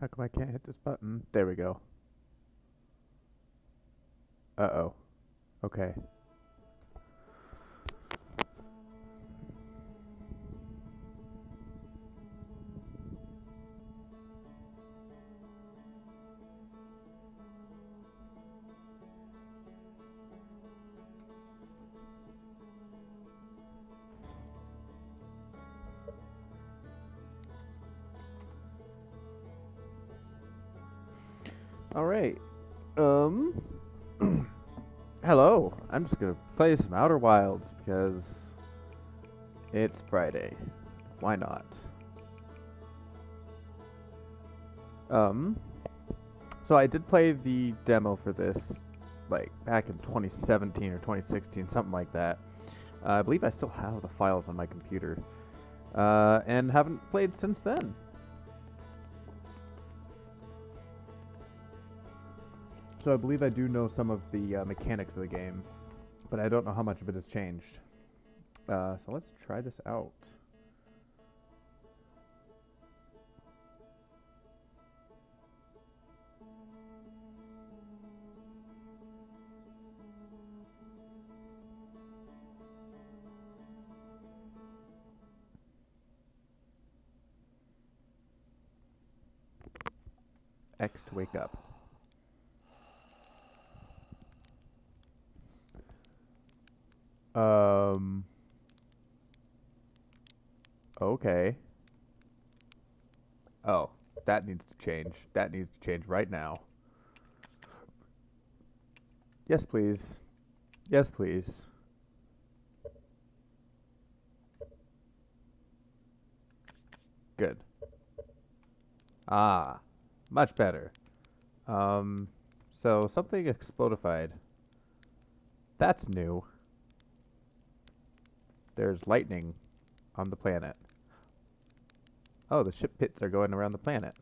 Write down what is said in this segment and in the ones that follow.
How come I can't hit this button? There we go. Uh-oh. Okay. All right. Um. Hello. I'm just gonna play some Outer Wilds because it's Friday. Why not? So I did play the demo for this, like back in 2017 or 2016, something like that. I believe I still have the files on my computer, and haven't played since then. So I believe I do know some of the mechanics of the game, but I don't know how much of it has changed. So let's try this out. X to wake up. Okay. Oh, that needs to change. That needs to change right now. Yes, please. Yes, please. Good. Ah, much better. So something explodified. That's new. There's lightning on the planet. Oh, the ship pits are going around the planet.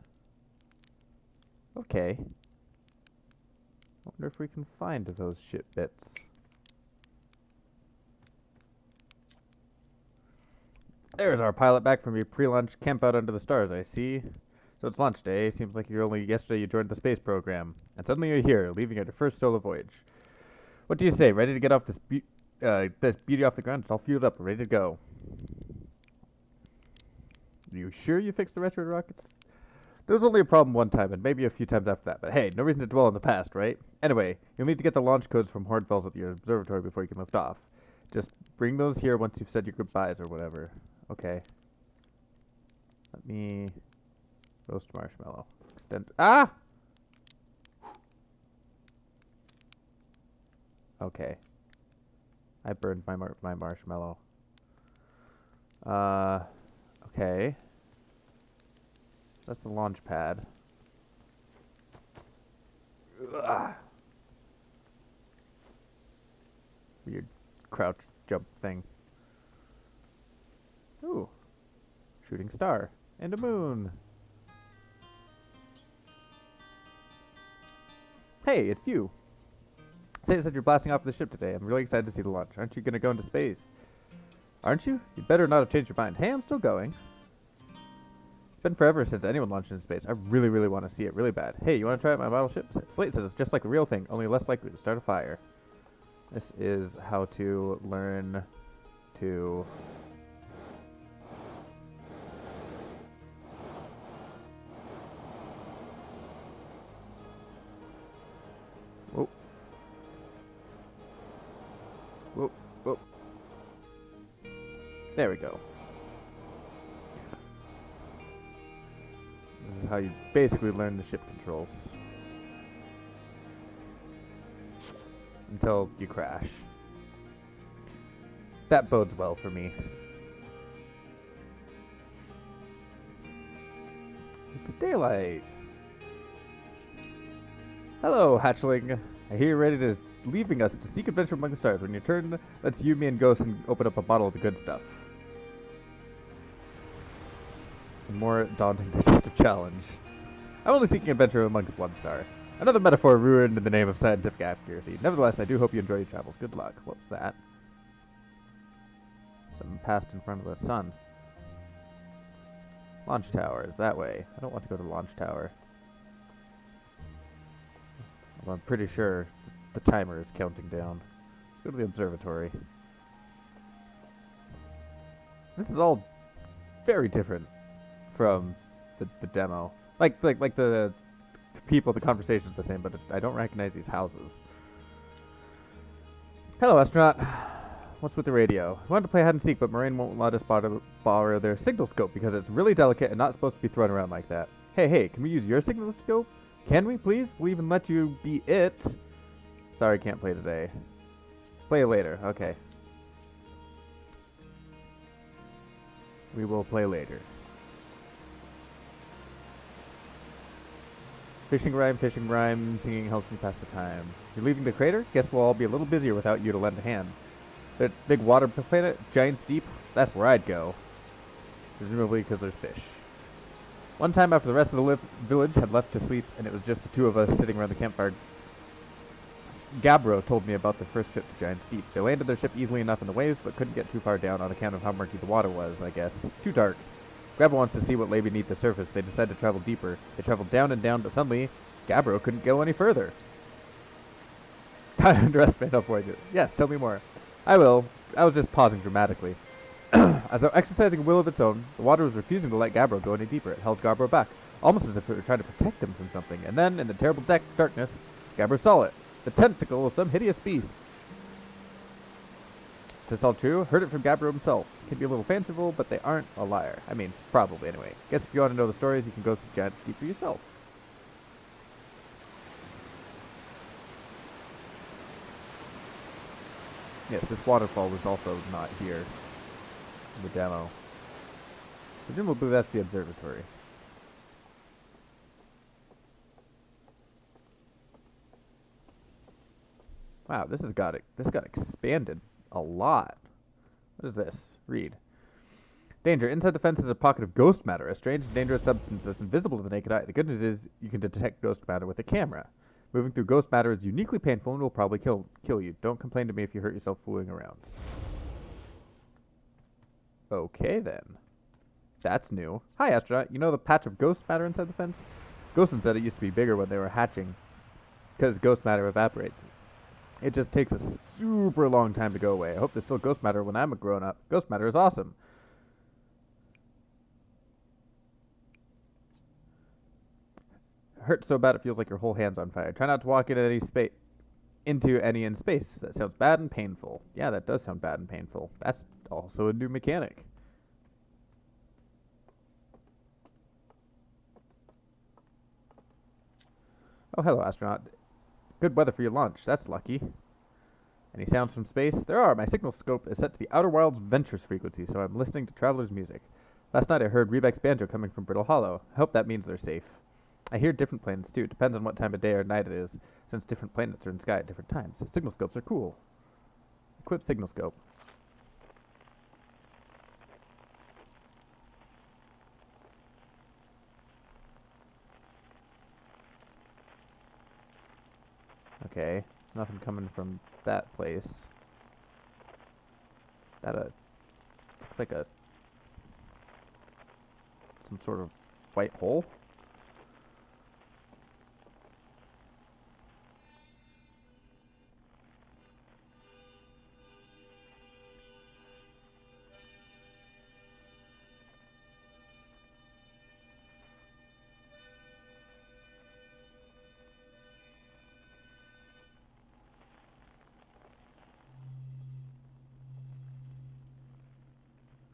Okay. I wonder if we can find those ship bits. There's our pilot back from your pre-launch camp out under the stars, I see. So it's launch day. Seems like you're only yesterday you joined the space program. And suddenly you're here, leaving on your first solo voyage. What do you say? Ready to get off this beauty off the ground? It's all fueled up, ready to go. Are you sure you fixed the retro rockets? There was only a problem one time, and maybe a few times after that. But hey, no reason to dwell on the past, right? Anyway, you'll need to get the launch codes from Hornfels at your observatory before you can lift off. Just bring those here once you've said your goodbyes or whatever. Okay. Let me roast marshmallow. Extend. Ah! Okay. I burned my marshmallow. Okay. That's the launch pad. Ugh. Weird crouch jump thing. Ooh. Shooting star. And a moon. Hey, it's you. Say said you're blasting off the ship today. I'm really excited to see the launch. Aren't you gonna go into space? Aren't you? You'd better not have changed your mind. Hey, I'm still going. It's been forever since anyone launched into space. I really, really want to see it really bad. Hey, you want to try out my battleship? Slate says it's just like the real thing, only less likely to start a fire. This is how to learn to... Whoa. Whoa, whoa. There we go. This is how you basically learn the ship controls. Until you crash. That bodes well for me. It's daylight. Hello, hatchling. I hear you're ready to leaving us to seek adventure among the stars. When you turn, let's you, me, and Ghost and open up a bottle of the good stuff. A more daunting digestive challenge. I'm only seeking adventure amongst one star. Another metaphor ruined in the name of scientific accuracy. Nevertheless, I do hope you enjoy your travels. Good luck. What's that? Something passed in front of the sun. Launch tower is that way. I don't want to go to the launch tower. Well, I'm pretty sure the timer is counting down. Let's go to the observatory. This is all very different from the demo. Like the people, the conversation's the same, but I don't recognize these houses. Hello, astronaut. What's with the radio? We wanted to play hide and seek, but Moraine won't let us borrow their signal scope because it's really delicate and not supposed to be thrown around like that. Hey, can we use your signal scope? Can we, please? We'll even let you be it. Sorry, can't play today. Play later. Okay. We will play later. Fishing rhyme, singing helps me pass the time. You're leaving the crater? Guess we'll all be a little busier without you to lend a hand. That big water planet, giants deep, that's where I'd go. Presumably because there's fish. One time after the rest of the village had left to sleep and it was just the two of us sitting around the campfire, Gabbro told me about their first trip to Giants Deep. They landed their ship easily enough in the waves, but couldn't get too far down on account of how murky the water was, I guess. Too dark. Gabbro wants to see what lay beneath the surface. They decided to travel deeper. They traveled down and down, but suddenly, Gabbro couldn't go any further. I underestimate how boy did. Yes, tell me more. I will. I was just pausing dramatically. As though exercising a will of its own, the water was refusing to let Gabbro go any deeper. It held Gabbro back, almost as if it were trying to protect him from something. And then, in the terrible darkness, Gabbro saw it. The tentacle of some hideous beast. Is this all true? Heard it from Gabbro himself. Can be a little fanciful, but they aren't a liar. I mean, probably anyway. Guess if you want to know the stories, you can go see Giants Deep for yourself. Yes, this waterfall was also not here in the demo. Presumably that's the observatory. Wow, this got expanded a lot. What is this? Read. Danger. Inside the fence is a pocket of ghost matter, a strange and dangerous substance that's invisible to the naked eye. The good news is you can detect ghost matter with a camera. Moving through ghost matter is uniquely painful and will probably kill you. Don't complain to me if you hurt yourself fooling around. Okay, then. That's new. Hi, astronaut. You know the patch of ghost matter inside the fence? Ghostin said it used to be bigger when they were hatching, because ghost matter evaporates. It just takes a super long time to go away. I hope there's still ghost matter when I'm a grown-up. Ghost matter is awesome. Hurts so bad it feels like your whole hand's on fire. Try not to walk into any in space. That sounds bad and painful. Yeah, that does sound bad and painful. That's also a new mechanic. Oh, hello, astronaut. Good weather for your launch. That's lucky. Any sounds from space? There are. My signal scope is set to the Outer Wilds Ventures frequency, so I'm listening to traveler's music. Last night I heard Rebek's banjo coming from Brittle Hollow. I hope that means they're safe. I hear different planets too. It depends on what time of day or night it is, since different planets are in the sky at different times. Signal scopes are cool. Equip signal scope. Okay, there's nothing coming from that place. That looks like some sort of white hole.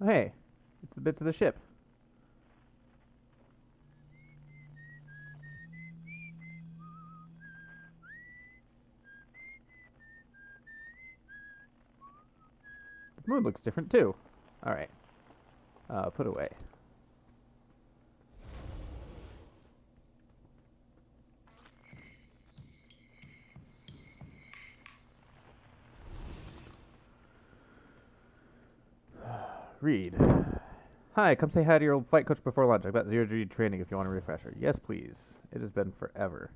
Oh, hey, it's the bits of the ship. The moon looks different too. Alright. Put away. Read. Hi, come say hi to your old flight coach before lunch. I've got 0G training if you want a refresher. Yes, please. It has been forever.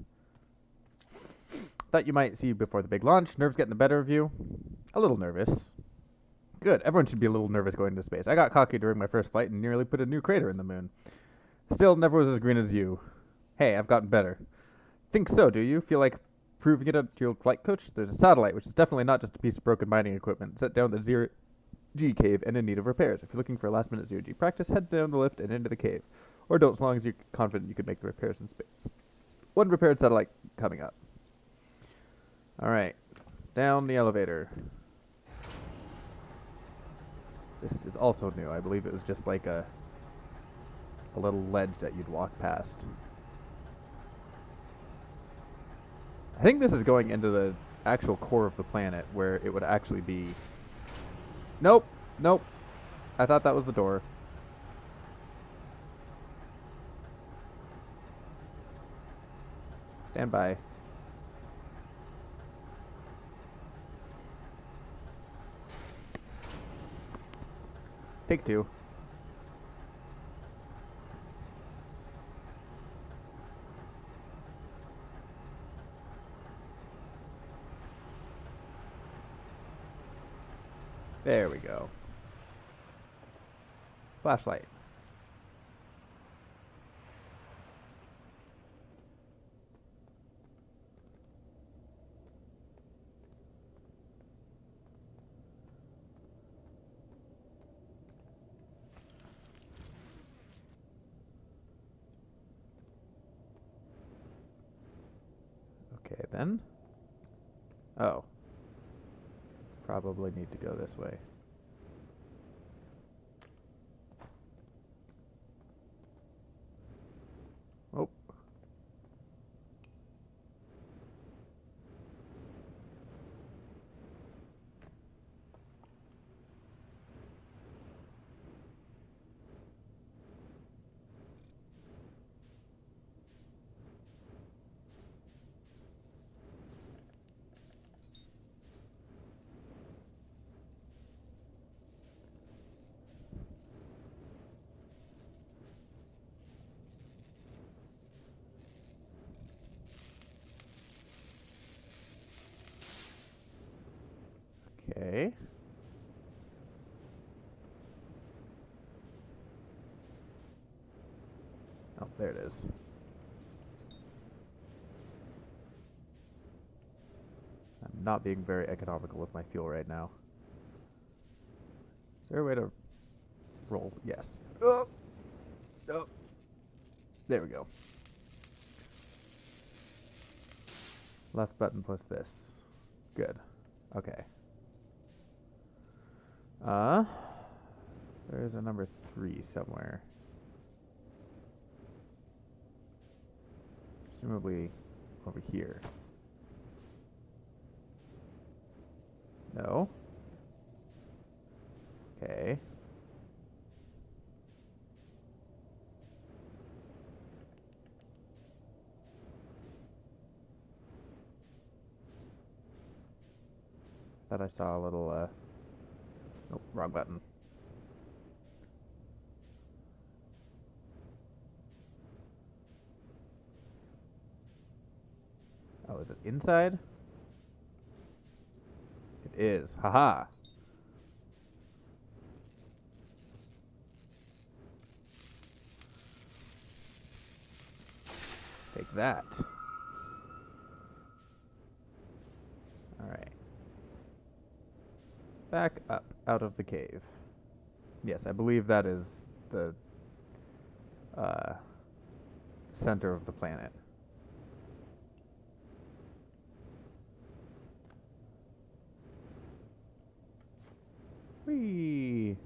Thought you might see you before the big launch. Nerves getting the better of you? A little nervous. Good. Everyone should be a little nervous going into space. I got cocky during my first flight and nearly put a new crater in the moon. Still, never was as green as you. Hey, I've gotten better. Think so, do you? Feel like proving it at your flight coach? There's a satellite, which is definitely not just a piece of broken mining equipment, set down the zero-G cave and in need of repairs. If you're looking for a last-minute zero-G practice, head down the lift and into the cave. Or don't, as long as you're confident you can make the repairs in space. One repaired satellite coming up. Alright. Down the elevator. This is also new. I believe it was just like a little ledge that you'd walk past. I think this is going into the actual core of the planet where it would actually be... Nope. Nope. I thought that was the door. Stand by. Take two. There we go. Flashlight. Okay, then. Oh. Probably need to go this way. Oh. Okay. Oh, there it is. I'm not being very economical with my fuel right now. Is there a way to roll? Yes. Oh. Oh. There we go. Left button plus this. Good. Okay. There's a number 3 somewhere. Presumably over here. No. Okay. Thought I saw a little, nope, wrong button. Oh, is it inside? It is. Haha. Take that. Alright. Back up out of the cave. Yes, I believe that is the center of the planet. Whee!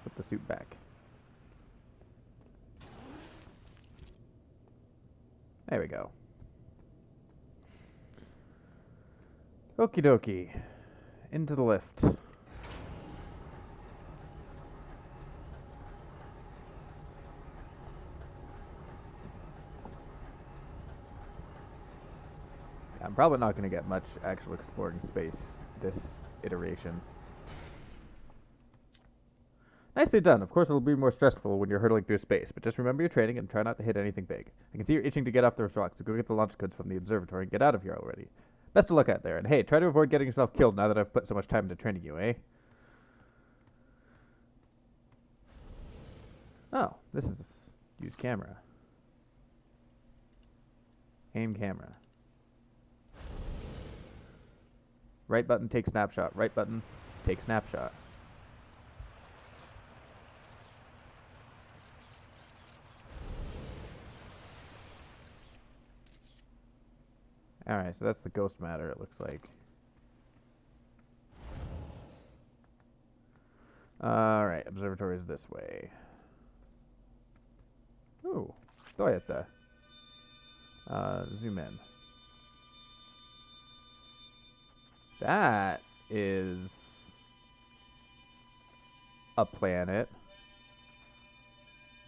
Put the suit back. There we go. Okie dokie. Into the lift. I'm probably not going to get much actual exploring space this iteration. Nicely done. Of course, it'll be more stressful when you're hurtling through space, but just remember your training and try not to hit anything big. I can see you're itching to get off those rocks, so go get the launch codes from the observatory and get out of here already. Best of luck out there, and hey, try to avoid getting yourself killed now that I've put so much time into training you, eh? Oh, this is use camera. Aim camera. Right button, take snapshot. Right button, take snapshot. Alright, so that's the ghost matter, it looks like. Alright, observatory is this way. Ooh, stoyetta. Zoom in. That is a planet.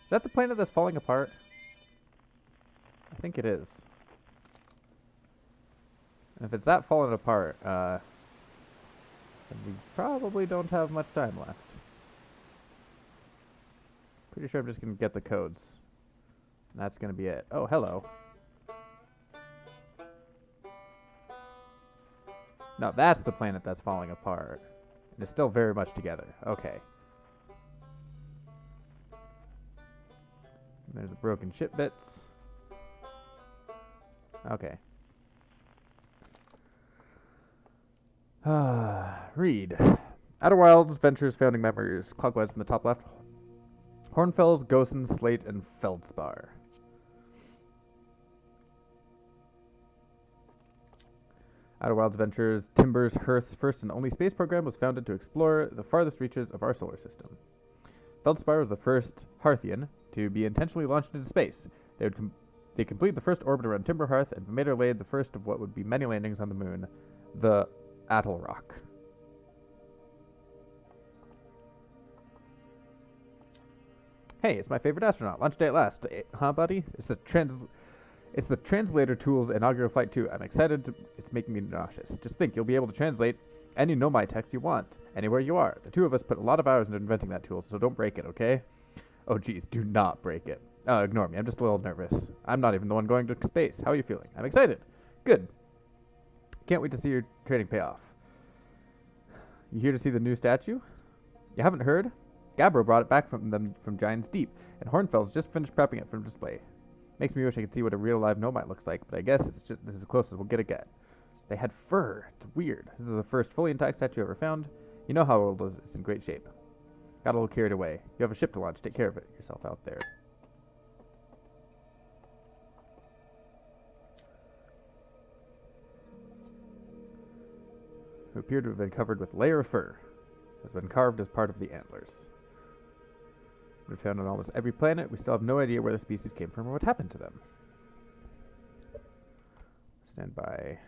Is that the planet that's falling apart? I think it is. And if it's that falling apart, then we probably don't have much time left. Pretty sure I'm just going to get the codes. And that's going to be it. Oh, hello. No, that's the planet that's falling apart. And it's still very much together. Okay. And there's the broken ship bits. Okay. Read. Outer Wilds, Ventures, Founding Memories. Clockwise from the top left. Hornfells, Gosen, Slate, and Feldspar. Outer Wilds Ventures, Timbers, Hearth's first and only space program was founded to explore the farthest reaches of our solar system. Feldspar was the first Hearthian to be intentionally launched into space. They completed the first orbit around Timber Hearth and later laid the first of what would be many landings on the moon, the Atoll Rock. Hey, it's my favorite astronaut. Launch day at last. Huh, buddy? It's the translator tool's inaugural flight too. I'm excited. It's making me nauseous. Just think, you'll be able to translate any Nomai text you want, anywhere you are. The two of us put a lot of hours into inventing that tool, so don't break it, okay? Oh, geez, do not break it. Ignore me. I'm just a little nervous. I'm not even the one going to space. How are you feeling? I'm excited. Good. Can't wait to see your training pay off. You here to see the new statue? You haven't heard? Gabbro brought it back from Giant's Deep, and Hornfels just finished prepping it for display. Makes me wish I could see what a real live Nomite looks like, but I guess it's just this is as close as we'll get. They had fur. It's weird. This is the first fully intact statue ever found. You know how old it is. It's in great shape. Got a little carried away. You have a ship to launch. Take care of it yourself out there. Who appeared to have been covered with a layer of fur. Has been carved as part of the antlers. We've found on almost every planet. We still have no idea where the species came from or what happened to them. Stand by.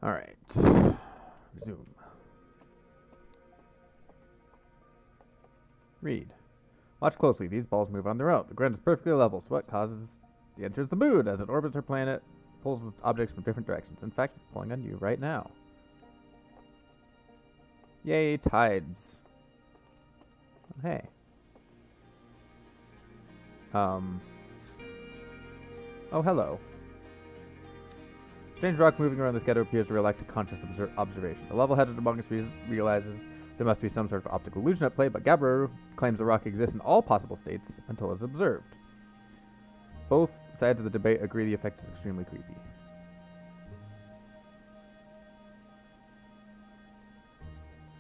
All right. Resume. Read. Watch closely. These balls move on their own. The ground is perfectly level, so what causes the answer is the moon. As it orbits our planet, pulls objects from different directions. In fact, it's pulling on you right now. Yay, tides. Hey. Oh, hello. Strange rock moving around this ghetto appears to react to conscious observation. The level-headed among us realizes there must be some sort of optical illusion at play, but Gabbro claims the rock exists in all possible states until it's observed. Both sides of the debate agree the effect is extremely creepy.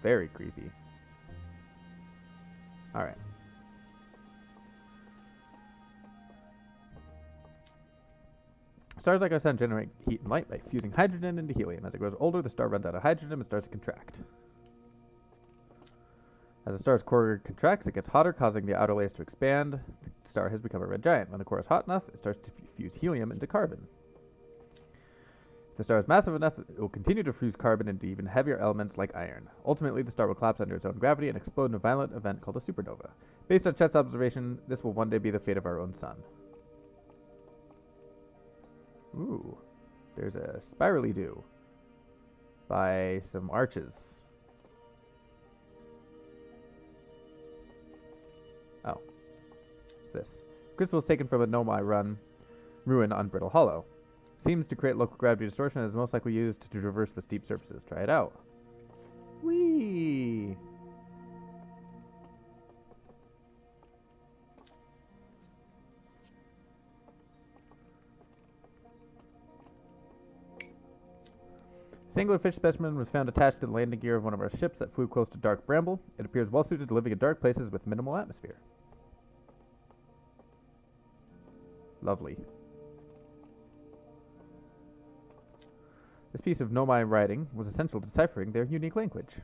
Very creepy. Alright. Stars like our sun generate heat and light by fusing hydrogen into helium. As it grows older, the star runs out of hydrogen and starts to contract. As the star's core contracts, it gets hotter, causing the outer layers to expand. The star has become a red giant. When the core is hot enough, it starts to fuse helium into carbon. If the star is massive enough, it will continue to fuse carbon into even heavier elements like iron. Ultimately, the star will collapse under its own gravity and explode in a violent event called a supernova. Based on Chet's observation, this will one day be the fate of our own sun. Ooh, there's a spirally do by some arches. What's this? Crystal was taken from a Nomai ruin on Brittle Hollow. Seems to create local gravity distortion and is most likely used to traverse the steep surfaces. Try it out. Whee! Singular fish specimen was found attached to the landing gear of one of our ships that flew close to Dark Bramble. It appears well suited to living in dark places with minimal atmosphere. Lovely. This piece of Nomai writing was essential to deciphering their unique language.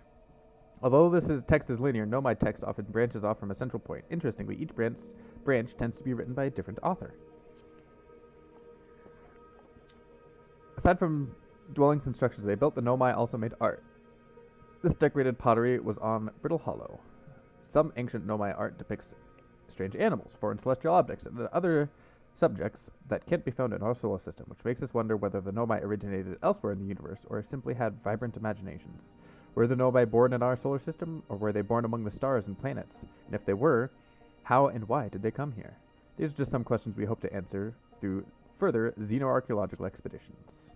Although text is linear, Nomai text often branches off from a central point. Interestingly, each branch tends to be written by a different author. Aside from dwellings and structures they built, the Nomai also made art. This decorated pottery was on Brittle Hollow. Some ancient Nomai art depicts strange animals, foreign celestial objects, and other subjects that can't be found in our solar system, which makes us wonder whether the Nomai originated elsewhere in the universe or simply had vibrant imaginations. Were the Nomai born in our solar system, or were they born among the stars and planets? And if they were, how and why did they come here? These are just some questions we hope to answer through further xenoarchaeological expeditions.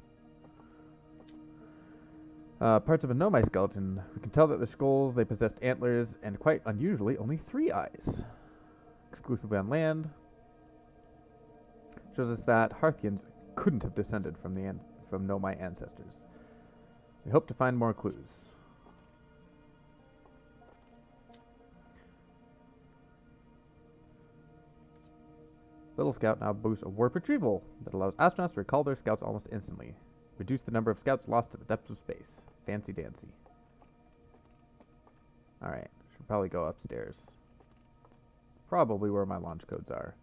Parts of a Nomai skeleton. We can tell that the skulls, they possessed antlers, and quite unusually, only 3 eyes. Exclusively on land. Shows us that Harthians couldn't have descended from Nomai ancestors. We hope to find more clues. Little Scout now boasts a warp retrieval that allows astronauts to recall their scouts almost instantly. Reduce the number of scouts lost to the depths of space. Fancy dancy. Alright, should probably go upstairs. Probably where my launch codes are.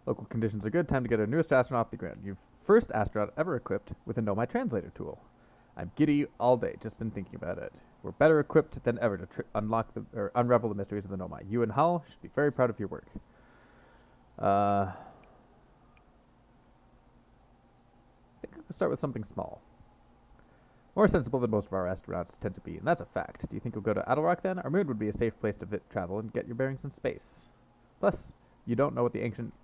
Local conditions are good. Time to get our newest astronaut off the ground. Your first astronaut ever equipped with a Nomai translator tool. I'm giddy all day, just been thinking about it. We're better equipped than ever to unravel the mysteries of the Nomai. You and Hull should be very proud of your work. I think I could start with something small. More sensible than most of our astronauts tend to be, and that's a fact. Do you think you'll go to Adelrock then? Our moon would be a safe place to travel and get your bearings in space. Plus, you don't know what the ancient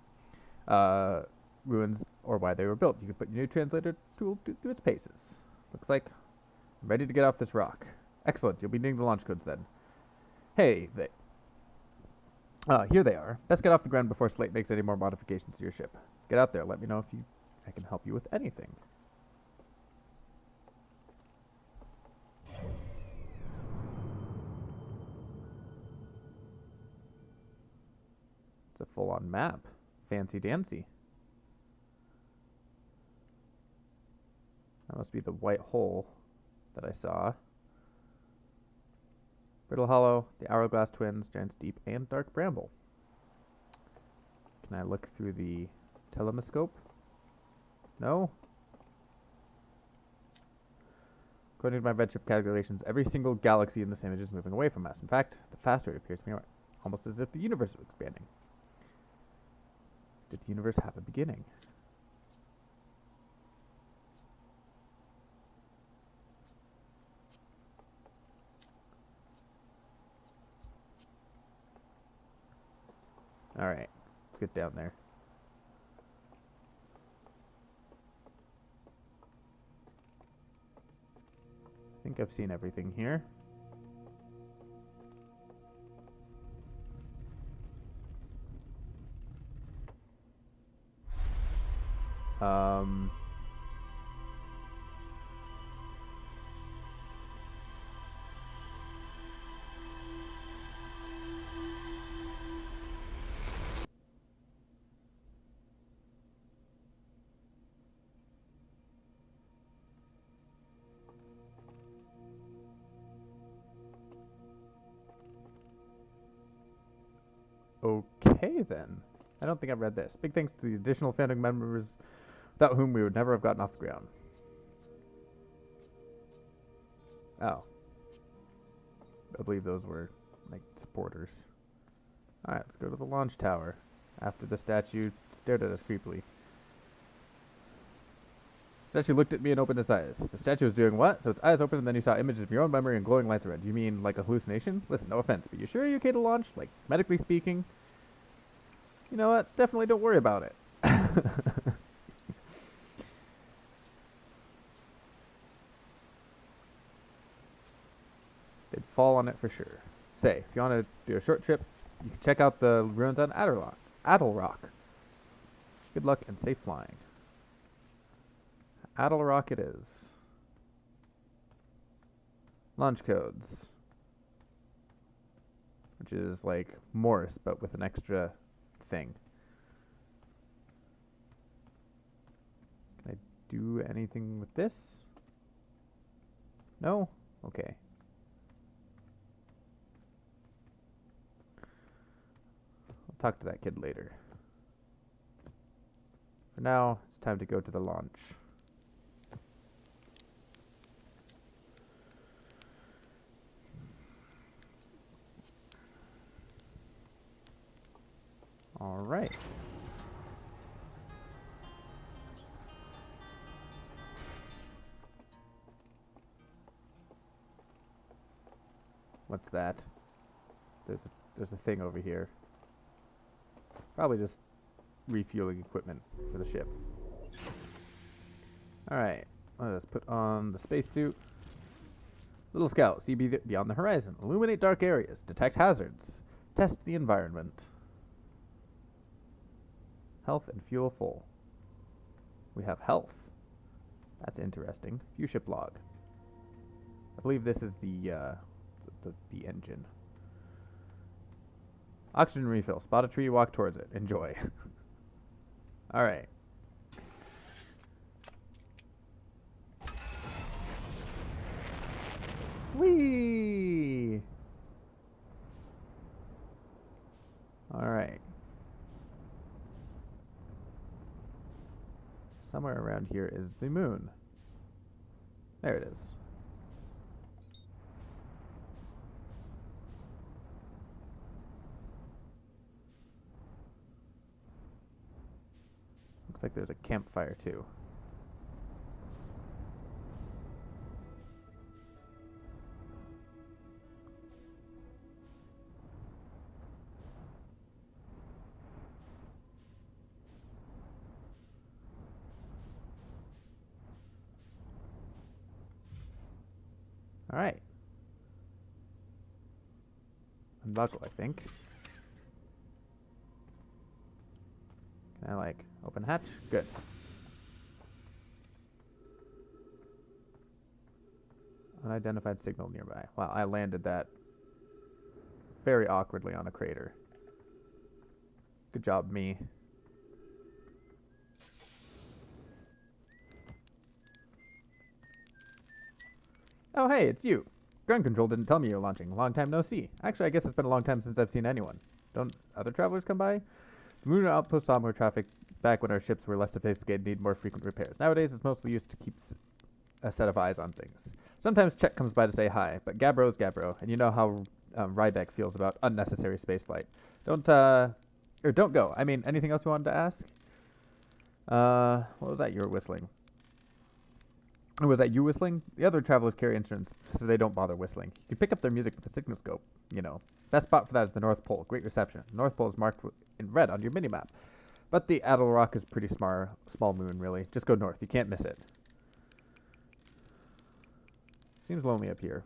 ruins or why they were built. You could put your new translator tool through its paces. Looks like I'm ready to get off this rock. Excellent. You'll be needing the launch codes then. Hey, here they are. Best get off the ground before Slate makes any more modifications to your ship. Get out there. Let me know if I can help you with anything. It's a full-on map. Fancy dancy. That must be the white hole that I saw. Brittle Hollow, the Hourglass Twins, Giant's Deep, and Dark Bramble. Can I look through the telescope? No? According to my redshift calculations, every single galaxy in this image is moving away from us. In fact, the faster it appears to me, almost as if the universe was expanding. Did the universe have a beginning? Alright, let's get down there. I think I've seen everything here. Okay, then. I don't think I've read this. Big thanks to the additional founding members without whom we would never have gotten off the ground. Oh. I believe those were, like, supporters. Alright, let's go to the launch tower. After the statue stared at us creepily. The statue looked at me and opened its eyes. The statue was doing what? So its eyes opened and then you saw images of your own memory and glowing lights around. You mean like a hallucination? Listen, no offense, but you sure you're okay to launch? Like, medically speaking? You know what? Definitely don't worry about it. They'd fall on it for sure. Say, if you want to do a short trip, you can check out the ruins on Adel Rock. Good luck and safe flying. Adel Rock it is. Launch codes. Which is like Morse, but with an extra thing. Can I do anything with this? No? Okay. I'll talk to that kid later. For now, it's time to go to the launch. All right. What's that? There's a thing over here. Probably just refueling equipment for the ship. All right. Let us put on the spacesuit. Little scout, see beyond the horizon. Illuminate dark areas. Detect hazards. Test the environment. Health and fuel full. We have health. That's interesting. View ship log. I believe this is the engine. Oxygen refill. Spot a tree, walk towards it. Enjoy. All right. Whee! All right. Somewhere around here is the moon. There it is. Looks like there's a campfire too. All right. Unbuckle, I think. Can I, like, open hatch? Good. Unidentified signal nearby. Wow, I landed that very awkwardly on a crater. Good job, me. Oh, hey, it's you. Ground control didn't tell me you're launching. Long time no see. Actually, I guess it's been a long time since I've seen anyone. Don't other travelers come by? The lunar outpost saw more traffic back when our ships were less sophisticated and need more frequent repairs. Nowadays, it's mostly used to keep a set of eyes on things. Sometimes Chet comes by to say hi, but Gabbro's Gabbro, and you know how Ryback feels about unnecessary spaceflight. Don't go. I mean, anything else you wanted to ask? What was that you were whistling? Was that you whistling? The other travelers carry instruments, so they don't bother whistling. You can pick up their music with a signal scope, you know. Best spot for that is the North Pole. Great reception. The North Pole is marked in red on your minimap. But the Adel Rock is pretty small moon, really. Just go north. You can't miss it. Seems lonely up here.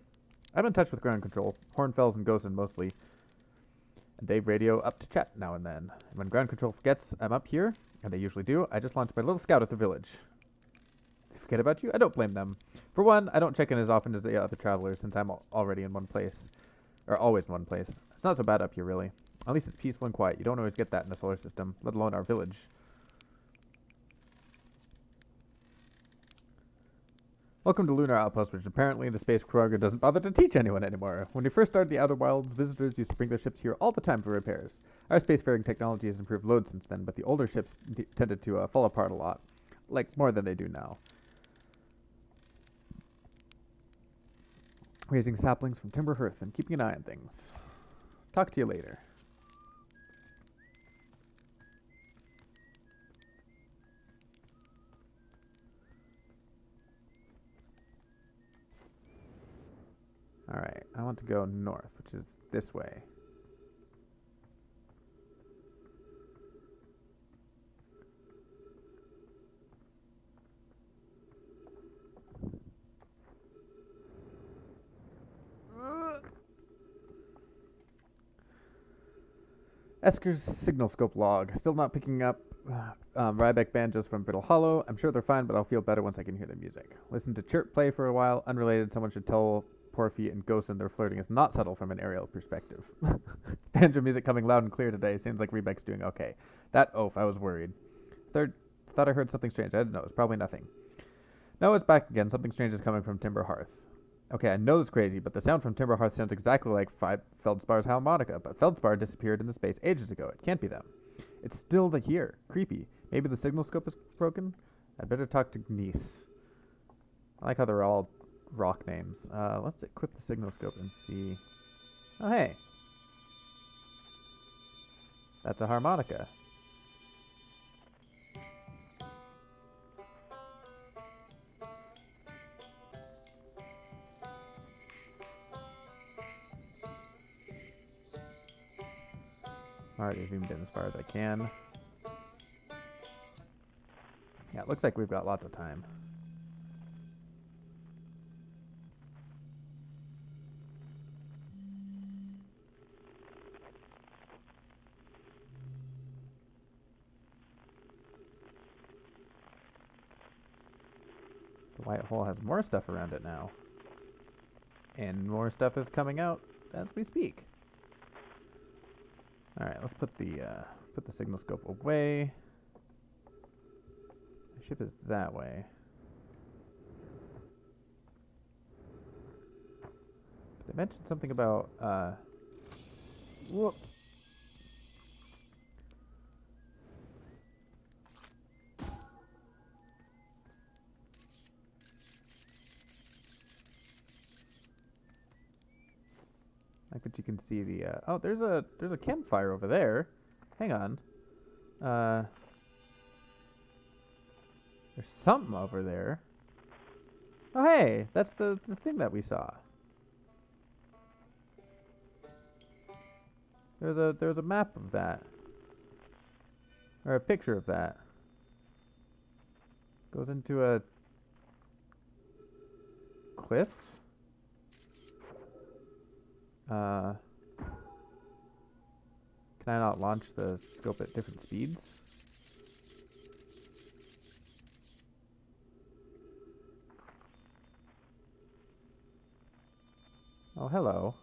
I'm in touch with ground control. Hornfells and Gosen mostly. And they've radio up to chat now and then. And when ground control forgets I'm up here, and they usually do, I just launch my little scout at the village. They forget about you? I don't blame them. For one, I don't check in as often as the other travelers since I'm already in one place. Or always in one place. It's not so bad up here, really. At least it's peaceful and quiet. You don't always get that in the solar system, let alone our village. Welcome to Lunar Outpost, which apparently the space program doesn't bother to teach anyone anymore. When we first started the Outer Wilds, visitors used to bring their ships here all the time for repairs. Our spacefaring technology has improved loads since then, but the older ships tended to fall apart a lot. Like, more than they do now. Raising saplings from timber hearth and keeping an eye on things. Talk to you later. Alright, I want to go north, which is this way. Esker's signal scope log. Still not picking up Ryback banjos from Brittle Hollow. I'm sure they're fine, but I'll feel better once I can hear their music. Listen to Chirp play for a while. Unrelated, someone should tell Porphy and Gosen their flirting is not subtle from an aerial perspective. Banjo music coming loud and clear today. Seems like Ryback's doing okay. That oaf, I was worried. Thought I heard something strange. I didn't know. It's probably nothing. No, it's back again. Something strange is coming from Timber Hearth. Okay, I know it's crazy, but the sound from Timber Hearth sounds exactly like Feldspar's harmonica, but Feldspar disappeared into space ages ago. It can't be them. It's still here. Creepy. Maybe the signal scope is broken? I'd better talk to Gneiss. I like how they're all rock names. Let's equip the signal scope and see. Oh, hey. That's a harmonica. Already zoomed in as far as I can. Yeah, it looks like we've got lots of time. The white hole has more stuff around it now. And more stuff is coming out as we speak. Alright, let's put the signal scope away. My ship is that way. But they mentioned something about whoop. Like that you can see the oh, there's a campfire over there. Hang on. There's something over there. Oh hey, that's the thing that we saw. There's a map of that. Or a picture of that. Goes into a cliff. Can I not launch the scope at different speeds? Oh, hello.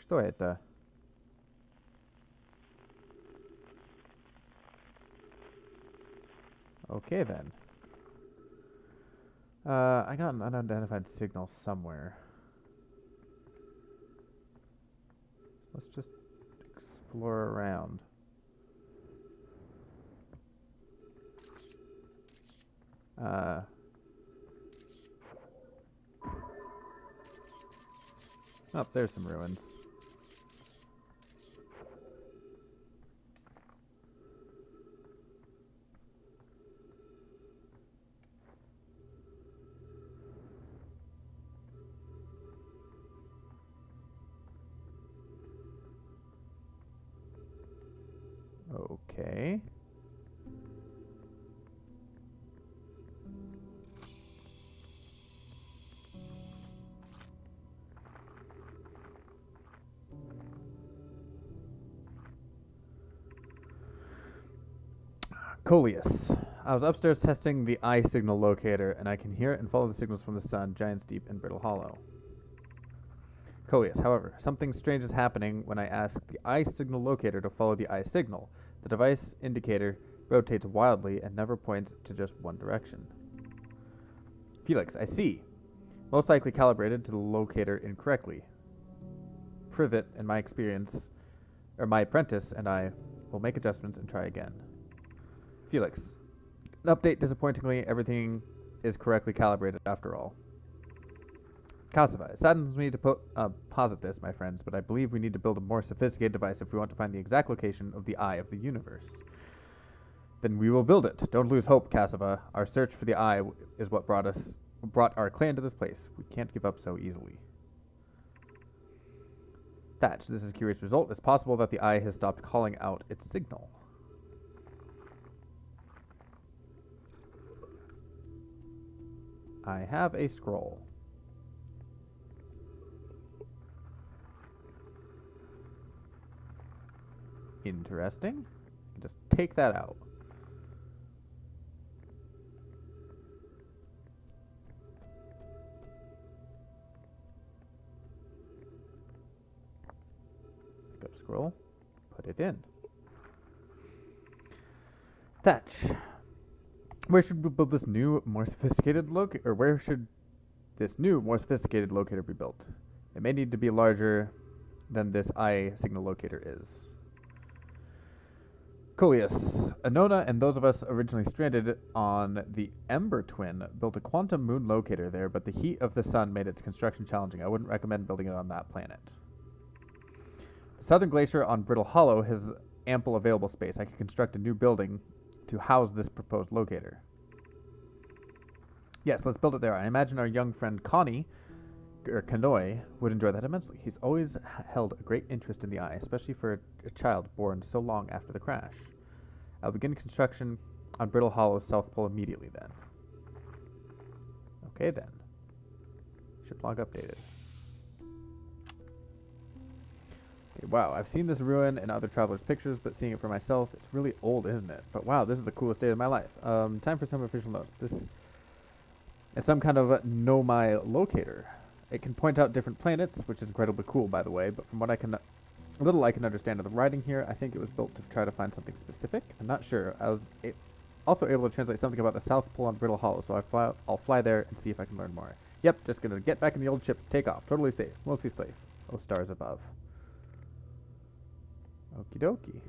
Что это? Okay then. I got an unidentified signal somewhere. Let's just explore around. Oh, there's some ruins. Okay. Kolus. I was upstairs testing the eye signal locator, and I can hear it and follow the signals from the sun, Giant's Deep and Brittle Hollow. Kolus, however, something strange is happening when I ask the eye signal locator to follow the eye signal. The device indicator rotates wildly and never points to just one direction. Felix, I see. Most likely calibrated to the locator incorrectly. Privet, in my experience, or my apprentice and I will make adjustments and try again. Felix, an update. Disappointingly, everything is correctly calibrated after all. Cassava, it saddens me to posit this, my friends, but I believe we need to build a more sophisticated device if we want to find the exact location of the eye of the universe. Then we will build it. Don't lose hope, Cassava. Our search for the eye is what brought us brought our clan to this place. We can't give up so easily. Thatch, this is a curious result. It's possible that the eye has stopped calling out its signal. I have a scroll. Interesting. Just take that out. Pick up scroll. Put it in. Thatch. Where should we build this new, more sophisticated or where should this new, more sophisticated locator be built? It may need to be larger than this eye signal locator is. Kolus, Anona and those of us originally stranded on the Ember Twin built a quantum moon locator there, but the heat of the sun made its construction challenging. I wouldn't recommend building it on that planet. The southern glacier on Brittle Hollow has ample available space. I could construct a new building to house this proposed locator. Yes, let's build it there. I imagine our young friend Connie, or Kanoi, would enjoy that immensely. He's always held a great interest in the eye, especially for a child born so long after the crash. I'll begin construction on Brittle Hollow's South Pole immediately then. Okay then. Ship log updated. Okay, wow, I've seen this ruin in other travelers' pictures, but seeing it for myself, it's really old, isn't it? But wow, this is the coolest day of my life. Time for some official notes. This is some kind of Nomai locator. It can point out different planets, which is incredibly cool, by the way, but from what I can understand of the writing here, I think it was built to try to find something specific. I'm not sure. I was also able to translate something about the South Pole on Brittle Hollow, so I'll fly there and see if I can learn more. Yep, just gonna get back in the old ship, take off. Totally safe. Mostly safe. Oh, stars above. Okie dokie. Is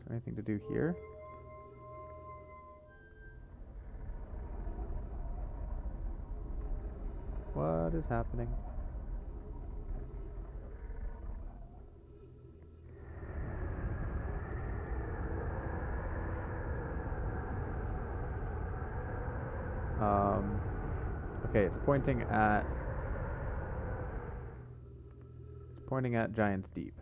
there anything to do here? What is happening? Okay, it's pointing at Giant's Deep.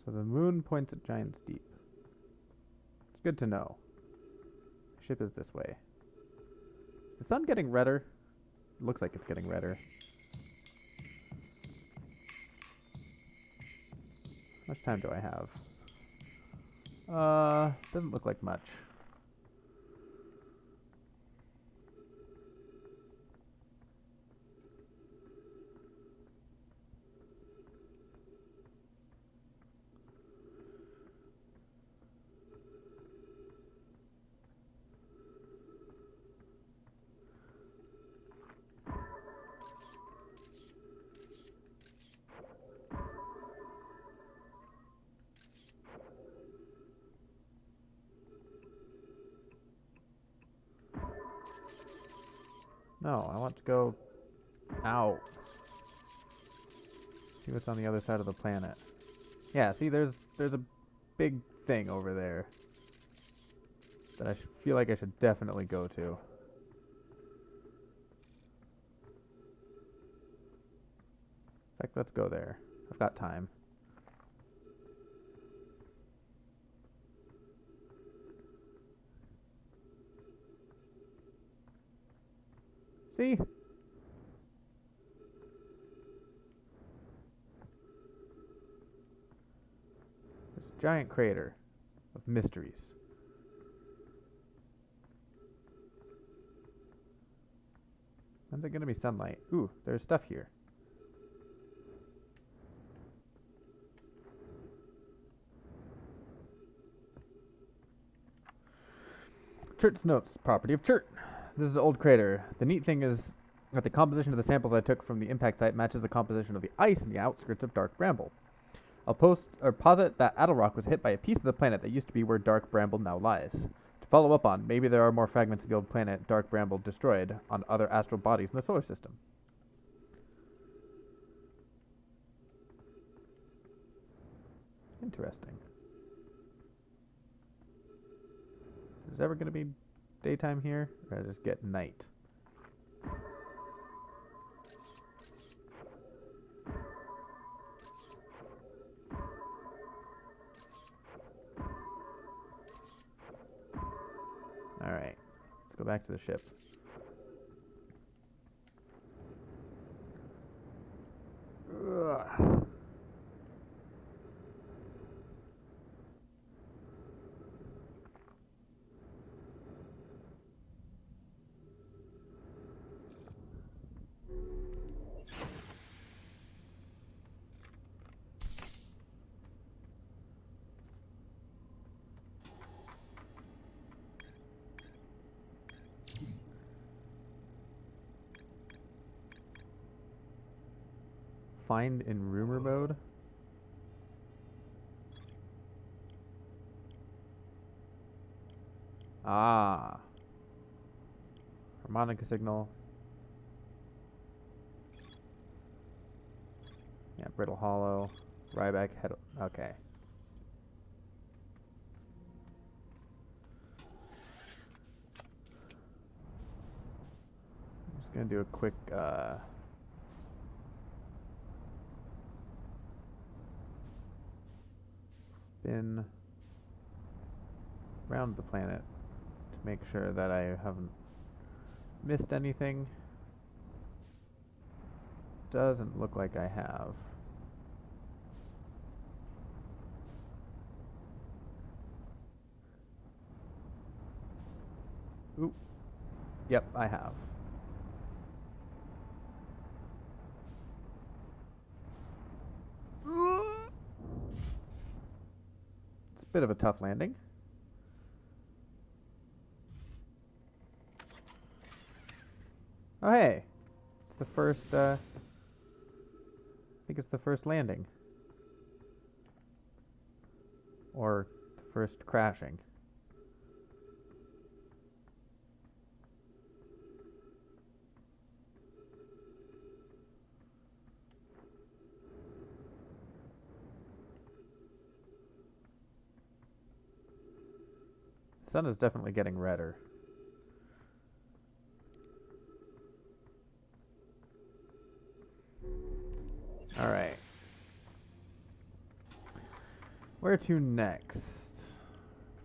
So the moon points at Giant's Deep. It's good to know. Ship is this way. Is the sun getting redder? It looks like it's getting redder. How much time do I have? Doesn't look like much. No, I want to go out. See what's on the other side of the planet. Yeah, see, there's a big thing over there that I feel like I should definitely go to. In fact, let's go there. I've got time. See? There's a giant crater of mysteries. When's it gonna be sunlight? Ooh, there's stuff here. Chert's notes, property of Chert. This is an old crater. The neat thing is that the composition of the samples I took from the impact site matches the composition of the ice in the outskirts of Dark Bramble. I'll posit that Adelrock was hit by a piece of the planet that used to be where Dark Bramble now lies. To Follow up on. Maybe there are more fragments of the old planet Dark Bramble destroyed on other astral bodies in the solar system. Interesting. Is it ever going to be daytime here? Or I just get night? Alright. Let's go back to the ship. Ugh. Find in rumor mode. Ah. Harmonica signal. Yeah, brittle hollow. Ryback head. Okay. I'm just gonna do a quick spin around the planet to make sure that I haven't missed anything. Doesn't look like I have. Oop. Yep, I have. It's a bit of a tough landing. Oh, hey. It's the first, I think it's the first landing. Or the first crashing. The sun is definitely getting redder. Alright. Where to next?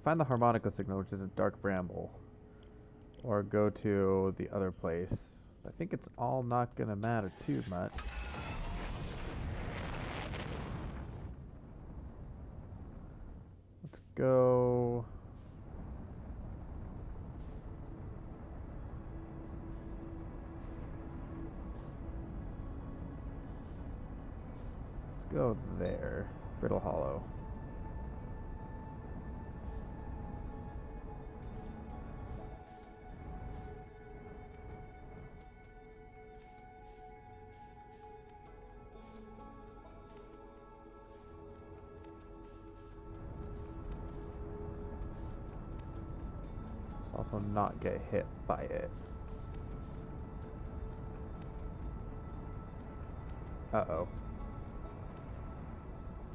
Find the harmonica signal, which is a dark bramble. Or go to the other place. I think it's all not going to matter too much. Let's go... go there. Brittle hollow. Let's also not get hit by it. Uh-oh.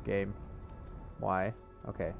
Game. Why? Okay.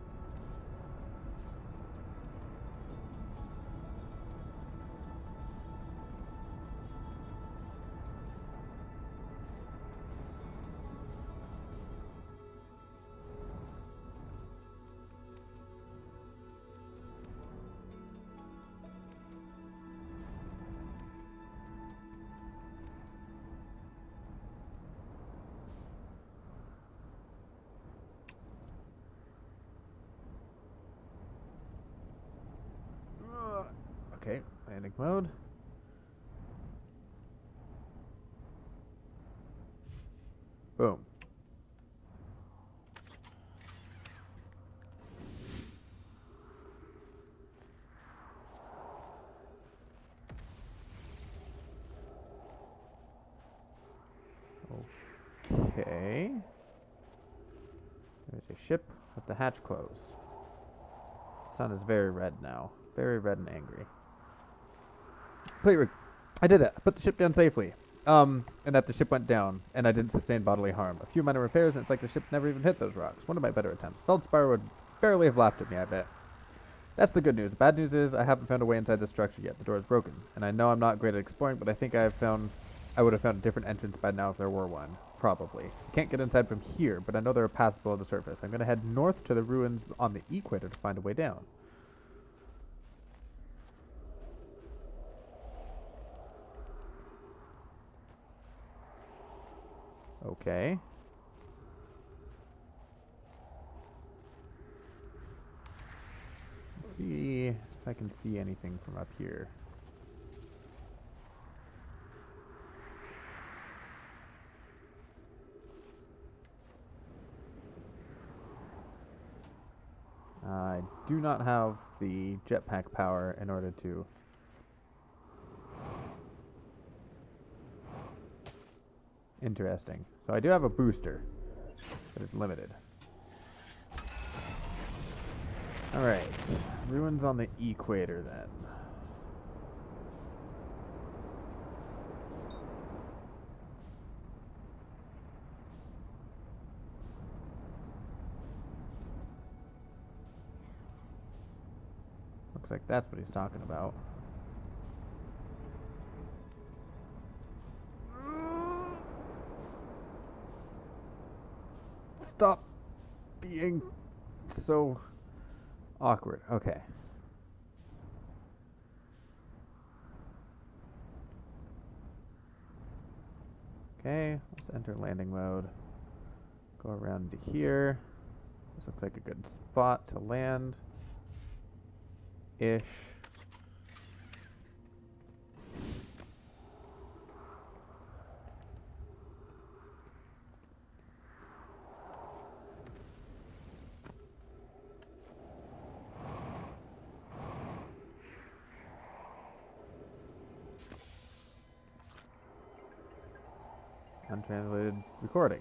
Okay, landing mode. Boom. Okay. There's a ship with the hatch closed. The sun is very red now. Very red and angry. I did it. I put the ship down safely. And that the ship went down, and I didn't sustain bodily harm. A few minor repairs, and it's like the ship never even hit those rocks. One of my better attempts. Feldspar would barely have laughed at me, I bet. That's the good news. The bad news is I haven't found a way inside this structure yet. The door is broken. And I know I'm not great at exploring, but I think I would have found a different entrance by now if there were one. Probably. I can't get inside from here, but I know there are paths below the surface. I'm going to head north to the ruins on the equator to find a way down. Okay. Let's see if I can see anything from up here. I do not have the jetpack power in order to... Interesting. So I do have a booster, but it's limited. Alright. Ruins on the equator, then. Looks like that's what he's talking about. Stop being so awkward. Okay. Okay, let's enter landing mode. Go around to here. This looks like a good spot to land. Ish. Untranslated recording.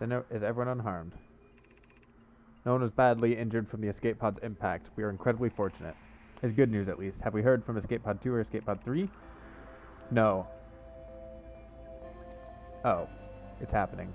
Is everyone unharmed? No one was badly injured from the escape pod's impact. We are incredibly fortunate. It's good news, at least. Have we heard from escape pod 2 or escape pod 3? No. Oh. It's happening.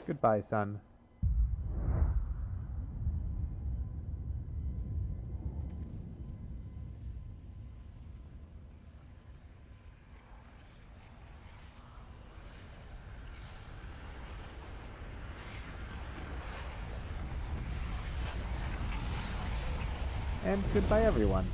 Goodbye, son. And goodbye, everyone.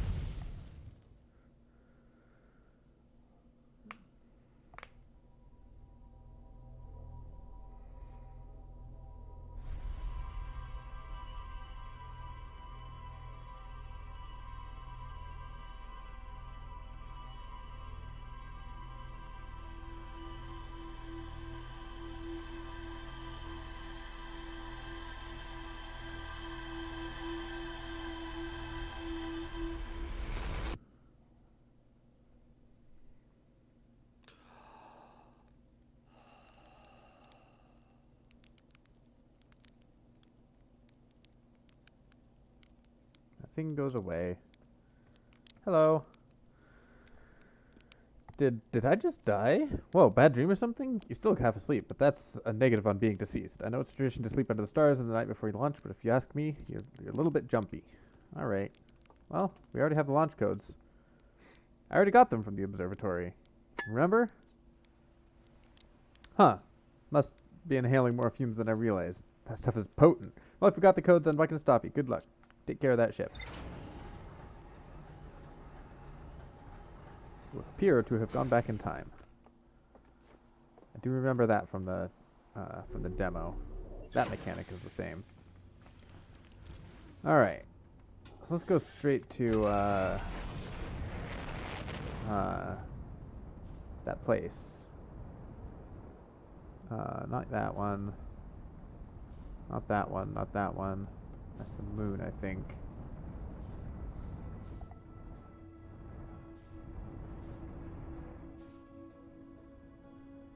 thing goes away. Hello. Did I just die? Whoa, bad dream or something? You still look half asleep, but that's a negative on being deceased. I know it's a tradition to sleep under the stars in the night before you launch, but if you ask me, you're a little bit jumpy. Alright. Well, we already have the launch codes. I already got them from the observatory. Remember? Huh. Must be inhaling more fumes than I realized. That stuff is potent. Well, if you got the codes, I'm not going to stop you. Good luck. Take care of that ship. You appear to have gone back in time. I do remember that from the demo. That mechanic is the same. All right. So let's go straight to that place. Not that one. Not that one. Not that one. That's the moon, I think.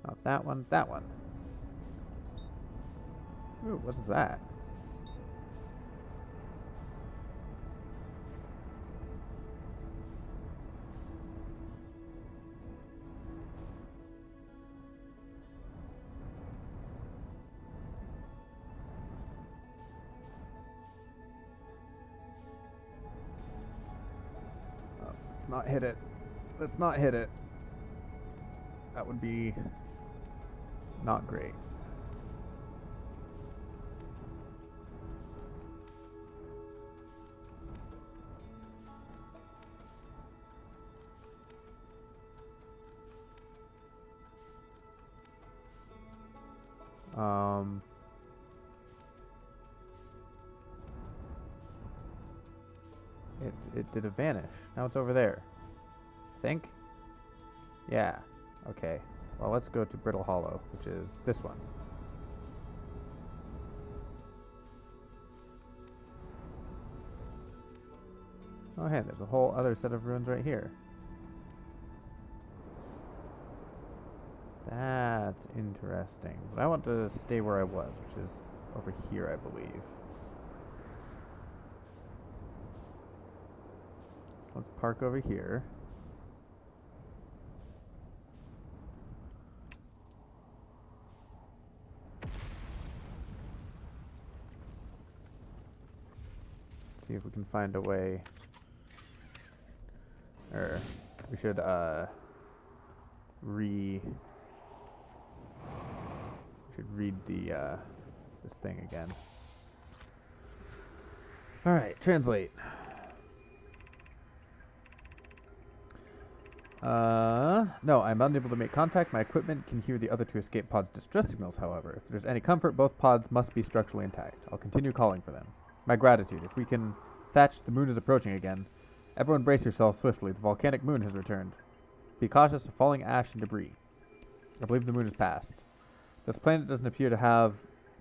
Not that one. That one. Ooh, what is that? Let's not hit it. Let's not hit it. That would be not great. Did it vanish? Now it's over there. Think? Yeah. Okay. Well, let's go to Brittle Hollow, which is this one. Oh, hey, there's a whole other set of ruins right here. That's interesting. But I want to stay where I was, which is over here, I believe. So let's park over here. See if we can find a way. Or we should read the this thing again. All right, translate. No, I'm unable to make contact. My equipment can hear the other two escape pods' distress signals, however. If there's any comfort, both pods must be structurally intact. I'll continue calling for them. My gratitude. If we can... Thatch, the moon is approaching again. Everyone brace yourself swiftly. The volcanic moon has returned. Be cautious of falling ash and debris. I believe the moon has passed. This planet doesn't appear to have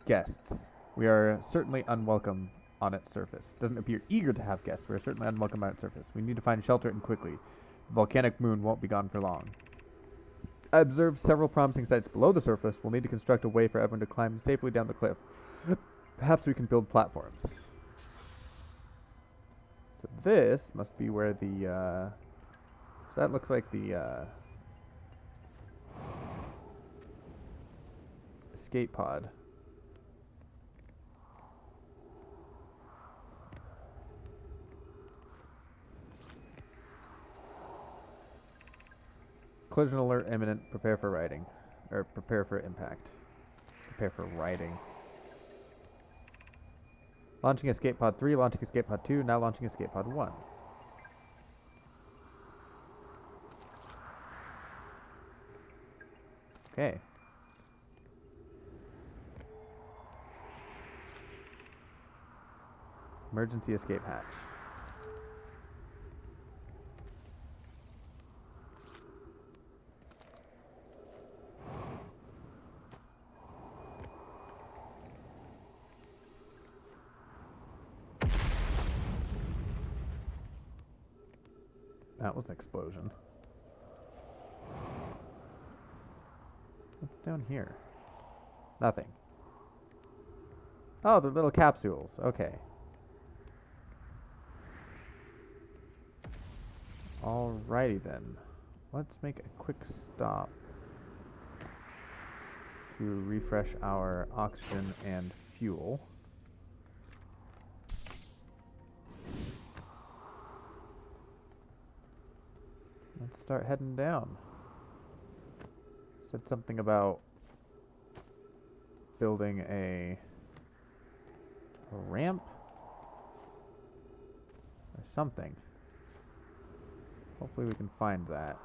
guests. We are certainly unwelcome on its surface. Doesn't appear eager to have guests. We are certainly unwelcome on its surface. We need to find shelter and quickly. The volcanic moon won't be gone for long. I observed several promising sites below the surface. We'll need to construct a way for everyone to climb safely down the cliff. Perhaps we can build platforms. So this must be where the, so that looks like the, escape pod. Collision alert imminent. Prepare for riding. Or prepare for impact. Prepare for riding. Launching escape pod 3, launching escape pod 2, now launching escape pod 1. Okay. Emergency escape hatch. That was an explosion. What's down here? Nothing. Oh, the little capsules. Okay. Alrighty then. Let's make a quick stop to refresh our oxygen and fuel. Let's start heading down. Said something about building a ramp or something. Hopefully we can find that.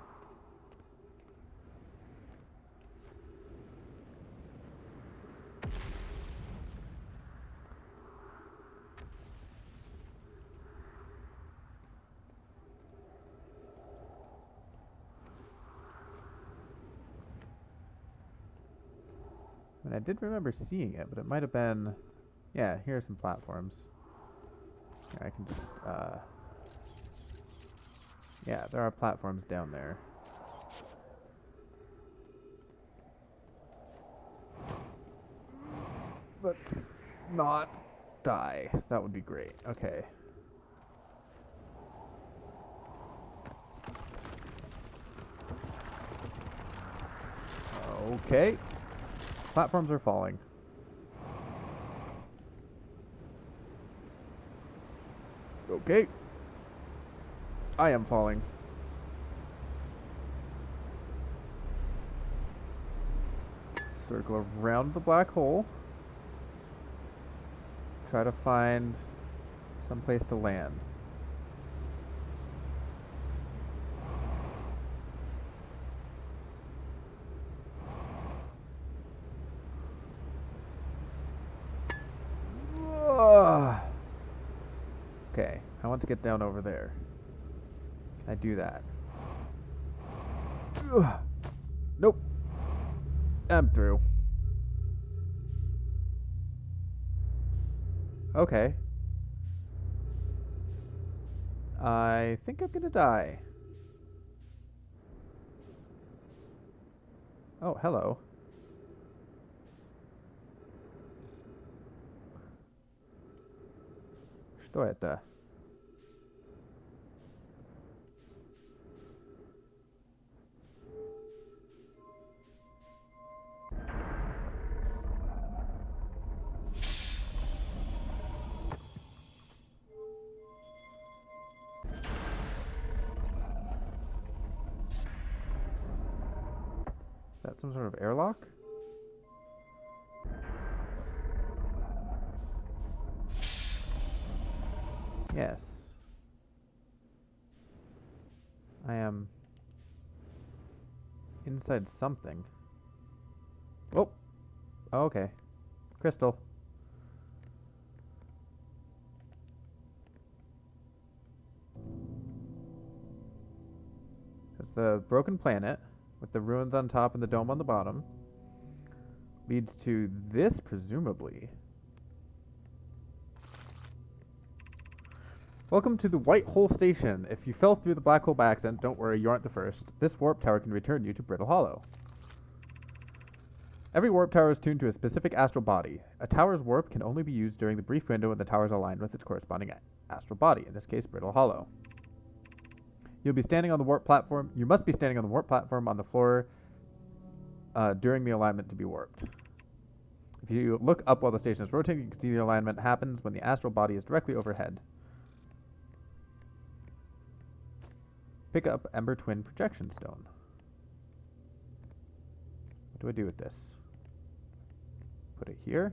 I did remember seeing it, but it might have been... Yeah, here are some platforms. I can just, yeah, there are platforms down there. Let's not die. That would be great. Okay. Okay. Platforms are falling. Okay. I am falling. Circle around the black hole. Try to find some place to land. Okay, I want to get down over there. Can I do that? Nope. I'm through. Okay. I think I'm gonna die. Oh, hello. Что это? Is that some sort of airlock? Yes. I am inside something. Oh. Oh, okay. Crystal. It's the broken planet with the ruins on top and the dome on the bottom. Leads to this, presumably. Welcome to the White Hole Station. If you fell through the black hole by accident, don't worry, you aren't the first. This warp tower can return you to Brittle Hollow. Every warp tower is tuned to a specific astral body. A tower's warp can only be used during the brief window when the tower is aligned with its corresponding astral body, in this case, Brittle Hollow. You'll be standing on the warp platform. You must be standing on the warp platform on the floor during the alignment to be warped. If you look up while the station is rotating, you can see the alignment happens when the astral body is directly overhead. Pick up Ember Twin Projection Stone. What do I do with this? Put it here.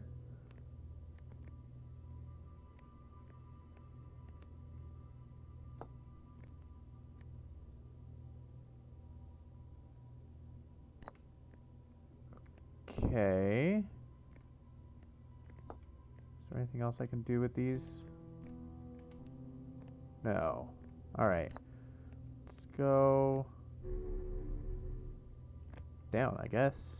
Okay. Is there anything else I can do with these? No. Alright. Let's go down, I guess.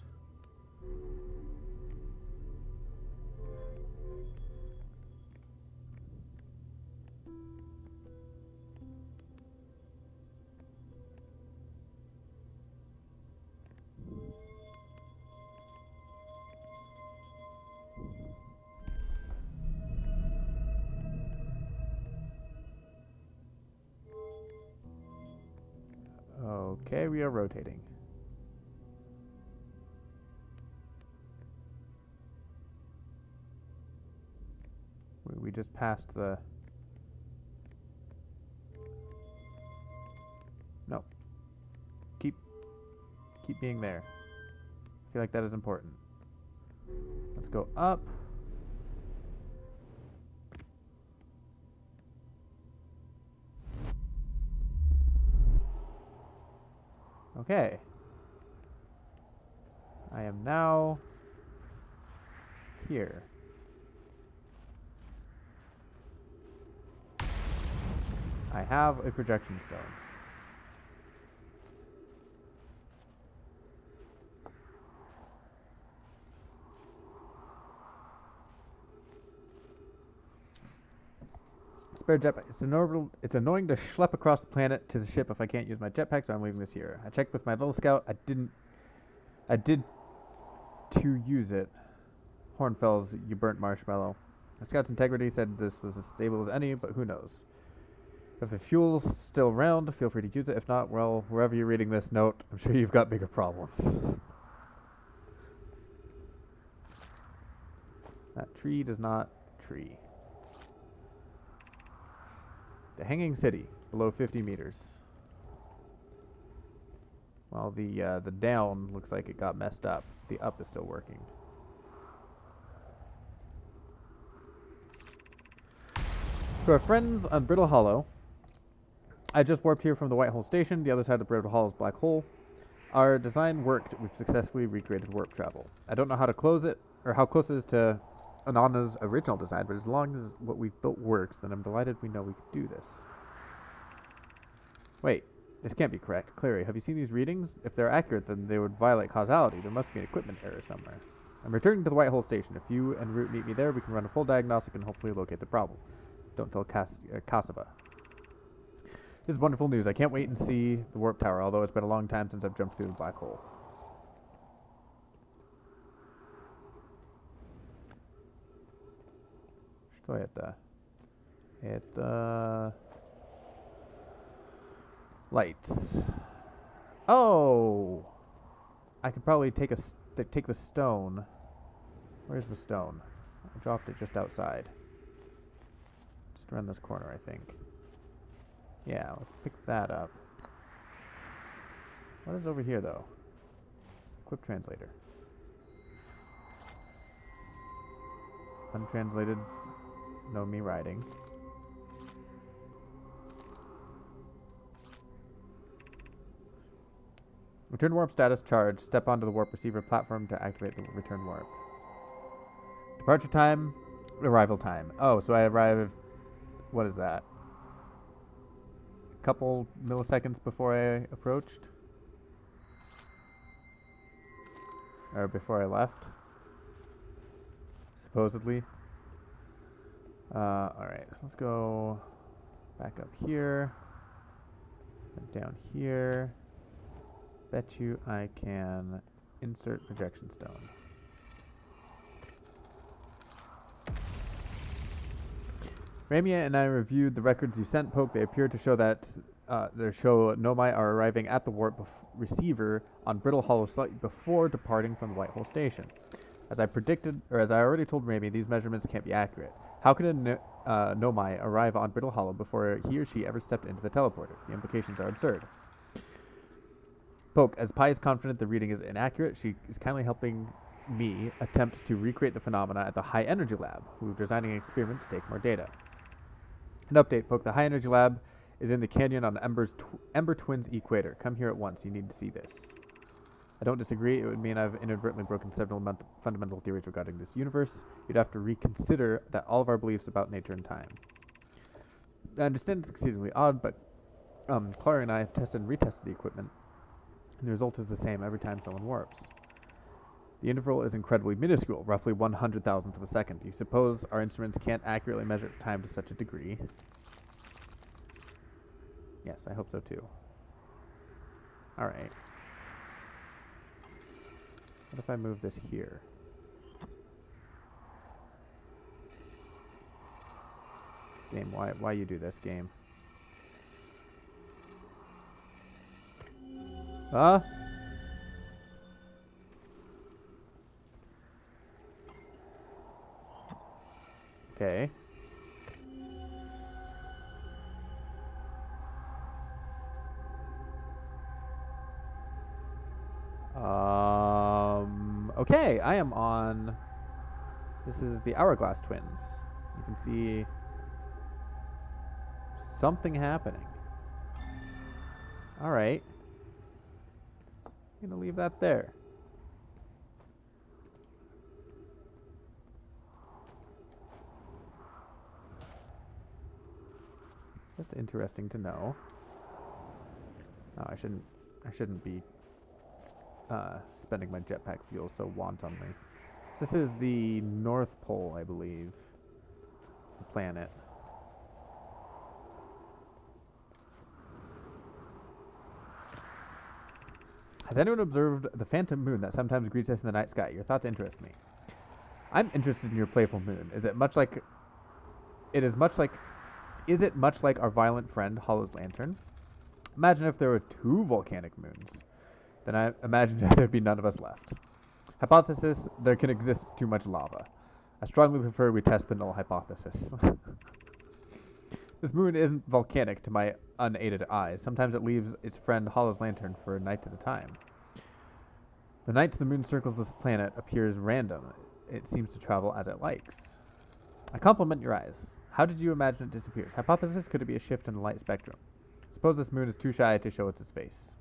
Okay, we are rotating. We just passed the... No. Keep being there. I feel like that is important. Let's go up. Okay. I am now here. I have a projection stone. Spare jetpack. It's annoying to schlep across the planet to the ship if I can't use my jetpack, so I'm leaving this here. I checked with my little scout. I did to use it. Hornfells, you burnt marshmallow. The scout's integrity said this was as stable as any, but who knows? If the fuel's still around, feel free to use it. If not, well, wherever you're reading this note, I'm sure you've got bigger problems. That tree does not tree. The Hanging City, below 50 meters. Well, the down looks like it got messed up. The up is still working. To our friends on Brittle Hollow, I just warped here from the White Hole Station. The other side of Brittle Hollow's black hole. Our design worked. We've successfully recreated warp travel. I don't know how to close it, or how close it is to Anana's original design, but as long as what we've built works, then I'm delighted we know we could do this. Wait, this can't be correct. Clary, have you seen these readings? If they're accurate, then they would violate causality. There must be an equipment error somewhere. I'm returning to the White Hole Station. If you and Root meet me there, we can run a full diagnostic and hopefully locate the problem. Don't tell Kasava. This is wonderful news. I can't wait and see the warp tower, although it's been a long time since I've jumped through the black hole. Что это? Это... lights. Oh! I could probably take the stone. Where's the stone? I dropped it just outside. Just around this corner, I think. Yeah, let's pick that up. What is over here, though? Quick translator. Untranslated. No me writing. Return warp status charged. Step onto the warp receiver platform to activate the return warp. Departure time, arrival time. Oh, so I arrived... What is that? A couple milliseconds before I approached? Or before I left? Supposedly. Alright, so let's go back up here. And down here. Bet you I can insert projection stone. Ramia and I reviewed the records you sent, Poke. They appear to show that Nomai are arriving at the warp receiver on Brittle Hollow slightly before departing from the White Hole Station. As I predicted, or as I already told Ramia, these measurements can't be accurate. How could a Nomai arrive on Brittle Hollow before he or she ever stepped into the teleporter? The implications are absurd. Poke, as Pi is confident the reading is inaccurate, she is kindly helping me attempt to recreate the phenomena at the High Energy Lab, who are designing an experiment to take more data. An update, Poke. The High Energy Lab is in the canyon on Ember Twins Equator. Come here at once. You need to see this. I don't disagree. It would mean I've inadvertently broken several fundamental theories regarding this universe. You'd have to reconsider that all of our beliefs about nature and time. I understand it's exceedingly odd, but Clara and I have tested and retested the equipment, and the result is the same every time someone warps. The interval is incredibly minuscule, roughly 100,000th of a second. Do you suppose our instruments can't accurately measure time to such a degree? Yes, I hope so too. Alright. What if I move this here? Game, why you do this, game? Huh? Okay. Okay, I am on. This is the Hourglass Twins. You can see something happening. Alright. I'm gonna leave that there. So that's interesting to know. Oh, I shouldn't be spending my jetpack fuel so wantonly. So this is the North Pole, I believe, of the planet. Has anyone observed the phantom moon that sometimes greets us in the night sky? Your thoughts interest me. I'm interested in your playful moon. Is it much like our violent friend Hollow's lantern? Imagine if there were 2 volcanic moons. Then I imagine there'd be none of us left. Hypothesis: there can exist too much lava. I strongly prefer we test the null hypothesis. This moon isn't volcanic to my unaided eyes. Sometimes it leaves its friend Hollow's lantern for a night at a time. The night the moon circles this planet appears random. It seems to travel as it likes. I compliment your eyes. How did you imagine it disappears? Hypothesis: could it be a shift in the light spectrum? Suppose this moon is too shy to show its face.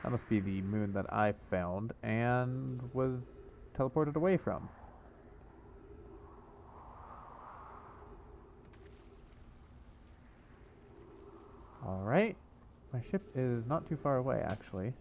That must be the moon that I found and was teleported away from. Alright. My ship is not too far away, actually.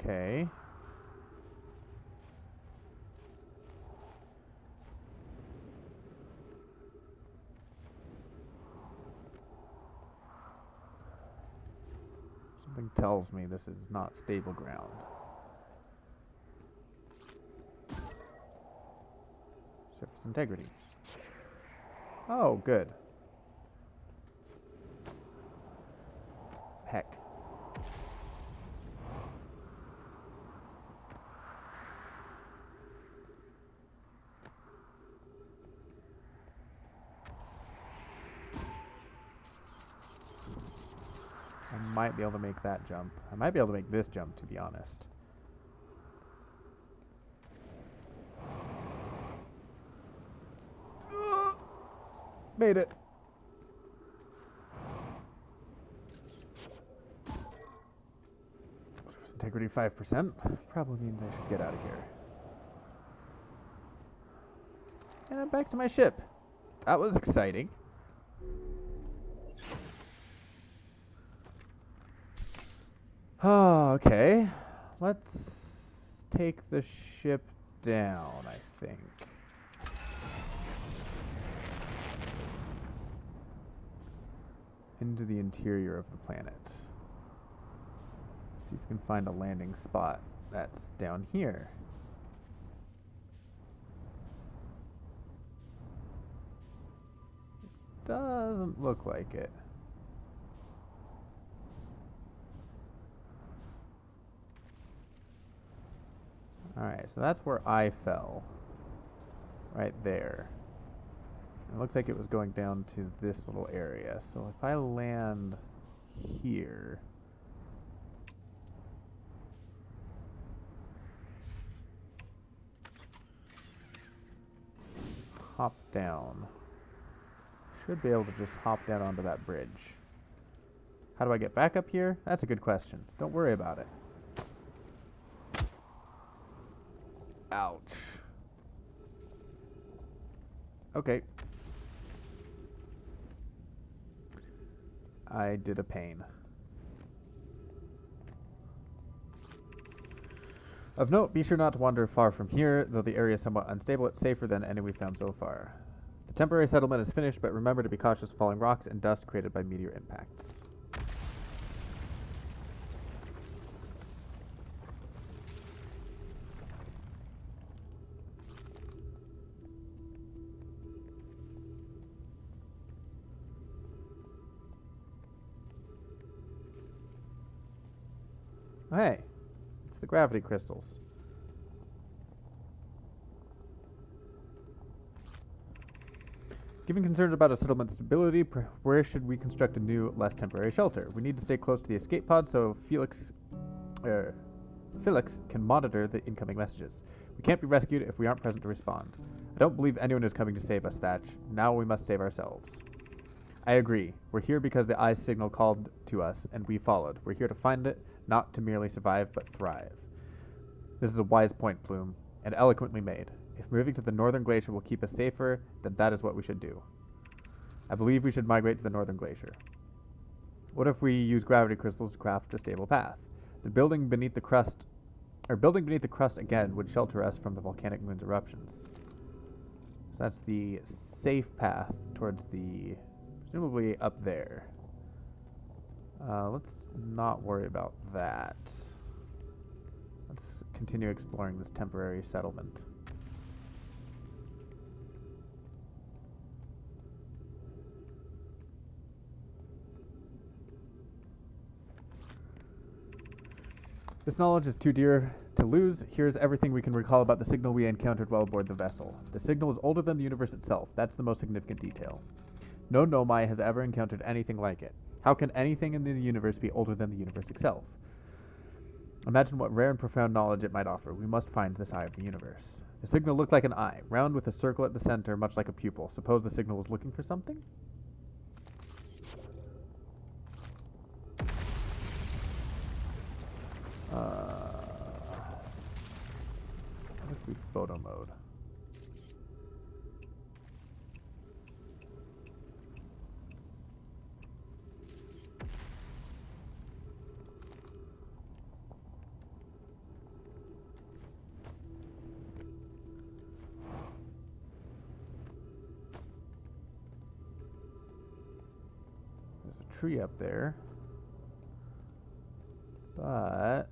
Okay. Something tells me this is not stable ground. Surface integrity. Oh, good. Heck. I might be able to make that jump. I might be able to make this jump, to be honest. Made it. Surface integrity 5%. Probably means I should get out of here. And I'm back to my ship. That was exciting. Oh, okay. Let's take the ship down, I think. Into the interior of the planet. See if we can find a landing spot that's down here. It doesn't look like it. Alright, so that's where I fell. Right there. It looks like it was going down to this little area. So if I land here... hop down. Should be able to just hop down onto that bridge. How do I get back up here? That's a good question. Don't worry about it. Ouch. Okay. I did a pain. Of note, be sure not to wander far from here, though the area is somewhat unstable, it's safer than any we've found so far. The temporary settlement is finished, but remember to be cautious of falling rocks and dust created by meteor impacts. Oh, hey, it's the gravity crystals. Given concerns about a settlement's stability, where should we construct a new, less temporary shelter? We need to stay close to the escape pod so Felix can monitor the incoming messages. We can't be rescued if we aren't present to respond. I don't believe anyone is coming to save us, Thatch. Now we must save ourselves. I agree. We're here because the eye's signal called to us, and we followed. We're here to find it, not to merely survive, but thrive. This is a wise point, Plume, and eloquently made. If moving to the northern glacier will keep us safer, then that is what we should do. I believe we should migrate to the northern glacier. What if we use gravity crystals to craft a stable path? The building beneath the crust again would shelter us from the volcanic moon's eruptions. So that's the safe path towards the, presumably up there. Let's not worry about that. Let's continue exploring this temporary settlement. This knowledge is too dear to lose. Here's everything we can recall about the signal we encountered while aboard the vessel. The signal is older than the universe itself. That's the most significant detail. No Nomai has ever encountered anything like it. How can anything in the universe be older than the universe itself? Imagine what rare and profound knowledge it might offer. We must find this eye of the universe. The signal looked like an eye, round with a circle at the center, much like a pupil. Suppose the signal was looking for something? What if we photo mode? There's a tree up there. But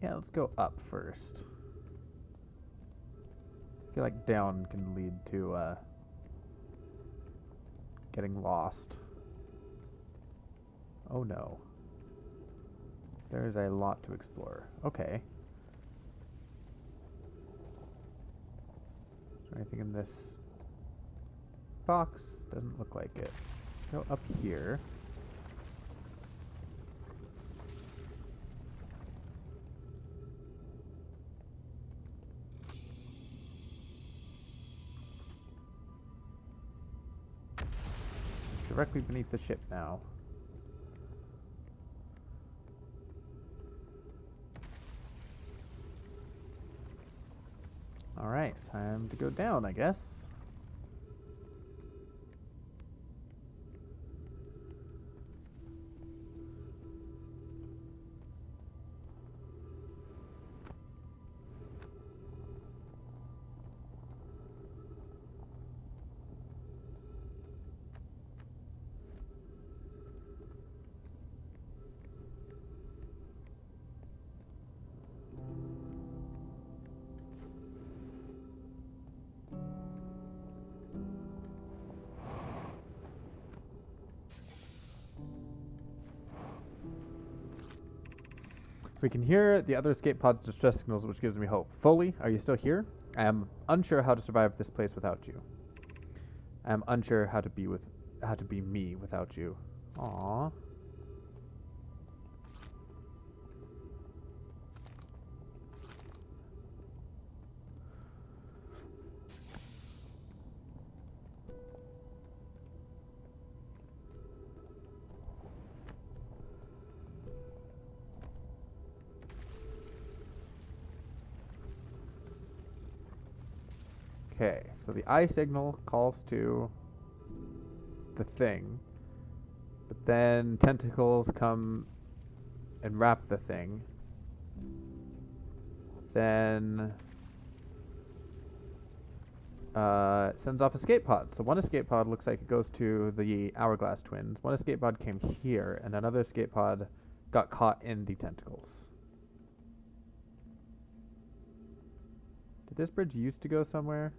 yeah, let's go up first. I feel like down can lead to getting lost. Oh no. There's a lot to explore. Okay. Is there anything in this box? Doesn't look like it. Go up here. Directly beneath the ship now. Alright, time to go down, I guess. We can hear the other escape pod's distress signals, which gives me hope. Foley, are you still here? I am unsure how to survive this place without you. I am unsure how to be me without you. Aww. Okay, so the eye signal calls to the thing, but then tentacles come and wrap the thing. Then it sends off escape pods. So one escape pod looks like it goes to the Hourglass twins. One escape pod came here, and another escape pod got caught in the tentacles. Did this bridge used to go somewhere?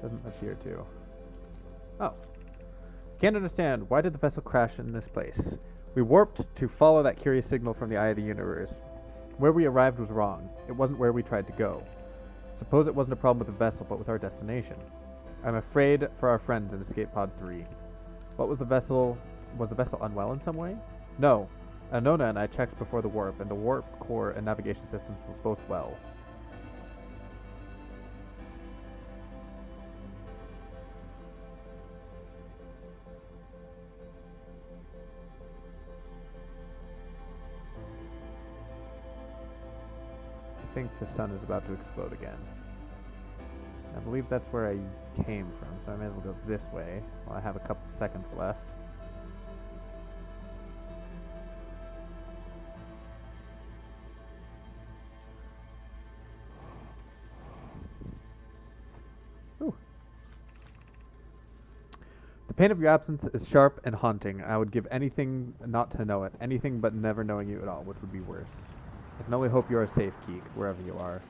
Doesn't appear to. Oh. Can't understand. Why did the vessel crash in this place? We warped to follow that curious signal from the eye of the universe. Where we arrived was wrong. It wasn't where we tried to go. Suppose it wasn't a problem with the vessel, but with our destination. I'm afraid for our friends in Escape Pod 3. What was the vessel? Was the vessel unwell in some way? No. Anona and I checked before the warp, and the warp core and navigation systems were both well. I think the sun is about to explode again. I believe that's where I came from, so I may as well go this way while I have a couple seconds left. Ooh. The pain of your absence is sharp and haunting. I would give anything not to know it, anything but never knowing you at all, which would be worse. I can only hope you are safe, Keek, wherever you are.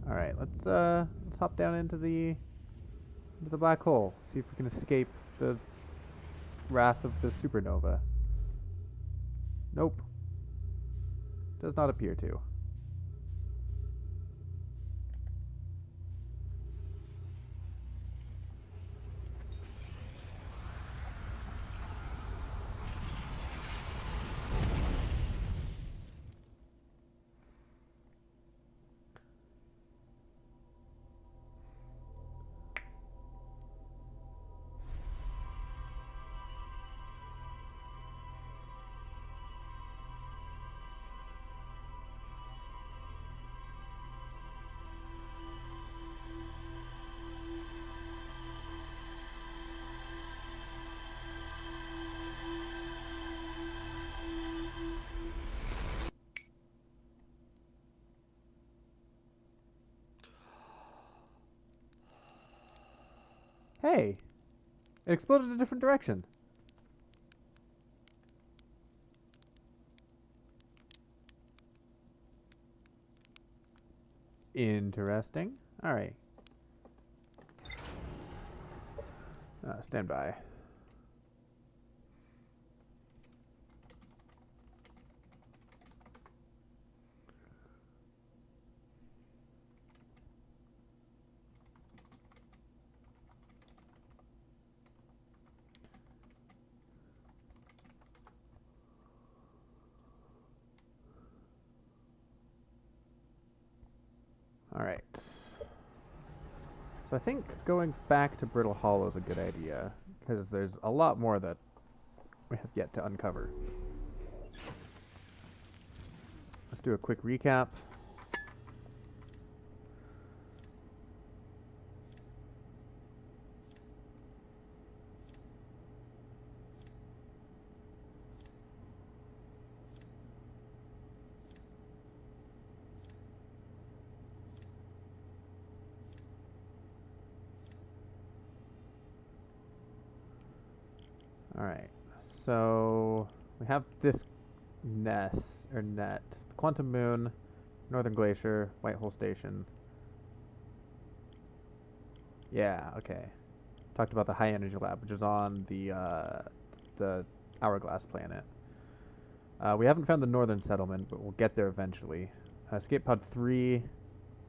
Alright, let's hop down into the black hole. See if we can escape the wrath of the supernova. Nope. Does not appear to. Hey! It exploded in a different direction. Interesting. Alright. Stand by. Alright. So I think going back to Brittle Hollow is a good idea, because there's a lot more that we have yet to uncover. Let's do a quick recap. Alright, so we have this net, Quantum Moon, Northern Glacier, White Hole Station. Yeah, okay. Talked about the High Energy Lab, which is on the Hourglass planet. We haven't found the Northern Settlement, but we'll get there eventually. Escape Pod 3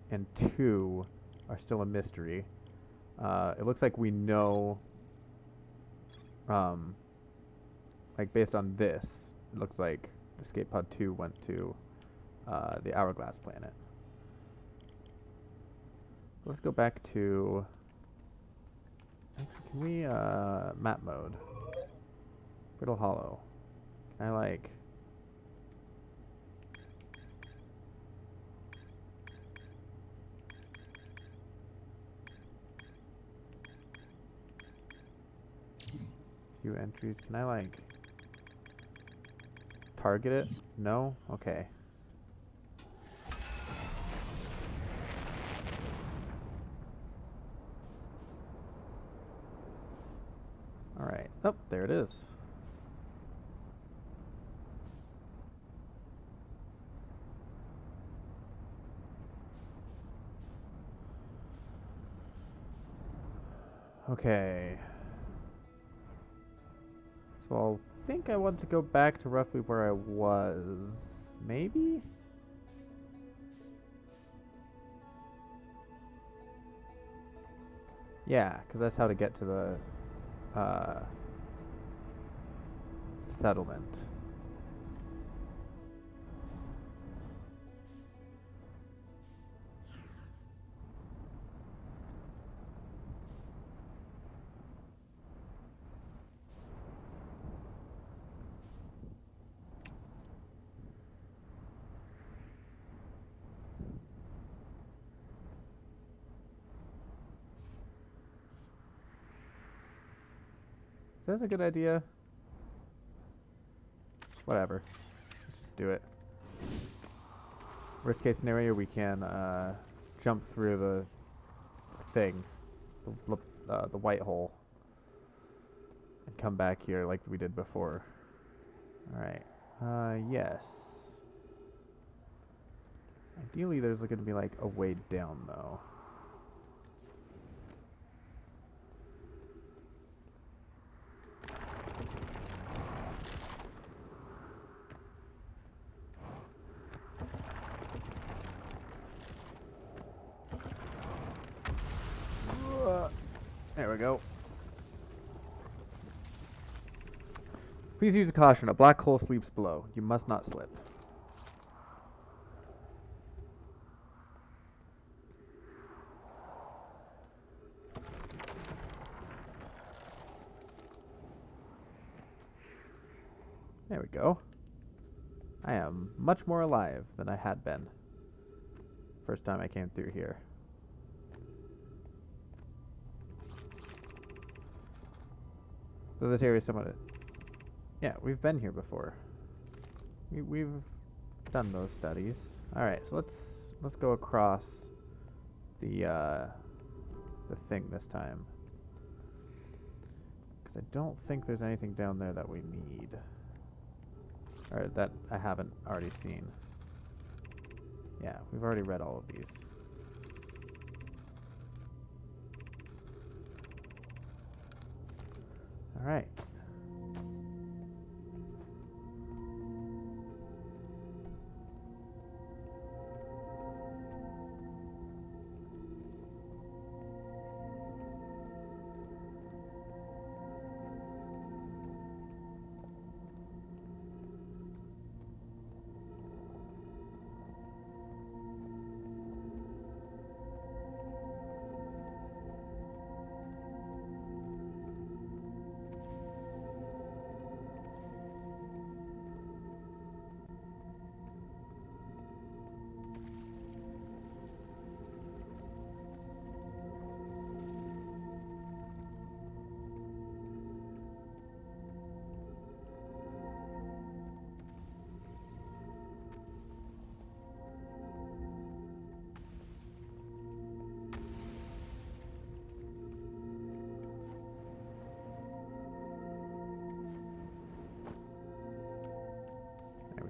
and 2 are still a mystery. It looks like we know... like based on this, it looks like Escape Pod 2 went to the Hourglass planet. Let's go back to... Actually, can we, map mode? Brittle Hollow. Can I, like... Few entries. Can I, like, target it? No? Okay. Alright. Oh, there it is. Okay. So I think I want to go back to roughly where I was. Maybe? Yeah, because that's how to get to the settlement. Is that a good idea? Whatever. Let's just do it. Worst case scenario, we can jump through the thing, the white hole, and come back here like we did before. Alright. Yes. Ideally, there's going to be like a way down, though. There we go. Please use caution. A black hole sleeps below. You must not slip. There we go. I am much more alive than I had been. First time I came through here. So this area is somewhat... Yeah, we've been here before. We've done those studies. Alright, so let's go across the thing this time. Because I don't think there's anything down there that we need. Or that I haven't already seen. Yeah, we've already read all of these. Alright.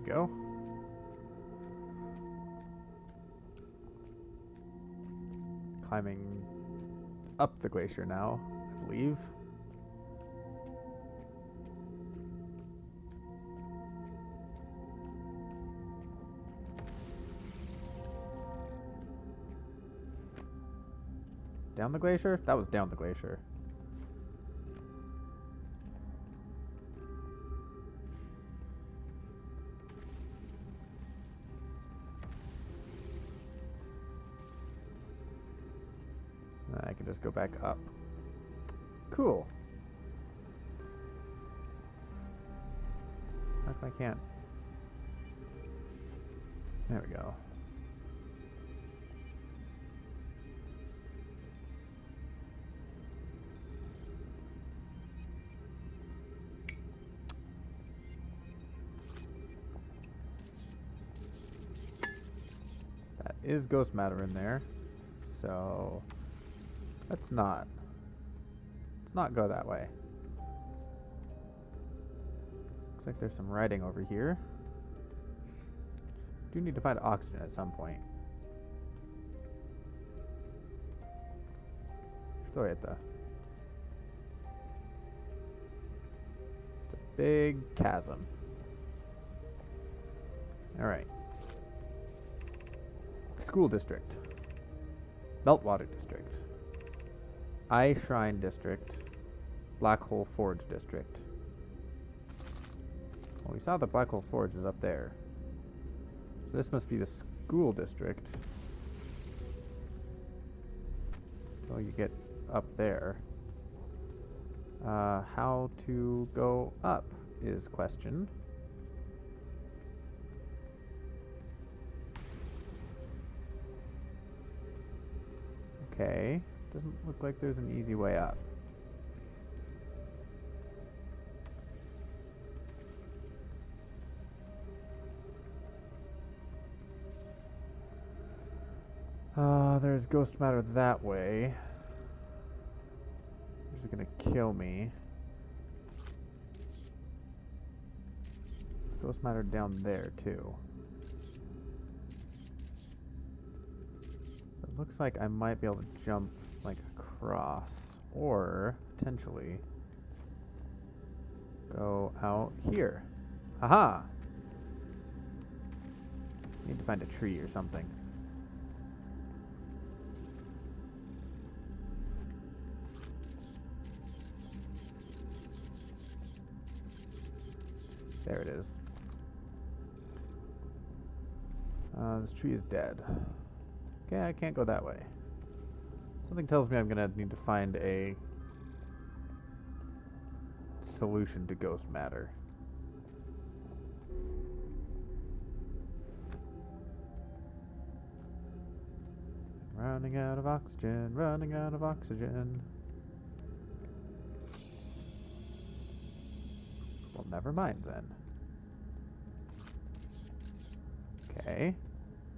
Go. Climbing up the glacier now, I believe. Down the glacier? That was down the glacier. I can just go back up. Cool. How come I can't? There we go. is ghost matter in there. So let's not go that way. Looks like there's some writing over here. Do need to find oxygen at some point. Что это? It's a big chasm. Alright. School district. Meltwater district. Eye Shrine district. Black Hole Forge district. Well, we saw the Black Hole Forge is up there. So this must be the school district. Until you get up there. How to go up is question. Okay, doesn't look like there's an easy way up. There's ghost matter that way. Which is gonna kill me. There's ghost matter down there too. It looks like I might be able to jump like across, or potentially go out here. Haha! Need to find a tree or something. There it is. This tree is dead. Okay, I can't go that way. Something tells me I'm gonna need to find a solution to ghost matter. Running out of oxygen, running out of oxygen. Well, never mind then. Okay.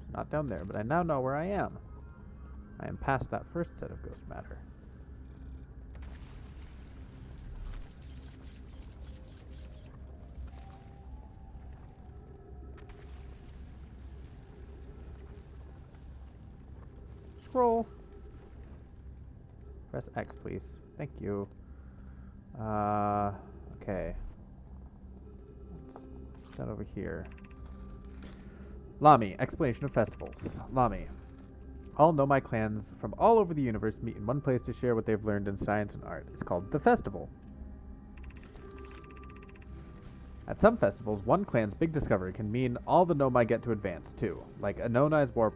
It's not down there, but I now know where I am. I am past that first set of ghost matter. Scroll. Press X, please. Thank you. Okay. What's that over here? Lami, explanation of festivals. Lami. All Nomai clans from all over the universe meet in one place to share what they've learned in science and art. It's called the festival. At some festivals, one clan's big discovery can mean all the Nomai get to advance too, like Anona's warp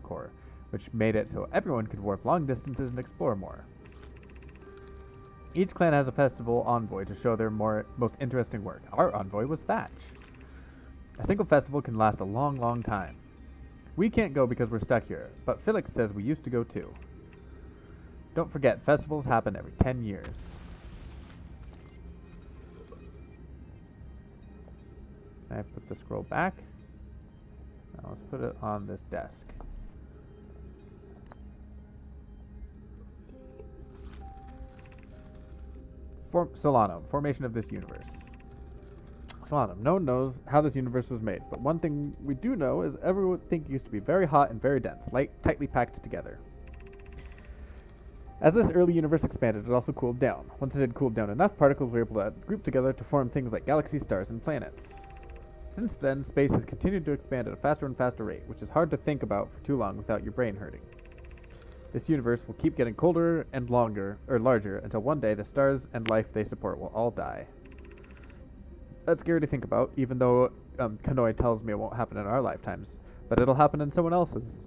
core, which made it so everyone could warp long distances and explore more. Each clan has a festival envoy to show their most interesting work. Our envoy was Thatch. A single festival can last a long, long time. We can't go because we're stuck here, but Felix says we used to go too. Don't forget, festivals happen every 10 years. Can I put the scroll back? Now let's put it on this desk. Solano, formation of this universe. Solano, no one knows how this universe was made, but one thing we do know is everything used to be very hot and very dense, tightly packed together. As this early universe expanded, it also cooled down. Once it had cooled down enough, particles were able to group together to form things like galaxies, stars, and planets. Since then, space has continued to expand at a faster and faster rate, which is hard to think about for too long without your brain hurting. This universe will keep getting colder and larger until one day the stars and life they support will all die. That's scary to think about, even though Kanoi tells me it won't happen in our lifetimes, but it'll happen in someone else's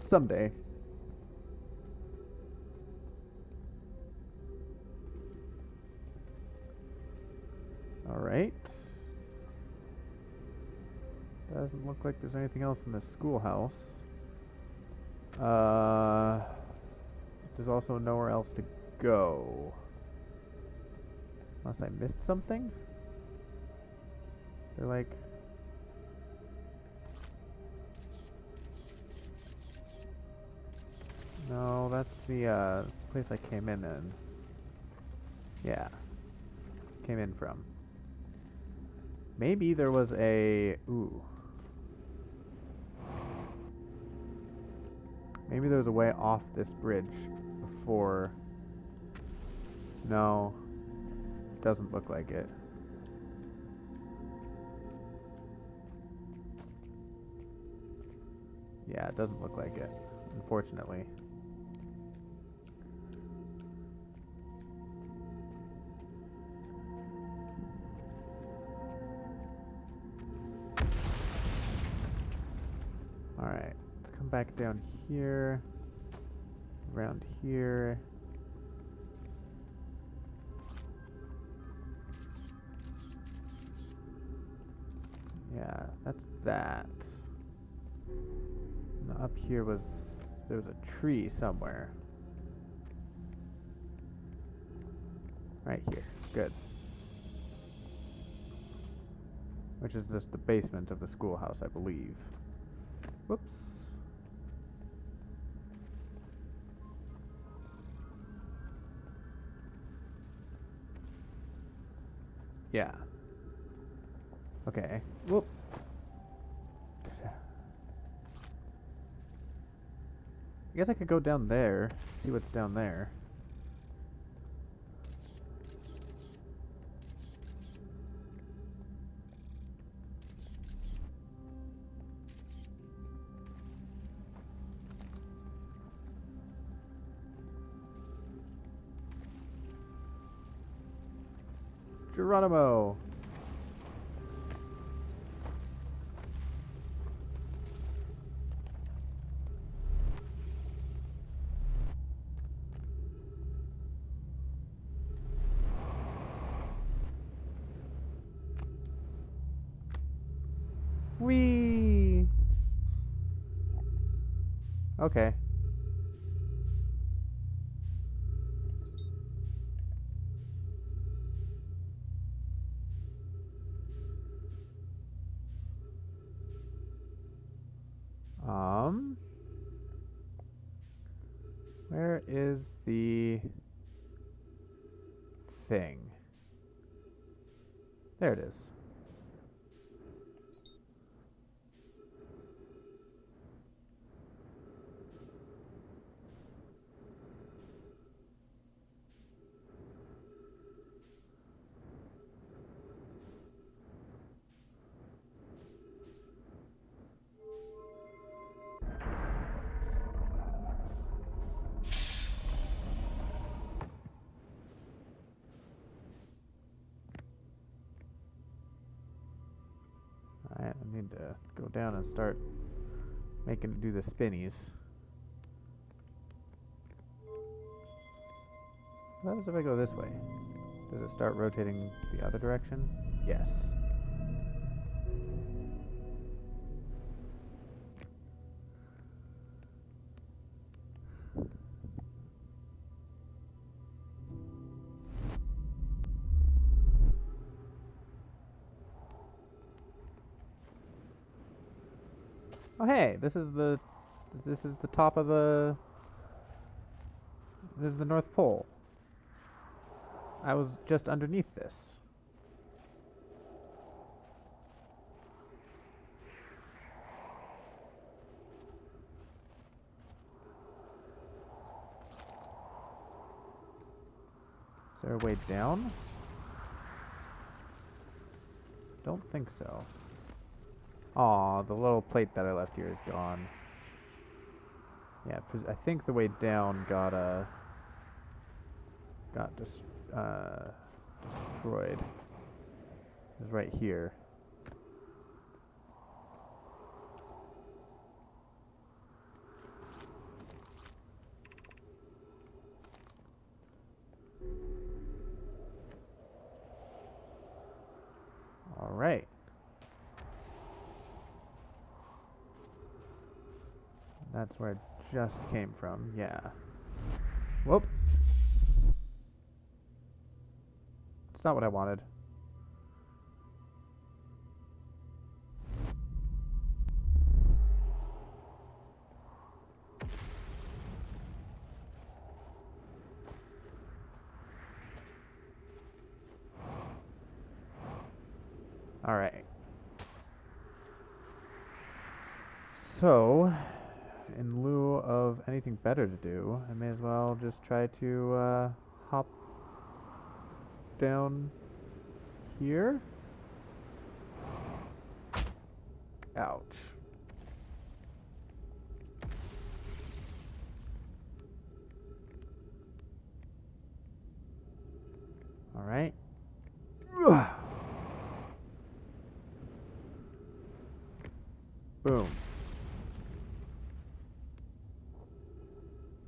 someday. Alright. Doesn't look like there's anything else in the schoolhouse. There's also nowhere else to go. Unless I missed something? Is there like... No, that's the place I came in. Yeah. Came in from. Maybe there was a... Ooh. Maybe there was a way off this bridge before... No. Doesn't look like it. Yeah, it doesn't look like it, unfortunately. Alright, let's come back down here. Around here. Yeah, that's that. And up here there was a tree somewhere. Right here. Good. Which is just the basement of the schoolhouse, I believe. Whoops. Yeah. Okay. Whoop. I guess I could go down there, see what's down there. Geronimo! Whee! Okay. Where is the thing? There it is. Alright, I need to go down and start making it do the spinnies. What happens if I go this way? Does it start rotating the other direction? Yes. Oh hey, this is the top of the this is the North Pole. I was just underneath this. Is there a way down? Don't think so. Aw, the little plate that I left here is gone. Yeah, I think the way down got destroyed. It was right here. All right. That's where it just came from, yeah. Whoop. It's not what I wanted. Alright. So, in lieu of anything better to do, I may as well just try to hop down here. Ouch. Alright. Boom.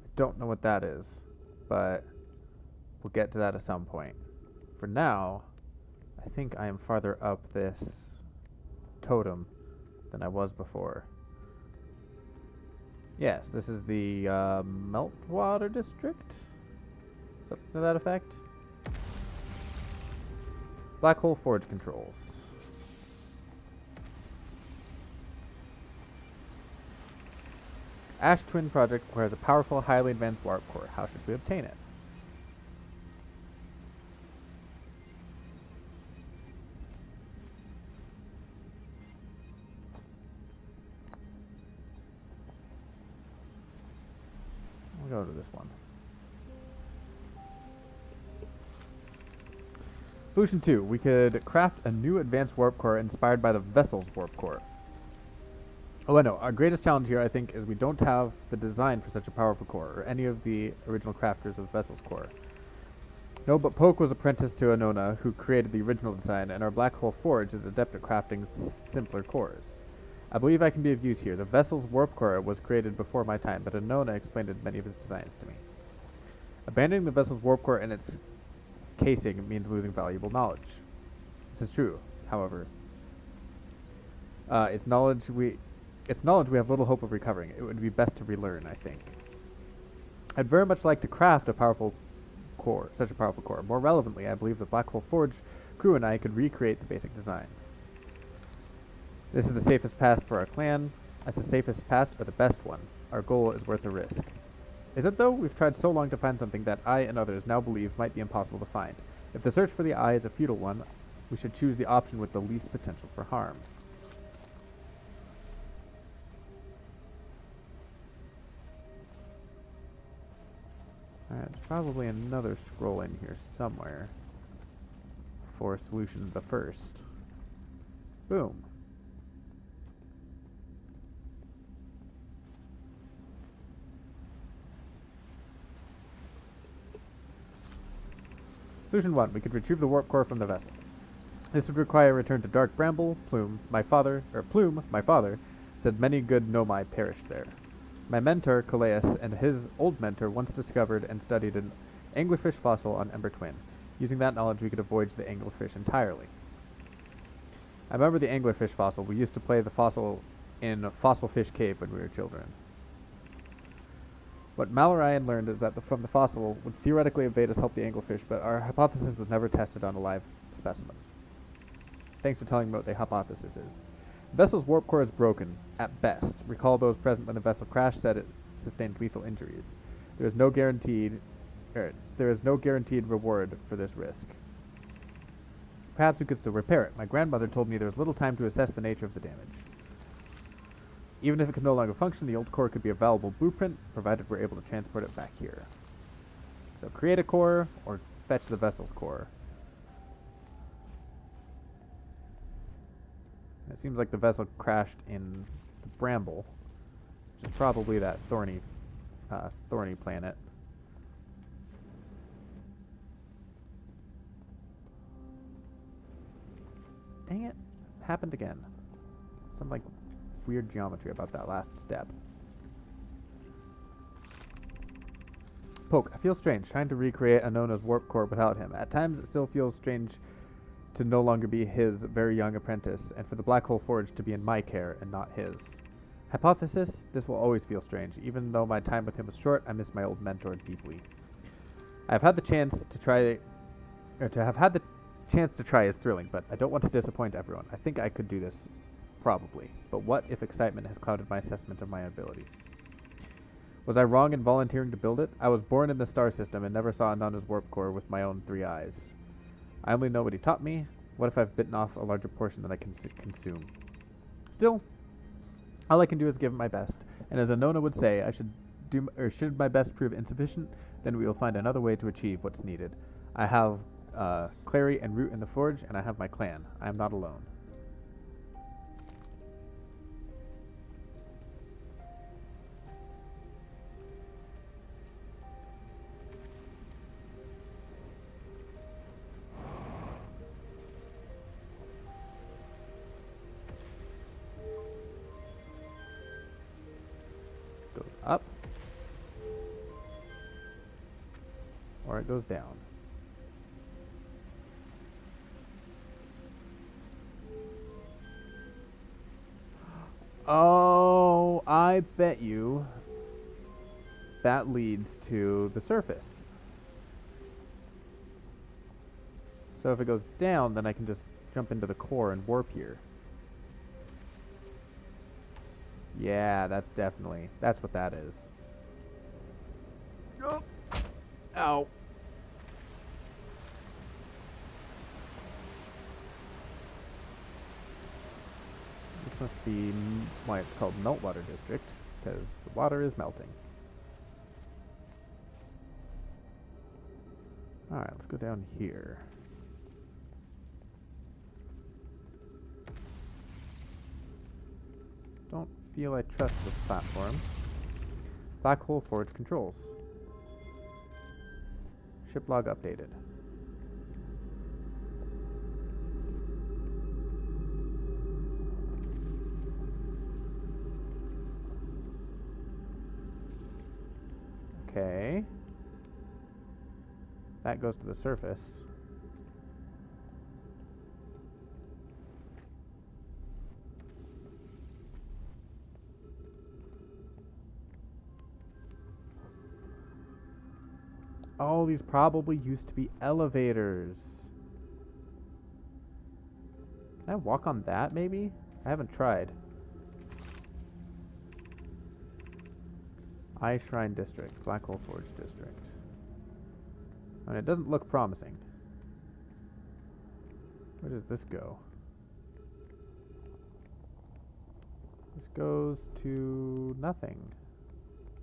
I don't know what that is, but we'll get to that at some point. For now, I think I am farther up this totem than I was before. Yes, this is the Meltwater District? Something to that effect? Black Hole Forge controls. Ash Twin Project requires a powerful, highly advanced warp core. How should we obtain it? We'll go to this one. Solution 2. We could craft a new advanced warp core inspired by the vessel's warp core. Oh, I know. Our greatest challenge here, I think, is we don't have the design for such a powerful core, or any of the original crafters of the vessel's core. No, but Poke was apprenticed to Anona, who created the original design, and our Black Hole Forge is adept at crafting simpler cores. I believe I can be of use here. The vessel's warp core was created before my time, but Anona explained many of his designs to me. Abandoning the vessel's warp core and its casing means losing valuable knowledge. This is true, however. It's knowledge we have little hope of recovering. It would be best to relearn, I think. I'd very much like to craft a powerful core, such a powerful core. More relevantly, I believe the Black Hole Forge crew and I could recreate the basic design. This is the safest path for our clan. As the safest path or the best one. Our goal is worth the risk. Is it though? We've tried so long to find something that I and others now believe might be impossible to find. If the search for the eye is a futile one, we should choose the option with the least potential for harm. Alright, there's probably another scroll in here somewhere for solution the first. Boom. Solution 1. We could retrieve the warp core from the vessel. This would require a return to Dark Bramble. Plume, my father, said many good Nomai perished there. My mentor, Calais, and his old mentor once discovered and studied an anglerfish fossil on Ember Twin. Using that knowledge, we could avoid the anglerfish entirely. I remember the anglerfish fossil. We used to play the fossil in Fossil Fish Cave when we were children. What Malorian learned is that from the fossil would theoretically evade us help the anglerfish, but our hypothesis was never tested on a live specimen. Thanks for telling me what the hypothesis is. The vessel's warp core is broken, at best. Recall those present when the vessel crashed said it sustained lethal injuries. There is no guaranteed reward for this risk. Perhaps we could still repair it. My grandmother told me there was little time to assess the nature of the damage. Even if it could no longer function, the old core could be a valuable blueprint, provided we're able to transport it back here. So create a core, or fetch the vessel's core. It seems like the vessel crashed in the Bramble, which is probably that thorny planet. Dang it. Happened again. Some, like, weird geometry about that last step. Poke, I feel strange trying to recreate Anona's warp core without him. At times it still feels strange to no longer be his very young apprentice, and for the Black Hole Forge to be in my care and not his. Hypothesis, this will always feel strange. Even though my time with him was short, I miss my old mentor deeply. I've had the chance to try, to have had the chance to try is thrilling, but I don't want to disappoint everyone. I think I could do this, probably. But what if excitement has clouded my assessment of my abilities? Was I wrong in volunteering to build it? I was born in the star system and never saw Anona's warp core with my own 3 eyes. I only know what he taught me, What if I've bitten off a larger portion than I can consume? Still, all I can do is give it my best. And as Anona would say, I should do, or should my best prove insufficient, then we will find another way to achieve what's needed. I have Clary and Root in the forge, and I have my clan. I am not alone. Goes up, or it goes down. Oh, I bet you that leads to the surface. So if it goes down, then I can just jump into the core and warp here. Yeah, that's what that is. Oh. Ow. This must be why it's called Meltwater District, because the water is melting. Alright, let's go down here. Don't feel I trust this platform. Black Hole Forge controls. Ship log updated. Okay. That goes to the surface. Oh, these probably used to be elevators. Can I walk on that, maybe? I haven't tried. Eye Shrine District, Black Hole Forge District. And it doesn't look promising. Where does this go? This goes to nothing.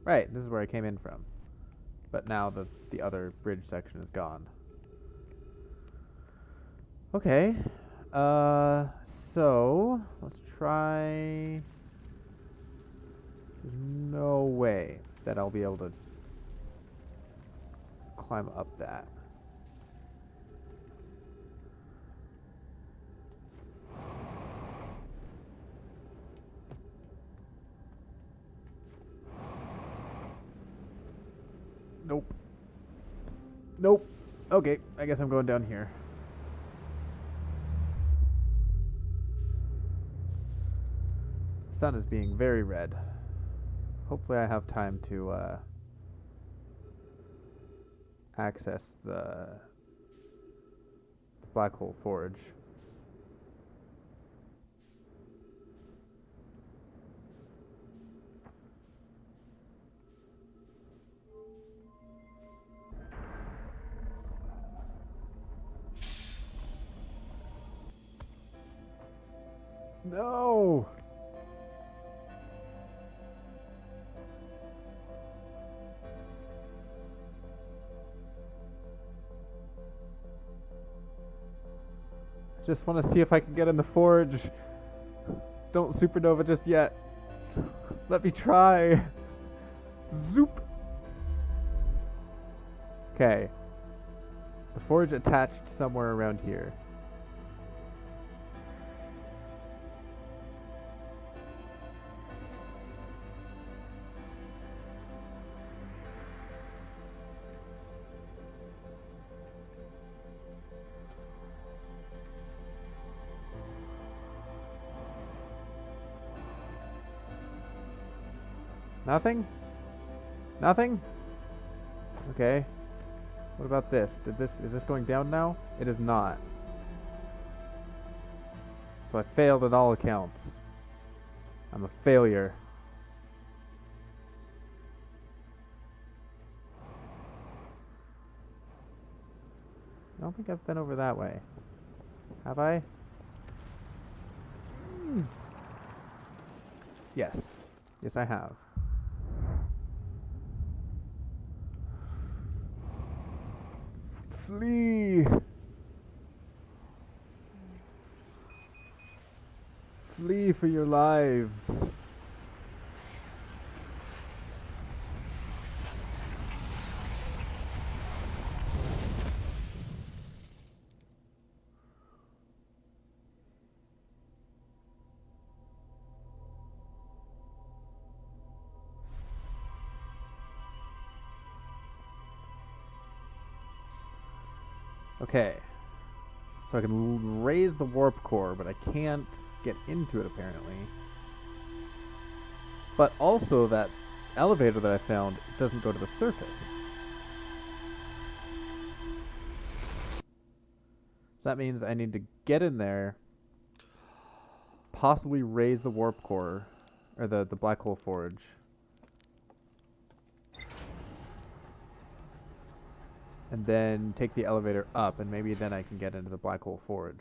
Right, this is where I came in from. But now the other bridge section is gone. Okay. So let's try. There's no way that I'll be able to climb up that. Nope. Nope. Okay, I guess I'm going down here. The sun is being very red. Hopefully I have time to access the Black Hole Forge. No! Just want to see if I can get in the forge. Don't supernova just yet. Let me try. Zoop. Okay. The forge attached somewhere around here. Nothing? Nothing? Okay. What about this? Is this going down now? It is not. So I failed at all accounts. I'm a failure. I don't think I've been over that way. Have I? Yes. Yes, I have. Flee! Flee for your lives. Okay. So I can raise the warp core, but I can't get into it apparently. But also that elevator that I found doesn't go to the surface. So that means I need to get in there, possibly raise the warp core, or the black hole forge. And then take the elevator up, and maybe then I can get into the black hole forge.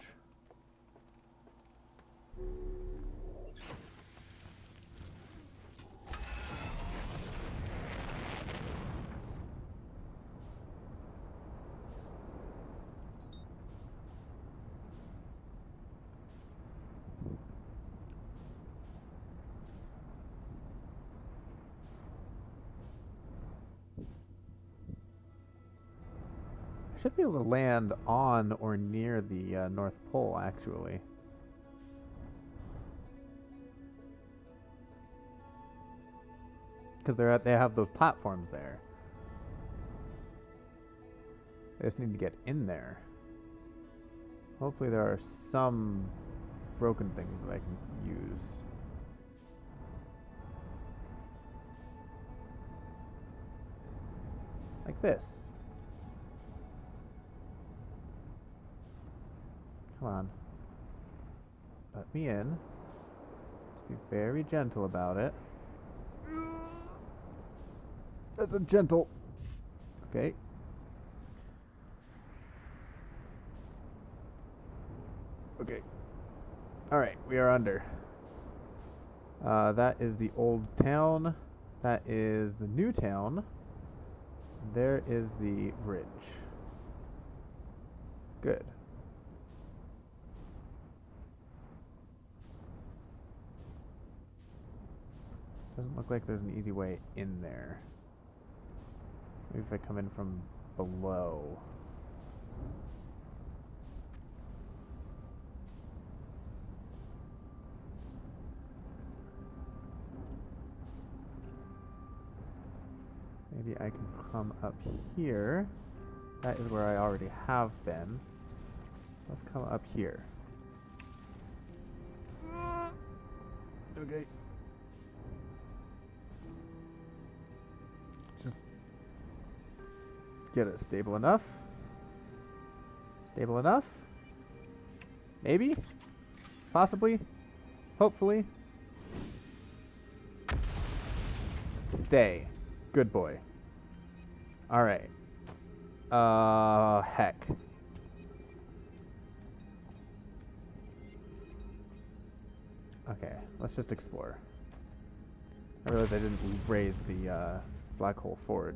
I should be able to land on or near the North Pole, actually. Because they have those platforms there. I just need to get in there. Hopefully there are some broken things that I can use. Like this. Come on. Let me in. Just be very gentle about it. That's a gentle. Okay. Okay. Alright, we are under. That is the old town. That is the new town. There is the bridge. Good. Doesn't look like there's an easy way in there. Maybe if I come in from below. Maybe I can come up here. That is where I already have been. So let's come up here. Okay. Just get it stable enough. Stable enough? Maybe? Possibly? Hopefully? Stay. Good boy. Alright. Heck. Okay, let's just explore. I realized I didn't raise the black hole forge.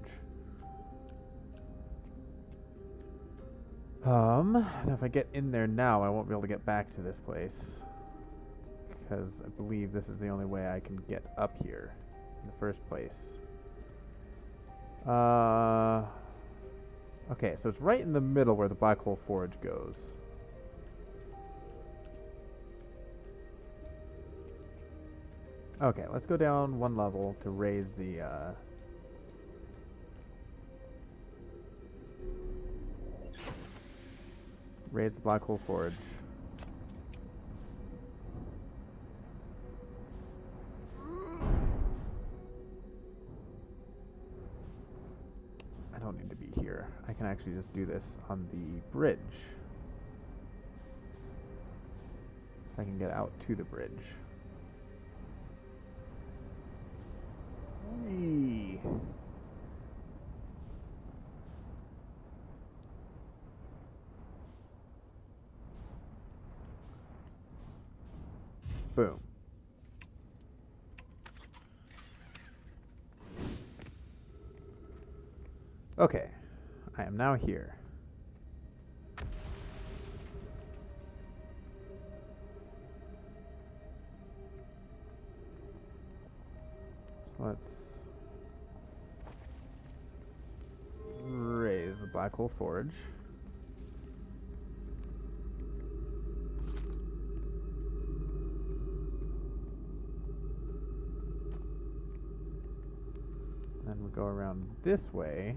And if I get in there now, I won't be able to get back to this place. Because I believe this is the only way I can get up here in the first place. Okay, so it's right in the middle where the black hole forge goes. Okay, let's go down one level to raise the black hole forge. I don't need to be here. I can actually just do this on the bridge. If I can get out to the bridge. Whee. Boom. Okay. I am now here. So let's raise the black hole forge. Then we go around this way.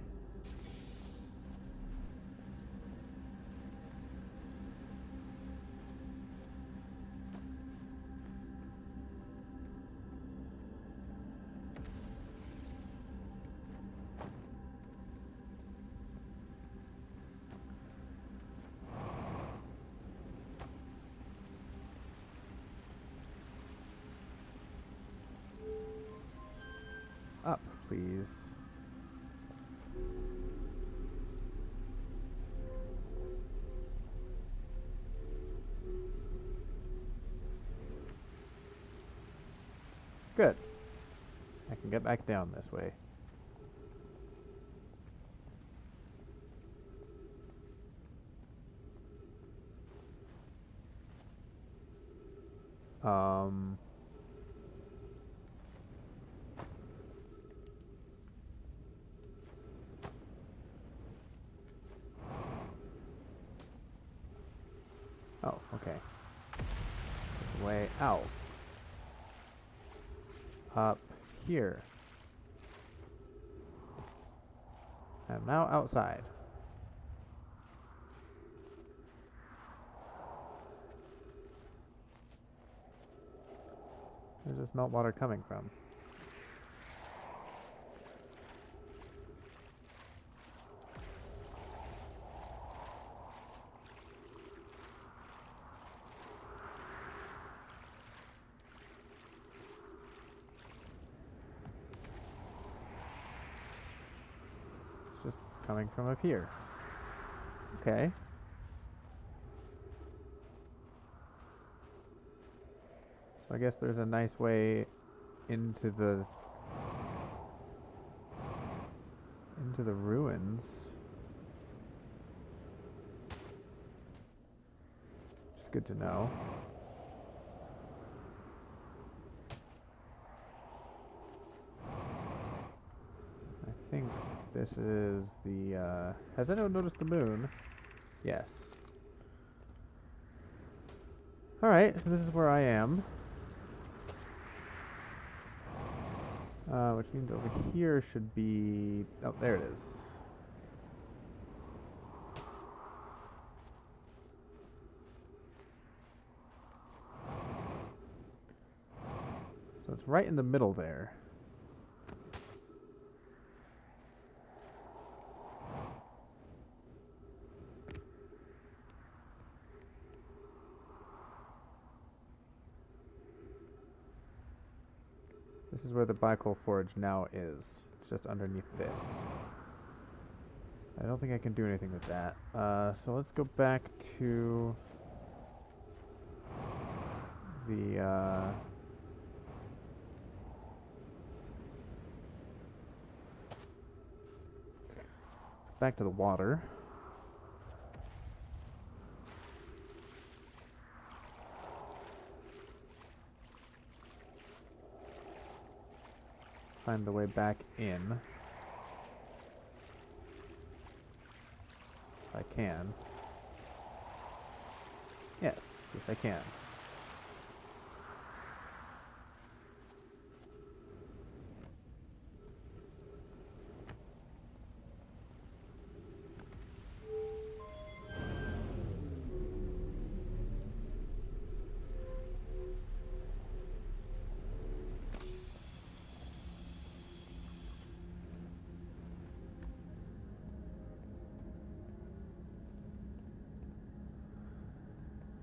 Up, please. Good. I can get back down this way. Oh, okay. There's a way out. Up here. I'm now outside. Where's this meltwater coming from? It's just coming from up here. Okay. So I guess there's a nice way into the ruins. Which is good to know. I think this is the has anyone noticed the moon? Yes. Alright, so this is where I am. Which means over here should be... Oh, there it is. So it's right in the middle there. This is where the black hole forge now is. It's just underneath this. I don't think I can do anything with that. So let's go back to the back to the water. Find the way back in. If I can. Yes, yes I can.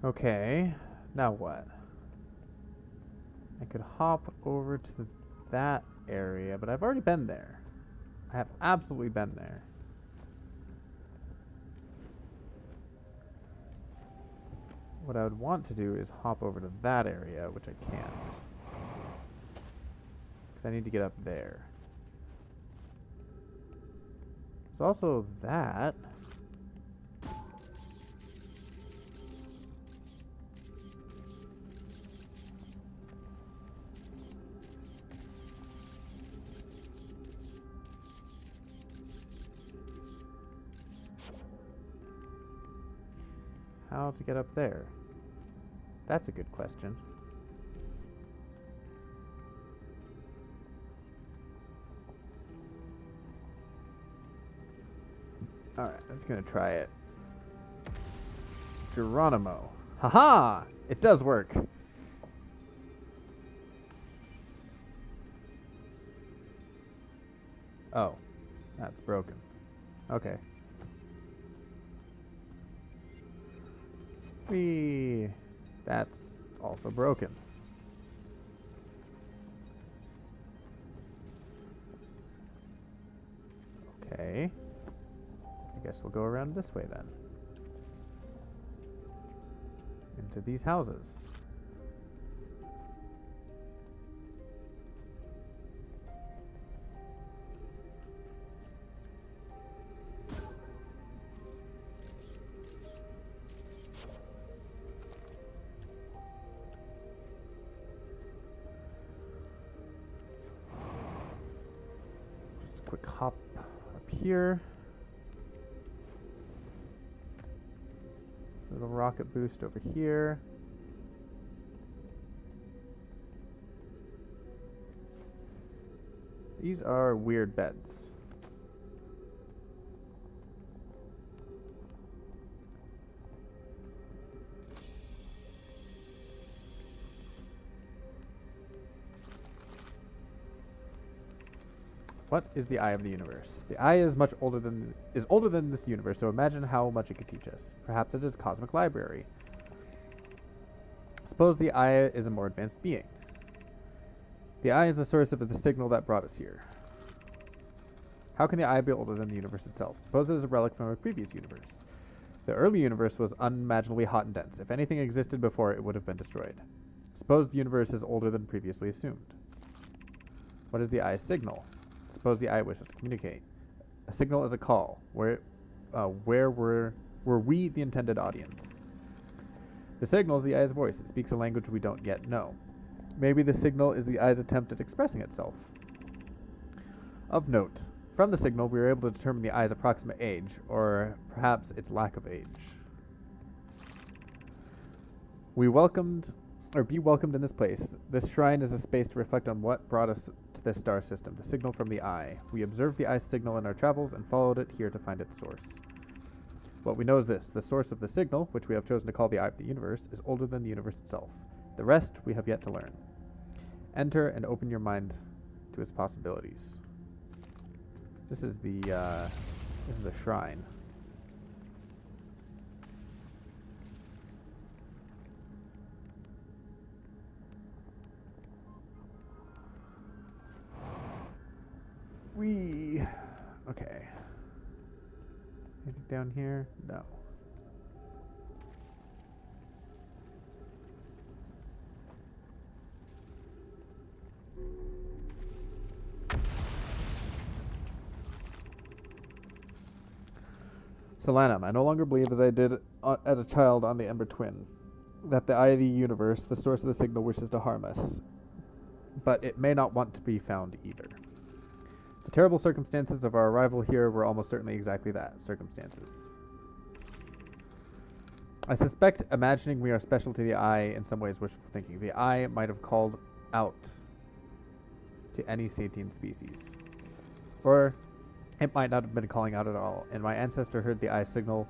Okay, now what? I could hop over to that area, but I've already been there. I have absolutely been there. what I would want to do is hop over to that area, which I can't. Because I need to get up there. There's also that. How to get up there? That's a good question. Alright, I'm just gonna try it. Geronimo. Haha! It does work! Oh. That's broken. Okay. That's also broken. Okay. I guess we'll go around this way then. Into these houses. Quick hop up here. Little rocket boost over here. These are weird beds. What is the eye of the universe? The eye is older than this universe, so imagine how much it could teach us. Perhaps it is a cosmic library. Suppose the eye is a more advanced being. The eye is the source of the signal that brought us here. How can the eye be older than the universe itself? Suppose it is a relic from a previous universe. The early universe was unimaginably hot and dense. If anything existed before, it would have been destroyed. Suppose the universe is older than previously assumed. What is the eye's signal? Suppose the eye wishes to communicate. A signal is a call. Where were we the intended audience? The signal is the eye's voice. It speaks a language we don't yet know. Maybe the signal is the eye's attempt at expressing itself. Of note, from the signal, we were able to determine the eye's approximate age, or perhaps its lack of age. Be welcomed in this place. This shrine is a space to reflect on what brought us to this star system, the signal from the eye. We observed the eye's signal in our travels and followed it here to find its source. What we know is this: the source of the signal, which we have chosen to call the eye of the universe, is older than the universe itself. The rest we have yet to learn. Enter and open your mind to its possibilities. This is the shrine. Okay. Anything down here? No. Solanum, I no longer believe, as I did as a child on the Ember Twin, that the eye of the universe, the source of the signal, wishes to harm us. But it may not want to be found either. The terrible circumstances of our arrival here were almost certainly exactly that, circumstances. I suspect imagining we are special to the eye in some ways wishful thinking. The eye might have called out to any sentient species. Or it might not have been calling out at all, and my ancestor heard the eye's signal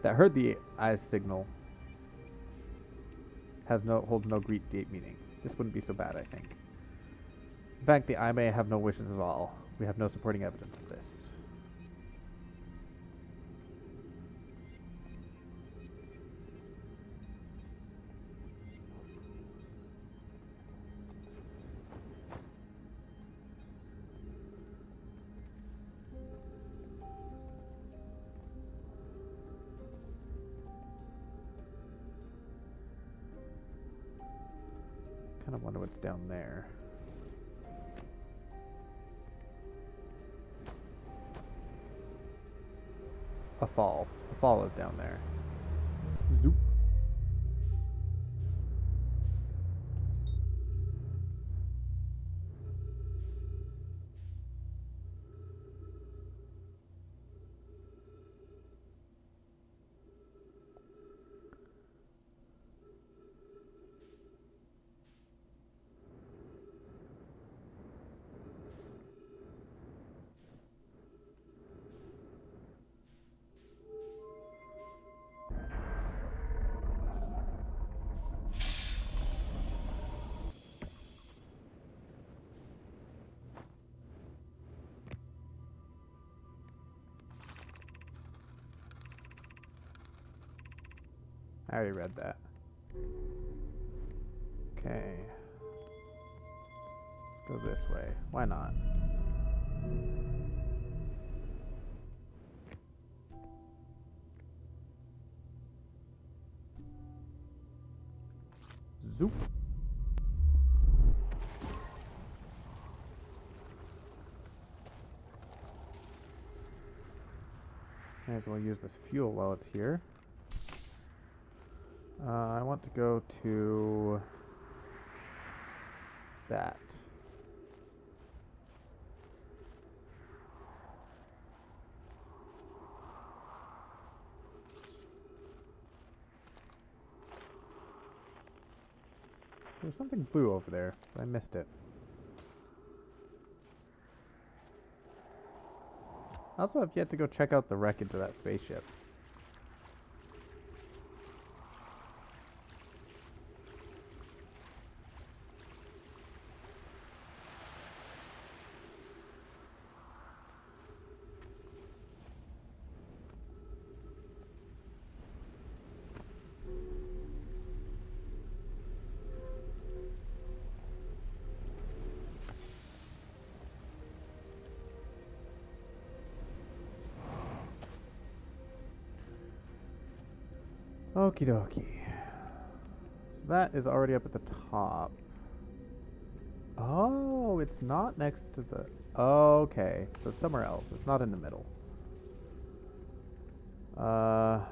holds no great deep meaning. This wouldn't be so bad, I think. In fact, the eye may have no wishes at all. We have no supporting evidence of this. kind of wonder what's down there. A fall. A fall is down there. Zoop. I already read that. Okay. Let's go this way. Why not? Zoop. May as well use this fuel while it's here. I want to go to that. There's something blue over there, but I missed it. I also have yet to go check out the wreckage of that spaceship. Okie dokie. So that is already up at the top. Oh, it's not next to the... Okay, so it's somewhere else. It's not in the middle. Okay,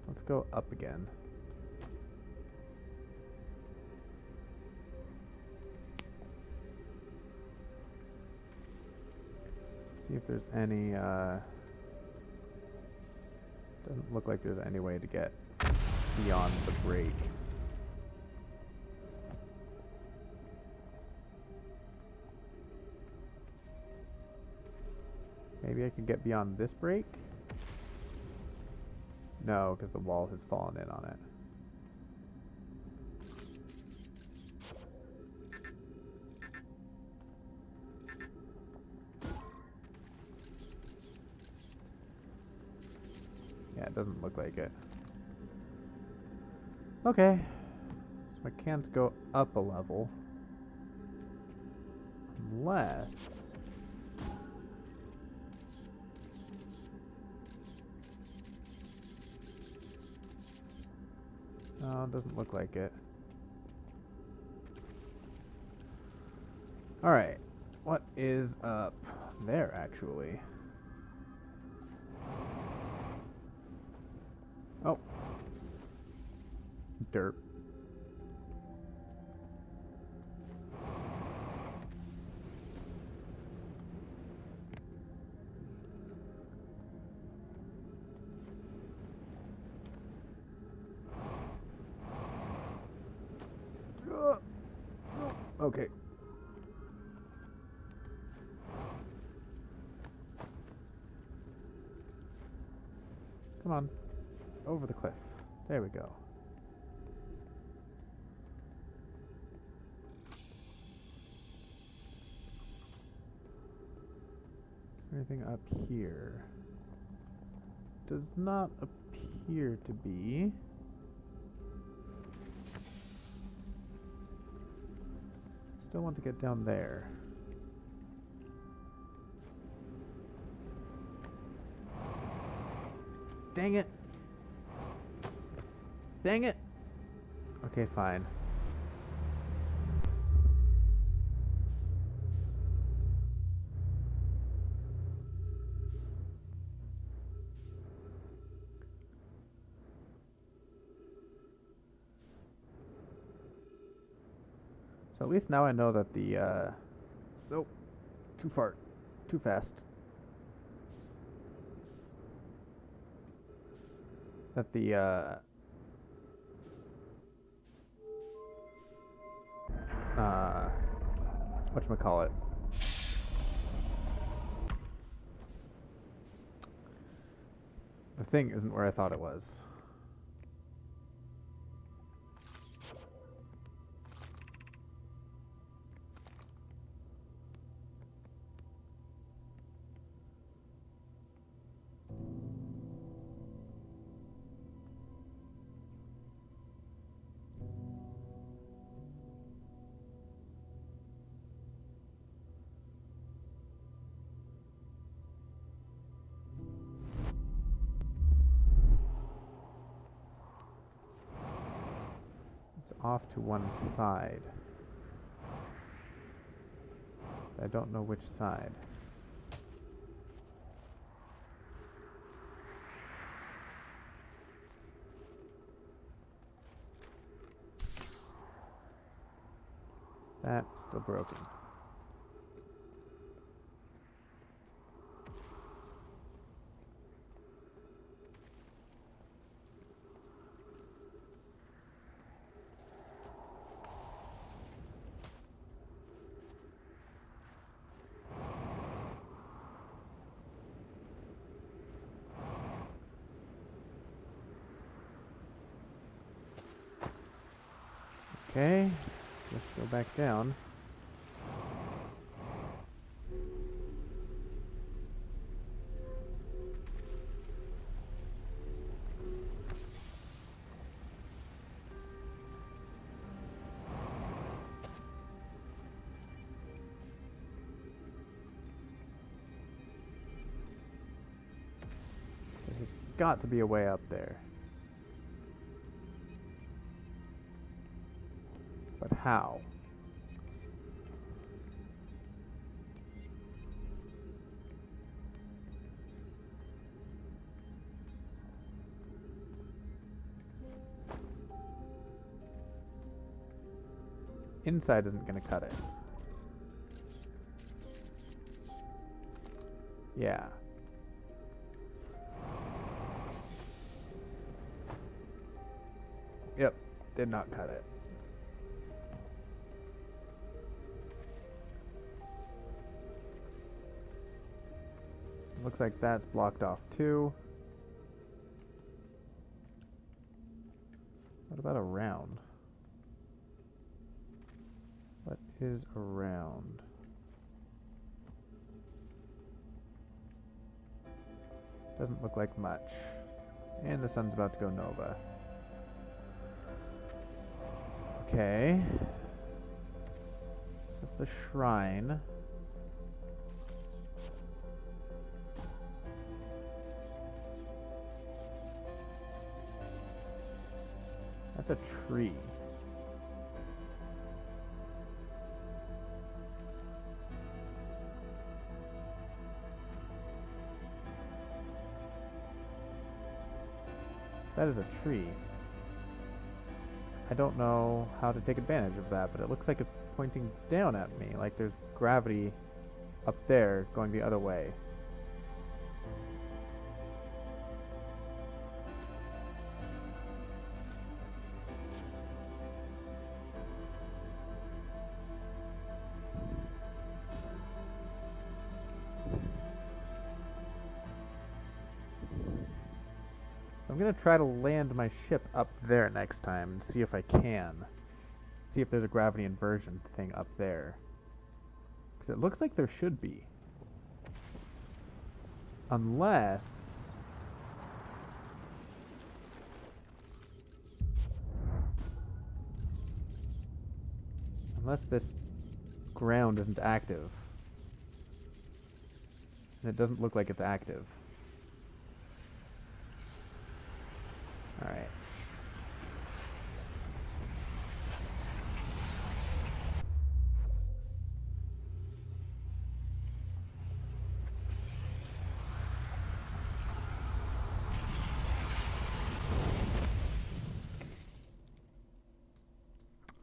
let's go up again. See if there's any, doesn't look like there's any way to get beyond the break. Maybe I can get beyond this break? No, because the wall has fallen in on it. Yeah, it doesn't look like it. Okay. So I can't go up a level. Unless... No, it doesn't look like it. Alright. What is up there, actually? Oh. Dirt. Okay. Come on. Over the cliff. There we go. Anything up here? Does not appear to be. Still want to get down there. Dang it! Dang it! Okay, fine. So at least now I know that the, nope, too far, too fast. That the, whatchamacallit? The thing isn't where I thought it was. It's off to one side. I don't know which side. That's still broken. Okay, let's go back down. There's got to be a way up there. But how? Inside isn't going to cut it. Yeah. Yep, did not cut it. Looks like that's blocked off too. What about around? What is around? Doesn't look like much. And the sun's about to go nova. Okay. This is the shrine. That's a tree. That is a tree. I don't know how to take advantage of that, but it looks like it's pointing down at me, like there's gravity up there going the other way. I'm going to try to land my ship up there next time and see if I can. See if there's a gravity inversion thing up there. Because it looks like there should be. Unless... this ground isn't active. And it doesn't look like it's active. Alright.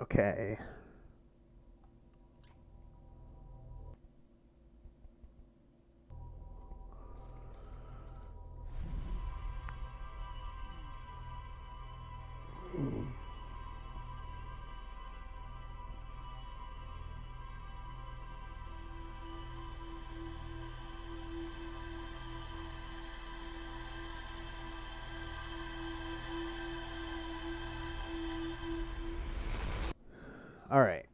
Okay. All right.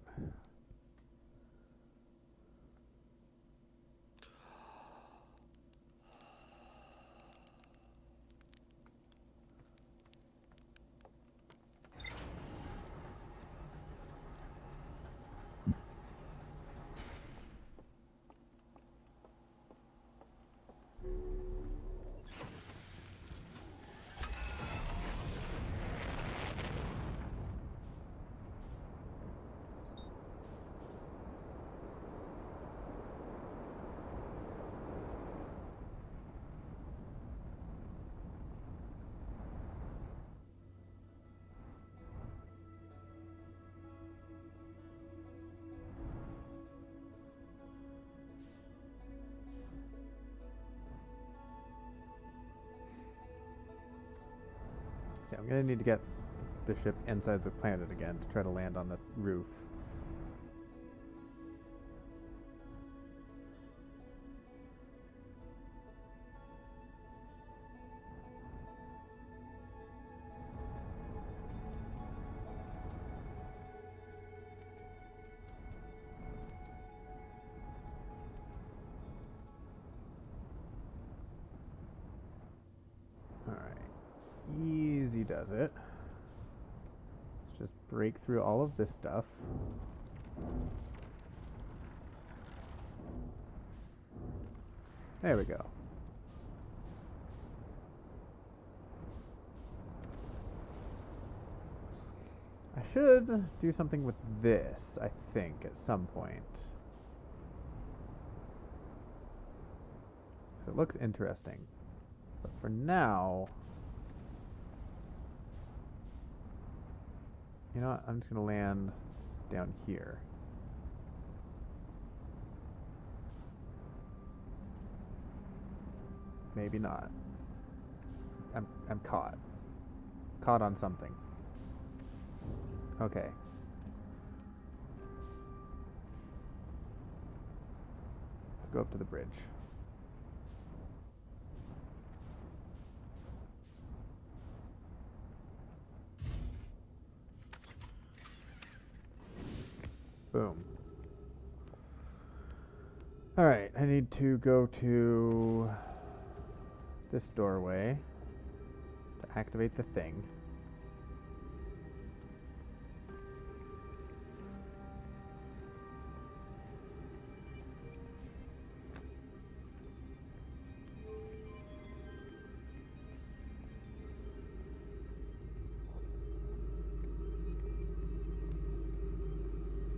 See, I'm gonna need to get the ship inside the planet again to try to land on the roof. Easy does it. Let's just break through all of this stuff. There we go. I should do something with this, I think, at some point. Because it looks interesting. But for now... You know what? I'm just going to land down here. Maybe not. I'm caught. Caught on something. Okay. Let's go up to the bridge. Boom. Alright, I need to go to this doorway to activate the thing.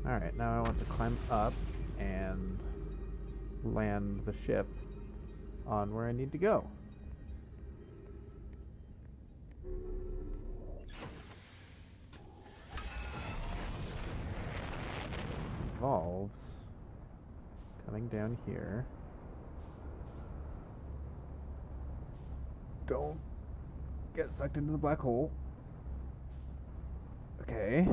Alright, now I want to climb up and land the ship on where I need to go. Involves coming down here. Don't get sucked into the black hole. Okay.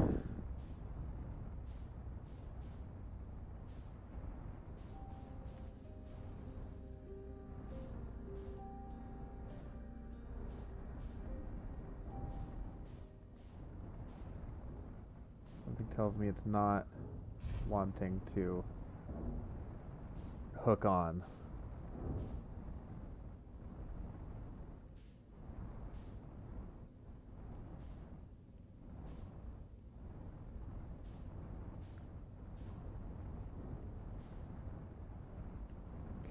Something tells me it's not wanting to hook on.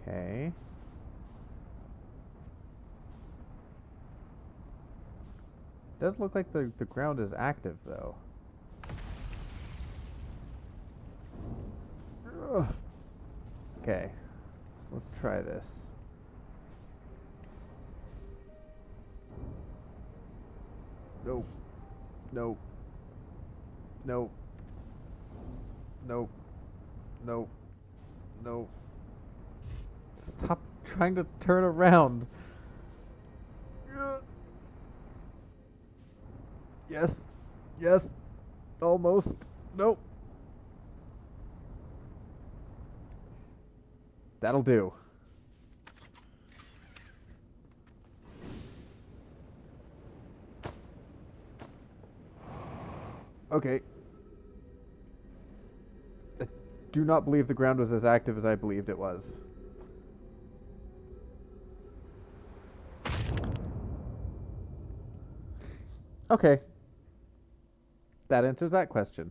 Okay. Does look like the ground is active though. Ugh. Okay, so let's try this. Nope. Nope. Nope. Nope. Nope. Nope. Stop trying to turn around. Yes. Yes. Almost. Nope. That'll do. Okay. I do not believe the ground was as active as I believed it was. Okay. That answers that question.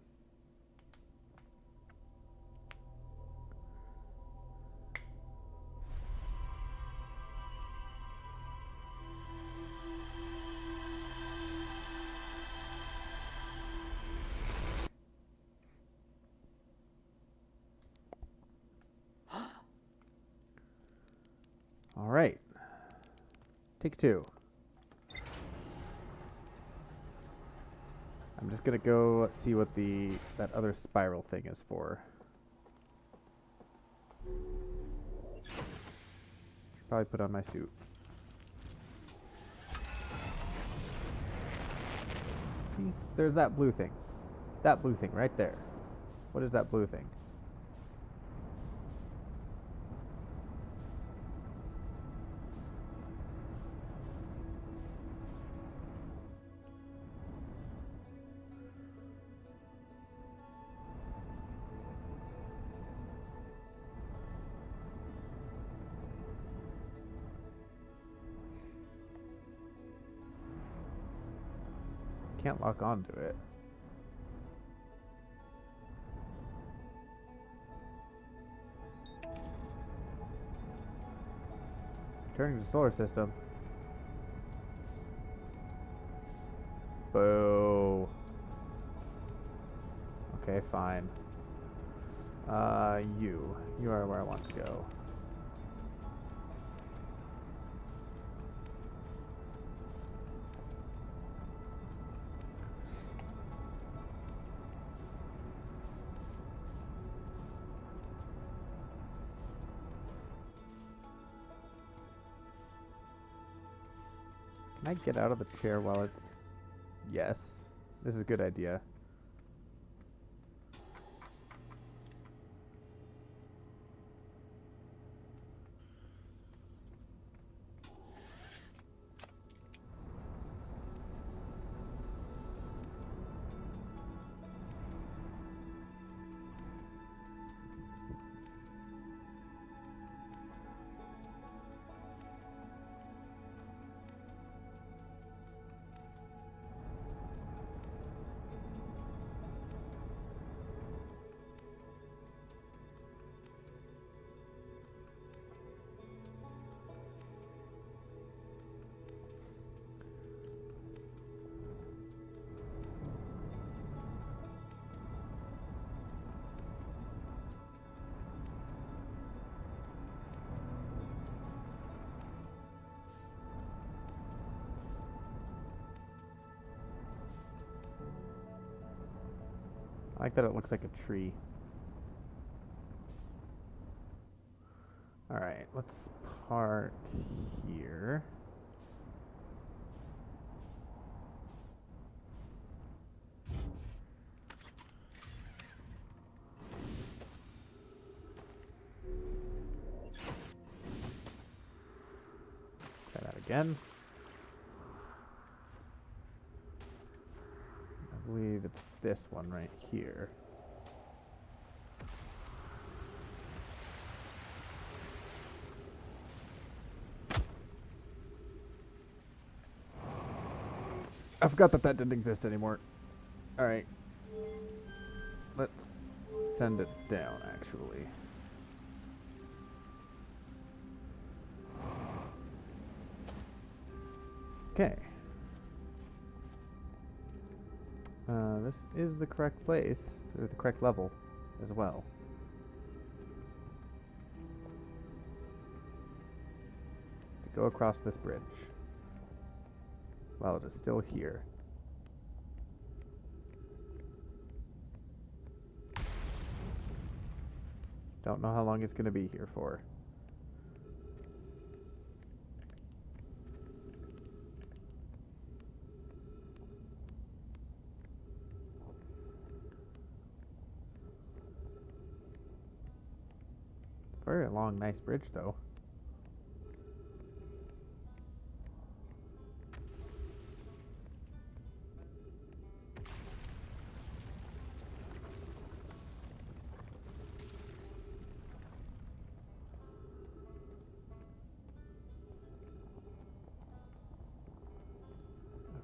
All right. Take two. I'm just gonna go see what that other spiral thing is for. Should probably put on my suit. See, there's that blue thing. That blue thing right there. What is that blue thing? Can't lock onto it. Turning to solar system. Boo. Okay, fine. You are where I want to go. Can I get out of the chair while it's... Yes. This is a good idea. I like that it looks like a tree. Alright, let's park here. Try that again. I believe it's this one right here. I forgot that didn't exist anymore. Alright. Let's send it down, actually. Okay. This is the correct place, or the correct level as well. To go across this bridge. While it is still here. Don't know how long it's going to be here for. Very long, nice bridge, though.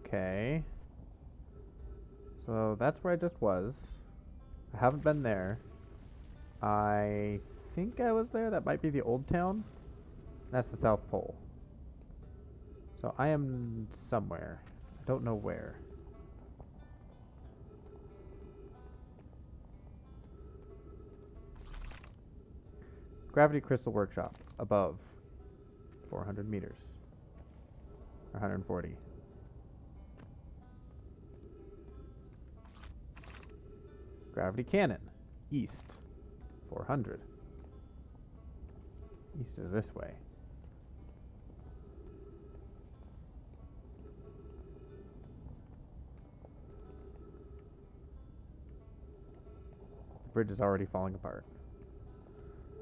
Okay. So that's where I just was. I haven't been there. I think I was there. That might be the old town. That's the South Pole. So I am somewhere. I don't know where. Gravity Crystal Workshop. Above. 400 meters. 140. Gravity Cannon. East. 400. East is this way. The bridge is already falling apart.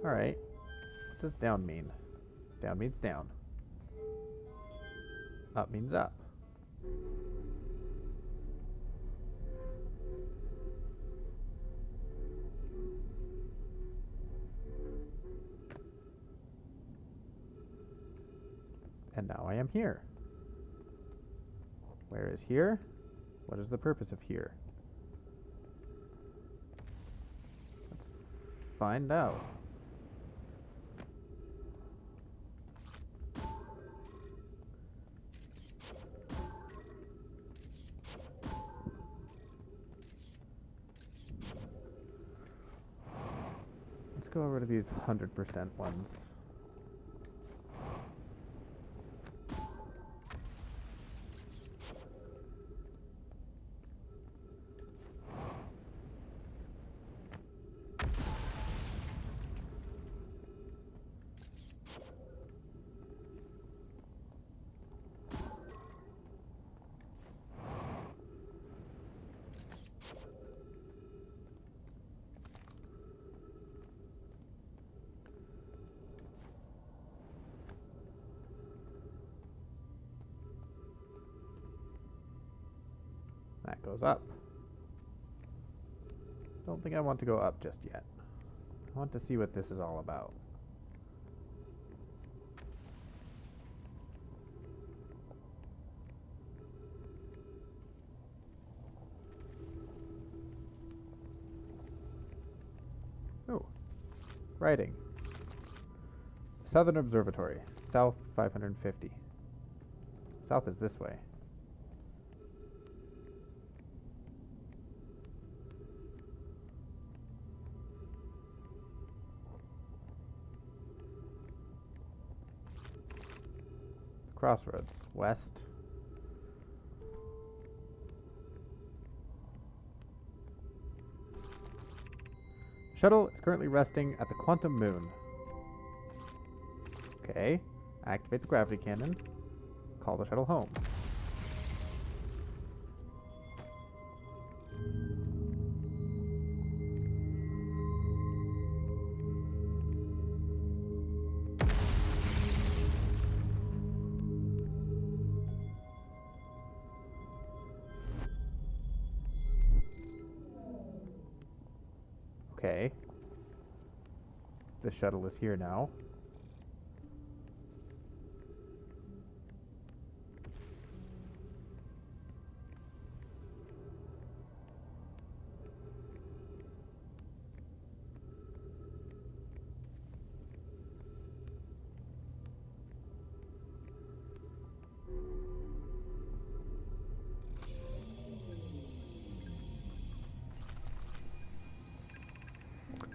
Alright. What does down mean? Down means down. Up means up. And now I am here. Where is here? What is the purpose of here? Let's find out. Let's go over to these 100% ones. That goes up. Don't think I want to go up just yet. I want to see what this is all about. Oh, writing. Southern Observatory, south 550. South is this way. Crossroads, west. Shuttle is currently resting at the Quantum Moon. Okay. Activate the gravity cannon. Call the shuttle home. Okay. The shuttle is here now.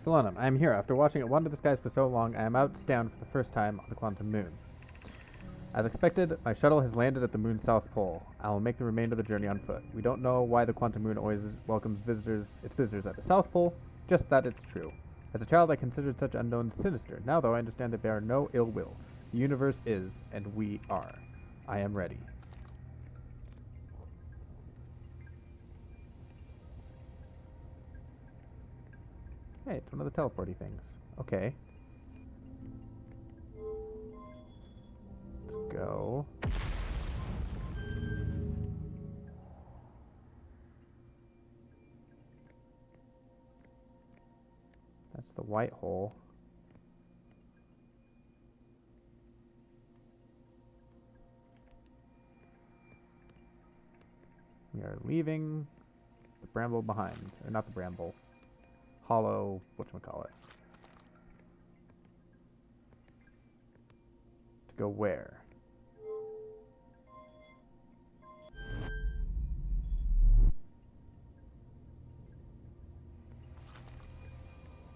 Solanum, I am here. After watching it wander the skies for so long, I am outdown for the first time on the Quantum Moon. As expected, my shuttle has landed at the moon's south pole. I will make the remainder of the journey on foot. We don't know why the Quantum Moon always welcomes its visitors at the South Pole, just that it's true. As a child, I considered such unknowns sinister. Now, though, I understand they bear no ill will. The universe is, and we are. I am ready. Hey, it's one of the teleporty things. Okay. That's the white hole. We are leaving the bramble behind. Or not the bramble. Hollow, whatchamacallit. To go where?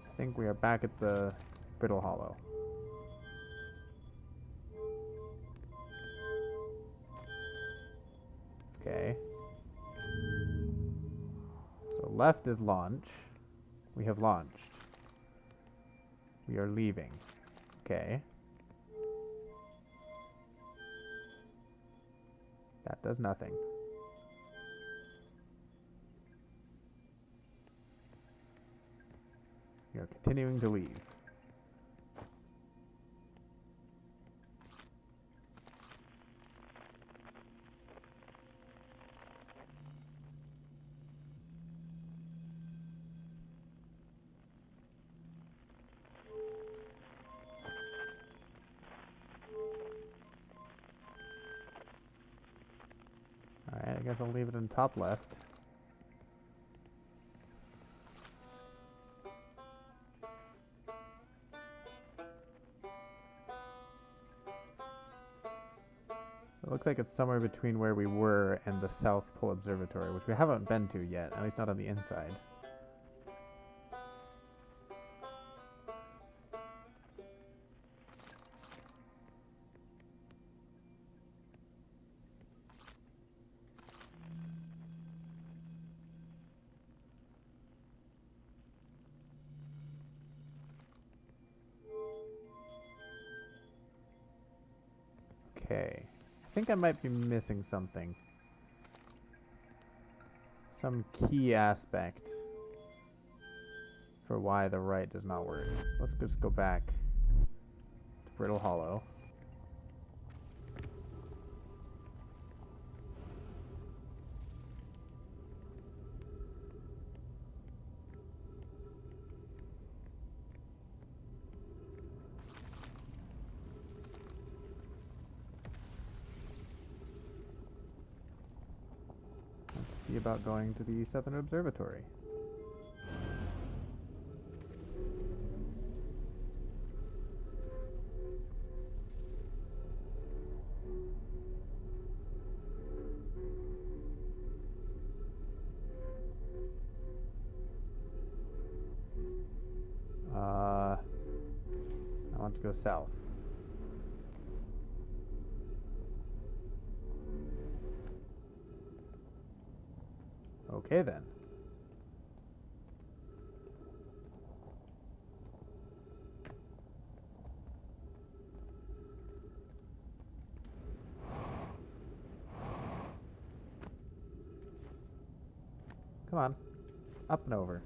I think we are back at the Brittle Hollow. Okay. So left is launch. We have launched. We are leaving. Okay. That does nothing. We are continuing to leave. Alright, I guess I'll leave it in top left. It looks like it's somewhere between where we were and the South Pole Observatory, which we haven't been to yet, at least not on the inside. Okay. I think I might be missing something. Some key aspect for why the right does not work. So let's just go back to Brittle Hollow. See about going to the Southern Observatory. I want to go south. Okay then. Come on. Up and over.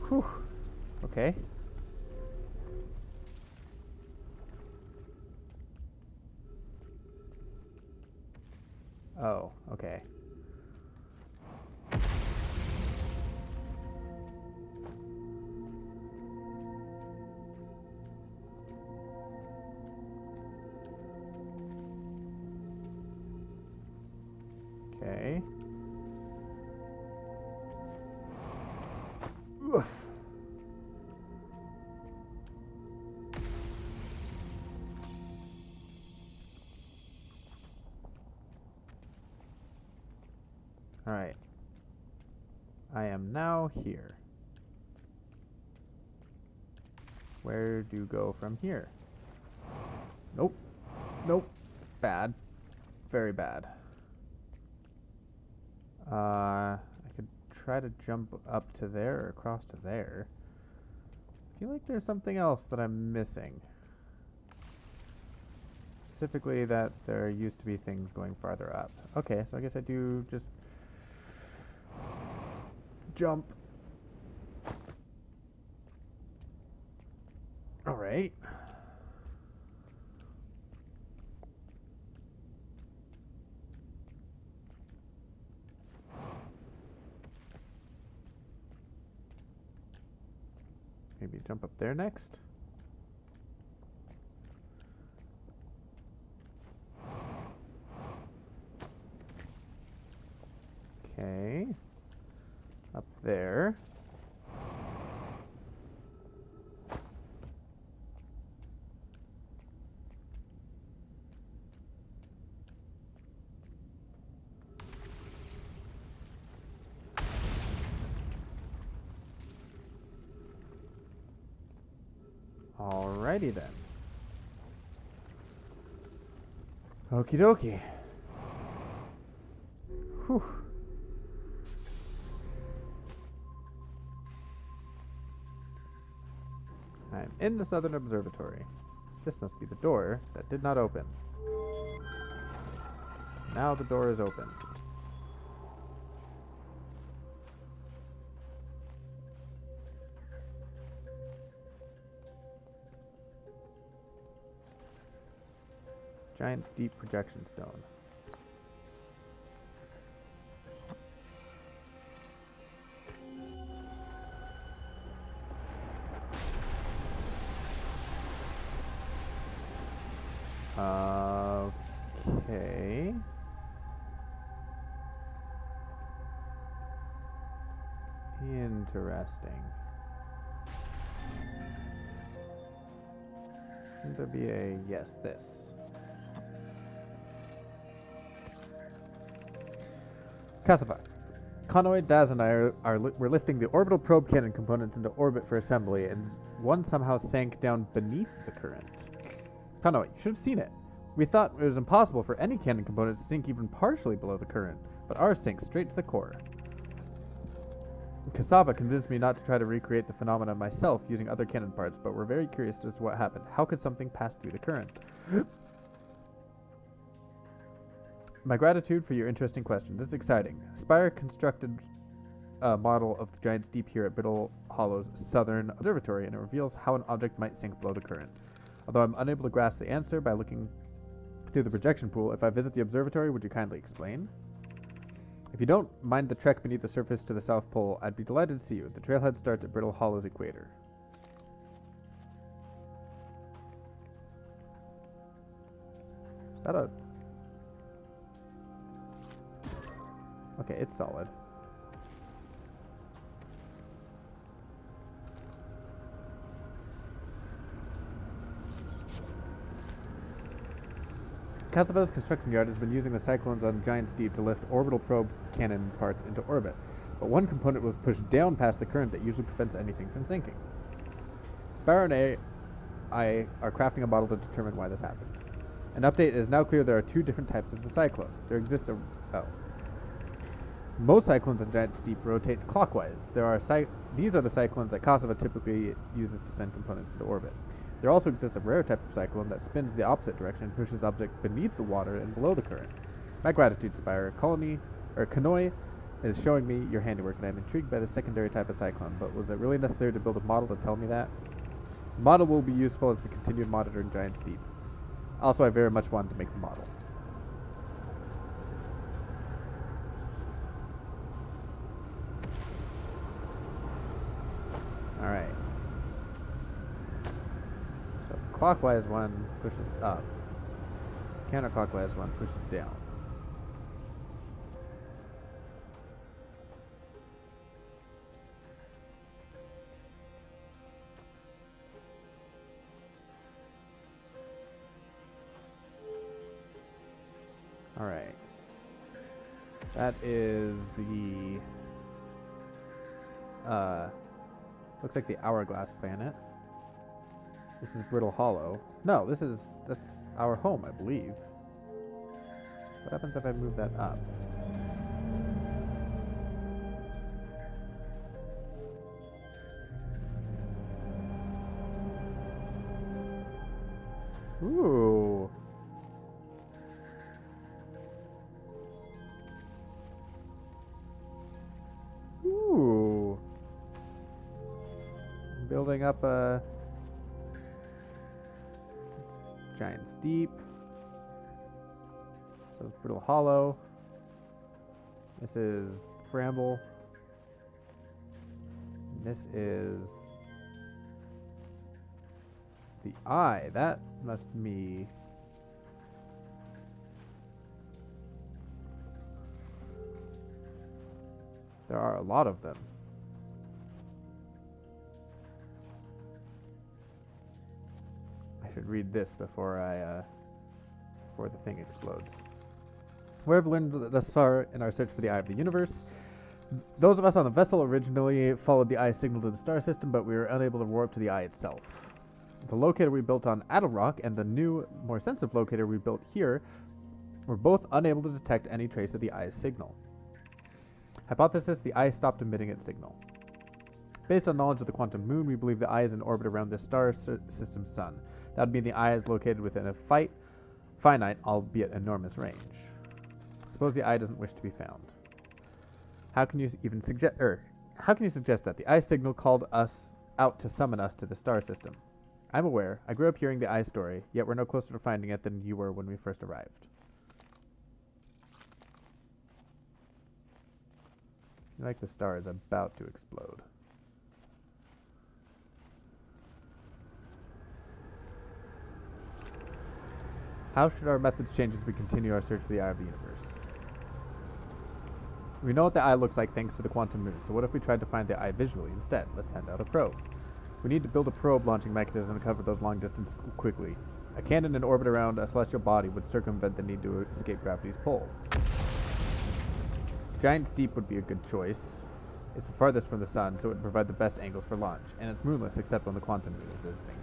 Whew. Okay. Oh, okay. Okay. Oof. All right. I am now here. Where do you go from here? Nope. Nope. Bad. Very bad. I could try to jump up to there or across to there. I feel like there's something else that I'm missing. Specifically that there used to be things going farther up. Okay, so I guess I do just jump. Alright. Maybe jump up there next. Okay. Up there. Alrighty then. Okie dokie. Whew. I'm in the Southern Observatory. This must be the door that did not open. Now the door is open. Giant's Deep Projection Stone. Okay. Interesting. Shouldn't there be a... yes, this. Cassava. Conway, Daz, and I we're lifting the orbital probe cannon components into orbit for assembly, and one somehow sank down beneath the current. Conway, you should have seen it. We thought it was impossible for any cannon components to sink even partially below the current, but ours sank straight to the core. Cassava convinced me not to try to recreate the phenomenon myself using other cannon parts, but we're very curious as to what happened. How could something pass through the current? My gratitude for your interesting question. This is exciting. Spire constructed a model of the Giant's Deep here at Brittle Hollow's Southern Observatory, and it reveals how an object might sink below the current. Although I'm unable to grasp the answer by looking through the projection pool, if I visit the observatory, would you kindly explain? If you don't mind the trek beneath the surface to the South Pole, I'd be delighted to see you. The trailhead starts at Brittle Hollow's equator. Is that a... okay, it's solid. Cassava's construction yard has been using the cyclones on Giant's Deep to lift orbital probe cannon parts into orbit, but one component was pushed down past the current that usually prevents anything from sinking. Sparrow and I are crafting a model to determine why this happened. An update is now clear there are two different types of the cyclone. There exists a... oh. Most cyclones on Giant's Deep rotate clockwise. These are the cyclones that Cassava typically uses to send components into orbit. There also exists a rare type of cyclone that spins the opposite direction and pushes objects beneath the water and below the current. My gratitude, Spire. Kanoi is showing me your handiwork, and I'm intrigued by the secondary type of cyclone, but was it really necessary to build a model to tell me that? The model will be useful as we continue monitoring Giant's Deep. Also, I very much wanted to make the model. Alright. So clockwise one pushes up. Counterclockwise one pushes down. Alright. That is the looks like the Hourglass planet. This is Brittle Hollow. No, that's our home, I believe. What happens if I move that up? Ooh. Ooh. Building up a Giant's Deep. So it's Brittle Hollow. This is Bramble. This is The eye. That must be... There are a lot of them. I should read this before before the thing explodes. We have learned thus far in our search for the Eye of the Universe. Those of us on the vessel originally followed the eye signal to the star system, but we were unable to warp to the eye itself. The locator we built on Adelrock and the new, more sensitive locator we built here were both unable to detect any trace of the eye's signal. Hypothesis: the eye stopped emitting its signal. Based on knowledge of the quantum moon, we believe the eye is in orbit around this star system's sun. That would mean the eye is located within a finite, albeit enormous range. Suppose the eye doesn't wish to be found. How can you even suggest, how can you suggest that the eye signal called us out to summon us to the star system? I'm aware. I grew up hearing the eye story, yet we're no closer to finding it than you were when we first arrived. Like the star is about to explode. How should our methods change as we continue our search for the Eye of the Universe? We know what the eye looks like thanks to the quantum moon, so what if we tried to find the eye visually instead? Let's send out a probe. We need to build a probe launching mechanism to cover those long distances quickly. A cannon in orbit around a celestial body would circumvent the need to escape gravity's pull. Giant's Deep would be a good choice. It's the farthest from the sun, so it would provide the best angles for launch, and it's moonless except when the quantum moon is visiting.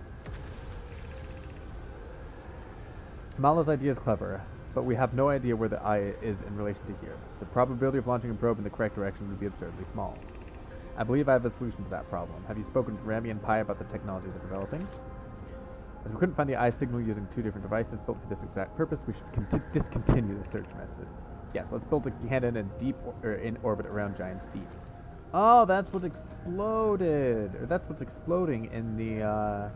Mala's idea is clever, but we have no idea where the eye is in relation to here. The probability of launching a probe in the correct direction would be absurdly small. I believe I have a solution to that problem. Have you spoken to Rami and Pi about the technology they're developing? As we couldn't find the eye signal using two different devices built for this exact purpose, we should discontinue the search method. Yes, let's build a cannon in orbit around Giant's Deep. Oh, that's what exploded! Or that's what's exploding in the,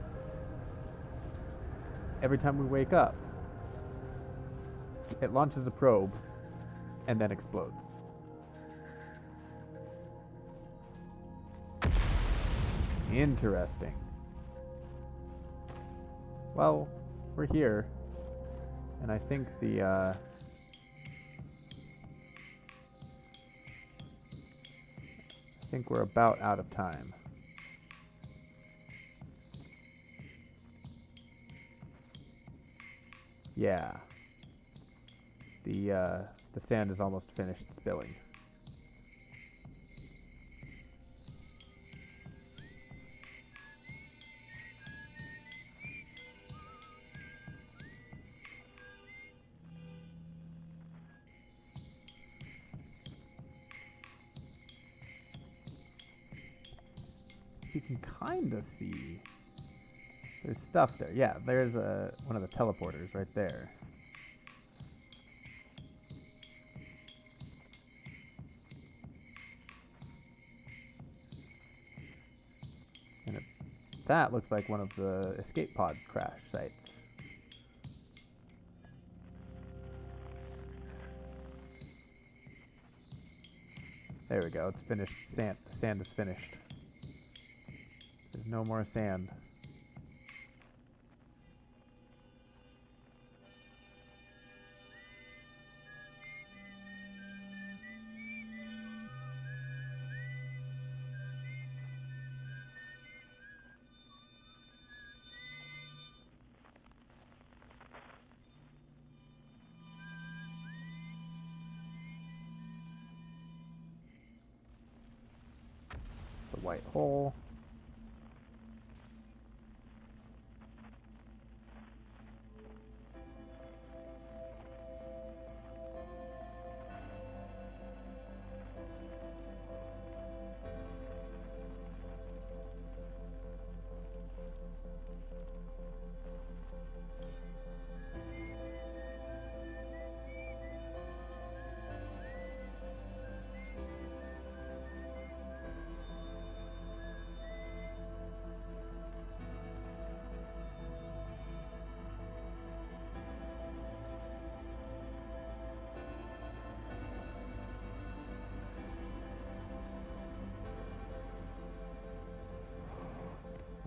every time we wake up. It launches a probe, and then explodes. Interesting. Well, we're here, and I think I think we're about out of time. Yeah. The sand is almost finished spilling. You can kind of see there's stuff there. Yeah, there's one of the teleporters right there. And that looks like one of the escape pod crash sites. There we go. It's finished. The sand is finished. There's no more sand. The white hole.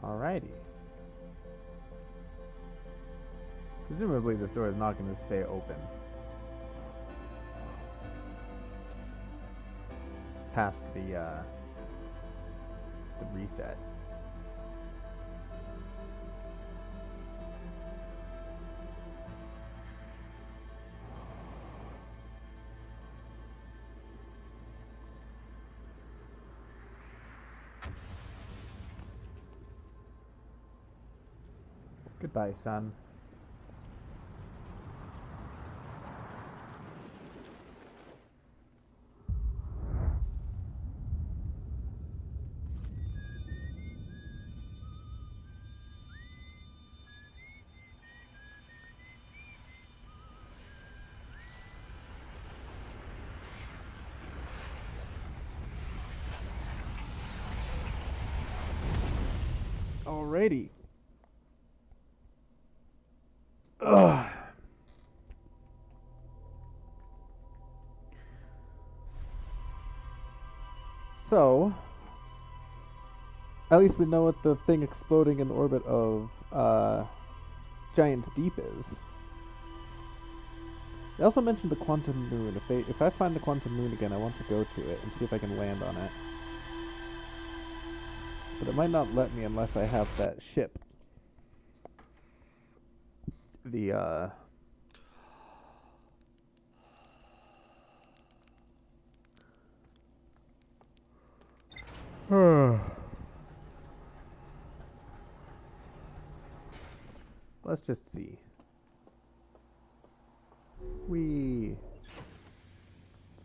Alrighty. Presumably this door is not going to stay open past the reset. Goodbye, son. Alrighty. Ugh. So, at least we know what the thing exploding in orbit of Giant's Deep is. They also mentioned the quantum moon. If I find the quantum moon again, I want to go to it and see if I can land on it. But it might not let me unless I have that ship. The let's just see. Let's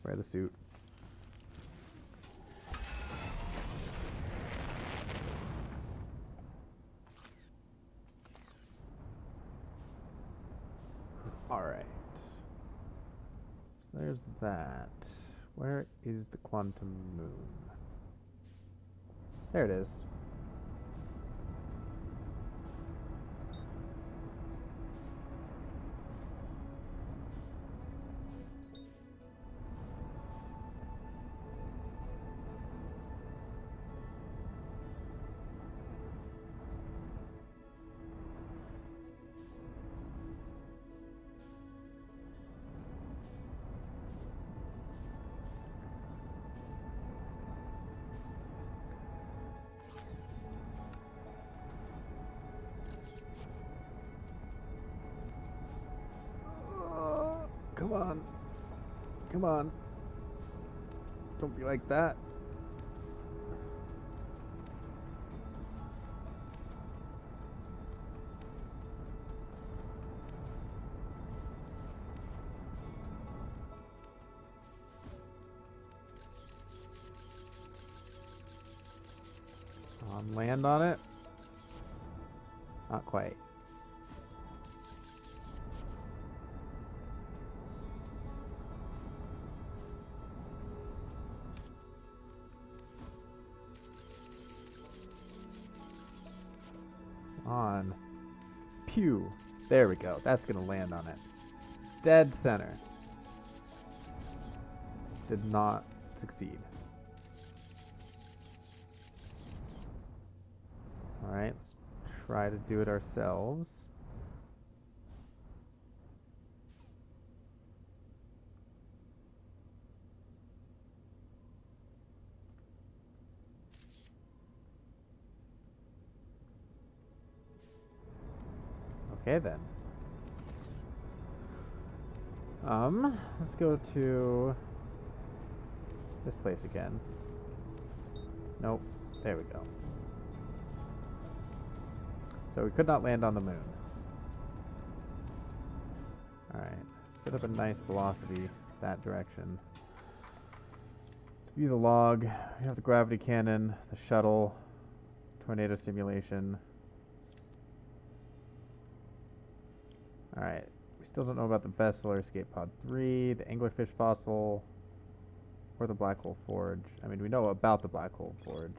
wear the suit. Alright. So there's that. Where is the quantum moon? There it is. Come on. Come on. Don't be like that. Land on it? Not quite. On. Pew. There we go. That's going to land on it. Dead center. Did not succeed. Alright, let's try to do it ourselves. Okay then. Let's go to this place again. Nope. There we go. So we could not land on the moon. Alright. Set up a nice velocity that direction. View the log. We have the gravity cannon, the shuttle, tornado simulation. Alright. We still don't know about the vessel or escape pod 3, the anglerfish fossil, or the black hole forge. I mean, we know about the black hole forge.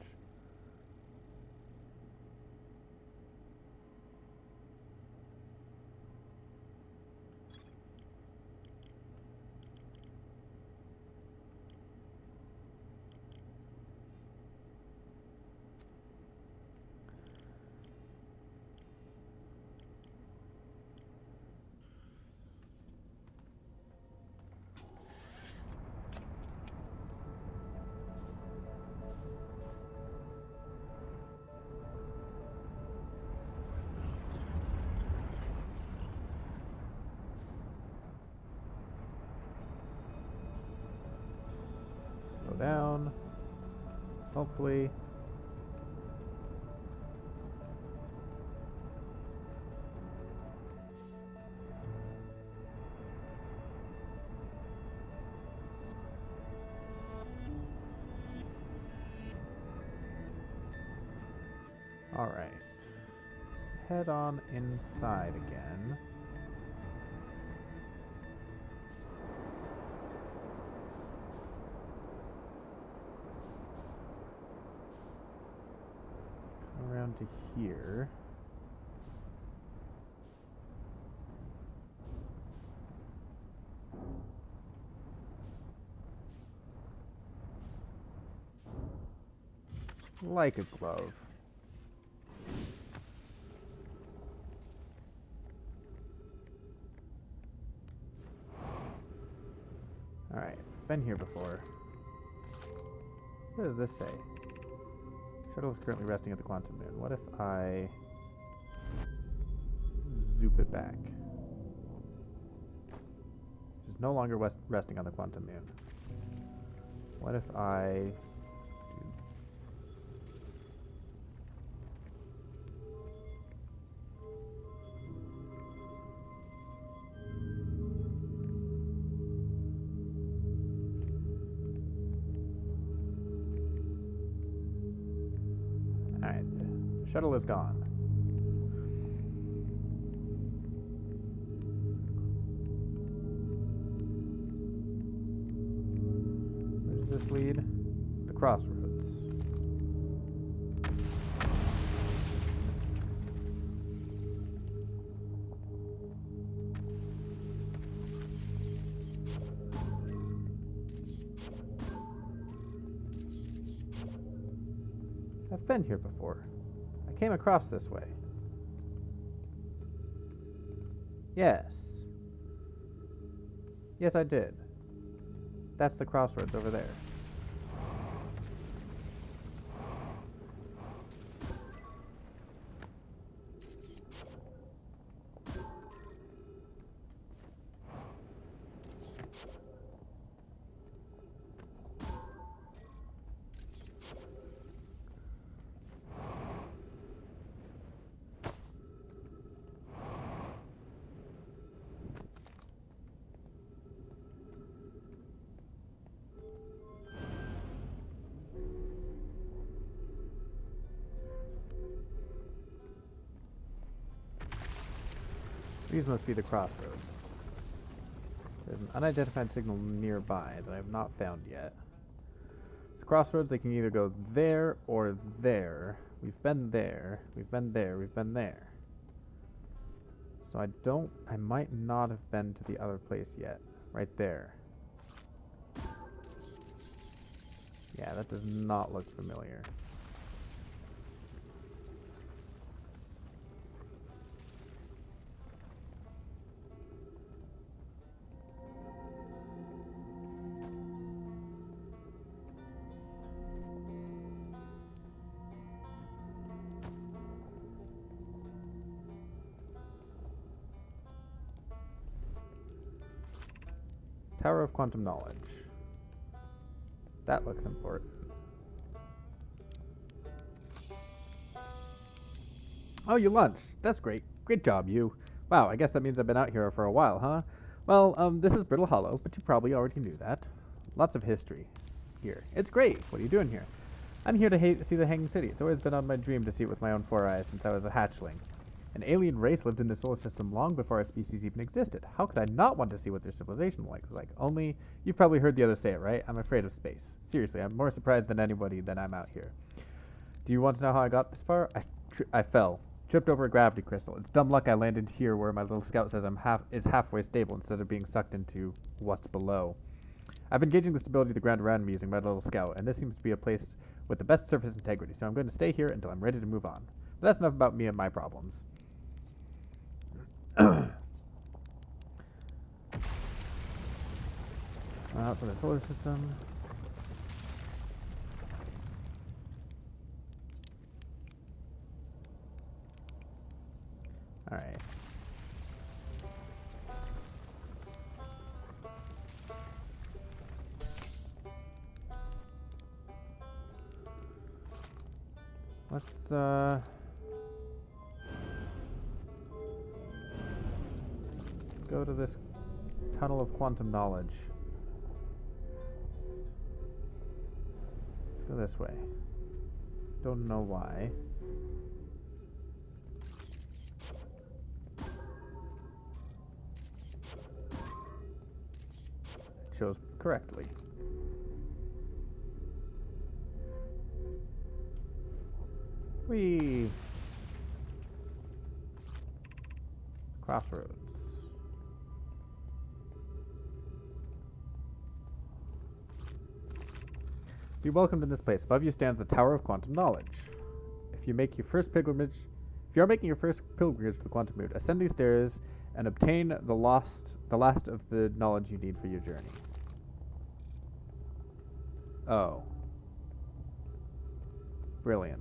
down. Hopefully. Alright. Head on inside again. Come around to here. Like a glove. Alright, been here before. What does this say? Shuttle is currently resting at the quantum moon. What if I zoop it back? It's no longer resting on the quantum moon. What if I shuttle is gone. Where does this lead? The crossroads. I've been here before. Came across this way. Yes. Yes, I did. That's the crossroads over there. These must be the crossroads. There's an unidentified signal nearby that I have not found yet. It's crossroads, they can either go there or there. We've been there, we've been there, we've been there. So I might not have been to the other place yet. Right there. Yeah, that does not look familiar. Tower of Quantum Knowledge. That looks important. Oh, you lunched. That's great. Great job, you. Wow, I guess that means I've been out here for a while, huh? Well, this is Brittle Hollow, but you probably already knew that. Lots of history here. It's great. What are you doing here? I'm here to see the Hanging City. It's always been on my dream to see it with my own 4 eyes since I was a hatchling. An alien race lived in the solar system long before our species even existed. How could I not want to see what their civilization was like? Only, you've probably heard the others say it, right? I'm afraid of space. Seriously, I'm more surprised than anybody that I'm out here. Do you want to know how I got this far? I fell. Tripped over a gravity crystal. It's dumb luck I landed here where my little scout says is halfway stable instead of being sucked into what's below. I've been gauging the stability of the ground around me using my little scout, and this seems to be a place with the best surface integrity, so I'm going to stay here until I'm ready to move on. But that's enough about me and my problems. Outside the solar system. Alright. go to this tunnel of quantum knowledge. Let's go this way. Don't know why. Chose correctly. Whee! Crossroads. Be welcomed in this place. Above you stands the Tower of Quantum Knowledge. If you are making your first pilgrimage to the quantum moon, ascend these stairs and obtain the last of the knowledge you need for your journey. Oh. Brilliant.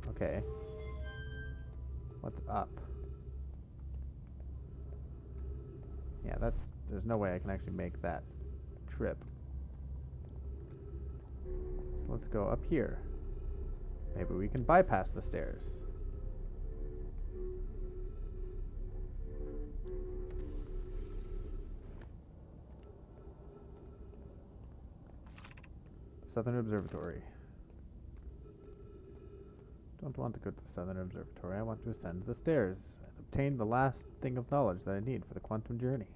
Okay. What's up? Yeah, there's no way I can actually make that trip. So let's go up here. Maybe we can bypass the stairs. Southern Observatory. Don't want to go to the Southern Observatory. I want to ascend the stairs and obtain the last thing of knowledge that I need for the quantum journey.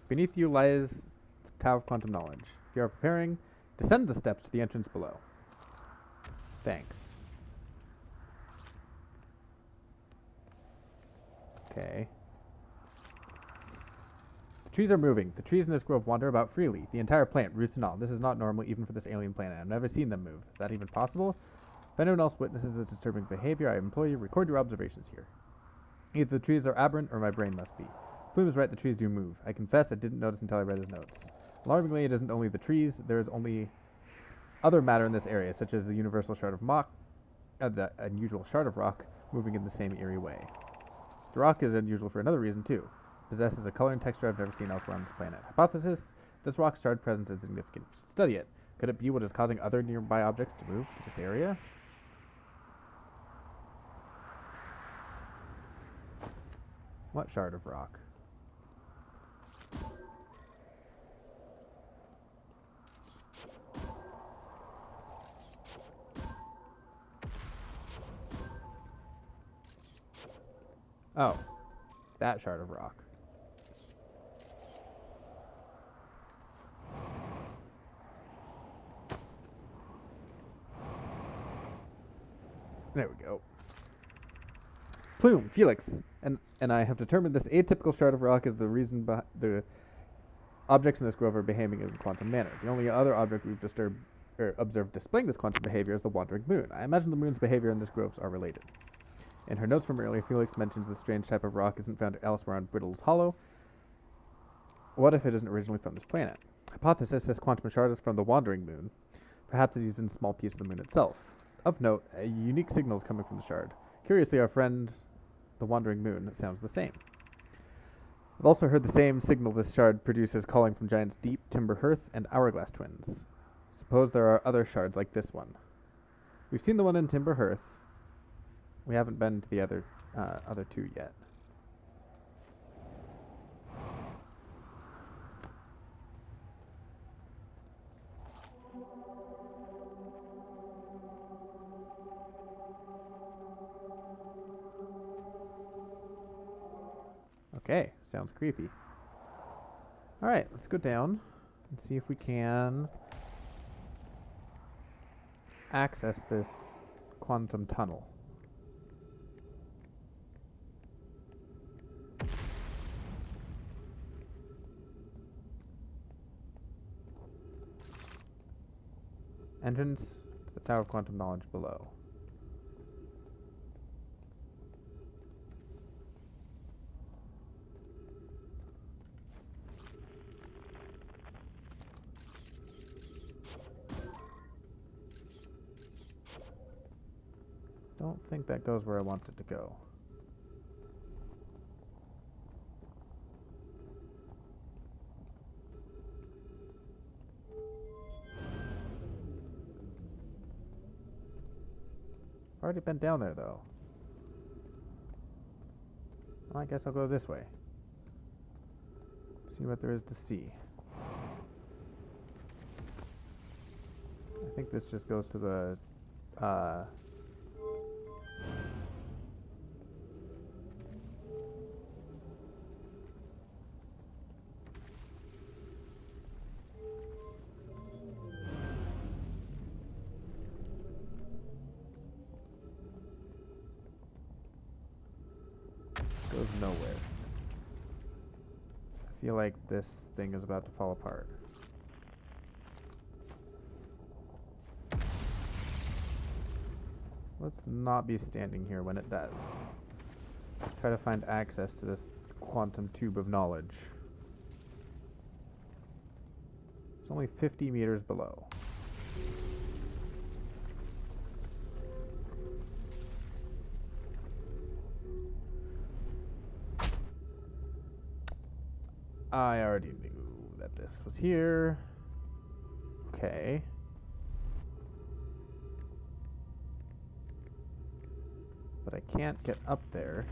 Beneath you lies the Tower of Quantum Knowledge. If you are preparing, descend the steps to the entrance below. Thanks. Okay. The trees are moving. The trees in this grove wander about freely. The entire plant, roots and all. This is not normal even for this alien planet. I've never seen them move. Is that even possible? If anyone else witnesses this disturbing behavior, I implore you, record your observations here. Either the trees are aberrant or my brain must be. Plume is right, the trees do move. I confess I didn't notice until I read his notes. Alarmingly, it isn't only the trees. There is only other matter in this area, such as the universal shard of the unusual shard of rock, moving in the same eerie way. The rock is unusual for another reason, too. It possesses a color and texture I've never seen elsewhere on this planet. Hypothesis, this rock's shard presence is significant. We should study it. Could it be what is causing other nearby objects to move to this area? What shard of rock? Oh, that shard of rock. There we go. Plume, Felix, and I have determined this atypical shard of rock is the reason the objects in this grove are behaving in a quantum manner. The only other object we've observed displaying this quantum behavior is the wandering moon. I imagine the moon's behavior and this groves are related. In her notes from earlier, Felix mentions the strange type of rock isn't found elsewhere on Brittle's Hollow. What if it isn't originally from this planet? Hypothesis, this quantum shard is from the wandering moon. Perhaps it is even a small piece of the moon itself. Of note, a unique signal is coming from the shard. Curiously, our friend, the wandering moon, sounds the same. I've also heard the same signal this shard produces calling from giants Deep, Timber Hearth, and Hourglass Twins. Suppose there are other shards like this one. We've seen the one in Timber Hearth. We haven't been to the other two yet. Okay, sounds creepy. Alright, let's go down and see if we can access this quantum tunnel. Entrance to the Tower of Quantum Knowledge below. Don't think that goes where I want it to go. already been down there, though. Well, I guess I'll go this way. See what there is to see. I think this just goes to the, goes nowhere. I feel like this thing is about to fall apart. Let's not be standing here when it does. Let's try to find access to this quantum tube of knowledge. It's only 50 meters below. I already knew that this was here. Okay. But I can't get up there.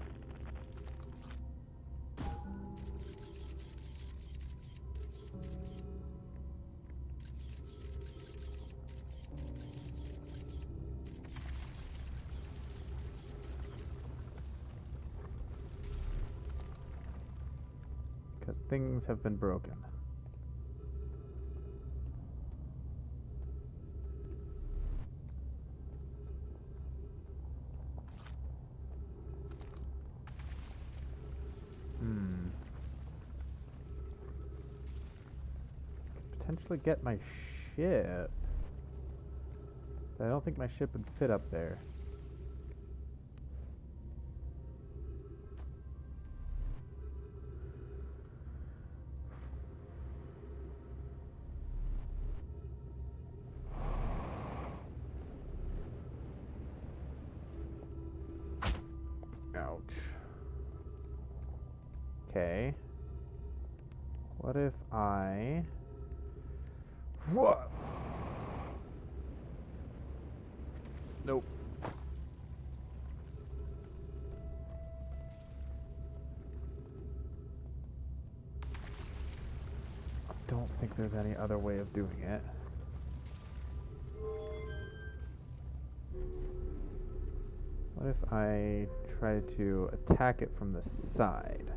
Because things have been broken. Potentially get my ship. But I don't think my ship would fit up there. Ouch. Okay. What if I... What? Nope. I don't think there's any other way of doing it. What if I try to attack it from the side?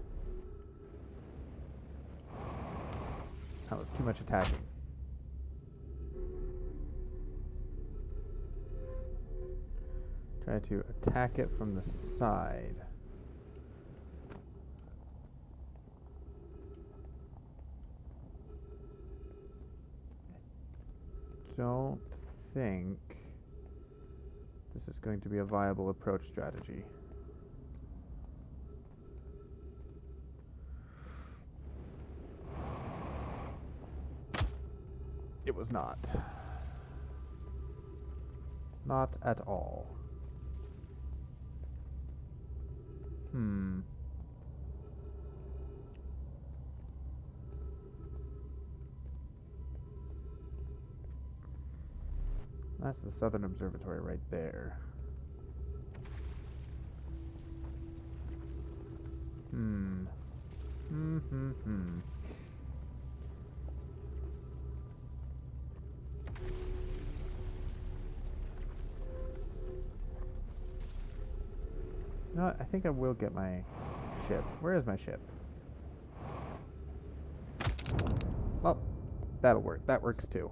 That was too much attacking. Try to attack it from the side. I don't think this is going to be a viable approach strategy. It was not. Not at all. That's the Southern Observatory right there. You know what? I think I will get my ship. Where is my ship? Well, that'll work. That works too.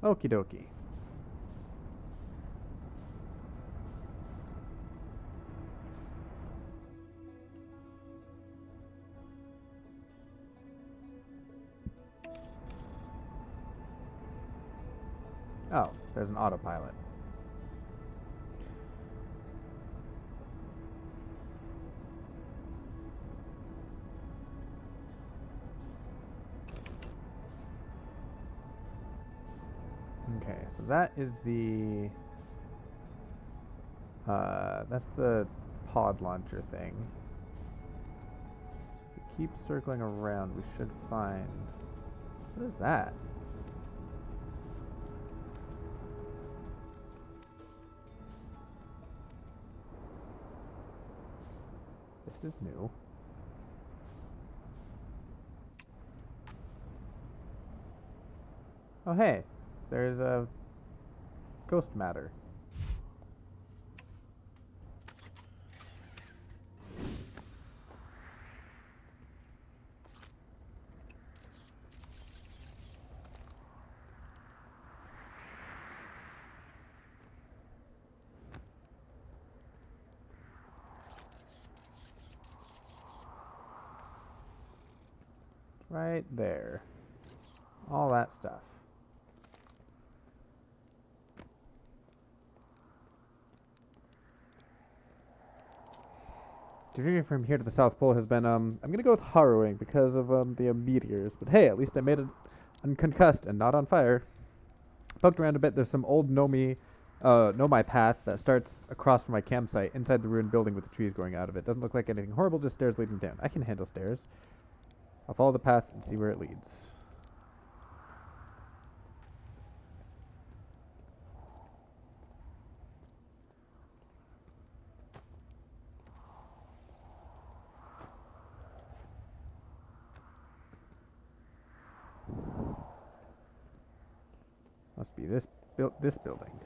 Okie dokie. Oh, there's an autopilot. Okay, so that is that's the pod launcher thing. If we keep circling around, we should find, what is that? This is new. Oh hey, there's a ghost matter. It's right there. All that stuff. The journey from here to the South Pole has been, I'm gonna go with harrowing because of, the meteors. But hey, at least I made it unconcussed and not on fire. Poked around a bit, there's some old Nomi path that starts across from my campsite inside the ruined building with the trees growing out of it. Doesn't look like anything horrible, just stairs leading down. I can handle stairs. I'll follow the path and see where it leads. Must be this building.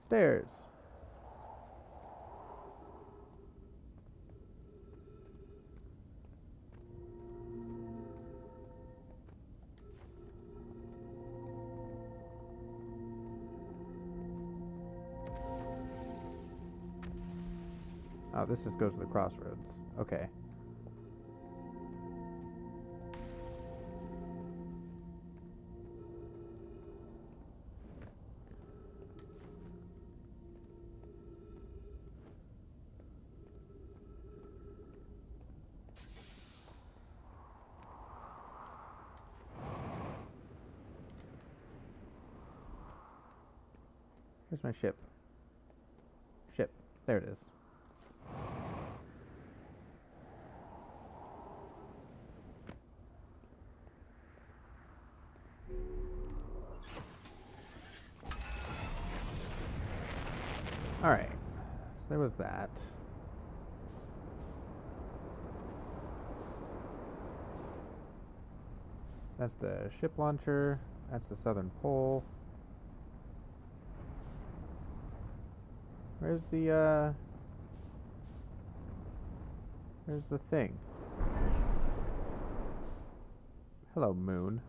Stairs. Oh, this just goes to the crossroads. Okay. Here's my ship. Ship. There it is. Alright. So there was that. That's the ship launcher. That's the southern pole. Where's the thing? Hello, moon.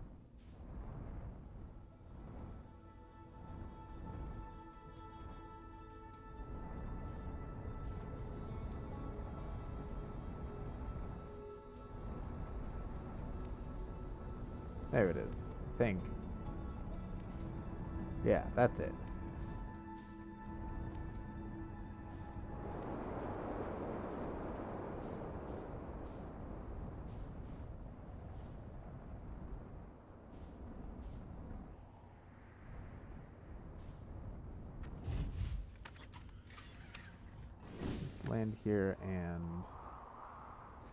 There it is. I think. Yeah, that's it. Land here and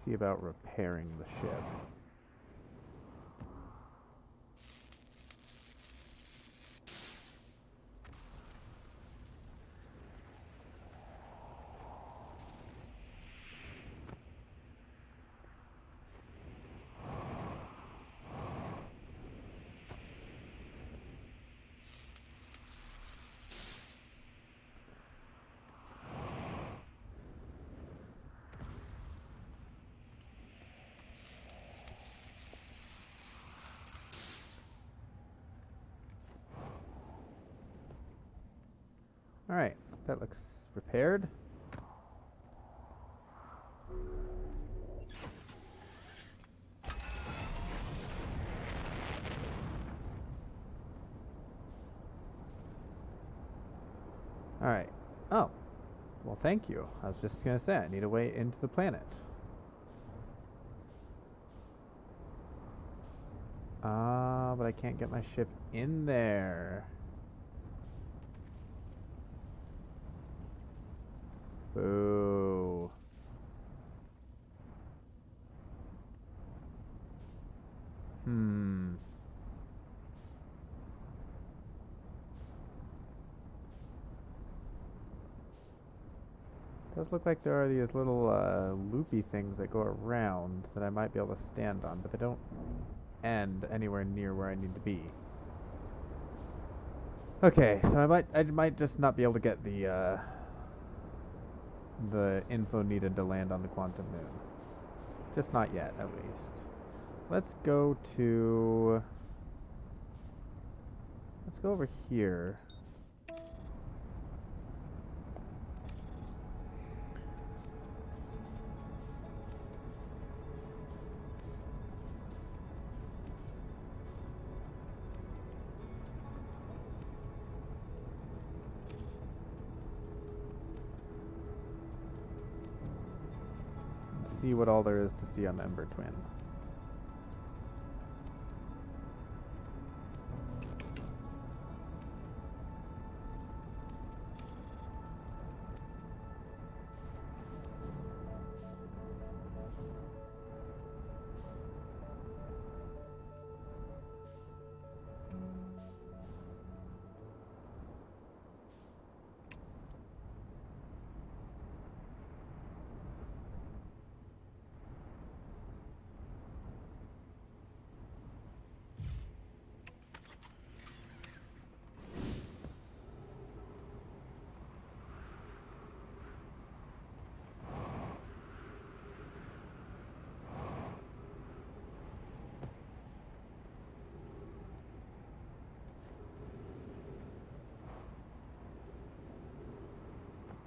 see about repairing the ship. Alright, that looks repaired. Alright. Oh. Well, thank you. I was just gonna say, I need a way into the planet. But I can't get my ship in there. Boo. Does look like there are these little loopy things that go around that I might be able to stand on, but they don't end anywhere near where I need to be. Okay, so I might just not be able to get the info needed to land on the quantum moon. Just not yet, at least. Let's go over here. See what all there is to see on the Ember Twin.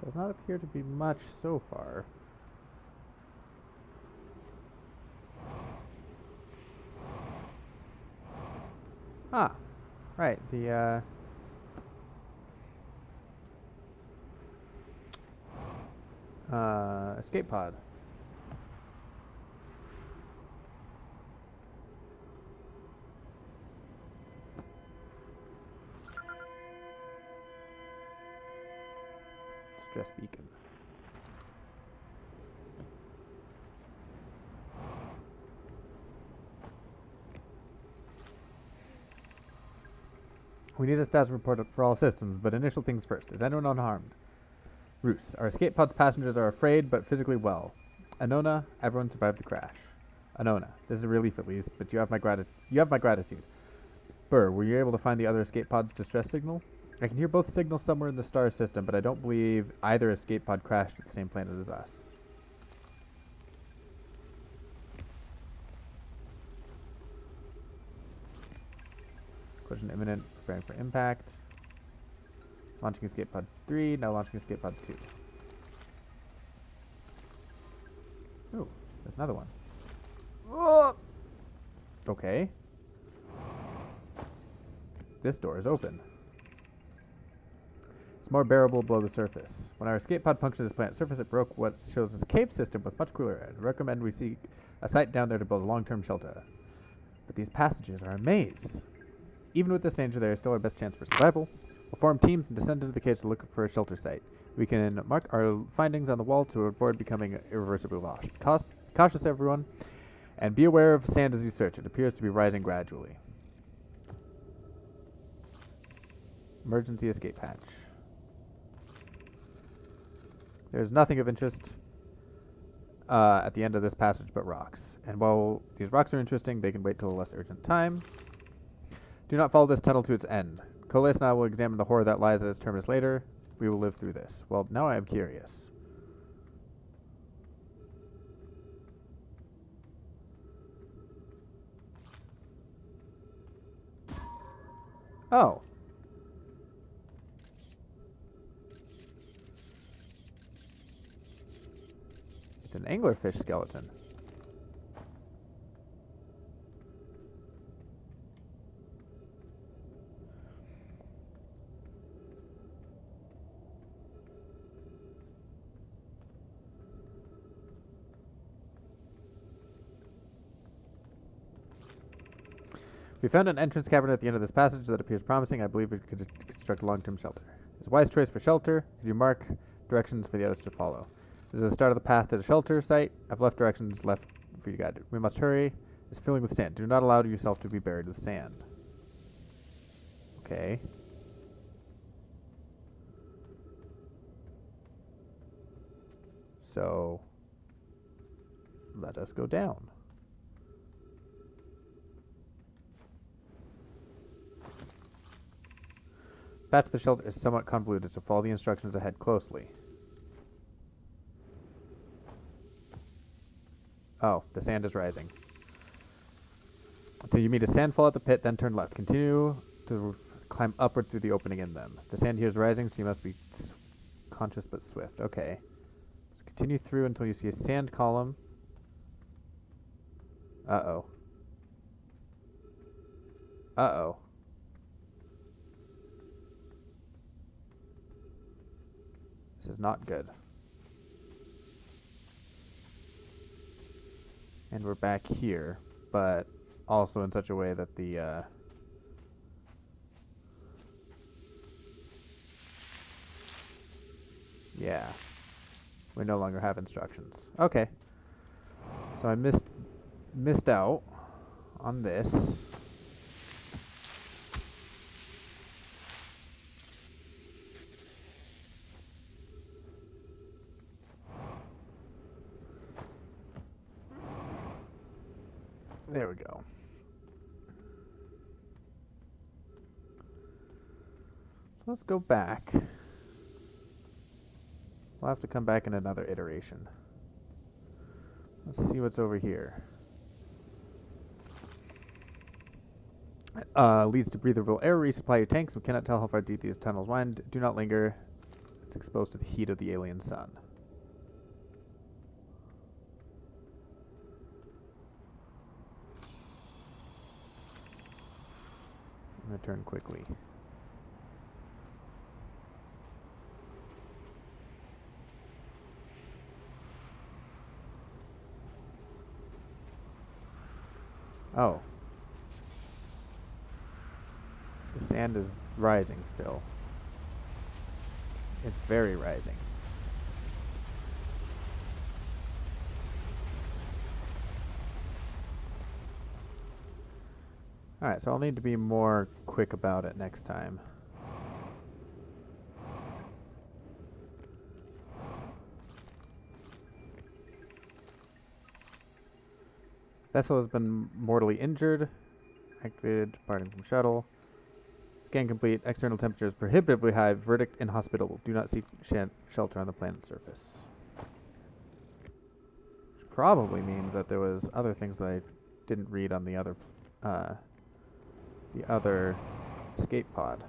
Does not appear to be much so far. Ah, right, the escape pod. Stress beacon. We need a status report for all systems, but initial things first. Is anyone unharmed? Roos, our escape pod's passengers are afraid, but physically well. Anona, everyone survived the crash. Anona, this is a relief at least, but you have my gratitude. Burr, were you able to find the other escape pod's distress signal? I can hear both signals somewhere in the star system, but I don't believe either escape pod crashed at the same planet as us. Collision imminent, preparing for impact. Launching escape pod 3, now launching escape pod 2. Ooh, there's another one. Oh! Okay. This door is open. More bearable below the surface. When our escape pod punctured this planet's surface, it broke what shows as a cave system with much cooler air. I recommend we seek a site down there to build a long-term shelter. But these passages are a maze. Even with this danger, they are still our best chance for survival. We'll form teams and descend into the caves to look for a shelter site. We can mark our findings on the wall to avoid becoming irreversibly lost. Cautious, everyone, and be aware of sand as you search. It appears to be rising gradually. Emergency escape hatch. There's nothing of interest at the end of this passage but rocks. And while these rocks are interesting, they can wait till a less urgent time. Do not follow this tunnel to its end. Kolus and I will examine the horror that lies at its terminus later. We will live through this. Well, now I am curious. Oh. It's an anglerfish skeleton. We found an entrance cavern at the end of this passage that appears promising. I believe we could construct a long-term shelter. It's a wise choice for shelter. Could you mark directions for the others to follow? This is the start of the path to the shelter site. I've left directions left for you to guide. We must hurry. It's filling with sand. Do not allow yourself to be buried with sand. Okay. So, let us go down. Path to the shelter is somewhat convoluted, so follow the instructions ahead closely. Oh, the sand is rising. Until you meet a sandfall at the pit, then turn left. Continue to climb upward through the opening in them. The sand here is rising, so you must be conscious but swift. Okay. So continue through until you see a sand column. Uh-oh. Uh-oh. This is not good. And we're back here, but also in such a way that the, yeah. We no longer have instructions. Okay. So I missed out on this. There we go. Let's go back. We'll have to come back in another iteration. Let's see what's over here. Leads to breathable air. Resupply your tanks. We cannot tell how far deep these tunnels wind. Do not linger. It's exposed to the heat of the alien sun. Return quickly. Oh. The sand is rising still. It's very rising. Alright, so I'll need to be more quick about it next time. Vessel has been mortally injured. Activated, departing from shuttle. Scan complete. External temperature is prohibitively high. Verdict inhospitable. Do not seek shelter on the planet's surface. Which probably means that there was other things that I didn't read on the other escape pod.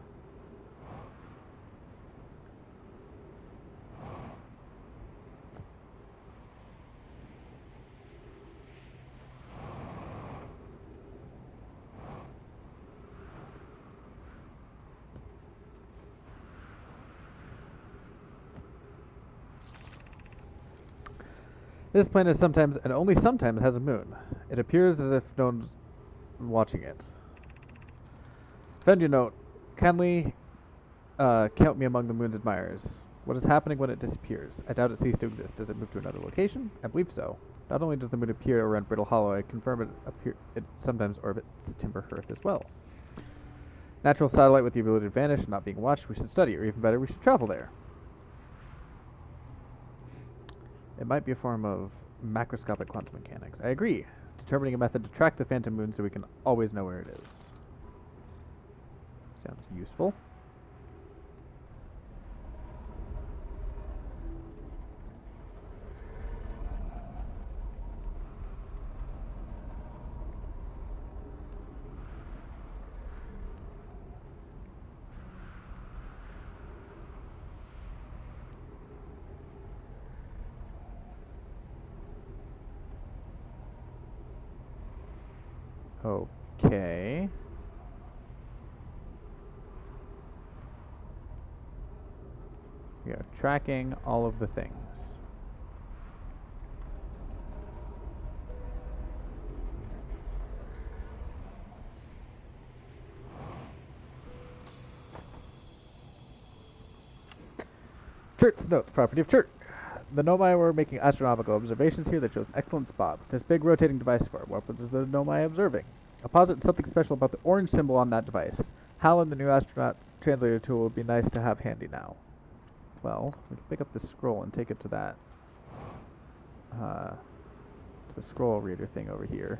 This planet sometimes, and only sometimes, has a moon. It appears as if no one's watching it. Found your note. Kindly count me among the moon's admirers. What is happening when it disappears? I doubt it ceased to exist. Does it move to another location? I believe so. Not only does the moon appear around Brittle Hollow, I confirm it sometimes orbits Timber Hearth as well. Natural satellite with the ability to vanish, not being watched. We should study it, or even better, we should travel there. It might be a form of macroscopic quantum mechanics. I agree. Determining a method to track the phantom moon so we can always know where it is. Sounds useful. Okay. We are tracking all of the things. Chert's notes, property of Chert. The Nomai were making astronomical observations here that shows an excellent spot. This big rotating device for it. What was the Nomai observing? I'll posit something special about the orange symbol on that device. Hal and the new astronaut translator tool would be nice to have handy now. Well, we can pick up this scroll and take it to that, to the scroll reader thing over here.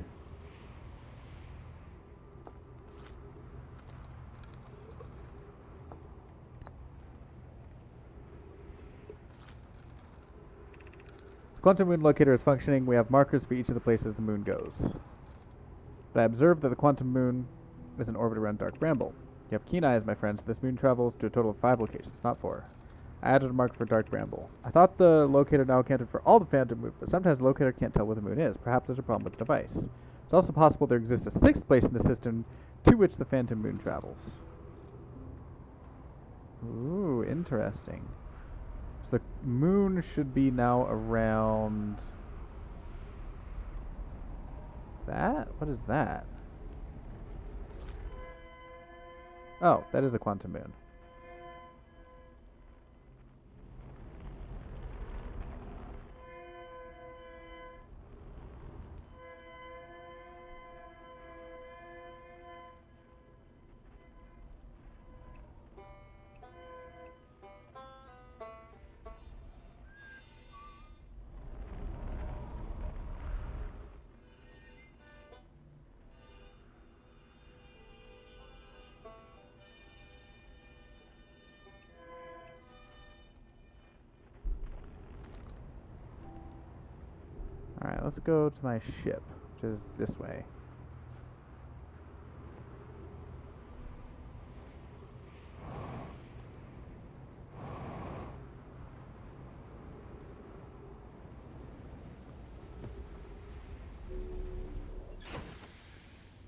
Quantum moon locator is functioning. We have markers for each of the places the moon goes. But I observed that the quantum moon is in orbit around Dark Bramble. You have keen eyes, my friends. This moon travels to a total of 5 locations, not 4. I added a mark for Dark Bramble. I thought the locator now accounted for all the phantom moon, but sometimes the locator can't tell where the moon is. Perhaps there's a problem with the device. It's also possible there exists a 6th place in the system to which the phantom moon travels. Ooh, interesting. So the moon should be now around that? What is that? Oh, that is a quantum moon. Alright, let's go to my ship, which is this way.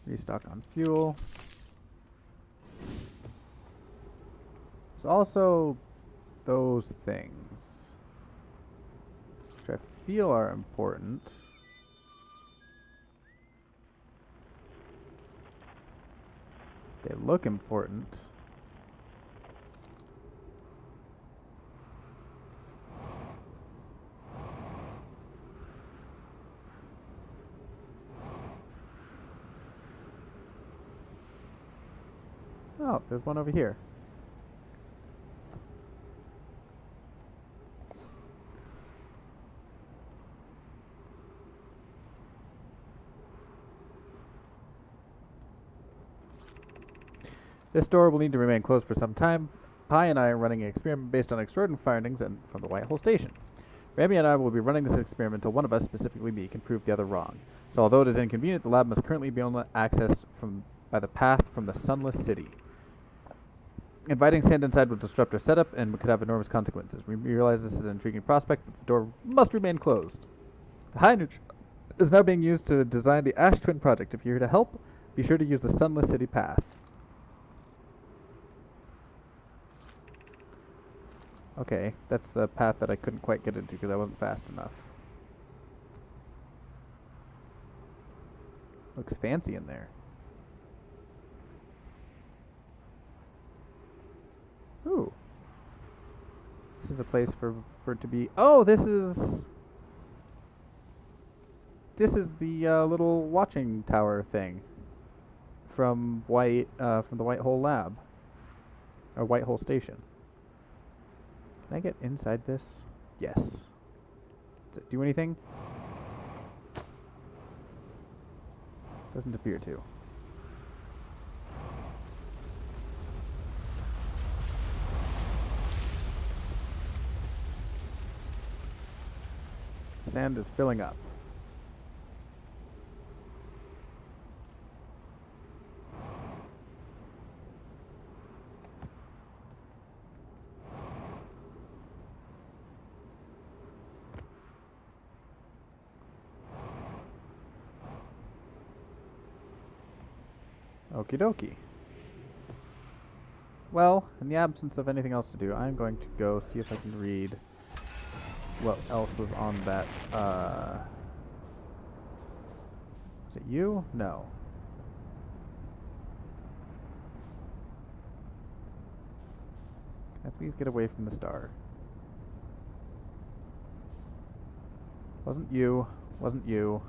Restock on fuel. There's also those things, which I feel are important. They look important. Oh, there's one over here. This door will need to remain closed for some time. Pi and I are running an experiment based on extraordinary findings and from the White Hole Station. Rami and I will be running this experiment until one of us, specifically me, can prove the other wrong. So although it is inconvenient, the lab must currently be only accessed by the path from the Sunless City. Inviting sand inside will disrupt our setup and could have enormous consequences. We realize this is an intriguing prospect, but the door must remain closed. The hydrogen is now being used to design the Ash Twin project. If you're here to help, be sure to use the Sunless City path. Okay, that's the path that I couldn't quite get into because I wasn't fast enough. Looks fancy in there. Ooh. This is a place for it to be. Oh, this is the little watching tower thing from the White Hole Lab, or White Hole Station. Can I get inside this? Yes. Does it do anything? Doesn't appear to. Sand is filling up. Okie dokie. Well, in the absence of anything else to do, I'm going to go see if I can read what else was on that, was it you? No. Can I please get away from the star? Wasn't you. Wasn't you.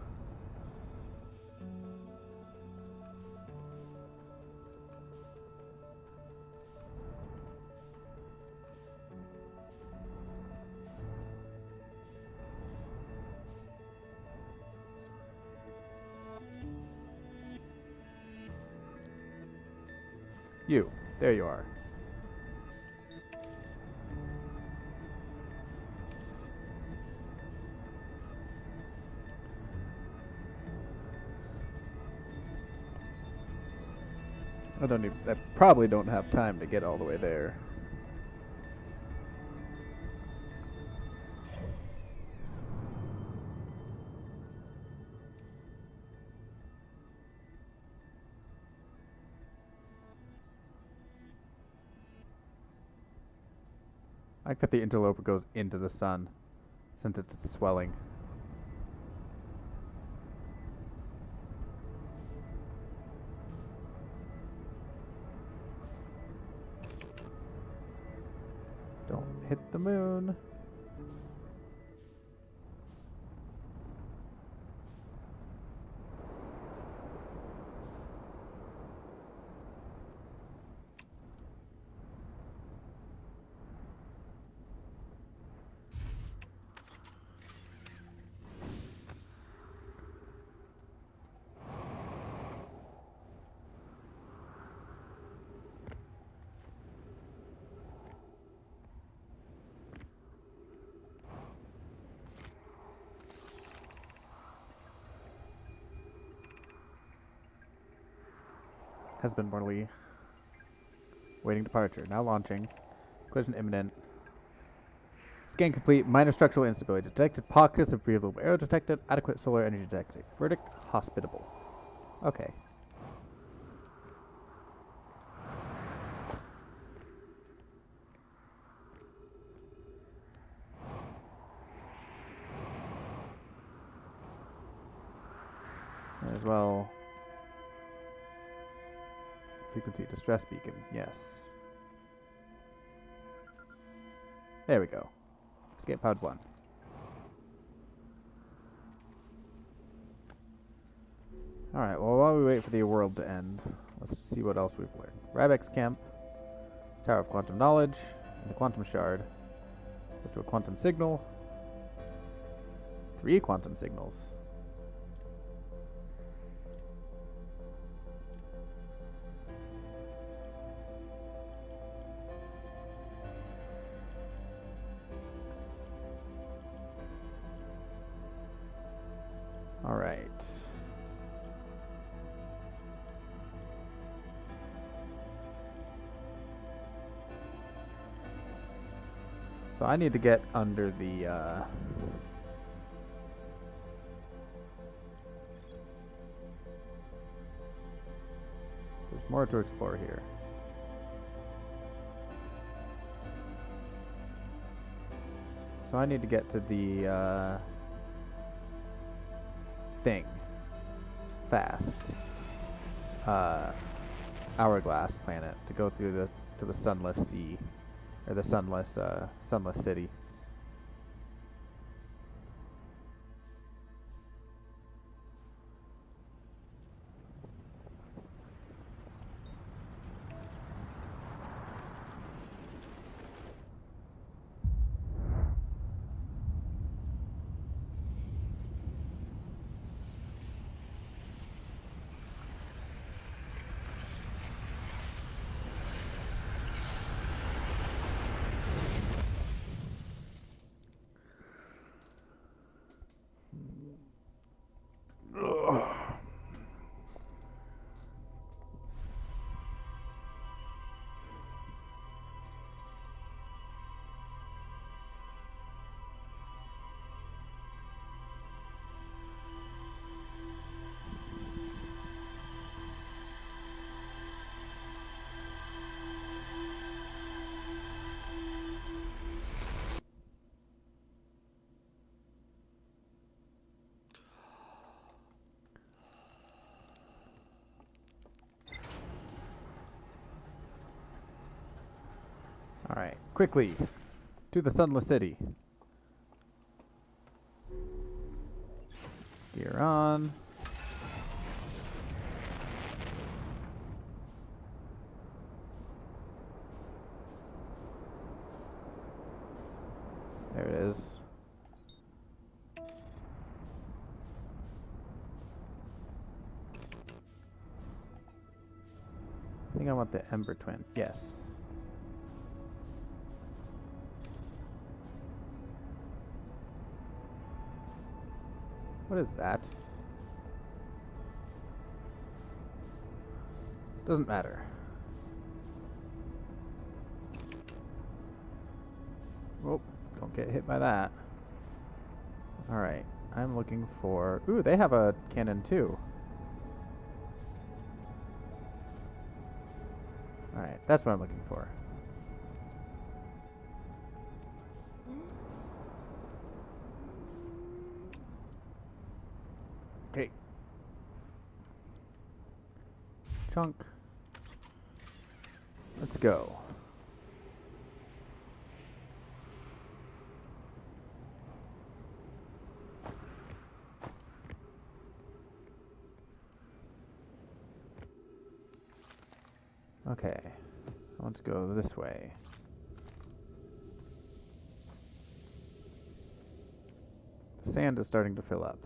You. There you are. I probably don't have time to get all the way there. I like that the interloper goes into the sun, since it's swelling. Don't hit the moon. Has been mortally waiting departure. Now launching. Collision imminent. Scan complete. Minor structural instability detected. Pockets of breathable air detected. Adequate solar energy detected. Verdict hospitable. Okay. As well. Frequency distress beacon. Yes. There we go. Escape pod 1. Alright, well, while we wait for the world to end, let's see what else we've learned. Rybex Camp, Tower of Quantum Knowledge, and the Quantum Shard. Let's do a quantum signal. 3 quantum signals. All right. So I need to get under the there's more to explore here. So I need to get to the thing fast. Hourglass planet to go through to the sunless sea, or the sunless city. Alright, quickly. To the Sunless City. Gear on. There it is. I think I want the Ember Twin. Yes. What is that? Doesn't matter. Oh, don't get hit by that. Alright, I'm looking for... Ooh, they have a cannon too. Alright, that's what I'm looking for. Okay. Chunk. Let's go. Okay. I want to go this way. The sand is starting to fill up.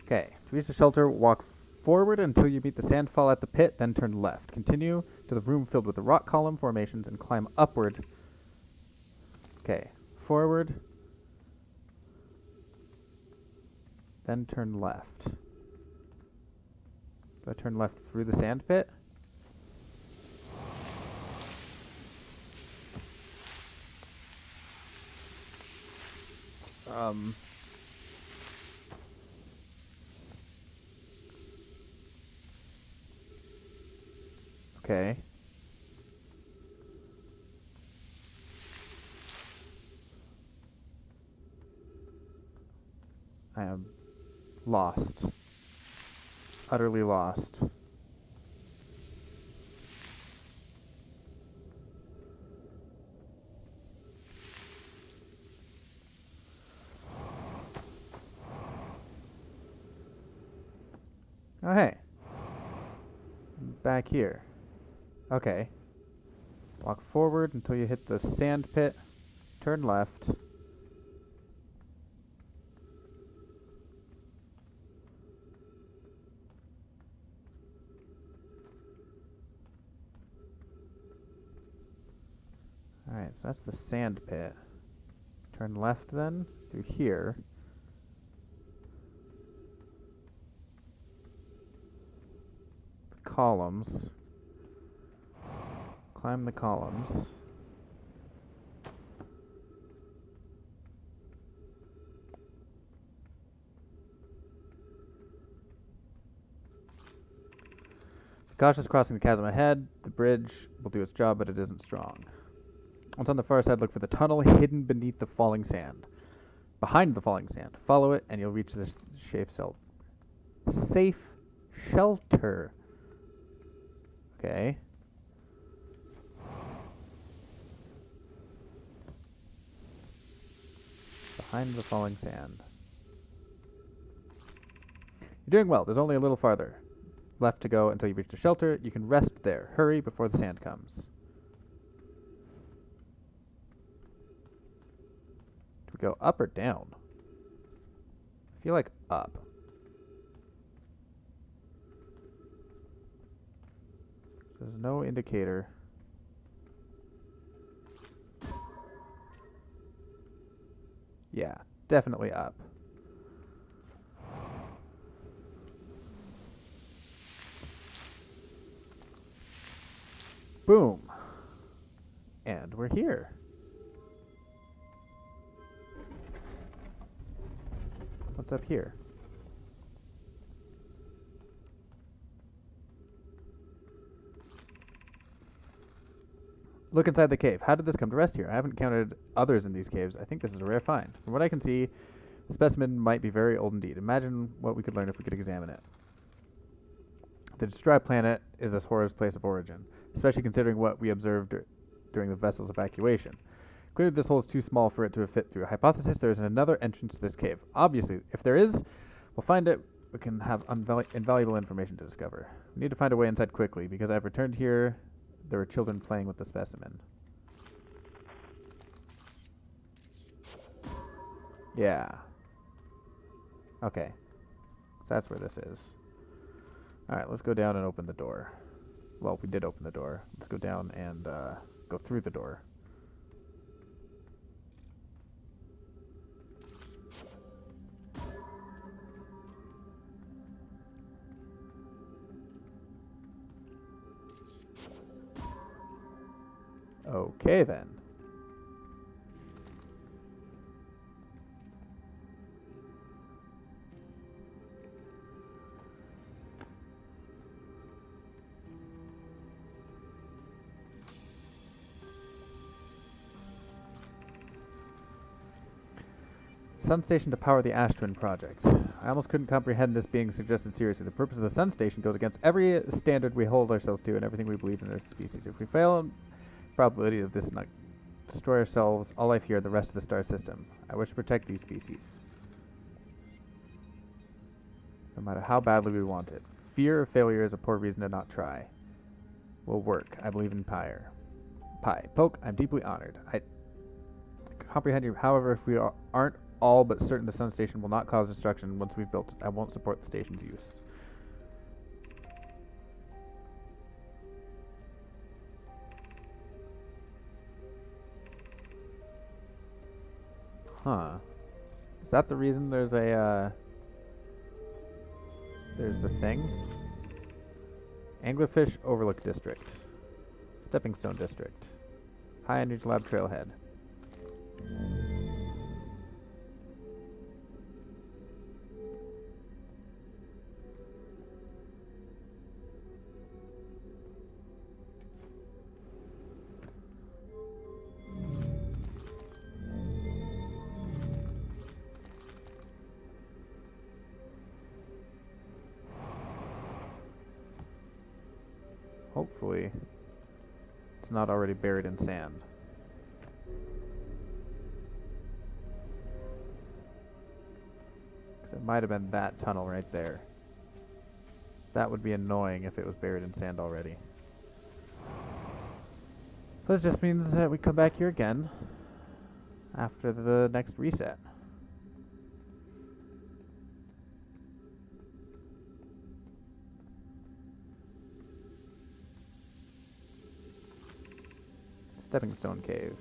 Okay, to reach the shelter, walk forward until you meet the sandfall at the pit, then turn left. Continue to the room filled with the rock column formations and climb upward. Okay, forward, then turn left. Do I turn left through the sand pit? Okay. I am lost. Utterly lost. Oh, hey. I'm back here. Okay. Walk forward until you hit the sand pit. Turn left. Alright, so that's the sand pit. Turn left then, through here. The columns. Climb the columns. Cautious crossing the chasm ahead. The bridge will do its job, but it isn't strong. Once on the far side, look for the tunnel hidden beneath the falling sand. Behind the falling sand. Follow it, and you'll reach the safe shelter. Okay. Behind the falling sand. You're doing well. There's only a little farther left to go until you reach the shelter. You can rest there. Hurry before the sand comes. Do we go up or down? I feel like up. There's no indicator. Yeah, definitely up. Boom. And we're here. What's up here? Look inside the cave. How did this come to rest here? I haven't counted others in these caves. I think this is a rare find. From what I can see, The specimen might be very old indeed. Imagine what we could learn if we could examine it. The destroyed planet is this horror's place of origin, especially considering what we observed during the vessel's evacuation. Clearly this hole is too small for it to have fit through. Hypothesis, there is another entrance to this cave. Obviously, if there is, we'll find it. We can have invaluable information to discover. We need to find a way inside quickly, because I've returned here. There were children playing with the specimen. Yeah. Okay. So that's where this is. Alright, let's go down and open the door. Well, we did open the door. Let's go down and go through the door. Okay, then. Sun Station to power the Ash Twin project. I almost couldn't comprehend this being suggested seriously. The purpose of the Sun Station goes against every standard we hold ourselves to and everything we believe in this species. If we fail, probability of this not destroy ourselves, all life here, the rest of the star system. I wish to protect these species, no matter how badly we want it. Fear of failure is a poor reason to not try. Will work. I believe in Pyre. Poke, I'm deeply honored. I comprehend you. However, if we aren't all but certain the Sun Station will not cause destruction once we've built it, I won't support the station's use. Huh. Is that the reason there's a, there's the thing? Anglerfish Overlook District. Stepping Stone District. High Energy Lab Trailhead. Hopefully, it's not already buried in sand. Because it might have been that tunnel right there. That would be annoying if it was buried in sand already. But it just means that we come back here again after the next reset. Stepping Stone Cave.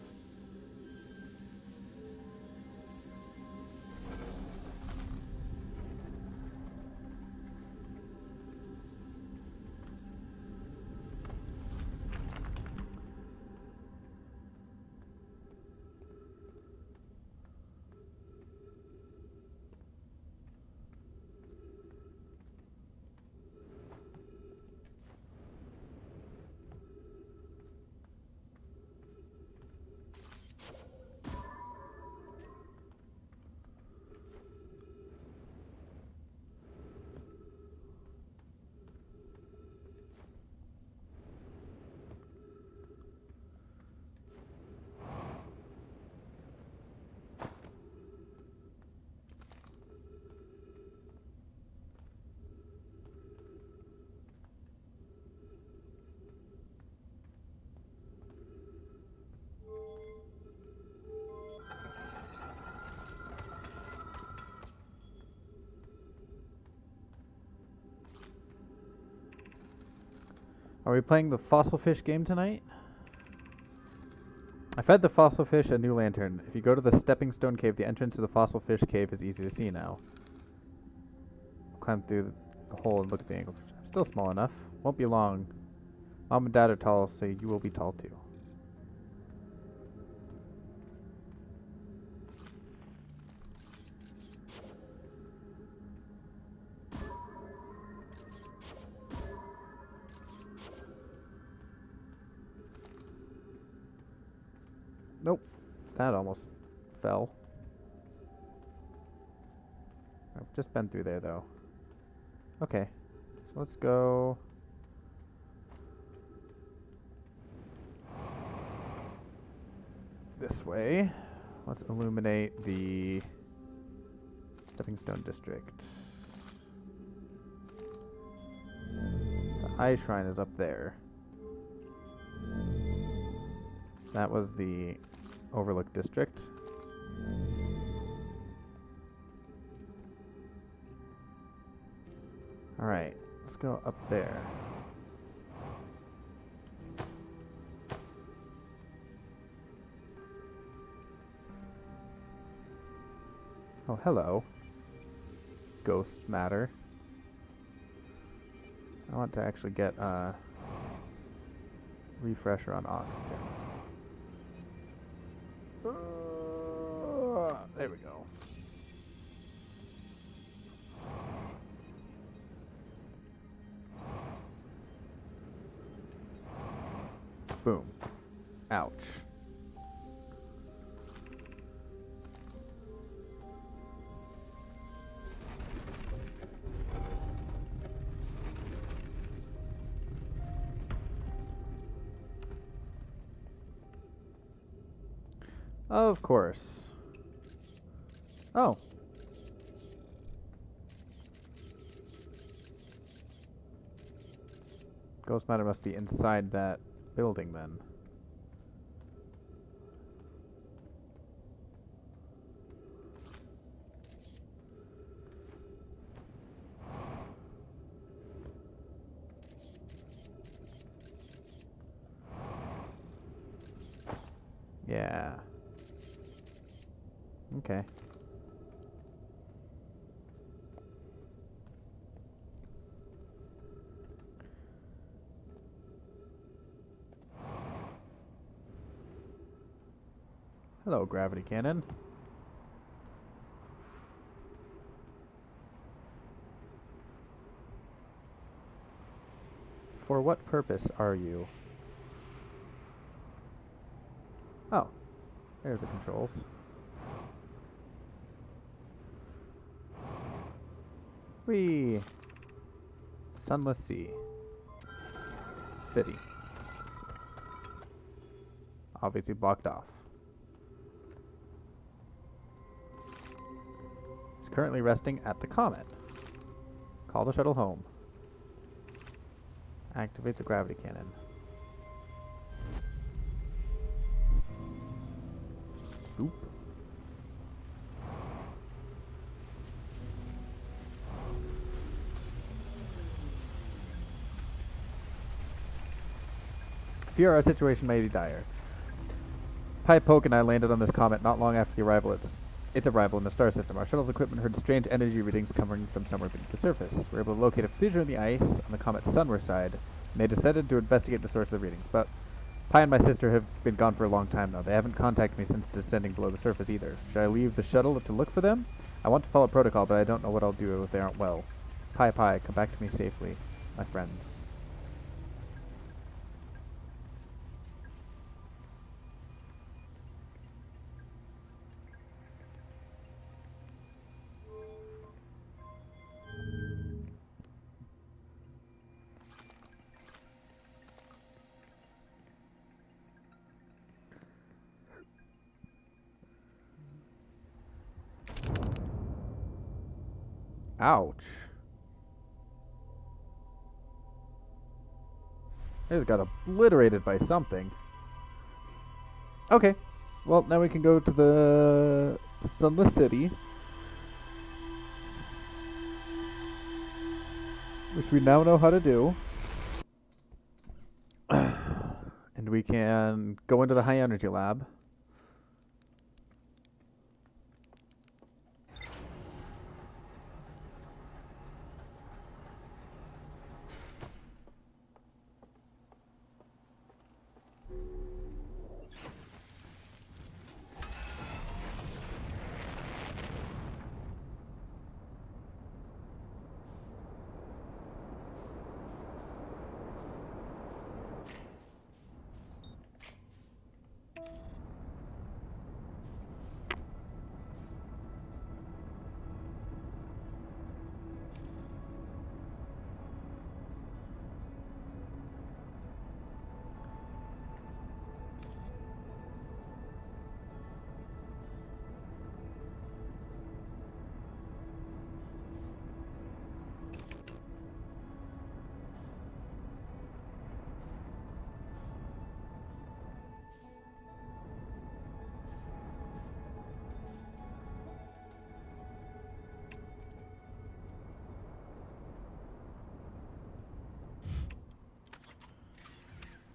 Are we playing the fossil fish game tonight? I fed the fossil fish a new lantern. If you go to the Stepping Stone Cave, the entrance to the fossil fish cave is easy to see now. I'll climb through the hole and look at the anglefish. I'm still small enough. Won't be long. Mom and Dad are tall, so you will be tall too. Nope. That almost fell. just been through there, though. Okay. So let's go... this way. Let's illuminate the Stepping Stone District. The Eye Shrine is up there. That was the Overlook District. Alright, let's go up there. Oh, hello. Ghost matter. I want to actually get a refresher on oxygen. There we go. Boom. Ouch. Of course. Oh. Ghost matter must be inside that building then. Yeah. Okay. Hello, gravity cannon. For what purpose are you? Oh, there's the controls. Whee! Sunless Sea. City. Obviously blocked off. It's currently resting at the Comet. Call the shuttle home. Activate the gravity cannon. Soup. Fear our situation may be dire. Pi Poke and I landed on this comet not long after its arrival in the star system. Our shuttle's equipment heard strange energy readings coming from somewhere beneath the surface. We were able to locate a fissure in the ice on the comet's sunward side, and they descended to investigate the source of the readings. But Pi and my sister have been gone for a long time now. They haven't contacted me since descending below the surface either. Should I leave the shuttle to look for them? I want to follow protocol, but I don't know what I'll do if they aren't well. Pi, come back to me safely, my friends. Ouch. It just got obliterated by something. Okay. Well, now we can go to the Sunless City, which we now know how to do. And we can go into the high energy lab.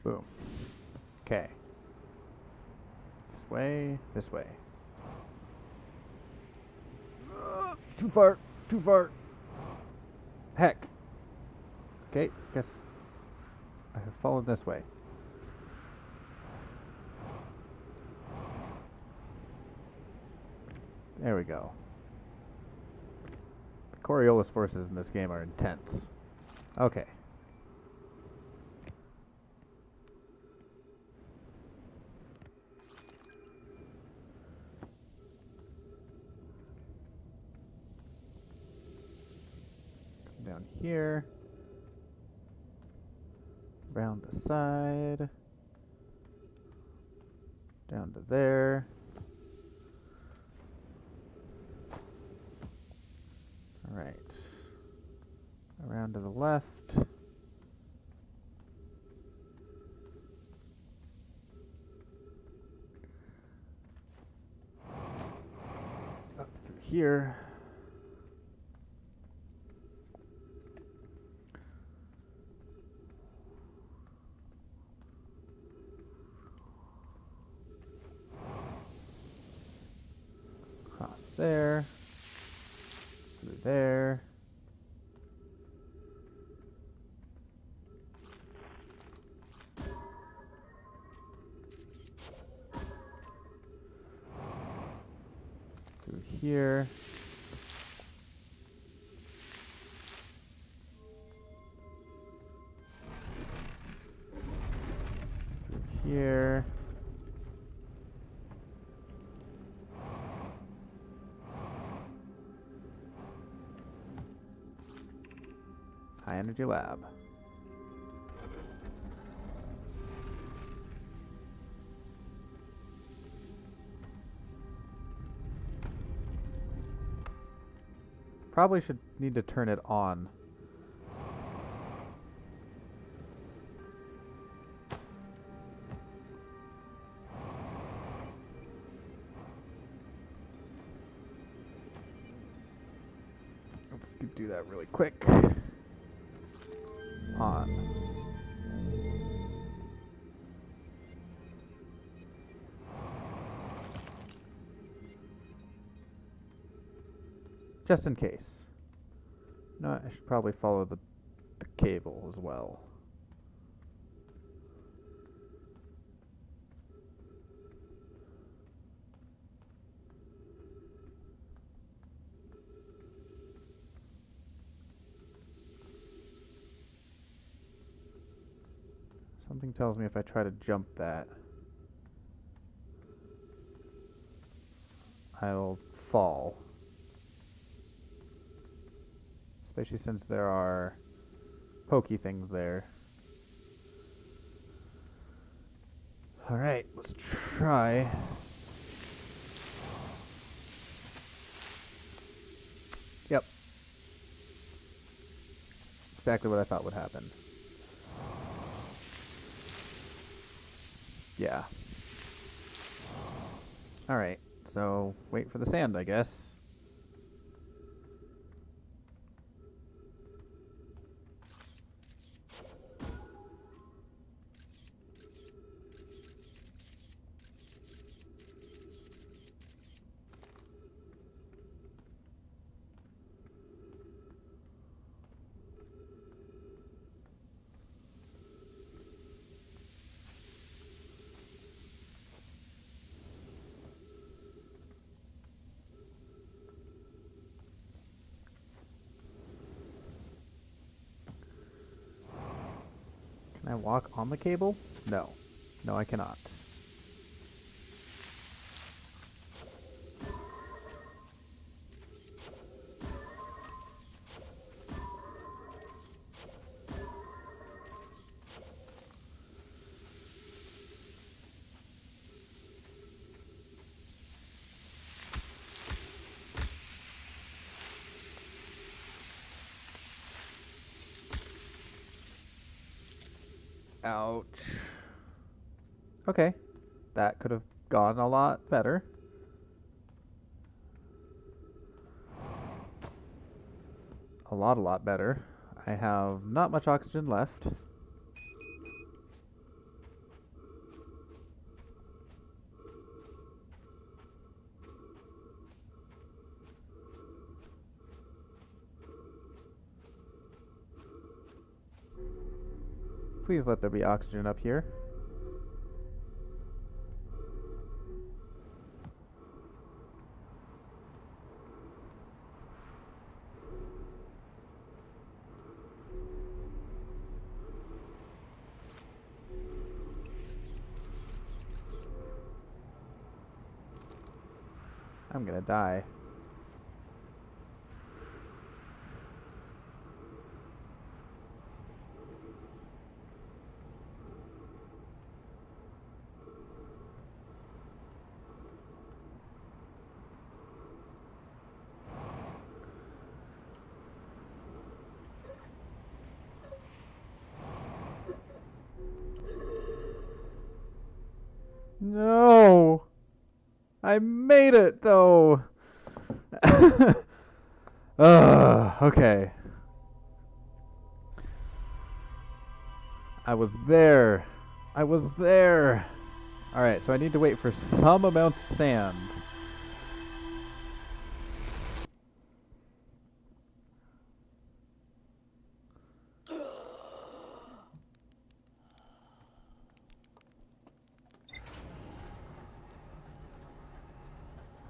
Boom. Okay. This way, this way. Too far, too far. Heck. Okay, guess I have fallen this way. There we go. The Coriolis forces in this game are intense. Okay. Come down here. Around the side. Down to there. Alright. Around to the left. Up through here. Across there. Through there. Through here. Through here. High energy lab. Probably should need to turn it on. Let's do that really quick. On. Just in case. No, I should probably follow the cable as well. Something tells me if I try to jump that, I'll fall. Especially since there are pokey things there. Alright, let's try. Yep. Exactly what I thought would happen. Yeah. Alright, so wait for the sand, I guess. Can I walk on the cable? No. No, I cannot. Ouch. Okay. That could have gone a lot better. A lot better. I have not much oxygen left. Please let there be oxygen up here. I'm gonna die. No! I made it, though! Okay. I was there. I was there. Alright, so I need to wait for some amount of sand.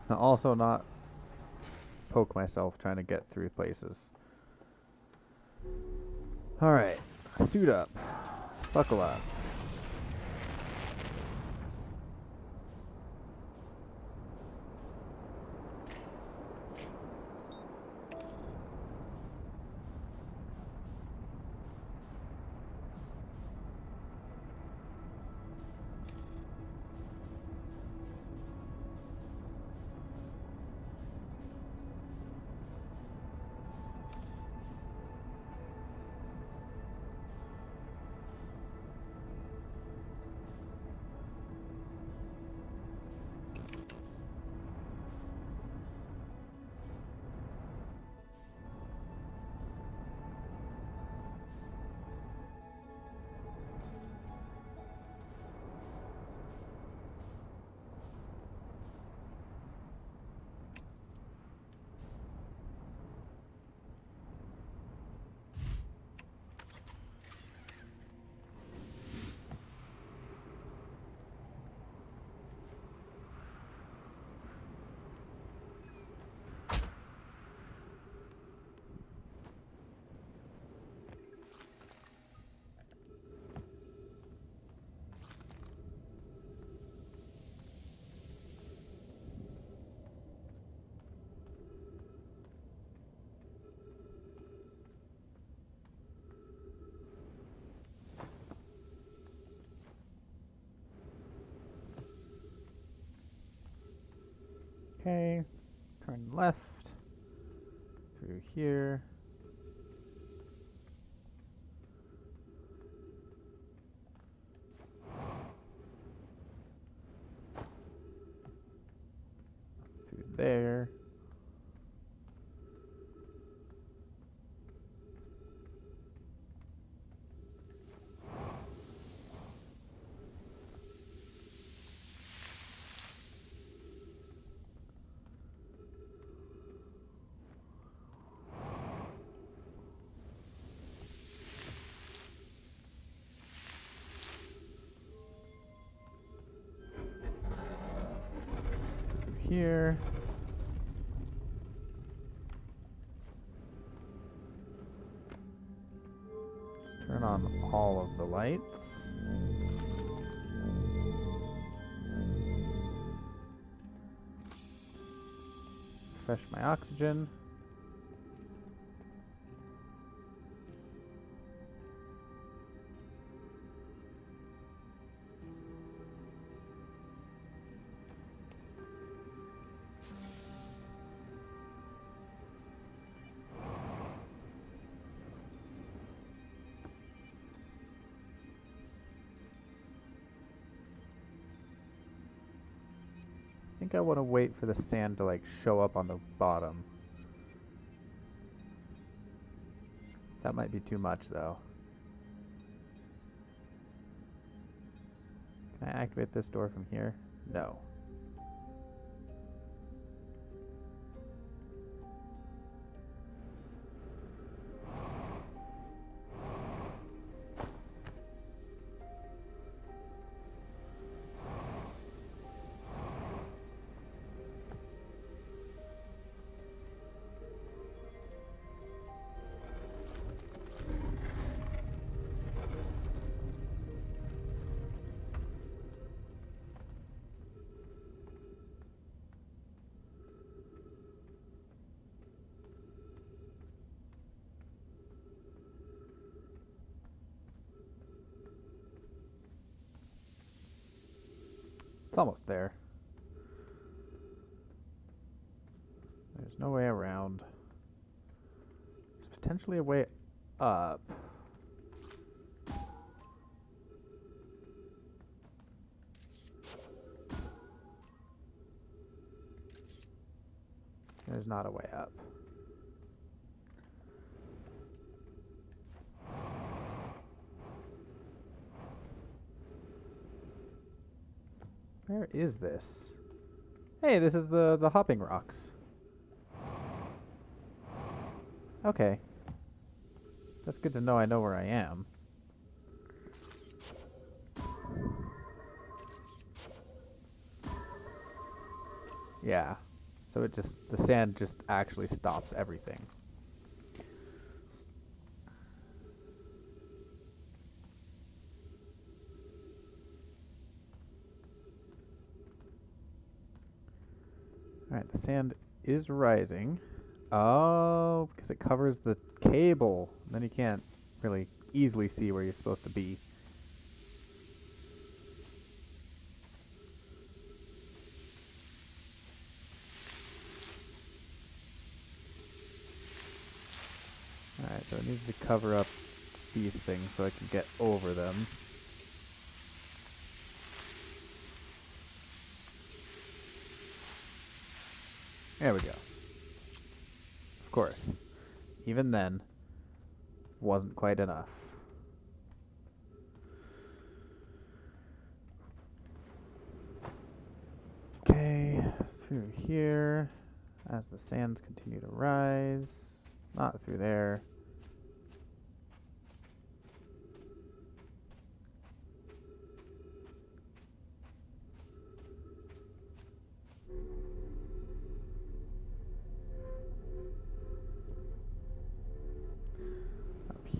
And also not poke myself trying to get through places. Alright, suit up. Buckle up. Okay, turn left, through here. Through there. Here. Let's turn on all of the lights. Refresh my oxygen. I think I want to wait for the sand to like show up on the bottom. That might be too much though. Can I activate this door from here? No. It's almost there. There's no way around. There's potentially a way up. There's not a way up. Where is this? Hey, this is the hopping rocks. Okay. That's good to know I know where I am. Yeah. So it just, the sand just actually stops everything. Alright, the sand is rising. Oh, because it covers the cable. Then you can't really easily see where you're supposed to be. Alright, so it needs to cover up these things so I can get over them. There we go. Of course. Even then, wasn't quite enough. Okay, through here, as the sands continue to rise. Not through there.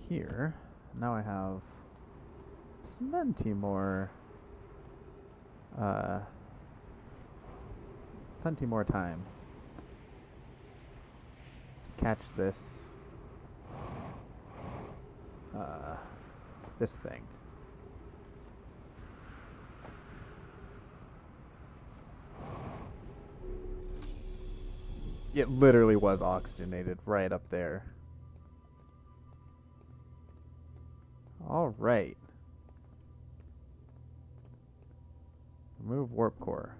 Here, now I have plenty more time to catch this this thing. It literally was oxygenated right up there. All right. Remove warp core.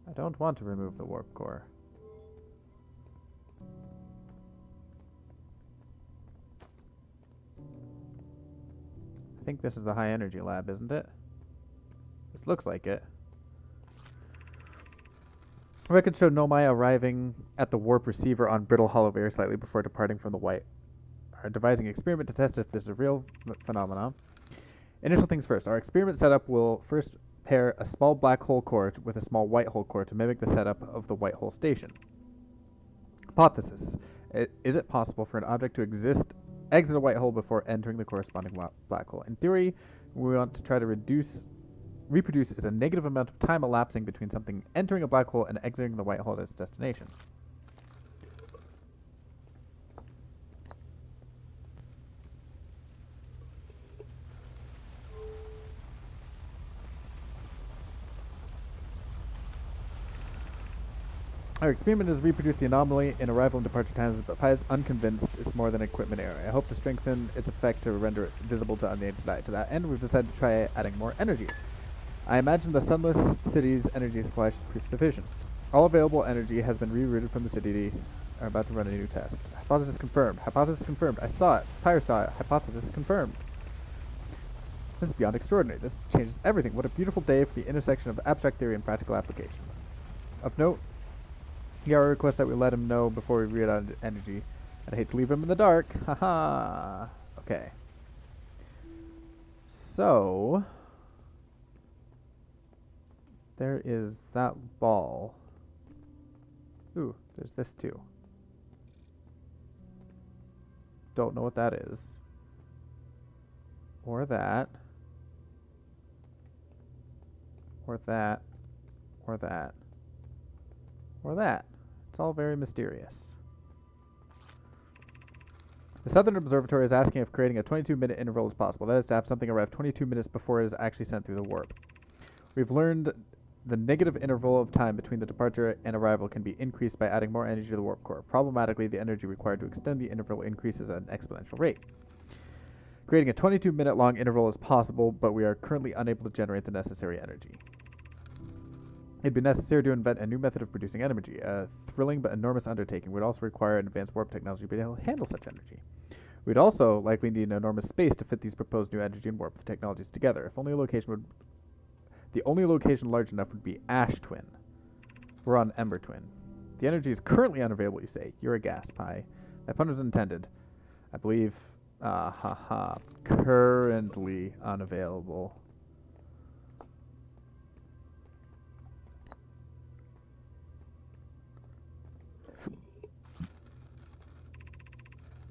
I don't want to remove the warp core. I think this is the high energy lab, isn't it? This looks like it. Records show Nomai arriving at the warp receiver on Brittle Hollow very slightly before departing from the White. Are devising an experiment to test if this is a real phenomenon. Initial things first. Our experiment setup will first pair a small black hole core with a small white hole core to mimic the setup of the white hole station. Hypothesis. Is it possible for an object to exit a white hole before entering the corresponding black hole? In theory, we want to try to reproduce is a negative amount of time elapsing between something entering a black hole and exiting the white hole at its destination. Our experiment has reproduced the anomaly in arrival and departure times, but Pi is unconvinced it's more than equipment error. I hope to strengthen its effect to render it visible to unaided eye. To that end, we've decided to try adding more energy. I imagine the sunless city's energy supply should prove sufficient. All available energy has been rerouted from the city. Are about to run a new test. Hypothesis confirmed. Hypothesis confirmed. I saw it. Pyre saw it. Hypothesis confirmed. This is beyond extraordinary. This changes everything. What a beautiful day for the intersection of abstract theory and practical application. Of note, Yara requests that we let him know before we read out energy. I'd hate to leave him in the dark. Haha. Okay. So, there is that ball. Ooh, there's this too. Don't know what that is. Or that. Or that. Or that. Or that. It's all very mysterious. The Southern Observatory is asking if creating a 22-minute interval is possible. That is to have something arrive 22 minutes before it is actually sent through the warp. We've learned the negative interval of time between the departure and arrival can be increased by adding more energy to the warp core. Problematically, the energy required to extend the interval increases at an exponential rate. Creating a 22-minute long interval is possible, but we are currently unable to generate the necessary energy. It'd be necessary to invent a new method of producing energy. A thrilling but enormous undertaking would also require an advanced warp technology to be able to handle such energy. We'd also likely need an enormous space to fit these proposed new energy and warp technologies together. If only a location would... The only location large enough would be Ash Twin. We're on Ember Twin. The energy is currently unavailable, you say. You're a gas pie. My pun was intended. I believe... currently unavailable.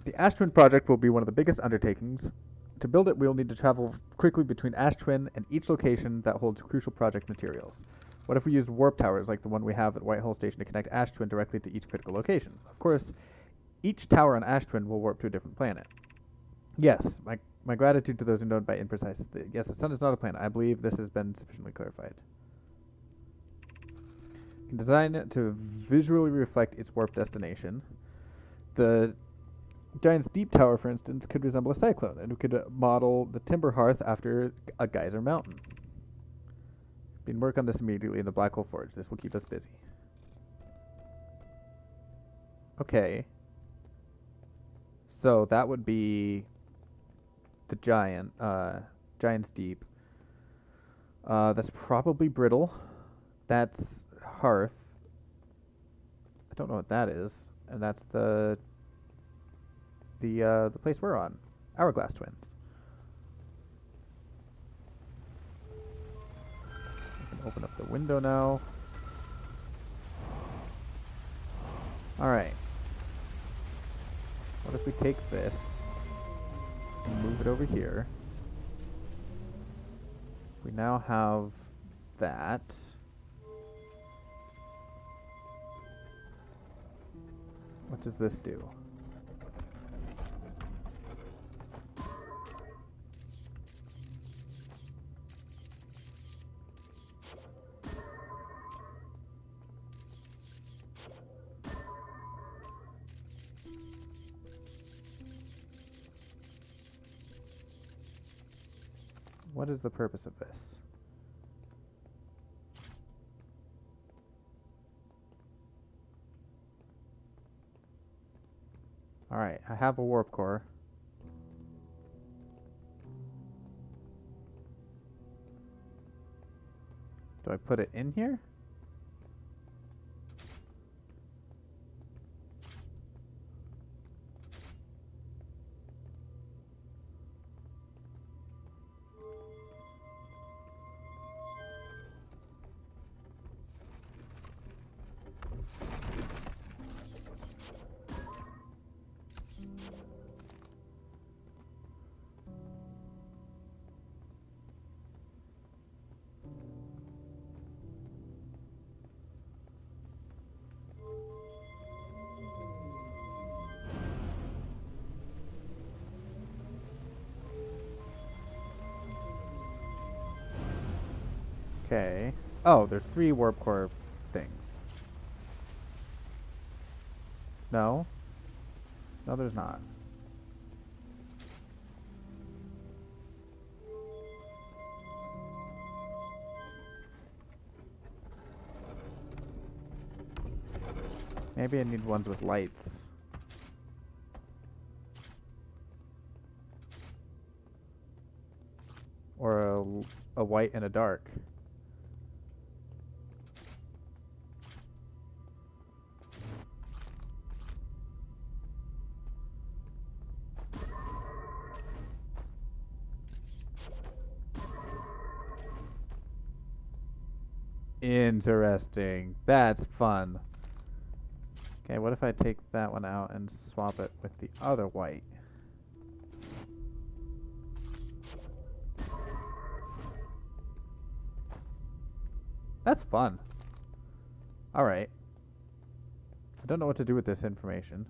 The Ash Twin project will be one of the biggest undertakings. To build it, we will need to travel quickly between Ash Twin and each location that holds crucial project materials. What if we used warp towers like the one we have at Whitehall Station to connect Ash Twin directly to each critical location? Of course, each tower on Ash Twin will warp to a different planet. Yes, my gratitude to those who know it by imprecise. Yes, the sun is not a planet. I believe this has been sufficiently clarified. You can design it to visually reflect its warp destination. The Giant's Deep Tower, for instance, could resemble a cyclone, and we could model the Timber Hearth after a geyser mountain. We can work on this immediately in the Black Hole Forge. This will keep us busy. Okay. So that would be the Giant's Deep. That's probably Brittle. That's Hearth. I don't know what that is. And that's the place we're on. Hourglass Twins. I can open up the window now. Alright. What if we take this and move it over here? We now have that. What does this do? What is the purpose of this? Alright, I have a warp core. Do I put it in here? Okay. Oh, there's 3 warp core things. No? No, there's not. Maybe I need ones with lights. Or a white and a dark. Interesting. That's fun. Okay, what if I take that one out and swap it with the other white? That's fun. Alright. I don't know what to do with this information.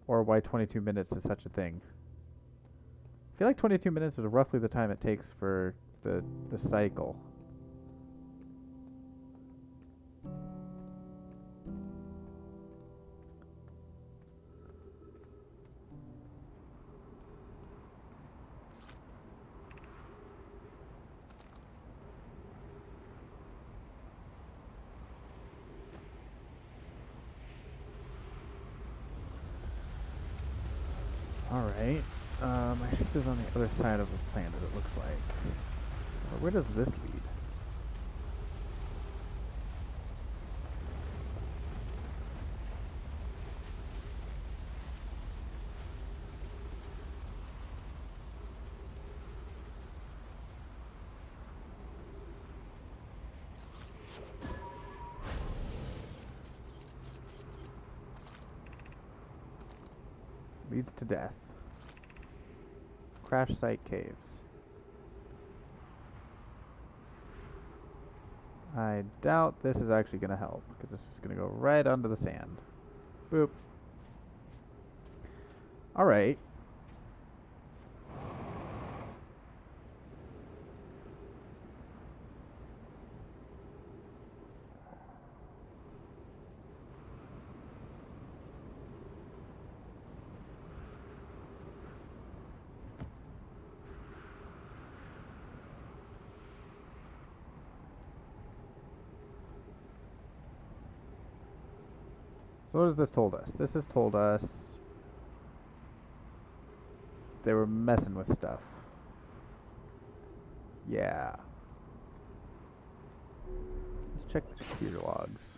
Or why 22 minutes is such a thing. I feel like 22 minutes is roughly the time it takes for the cycle. Alright. My ship is on the other side of the planet, it looks like. But where does this lead? Leads to death. Crash site caves. I doubt this is actually going to help, because this is going to go right onto the sand. Boop. Alright. So what has this told us? This has told us they were messing with stuff. Yeah. Let's check the computer logs.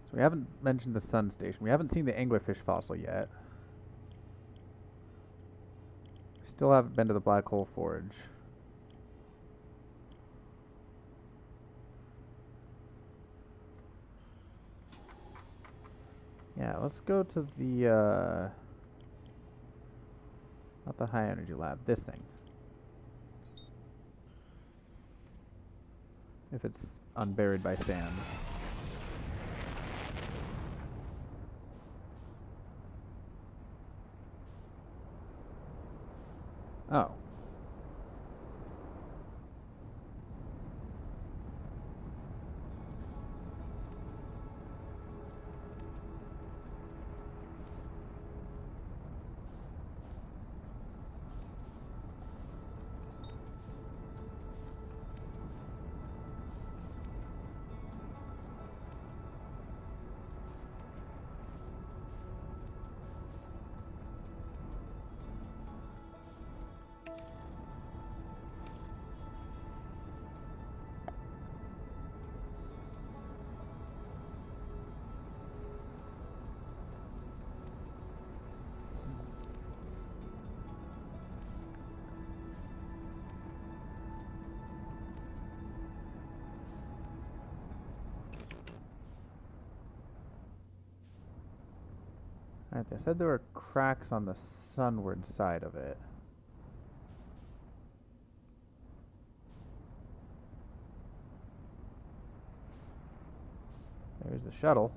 So we haven't mentioned the sun station. We haven't seen the anglerfish fossil yet. We still haven't been to the black hole forge. Yeah, let's go to the, not the high energy lab, this thing. If it's unburied by sand. Oh. Alright, they said there were cracks on the sunward side of it. There's the shuttle.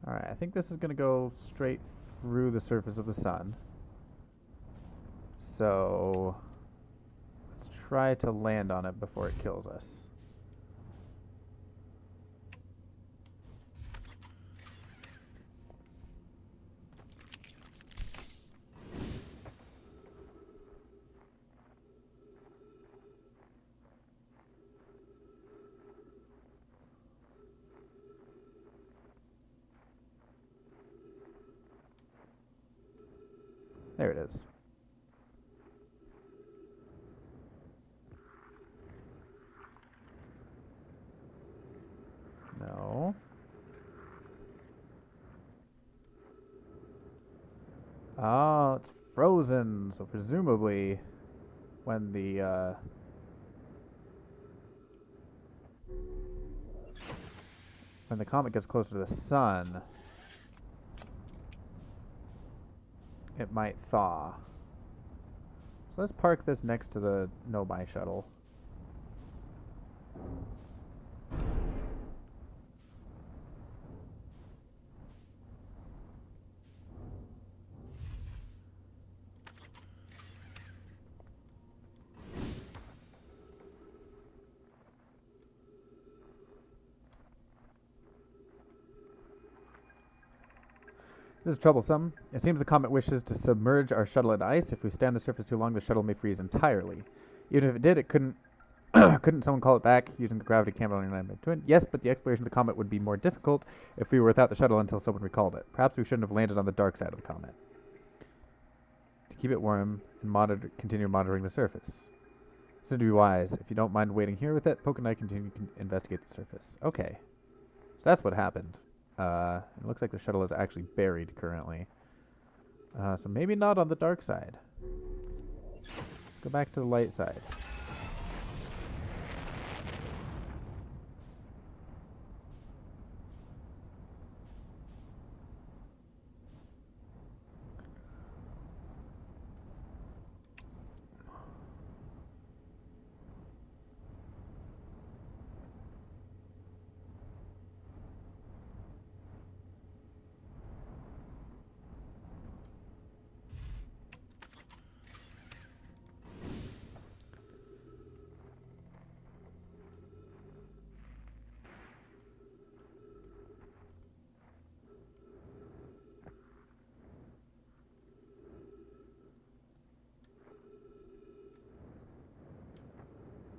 Alright, I think this is going to go straight through the surface of the sun. So, let's try to land on it before it kills us. There it is. No. Oh, it's frozen. So presumably when the comet gets closer to the sun, it might thaw. So let's park this next to the Nobai shuttle. This is troublesome. It seems the comet wishes to submerge our shuttle in ice. If we stay on the surface too long, the shuttle may freeze entirely. Even if it did, it couldn't. Couldn't someone call it back using the gravity camera on your twin? Yes, but the exploration of the comet would be more difficult if we were without the shuttle until someone recalled it. Perhaps we shouldn't have landed on the dark side of the comet. To keep it warm and continue monitoring the surface. So to be wise, if you don't mind waiting here with it, Poke and I continue to investigate the surface. Okay. So that's what happened. It looks like the shuttle is actually buried currently. So maybe not on the dark side. Let's go back to the light side.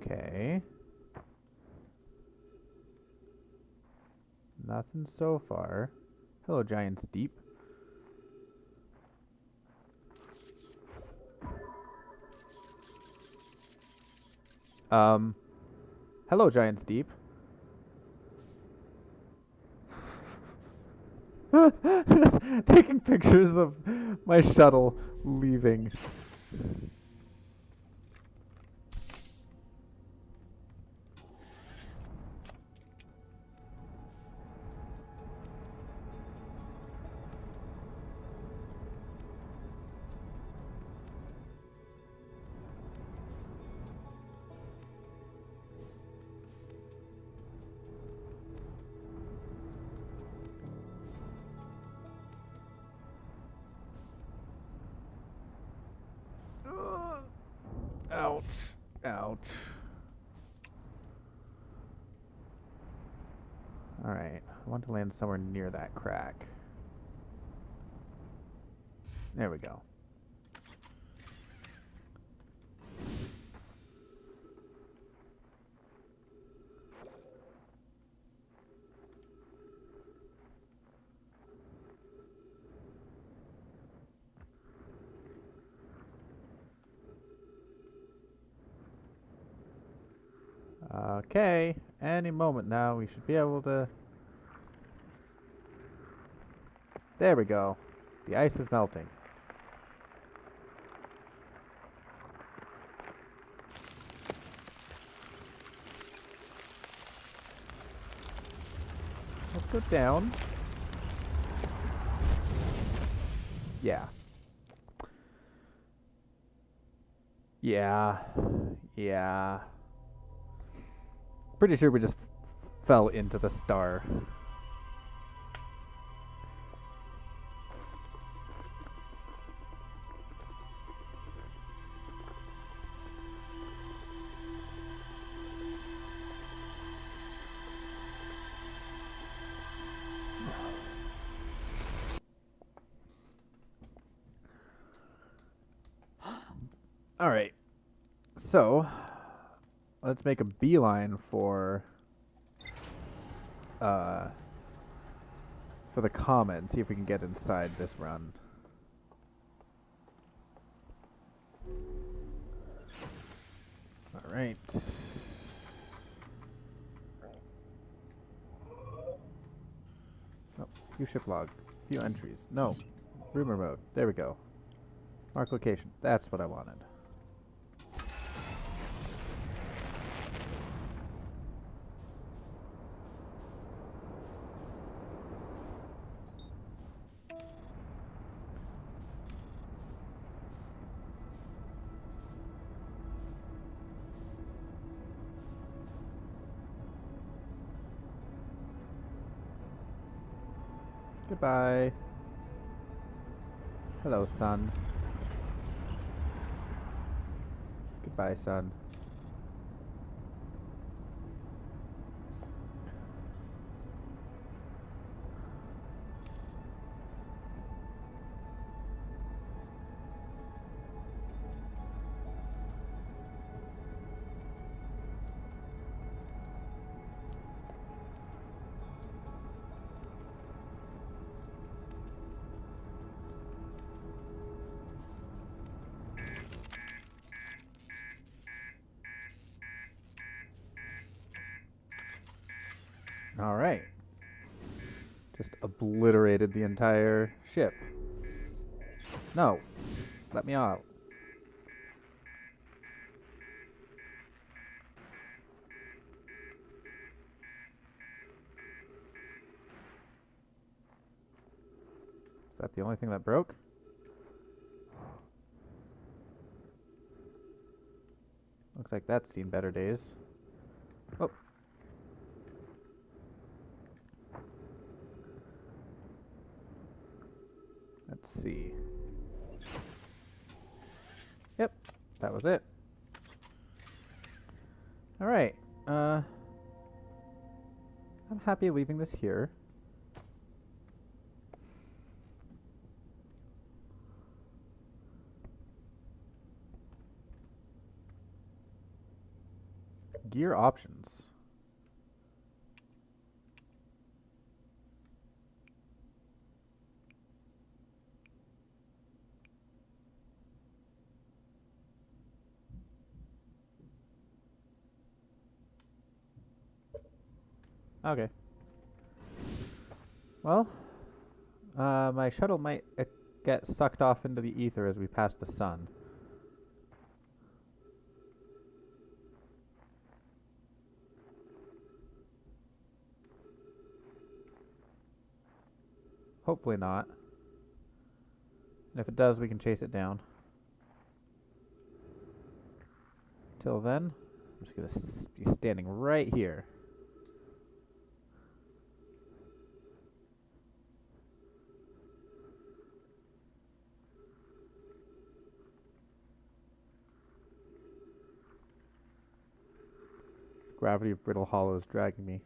Okay. Nothing so far. Hello, Giants Deep. Hello, Giants Deep. Taking pictures of my shuttle leaving. Ouch. Ouch. Alright. I want to land somewhere near that crack. There we go. Okay, any moment now we should be able to... There we go. The ice is melting. Let's go down. Yeah. Yeah. Pretty sure we just fell into the star. All right. So, let's make a beeline for the comet and see if we can get inside this run. All right. Oh, view ship log. View entries. No. Rumor mode. There we go. Mark location. That's what I wanted. Goodbye. Hello, sun. Goodbye, sun. Alright. Just obliterated the entire ship. No. Let me out. Is that the only thing that broke? Looks like that's seen better days. Oh. Let's see. Yep, that was it. Alright, I'm happy leaving this here. Gear options. Okay. Well, my shuttle might get sucked off into the ether as we pass the sun. Hopefully not. And if it does, we can chase it down. Till then, I'm just going to be standing right here. Gravity of Brittle Hollow is dragging me.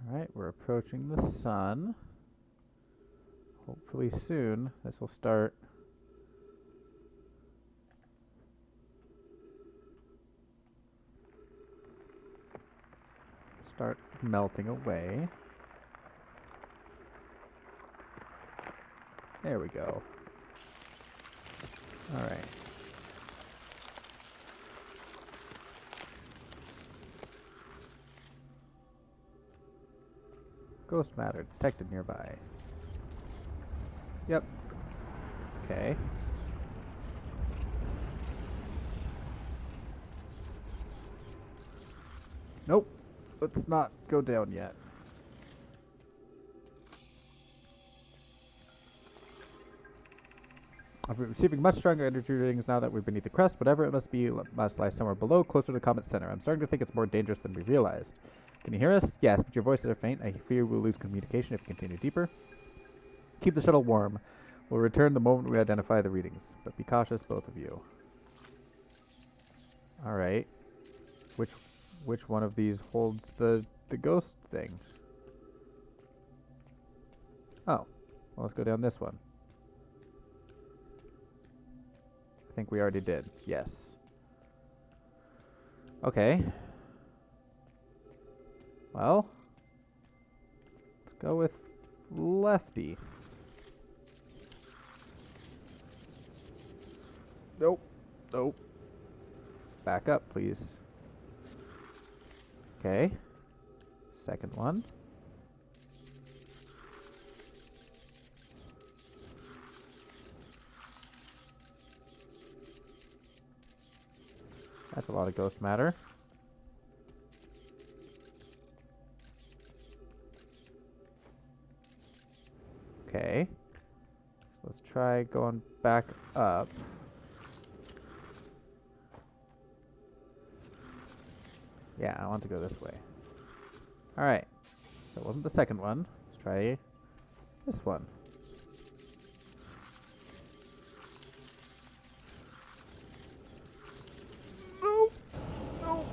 Alright, we're approaching the sun. Hopefully soon this will start melting away. There we go. Alright. Ghost matter detected nearby. Yep. Okay. Nope. Let's not go down yet. I'm receiving much stronger energy readings now that we're beneath the crest. Whatever it must be must lie somewhere below, closer to the comet's center. I'm starting to think it's more dangerous than we realized. Can you hear us? Yes, but your voices are faint. I fear we'll lose communication if we continue deeper. Keep the shuttle warm. We'll return the moment we identify the readings. But be cautious, both of you. Alright. Which one of these holds the ghost thing? Oh. Well, let's go down this one. I think we already did. Yes. Okay. Well, let's go with Lefty. Nope. Nope. Back up, please. Okay. Second one. That's a lot of ghost matter. Okay. So let's try going back up. Yeah, I want to go this way. Alright. That wasn't the second one. Let's try this one. No! No!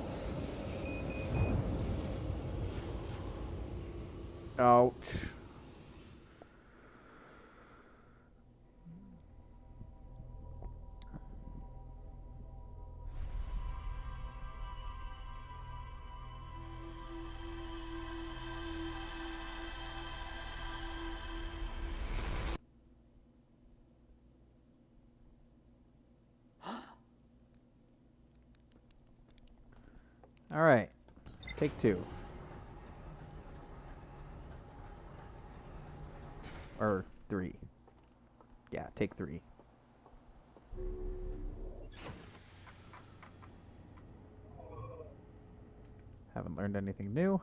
Ouch. Alright. Take 2. Or 3. Yeah, take 3. Haven't learned anything new.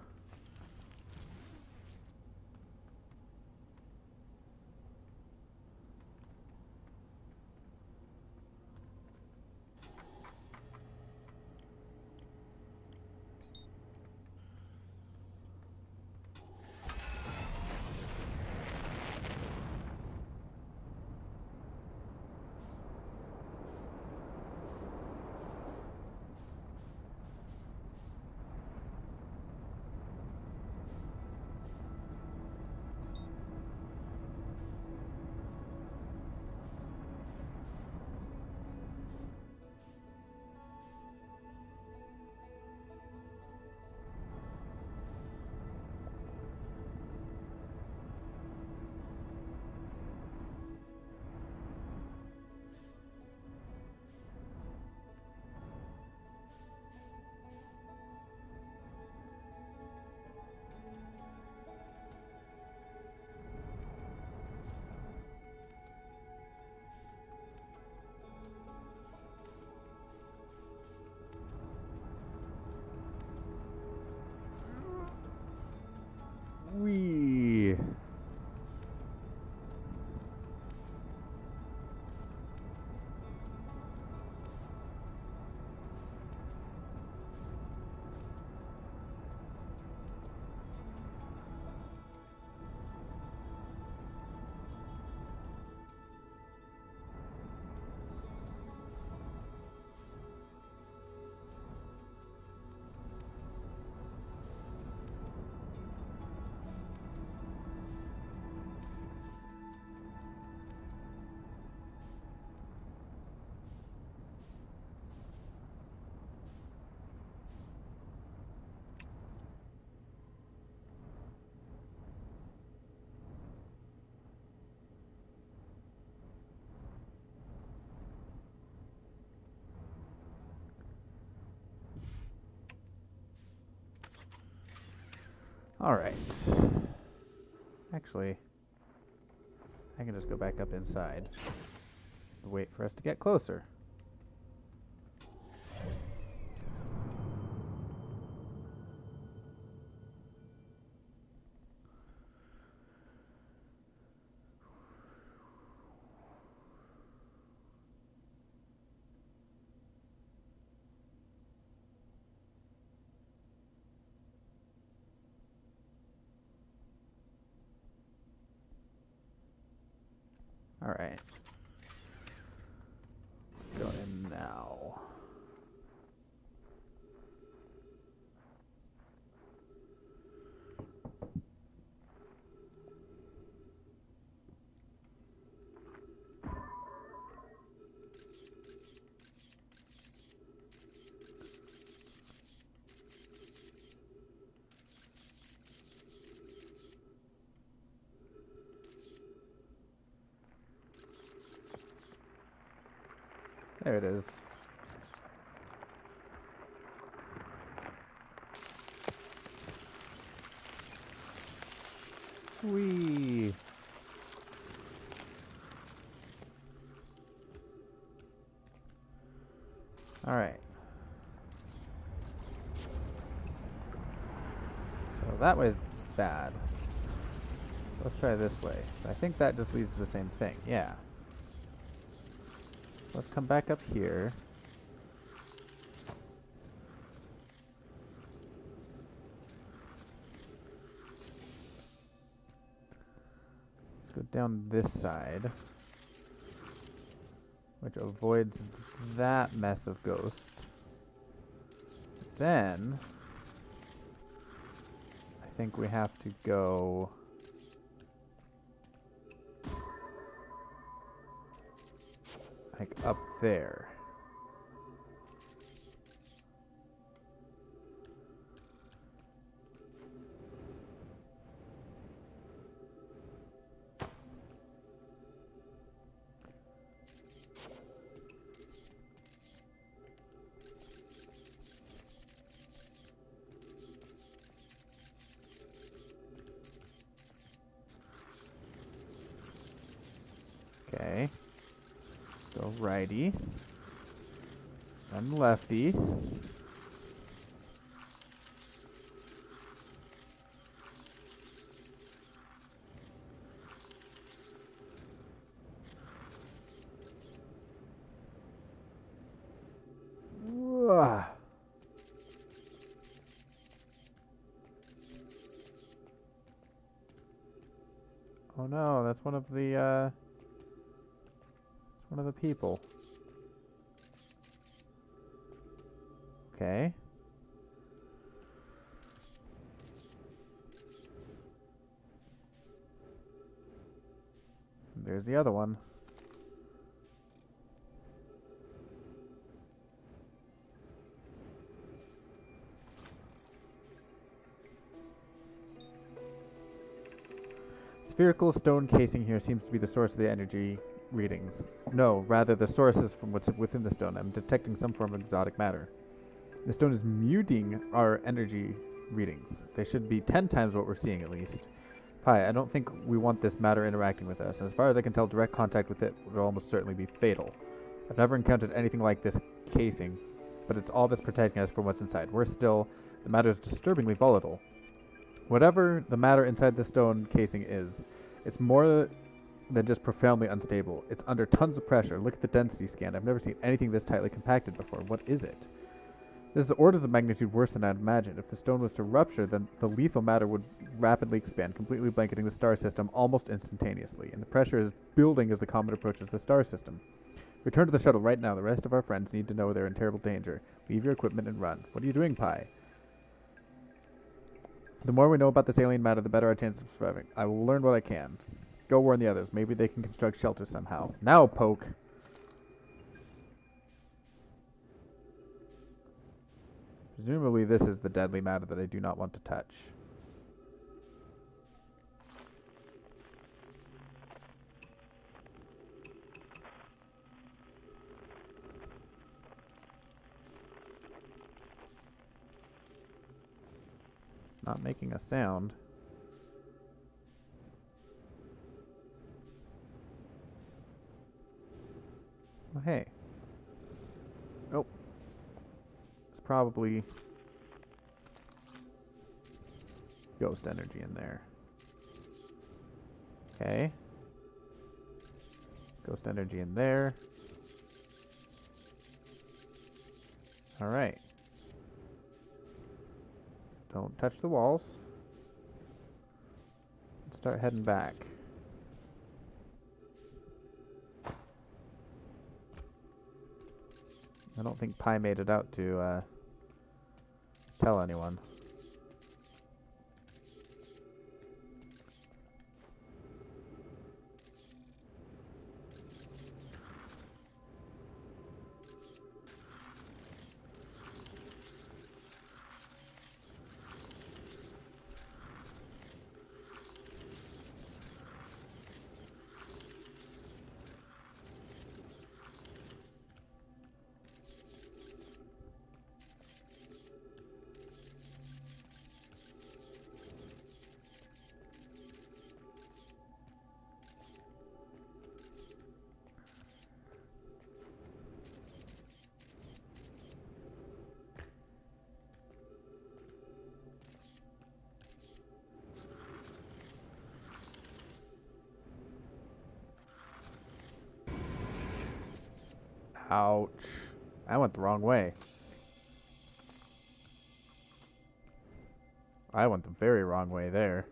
Wee. Alright. Actually, I can just go back up inside and wait for us to get closer. Alright. Let's go in now. There it is. Whee! Alright. So that way's bad. Let's try this way. I think that just leads to the same thing. Yeah. So let's come back up here. Let's go down this side, which avoids that mess of ghost. Then I think we have to go like up there. Go righty. Then lefty. Wah. Oh no, that's one of the it's one of the people. Okay. There's the other one. Spherical stone casing here seems to be the source of the energy readings. No, rather the source is from what's within the stone. I'm detecting some form of exotic matter. The stone is muting our energy readings. They should be 10 times what we're seeing at least. Pi, I don't think we want this matter interacting with us. As far as I can tell, direct contact with it would almost certainly be fatal. I've never encountered anything like this casing, but it's all that's protecting us from what's inside. Worse still, the matter is disturbingly volatile. Whatever the matter inside the stone casing is, it's more than just profoundly unstable. It's under tons of pressure. Look at the density scan. I've never seen anything this tightly compacted before. What is it? This is orders of magnitude worse than I'd imagined. If the stone was to rupture, then the lethal matter would rapidly expand, completely blanketing the star system almost instantaneously, and the pressure is building as the comet approaches the star system. Return to the shuttle right now. The rest of our friends need to know they're in terrible danger. Leave your equipment and run. What are you doing, Pi? The more we know about this alien matter, the better our chances of surviving. I will learn what I can. Go warn the others. Maybe they can construct shelter somehow. Now, Poke! Presumably this is the deadly matter that I do not want to touch. It's not making a sound. Oh, hey. Oh. It's probably ghost energy in there. Okay. Ghost energy in there. Alright. Don't touch the walls. Let's start heading back. I don't think Pi made it out to tell anyone. Ouch. I went the wrong way. I went the very wrong way there.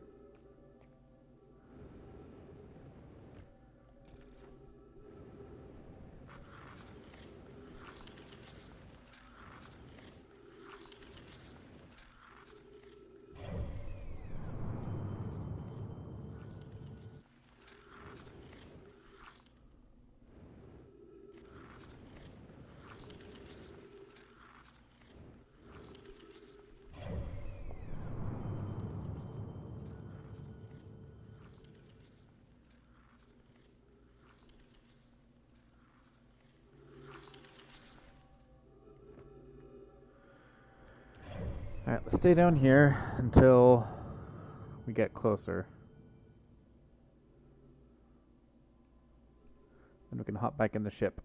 Alright, let's stay down here until we get closer. Then we can hop back in the ship.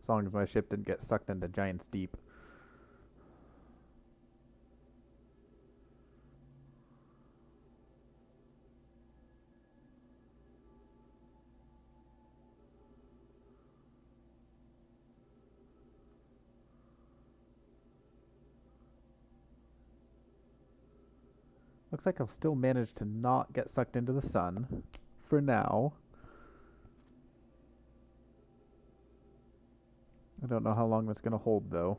As long as my ship didn't get sucked into Giant's Deep. Looks like I'll still manage to not get sucked into the sun. For now. I don't know how long that's going to hold, though.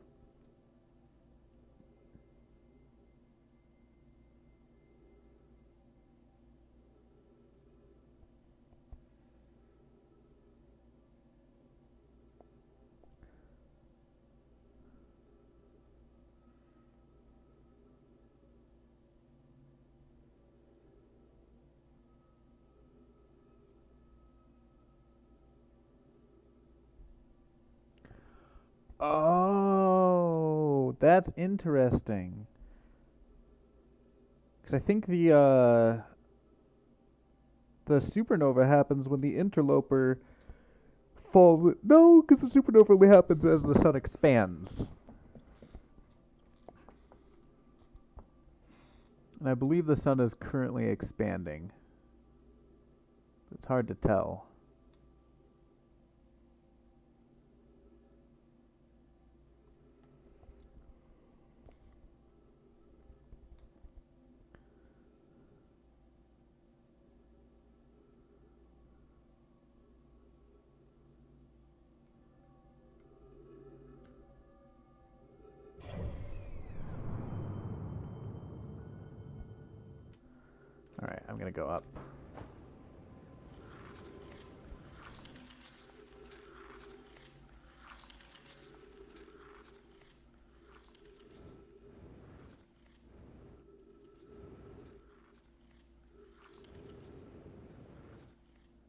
Oh, that's interesting. Because I think the supernova happens when the interloper falls. No, because the supernova only happens as the sun expands. And I believe the sun is currently expanding. It's hard to tell. Alright, I'm gonna go up.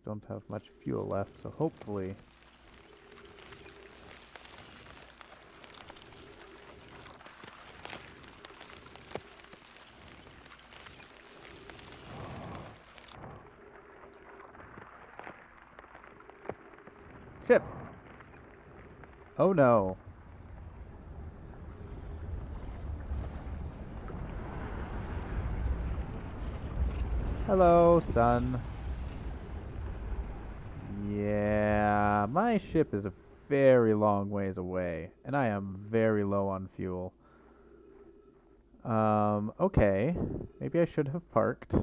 Don't have much fuel left, so hopefully... Ship! Oh no. Hello, sun. Yeah, my ship is a very long ways away, and I am very low on fuel. Okay. Maybe I should have parked.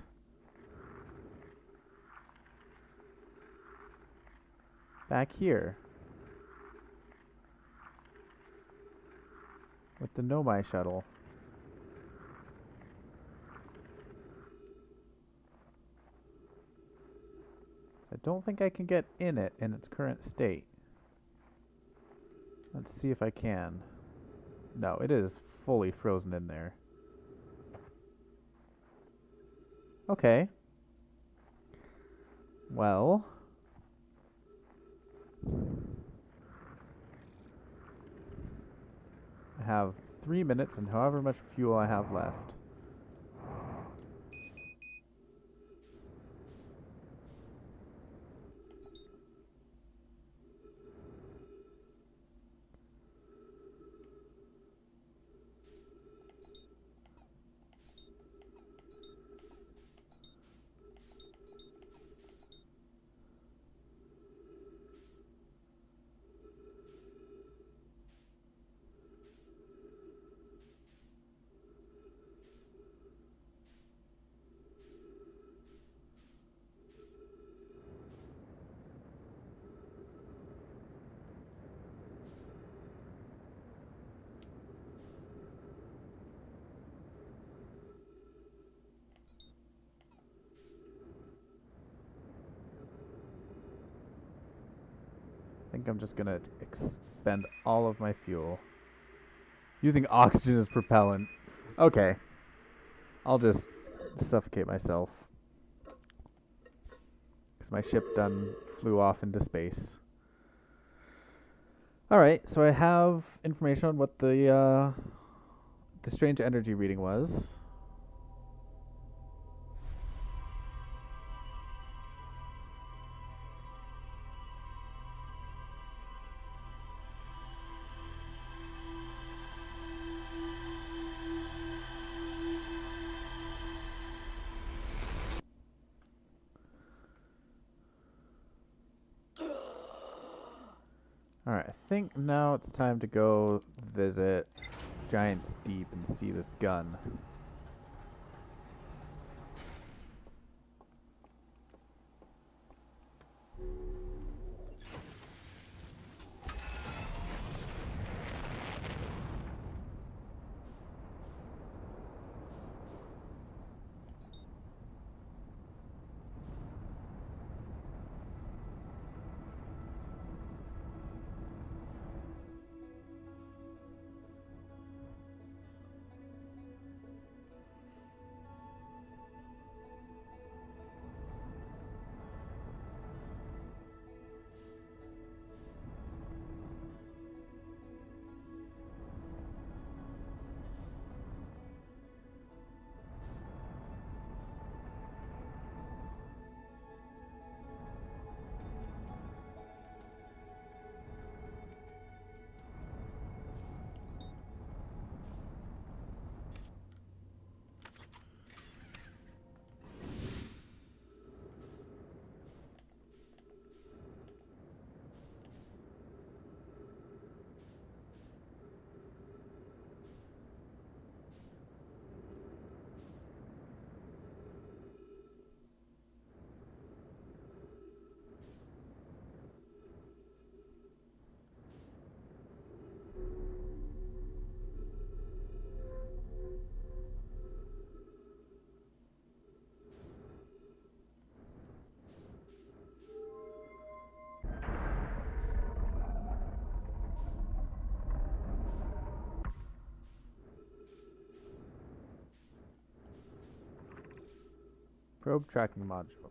Back here. With the Nomai shuttle. I don't think I can get in it in its current state. Let's see if I can. No, it is fully frozen in there. Okay. Well... I have 3 minutes and however much fuel I have left. I think I'm just gonna expend all of my fuel. Using oxygen as propellant. Okay. I'll just suffocate myself. Because my ship done flew off into space. Alright, so I have information on what the strange energy reading was. Alright, I think now it's time to go visit Giant's Deep and see this gun. Probe tracking module.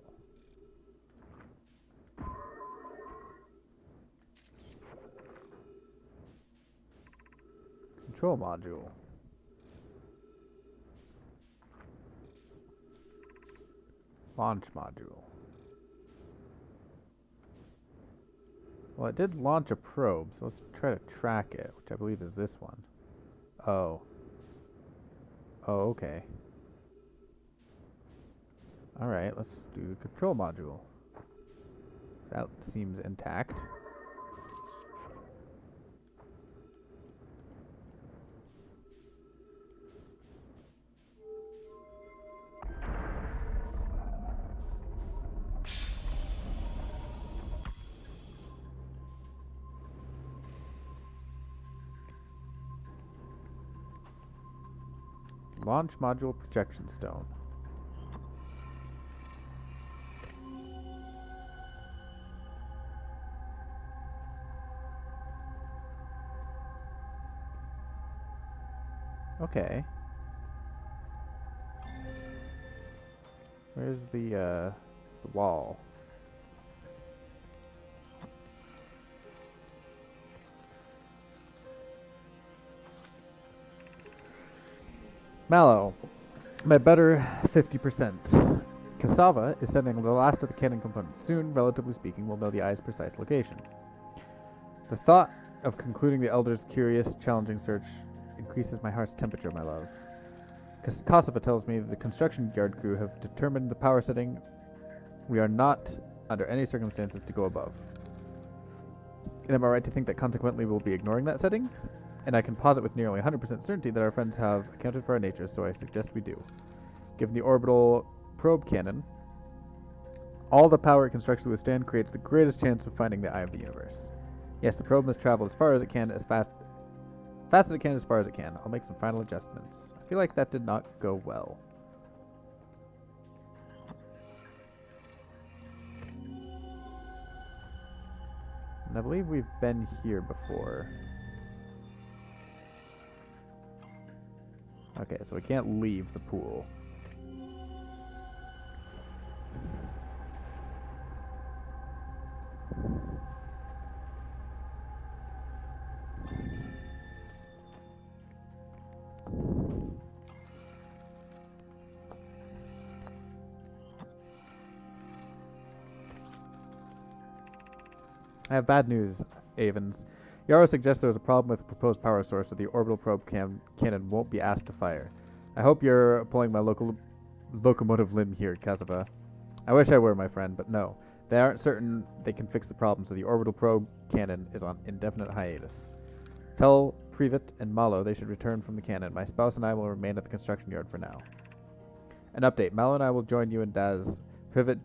Control module. Launch module. Well, it did launch a probe, so let's try to track it, which I believe is this one. Oh. Oh, okay. Alright, let's do the control module. That seems intact. Launch module projection stone. Okay. Where's the wall? Mallow. My better 50%. Cassava is sending the last of the cannon components. Soon, relatively speaking, we'll know the eye's precise location. The thought of concluding the Elder's curious, challenging search increases my heart's temperature, my love. Cassava tells me the construction yard crew have determined the power setting we are not, under any circumstances, to go above. And am I right to think that consequently we'll be ignoring that setting? And I can posit with nearly 100% certainty that our friends have accounted for our nature, so I suggest we do. Given the orbital probe cannon, all the power it constructs to withstand creates the greatest chance of finding the eye of the universe. Yes, the probe must travel as far as it can, as fast as it can, as far as it can. I'll make some final adjustments. I feel like that did not go well. And I believe we've been here before. Okay, so we can't leave the pool. I have bad news, Avens. Yarrow suggests there was a problem with the proposed power source, so the orbital probe cannon won't be asked to fire. I hope you're pulling my locomotive limb here, Cassava. I wish I were, my friend, but no. They aren't certain they can fix the problem, so the orbital probe cannon is on indefinite hiatus. Tell Privet and Malo they should return from the cannon. My spouse and I will remain at the construction yard for now. An update. Malo and I will join you and Daz. Privet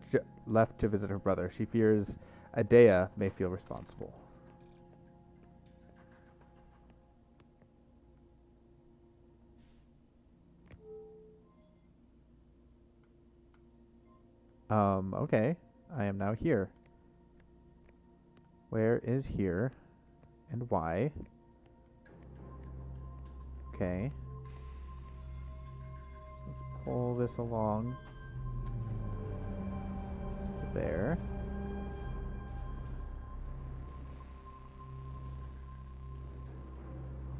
left to visit her brother. She fears Adea may feel responsible. Okay. I am now here. Where is here? And why? Okay. Let's pull this along. To there.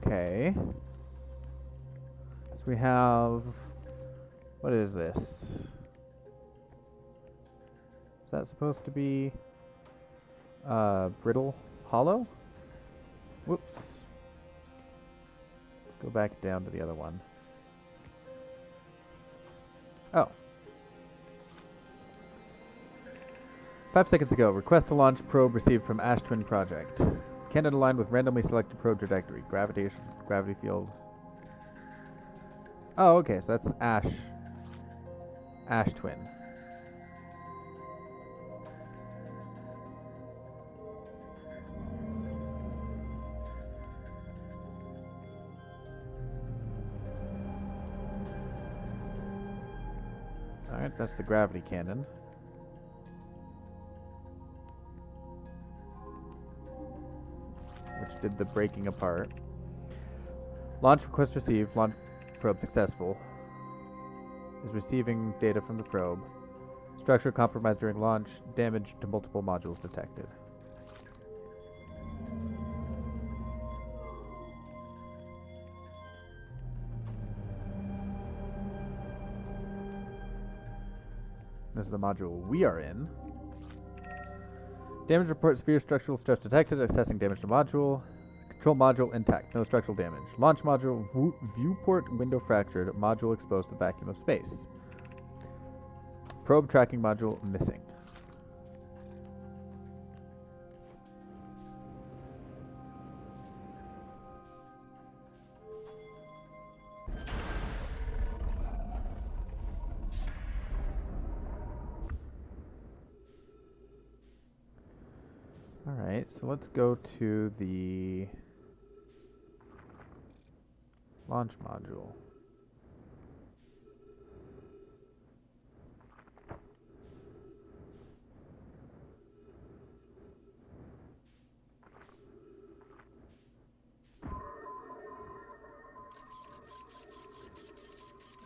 Okay. So we have... What is this? Is that supposed to be brittle hollow? Whoops. Let's go back down to the other one. Oh. 5 seconds ago, request to launch probe received from Ash Twin Project. Cannon aligned with randomly selected probe trajectory. Gravity field. Oh, okay, so that's Ash Twin. Alright, that's the gravity cannon. Which did the breaking apart. Launch request received. Launch probe successful. Is receiving data from the probe. Structure compromised during launch. Damage to multiple modules detected. This is the module we are in. Damage report, sphere structural stress detected. Assessing damage to module. Control module intact. No structural damage. Launch module viewport window fractured. Module exposed to vacuum of space. Probe tracking module missing. Alright, so let's go to the launch module.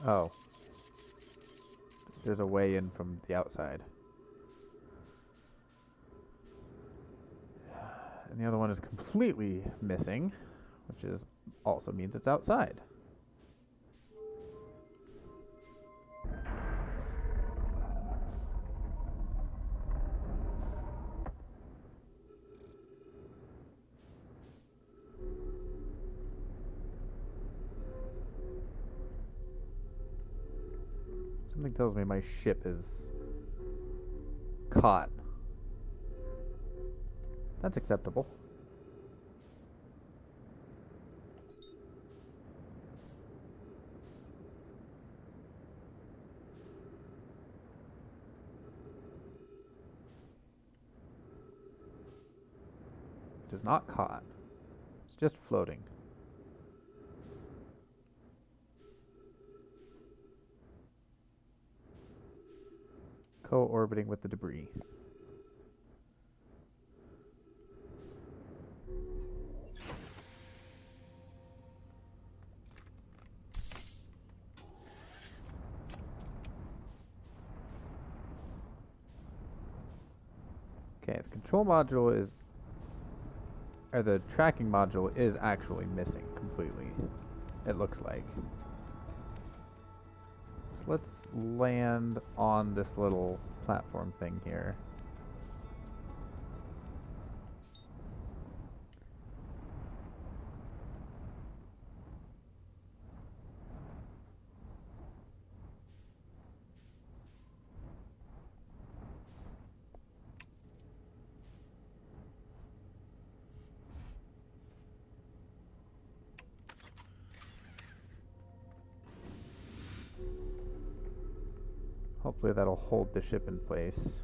Oh. There's a way in from the outside. And the other one is completely missing, which is also means it's outside. Something tells me my ship is caught. That's acceptable. It is not caught. It's just floating. Co-orbiting with the debris. Okay, the control module is, or the tracking module is actually missing completely, it looks like. So let's land on this little platform thing here. Hopefully that'll hold the ship in place.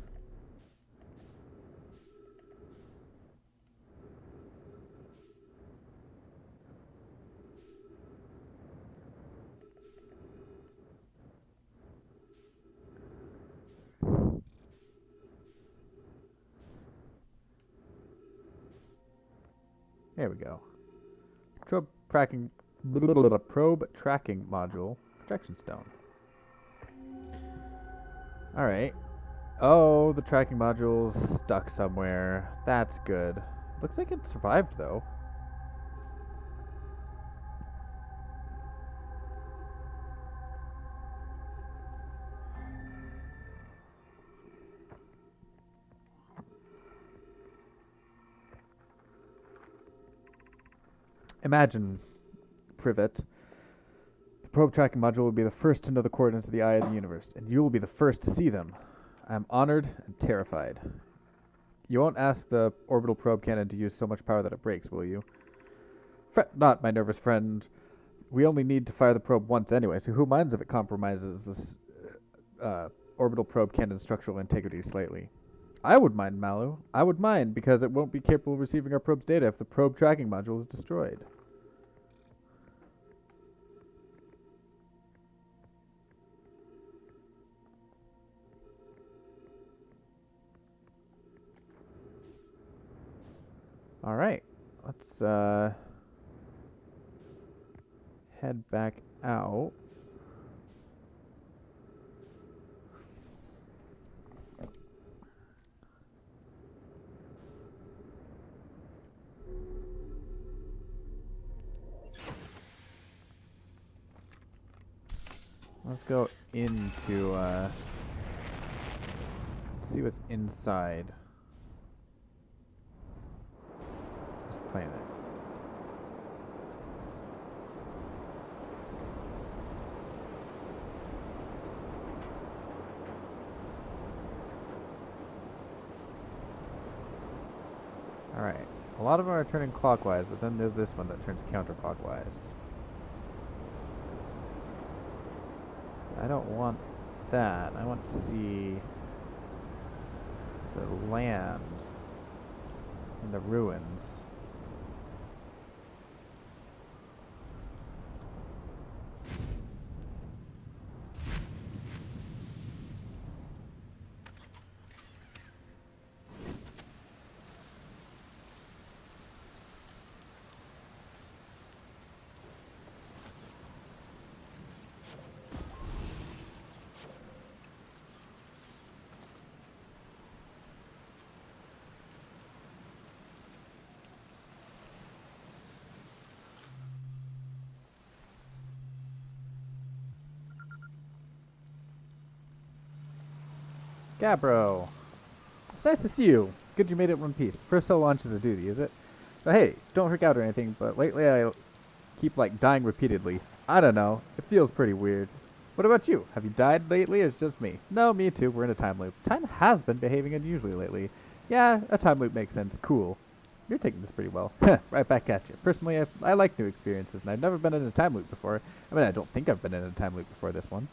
There we go. Probe tracking module. Projection stone. Alright. Oh, the tracking module's stuck somewhere. That's good. Looks like it survived, though. Imagine, Privet. The probe tracking module will be the first to know the coordinates of the eye of the universe, and you will be the first to see them. I am honored and terrified. You won't ask the orbital probe cannon to use so much power that it breaks, will you? Fret not, my nervous friend. We only need to fire the probe once anyway, so who minds if it compromises this orbital probe cannon's structural integrity slightly? I would mind, Malu. I would mind, because it won't be capable of receiving our probe's data if the probe tracking module is destroyed. Alright, let's head back out. Let's go into see what's inside this planet. Alright, a lot of them are turning clockwise, but then there's this one that turns counterclockwise. I don't want that. I want to see the land and the ruins. Gabbro! It's nice to see you. Good you made it in one piece. First solo launch is a duty, is it? So hey, don't freak out or anything, but lately I keep like dying repeatedly. I don't know. It feels pretty weird. What about you? Have you died lately or it's just me? No, me too. We're in a time loop. Time has been behaving unusually lately. Yeah, a time loop makes sense. Cool. You're taking this pretty well. Right back at you. Personally, I like new experiences, and I've never been in a time loop before. I mean, I don't think I've been in a time loop before this one.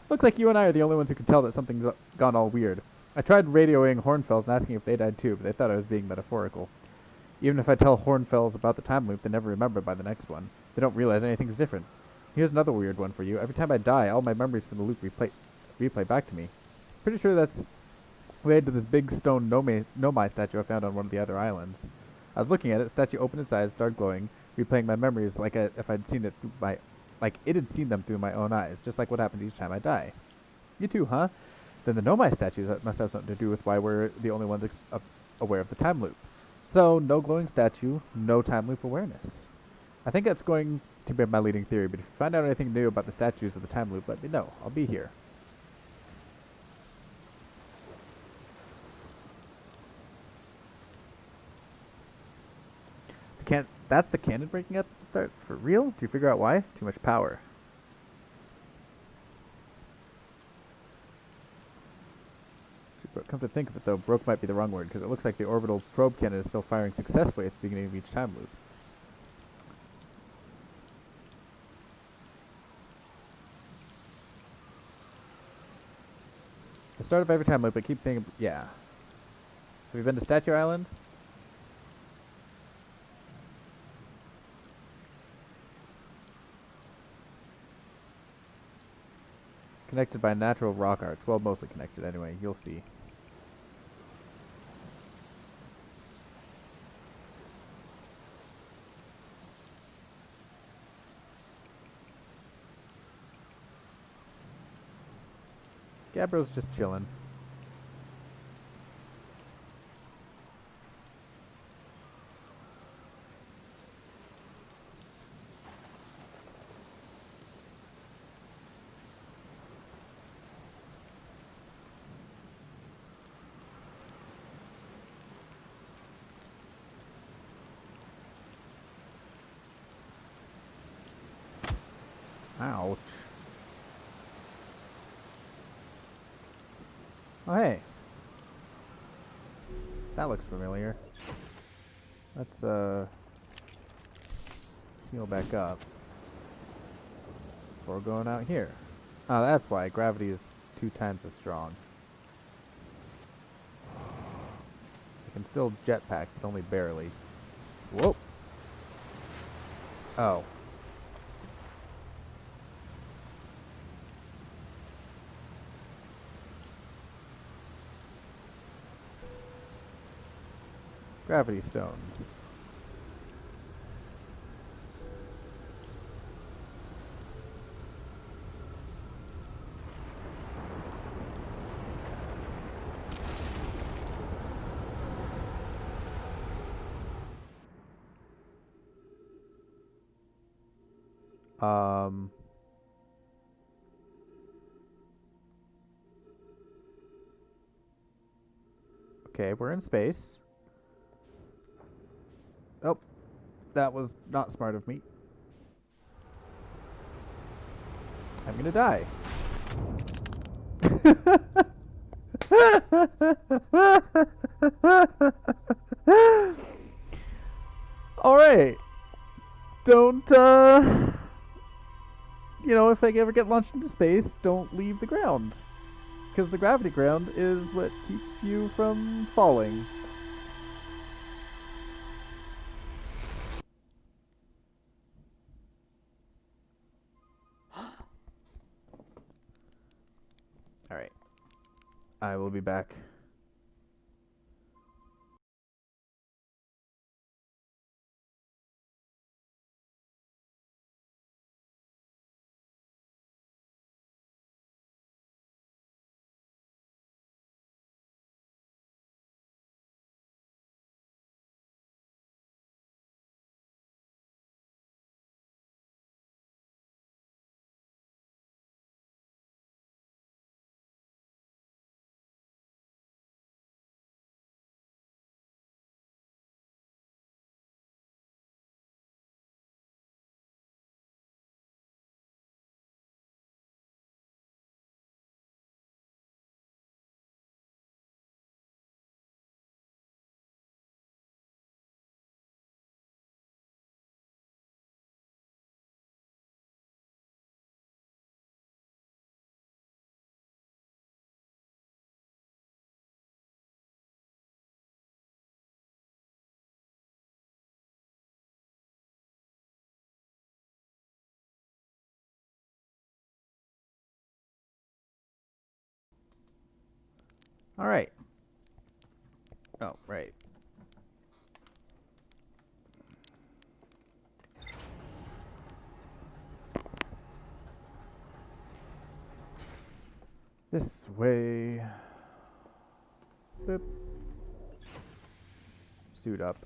Looks like you and I are the only ones who can tell that something's gone all weird. I tried radioing Hornfells and asking if they died too, but they thought I was being metaphorical. Even if I tell Hornfells about the time loop, they never remember by the next one. They don't realize anything's different. Here's another weird one for you. Every time I die, all my memories from the loop replay back to me. Pretty sure that's related to this big stone Nomai statue I found on one of the other islands. I was looking at it, the statue opened its eyes, started glowing, replaying my memories like if I'd seen it through like it had seen them through my own eyes, just like what happens each time I die. You too, huh? Then the Nomai statues must have something to do with why we're the only ones aware of the time loop. So, no glowing statue, no time loop awareness. I think that's going to be my leading theory, but if you find out anything new about the statues of the time loop, let me know. I'll be here. That's the cannon breaking at the start? For real? Do you figure out why? Too much power. Come to think of it, though, broke might be the wrong word, because it looks like the orbital probe cannon is still firing successfully at the beginning of each time loop. The start of every time loop, it keeps saying, yeah. Have you been to Statue Island? Connected by natural rock arts. Well, mostly connected anyway. You'll see. Gabbro's just chilling. Ouch. Oh, hey. That looks familiar. Let's, heal back up before going out here. Oh, that's why. Gravity is 2 times as strong. I can still jetpack, but only barely. Whoa. Oh. Gravity stones. Okay, we're in space. Oh, that was not smart of me. I'm gonna die. Alright. Don't, you know, if I ever get launched into space, don't leave the ground. Because the gravity ground is what keeps you from falling. Alright. I will be back. Alright. Oh, right. This way. Boop. Suit up.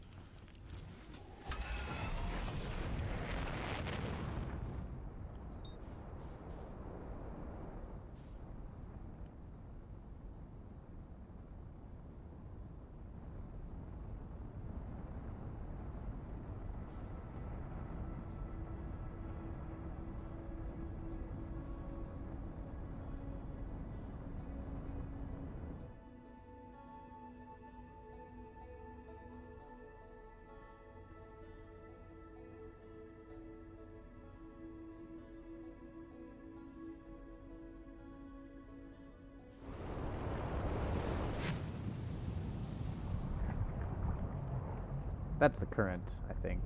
That's the current, I think.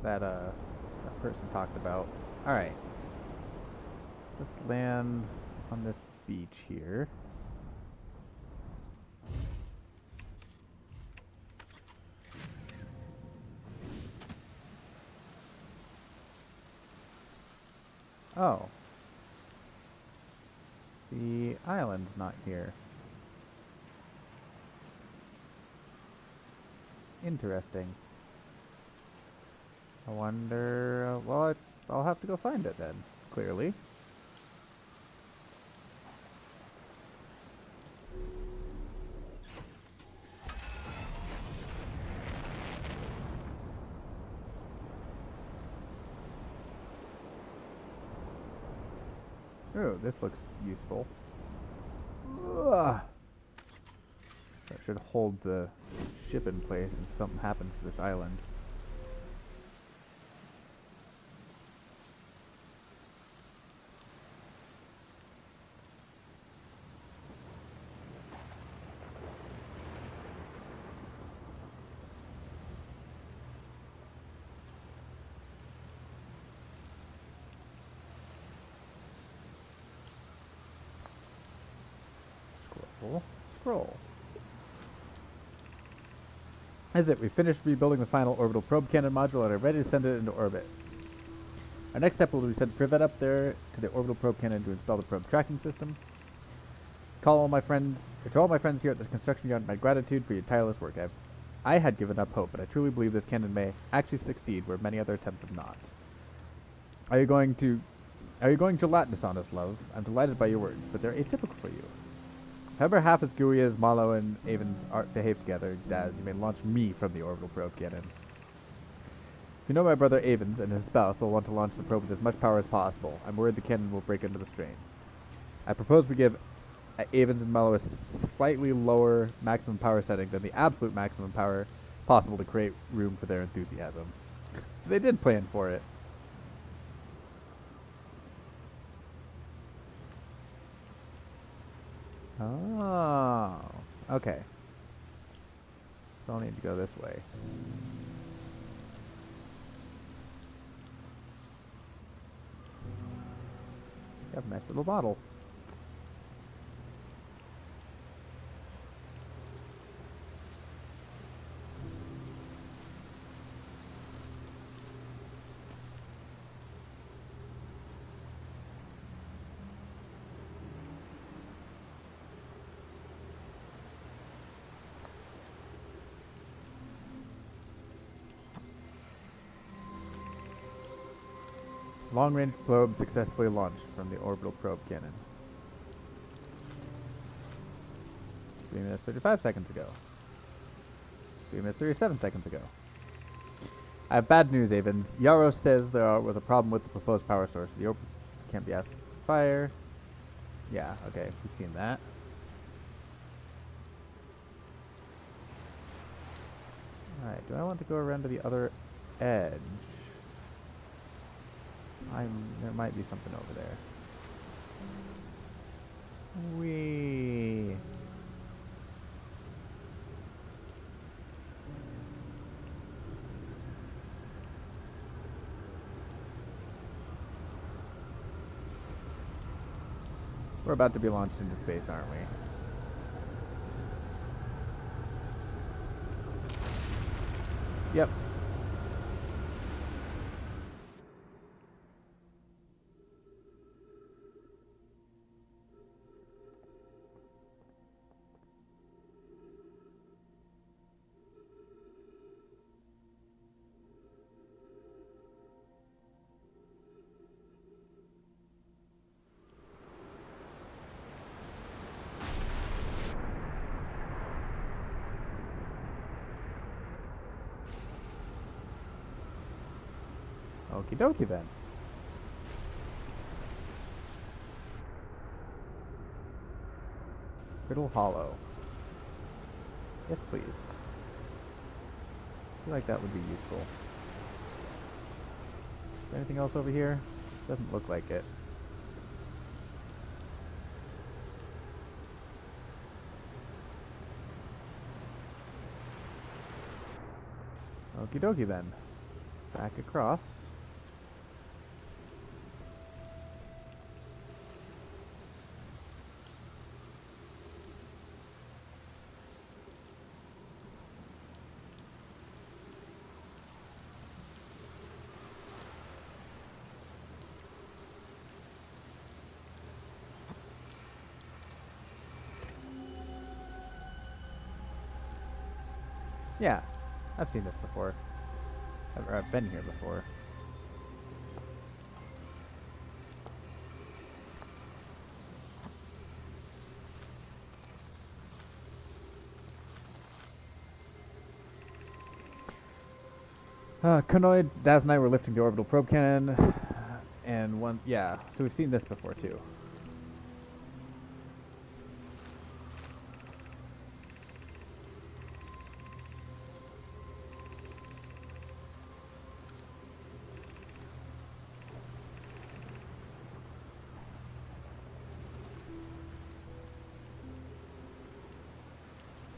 That person talked about. Alright. Let's land on this beach here. Oh. The island's not here. Interesting. I wonder... well, I'll have to go find it then, clearly. Oh, this looks useful. Ugh. That should hold the ship in place if something happens to this island. Scroll. That's it. We finished rebuilding the final orbital probe cannon module and are ready to send it into orbit. Our next step will be to send Privet up there to the orbital probe cannon to install the probe tracking system. To all my friends here at the construction yard, my gratitude for your tireless work. I had given up hope, but I truly believe this cannon may actually succeed where many other attempts have not. Are you going gelatinous on us, love? I'm delighted by your words, but they're atypical for you. If ever half as gooey as Malo and Avens behave together, Daz, you may launch me from the orbital probe cannon. If you know my brother Avens and his spouse will want to launch the probe with as much power as possible, I'm worried the cannon will break under the strain. I propose we give Avens and Malo a slightly lower maximum power setting than the absolute maximum power possible to create room for their enthusiasm. So they did plan for it. Oh, okay. So I'll need to go this way. You have a nice little bottle. Long-range probe successfully launched from the orbital probe cannon. 3 minutes 35 seconds ago. 3 minutes 37 seconds ago. I have bad news, Avens. Yaros says there was a problem with the proposed power source. The orb can't be asked to fire. Yeah, okay, we've seen that. Alright, do I want to go around to the other edge? There might be something over there. Whee! We're about to be launched into space, aren't we? Yep. Okie dokie then. Brittle Hollow. Yes, please. I feel like that would be useful. Is there anything else over here? Doesn't look like it. Okie dokie then. Back across. Yeah, I've seen this before. I've been here before. Konoid, Daz and I were lifting the orbital probe cannon, and yeah, so we've seen this before too.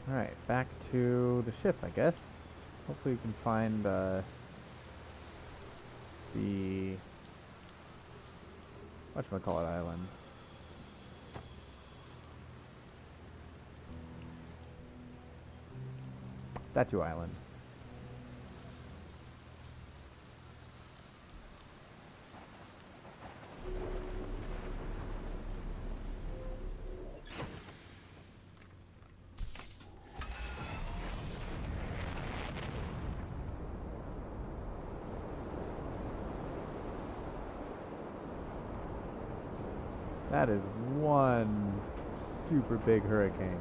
Alright, back to the ship, I guess. Hopefully we can find, the... whatchamacallit island. Statue Island. That is one super big hurricane.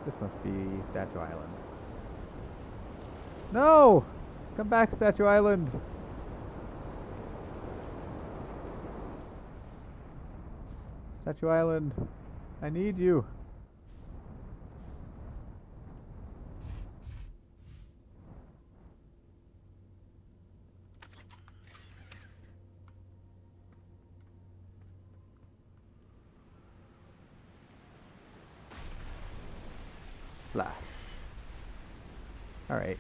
This must be Statue Island. No! Come back, Statue Island! Statue Island, I need you. Splash. Alright.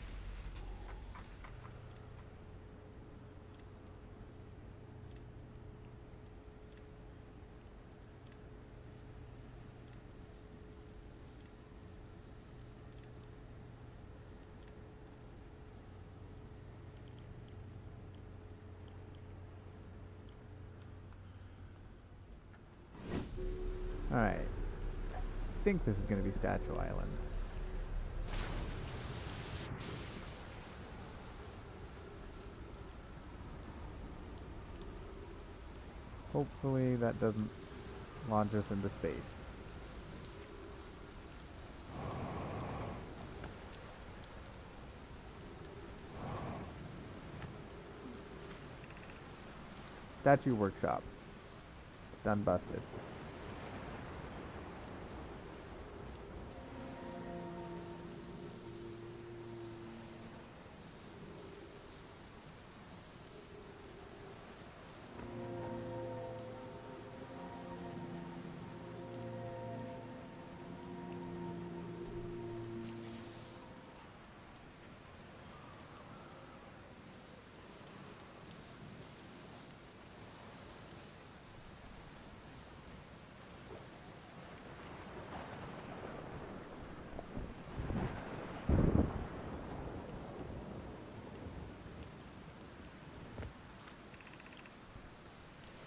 Alright. I think this is going to be Statue Island. Hopefully that doesn't launch us into space. Statue Workshop. It's done busted.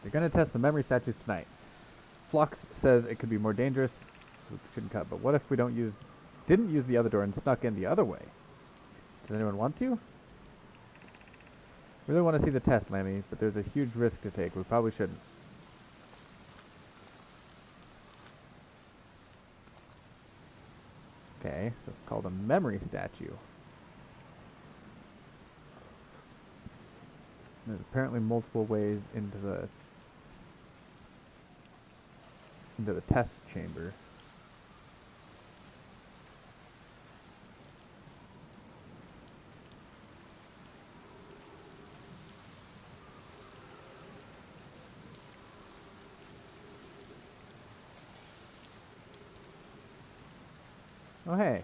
They're gonna test the memory statues tonight. Flux says it could be more dangerous, so we shouldn't cut. But what if we didn't use the other door and snuck in the other way? Does anyone want to? Really want to see the test, Lammy, but there's a huge risk to take. We probably shouldn't. Okay, so it's called a memory statue. There's apparently multiple ways into the test chamber. Oh, hey.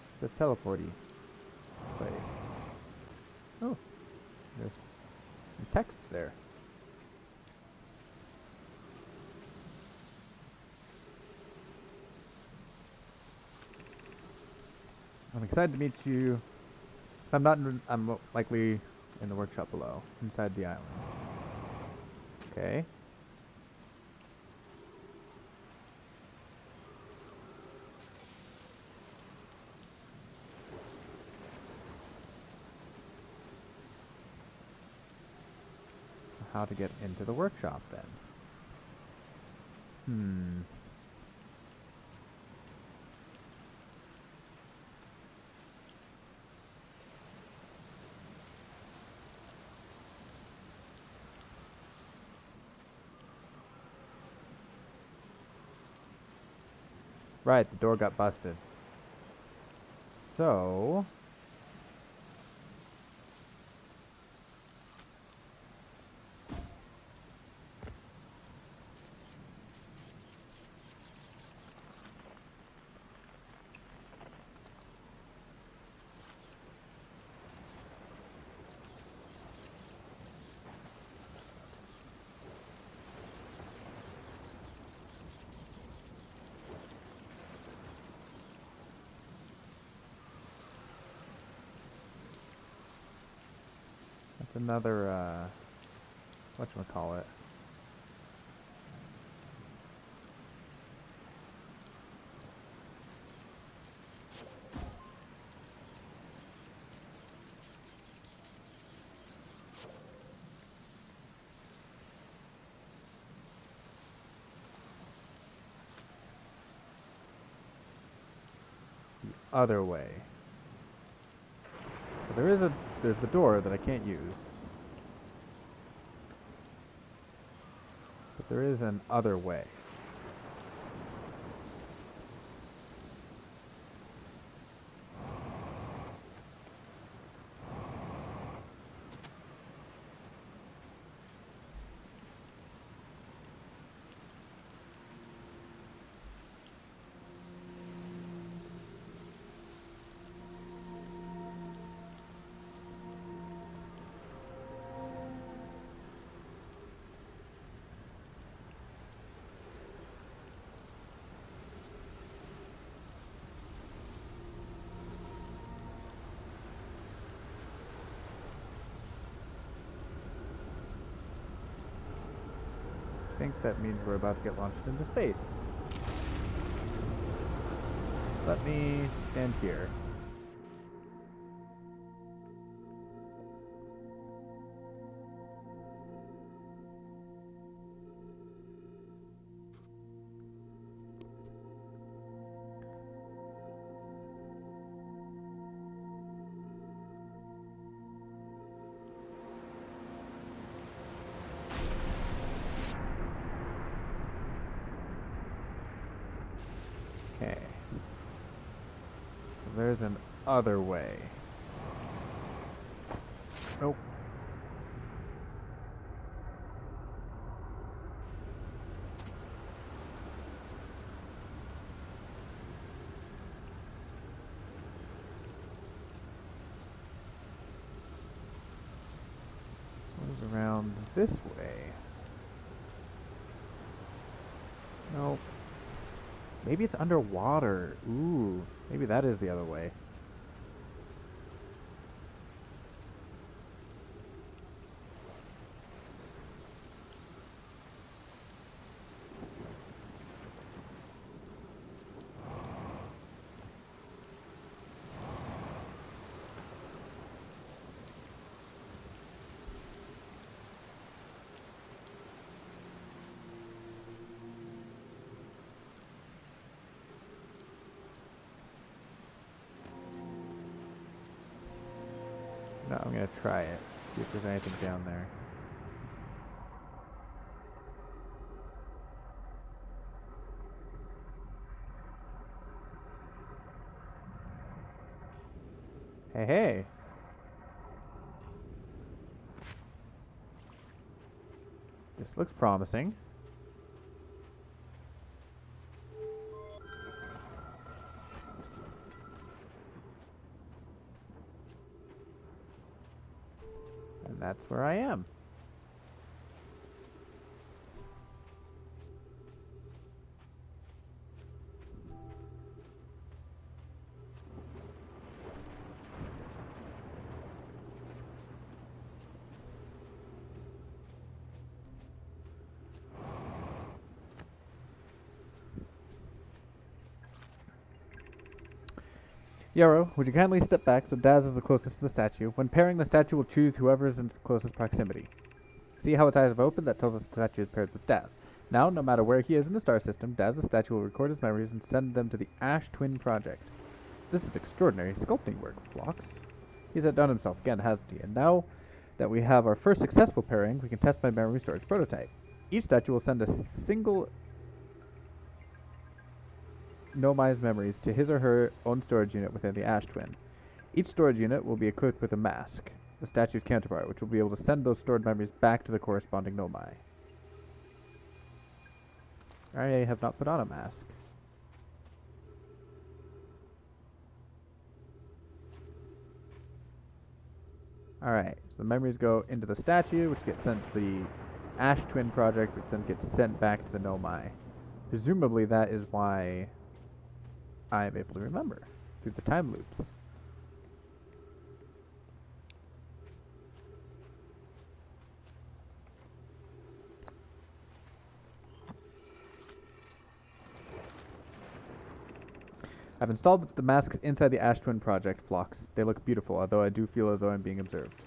It's the teleporty place. Oh, there's some text there. I'm excited to meet you. If I'm not in, I'm likely in the workshop below, inside the island. Okay. How to get into the workshop then? Right, the door got busted. So... That's another, whatchamacallit. The other way. So there's the door that I can't use. But there is an other way. I think that means we're about to get launched into space. Let me stand here. Okay. So there's an other way. Nope. Goes around this way. Nope. Maybe it's underwater. Ooh, maybe that is the other way. No, I'm gonna try it. See if there's anything down there. Hey, hey. This looks promising. And that's where I am. Yarrow, would you kindly step back so Daz is the closest to the statue? When pairing, the statue will choose whoever is in its closest proximity. See how its eyes have opened? That tells us the statue is paired with Daz. Now, no matter where he is in the star system, Daz the statue will record his memories and send them to the Ash Twin Project. This is extraordinary sculpting work, Phlox. He's outdone himself again, hasn't he? And now that we have our first successful pairing, we can test my memory storage prototype. Each statue will send a single Nomai's memories to his or her own storage unit within the Ash Twin. Each storage unit will be equipped with a mask, the statue's counterpart, which will be able to send those stored memories back to the corresponding Nomai. I have not put on a mask. Alright, so the memories go into the statue, which gets sent to the Ash Twin Project, which then gets sent back to the Nomai. Presumably that is why I am able to remember through the time loops. I've installed the masks inside the Ash Twin Project, Phlox. They look beautiful, although I do feel as though I'm being observed.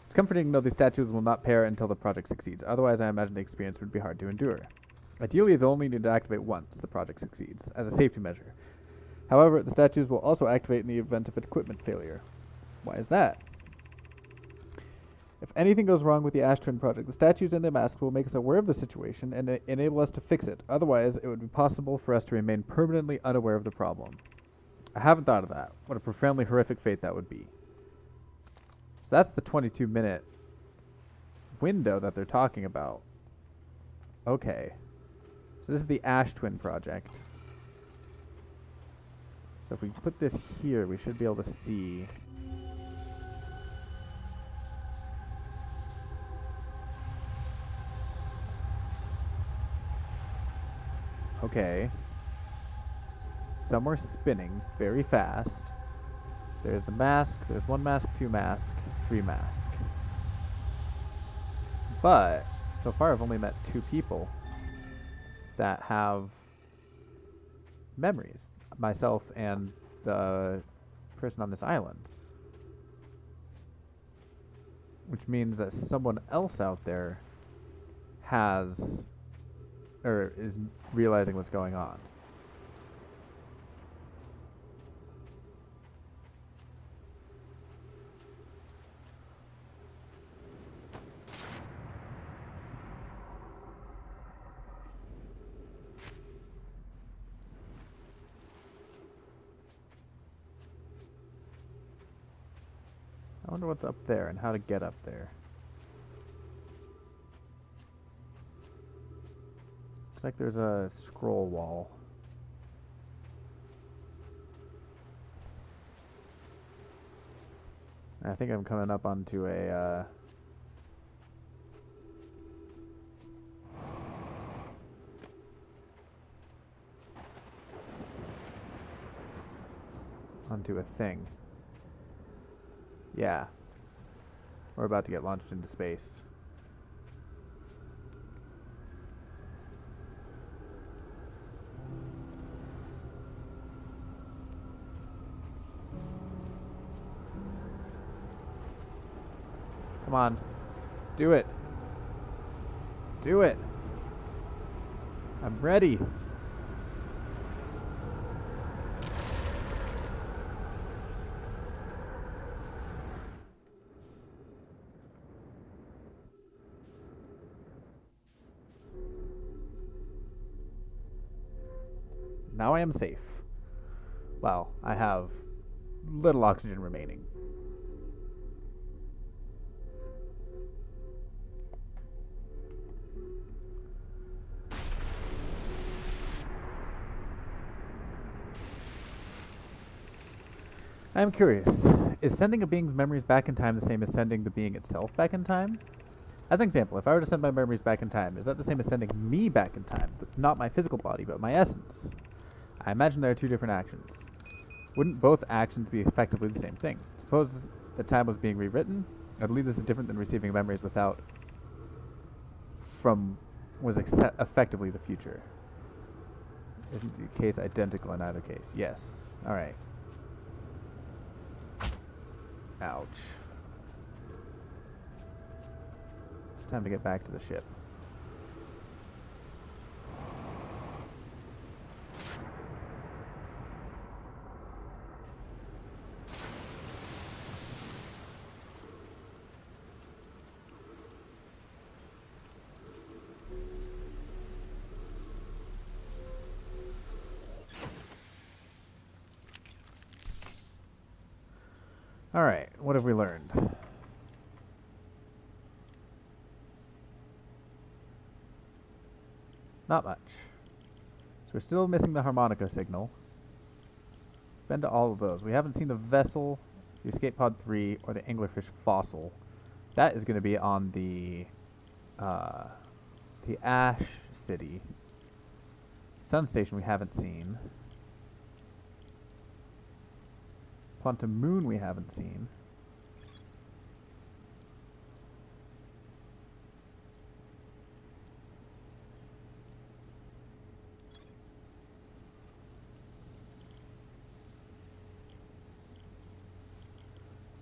It's comforting to know these statues will not pair until the project succeeds. Otherwise, I imagine the experience would be hard to endure. Ideally, they'll only need to activate once the project succeeds, as a safety measure. However, the statues will also activate in the event of an equipment failure. Why is that? If anything goes wrong with the Ash Twin Project, the statues and their masks will make us aware of the situation and enable us to fix it. Otherwise, it would be possible for us to remain permanently unaware of the problem. I haven't thought of that. What a profoundly horrific fate that would be. So that's the 22-minute window that they're talking about. Okay. So this is the Ash Twin Project. So if we put this here, we should be able to see. Okay. Some are spinning very fast. There's the mask. There's one mask, two mask, three mask. But so far I've only met two people that have memories. Myself and the person on this island. Which means that someone else out there has, or is realizing what's going on. I wonder what's up there and how to get up there. Looks like there's a scroll wall. I think I'm coming up onto a onto a thing. Yeah. We're about to get launched into space. Come on. Do it. Do it. I'm ready. Now I am safe. Well, I have little oxygen remaining. I am curious. Is sending a being's memories back in time the same as sending the being itself back in time? As an example, if I were to send my memories back in time, is that the same as sending me back in time? Not my physical body, but my essence. I imagine there are two different actions. Wouldn't both actions be effectively the same thing? Suppose the time was being rewritten. I believe this is different than receiving memories without from was effectively the future. Isn't the case identical in either case? Yes. Alright. Ouch. It's time to get back to the ship. Alright, what have we learned? Not much. So we're still missing the harmonica signal. Been to all of those. We haven't seen the vessel, the escape pod 3, or the anglerfish fossil. That is going to be on the Ash City. Sun Station we haven't seen. Quantum Moon we haven't seen.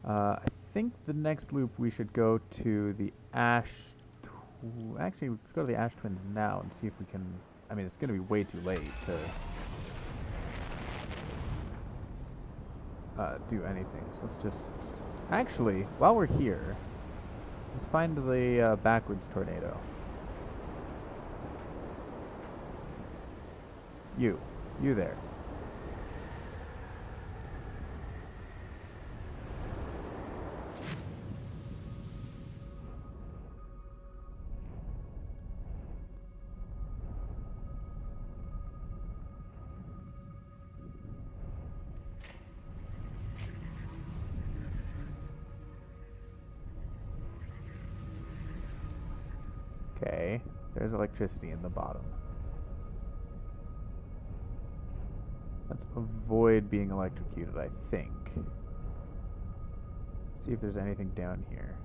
I think the next loop we should go to the Ash... Actually, let's go to the Ash Twins now and see if we can... I mean, it's going to be way too late to... do anything. So let's just... Actually, while we're here, let's find the backwards tornado. You there. Okay, there's electricity in the bottom. Let's avoid being electrocuted, I think. See if there's anything down here.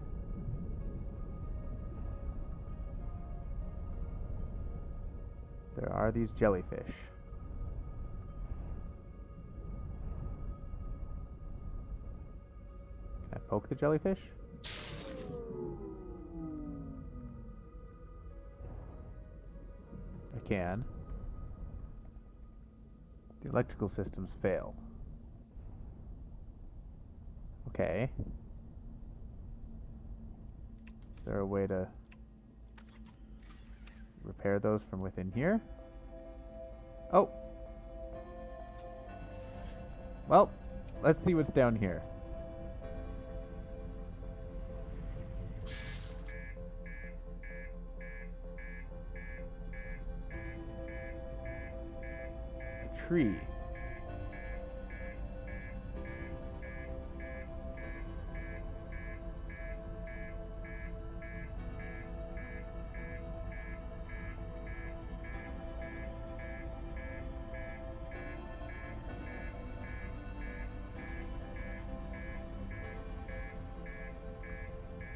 There are these jellyfish. Can I poke the jellyfish? I can. The electrical systems fail. Okay. Is there a way to repair those from within here? Oh! Well, let's see what's down here. Tree.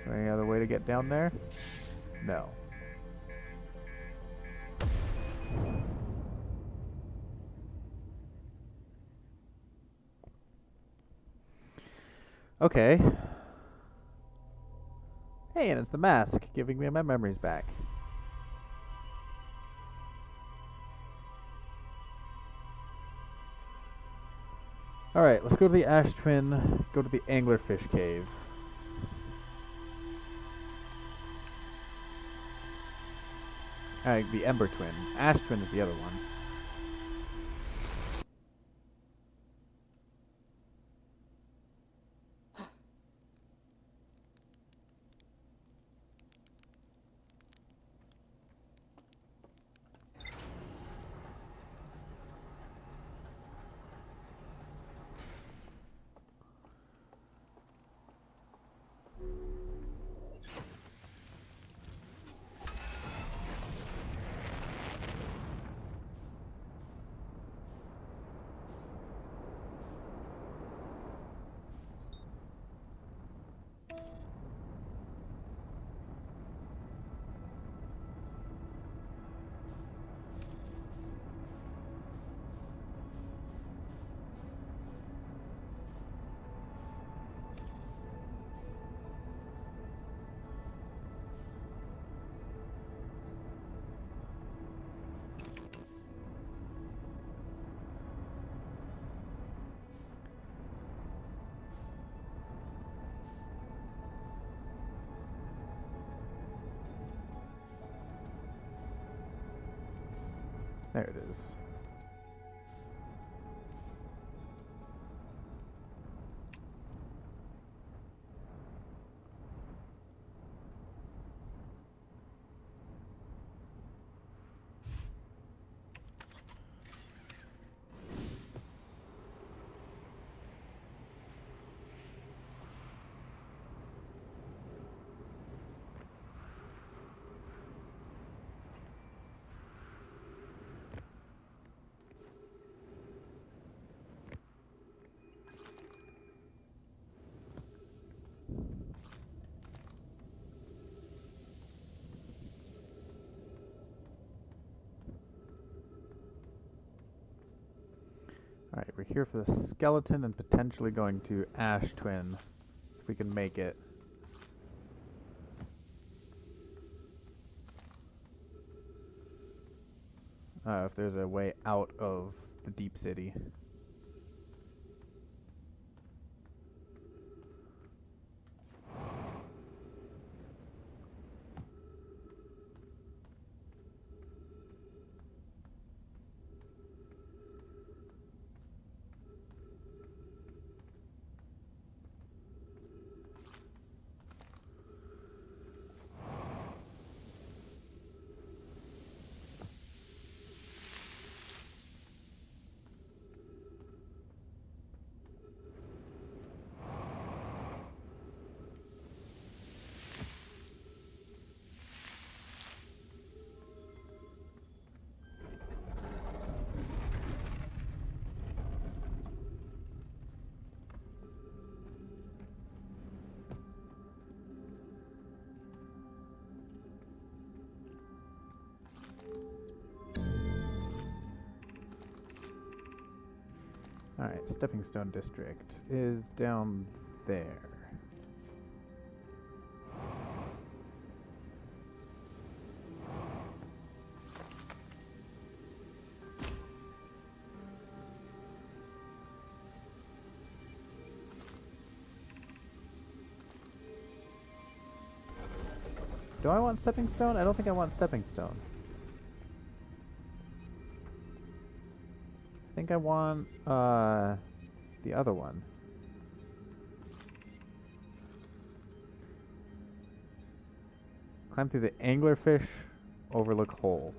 Is there any other way to get down there? No. Okay. Hey, and it's the mask, giving me my memories back. Alright, let's go to the Ash Twin, go to the Anglerfish Cave. Alright, the Ember Twin. Ash Twin is the other one. There it is. Alright, we're here for the skeleton and potentially going to Ash Twin, if we can make it. If there's a way out of the deep city. Alright, Stepping Stone District is down there. Do I want Stepping Stone? I don't think I want Stepping Stone. I think I want the other one. Climb through the anglerfish overlook hole.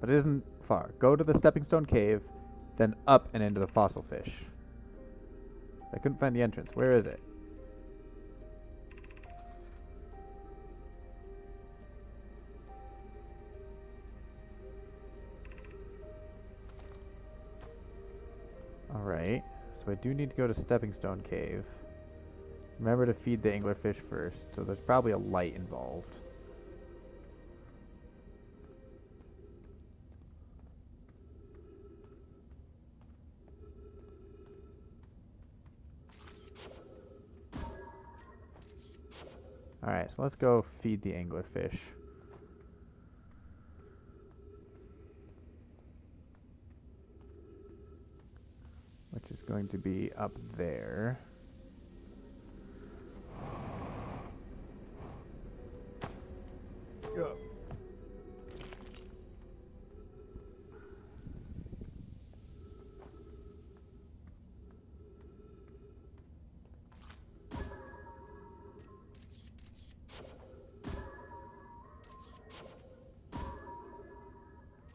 But it isn't far. Go to the Stepping Stone cave, then up and into the fossil fish. I couldn't find the entrance. Where is it? Alright, so I do need to go to Stepping Stone Cave. Remember to feed the anglerfish first, so there's probably a light involved. Alright, so let's go feed the anglerfish. Which is going to be up there. Go.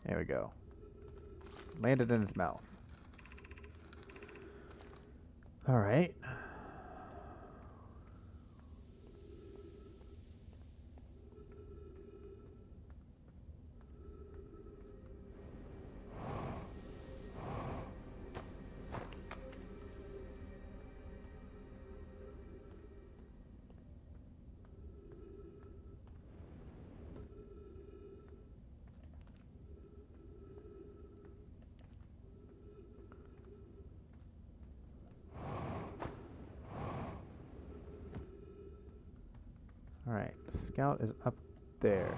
There we go. Landed in his mouth. All right. Alright, the scout is up there.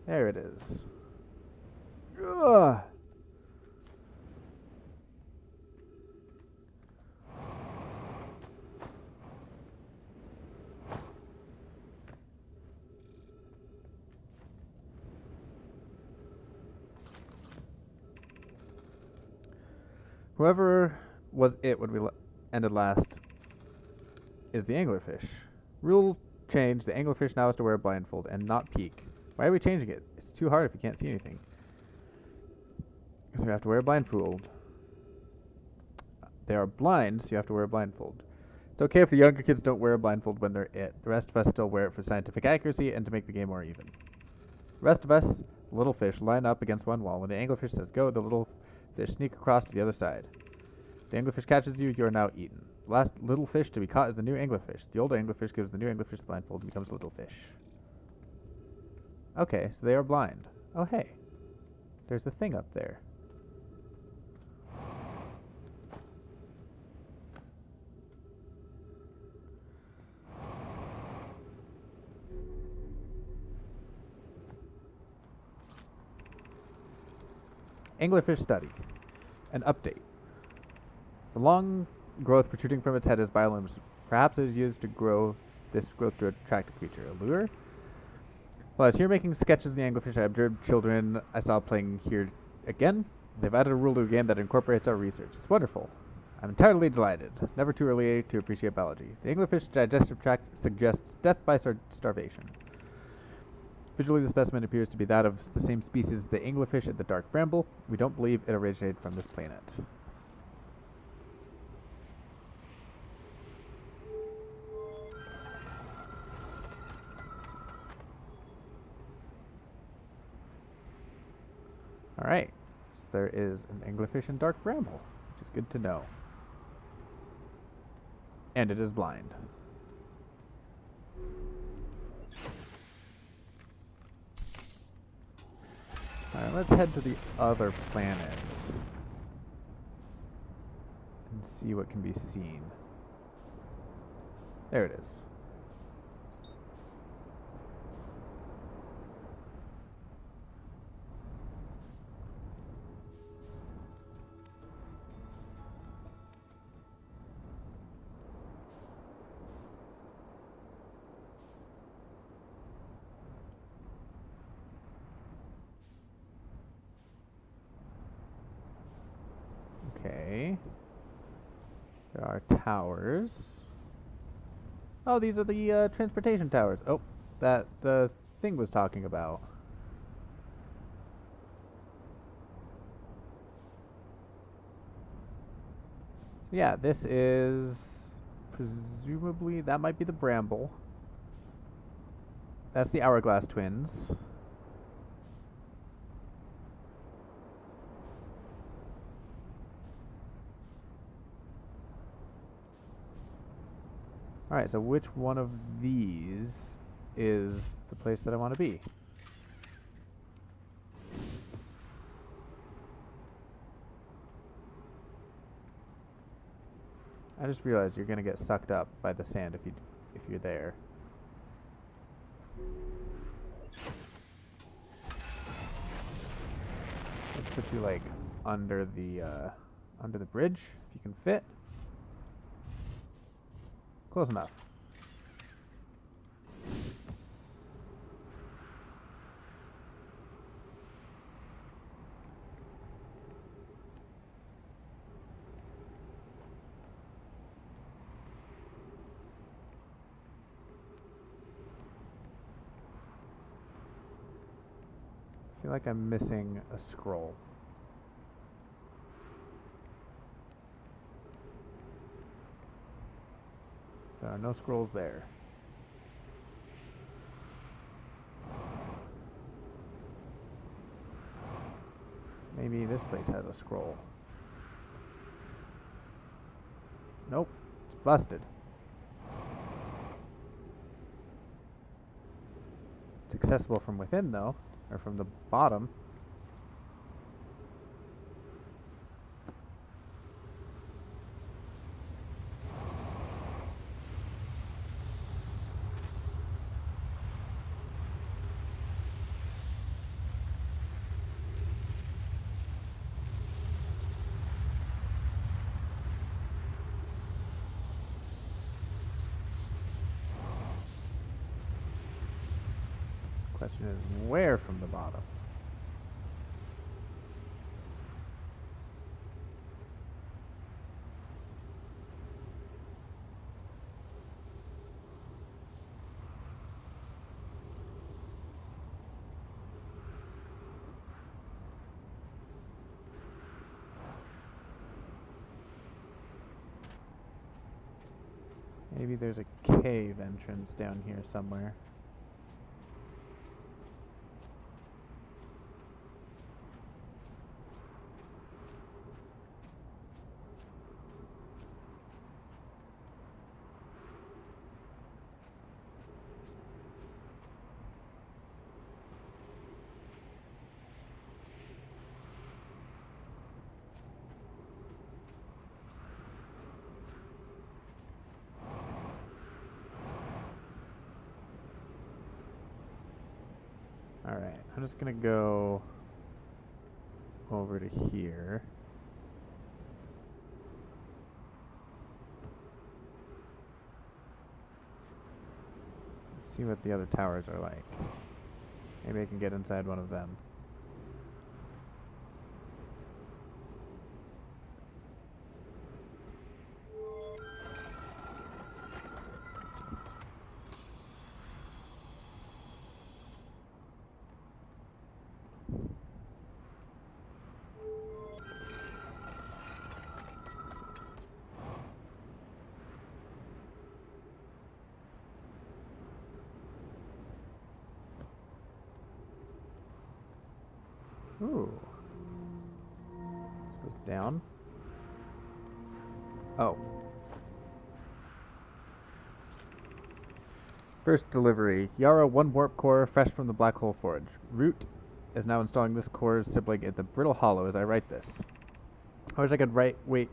There it is. Ugh. Ugh. Whoever was it when we ended last is the anglerfish. Rule change, the anglerfish now has to wear a blindfold and not peek. Why are we changing it? It's too hard if you can't see anything. So you have to wear a blindfold. They are blind, so you have to wear a blindfold. It's okay if the younger kids don't wear a blindfold when they're it. The rest of us still wear it for scientific accuracy and to make the game more even. The rest of us, the little fish, line up against one wall. When the anglerfish says go, the little fish sneak across to the other side. If the anglerfish catches you, you are now eaten. The last little fish to be caught is the new anglerfish. The old anglerfish gives the new anglerfish the blindfold and becomes a little fish. Okay, so they are blind. Oh, hey. There's a thing up there. Anglerfish study. An update. The long growth protruding from its head is bioluminescent. Perhaps it is used to grow this growth to attract a creature. A lure? While I was here making sketches of the anglerfish, I observed children I saw playing here again. They've added a rule to a game that incorporates our research. It's wonderful. I'm entirely delighted. Never too early to appreciate biology. The anglerfish digestive tract suggests death by starvation. Visually, the specimen appears to be that of the same species as the anglerfish and the dark bramble. We don't believe it originated from this planet. Alright, so there is an anglerfish and dark bramble, which is good to know. And it is blind. Alright, let's head to the other planet and see what can be seen. There it is. Okay. There are towers. Oh, these are the transportation towers. Oh, that the thing was talking about. Yeah, this is presumably, that might be the bramble. That's the hourglass twins. Alright, so which one of these is the place that I want to be? I just realized you're gonna get sucked up by the sand if you're there. Let's put you like under the bridge if you can fit. Close enough. I feel like I'm missing a scroll. There are no scrolls there. Maybe this place has a scroll. Nope, it's busted. It's accessible from within though, or from the bottom. question is, where from the bottom? Maybe there's a cave entrance down here somewhere. Alright, I'm just gonna go over to here. See what the other towers are like. Maybe I can get inside one of them. Ooh. This goes down. Oh. First delivery. Yara, 1 warp core, fresh from the Black Hole Forge. Root is now installing this core's sibling at the Brittle Hollow as I write this. I wish I could wait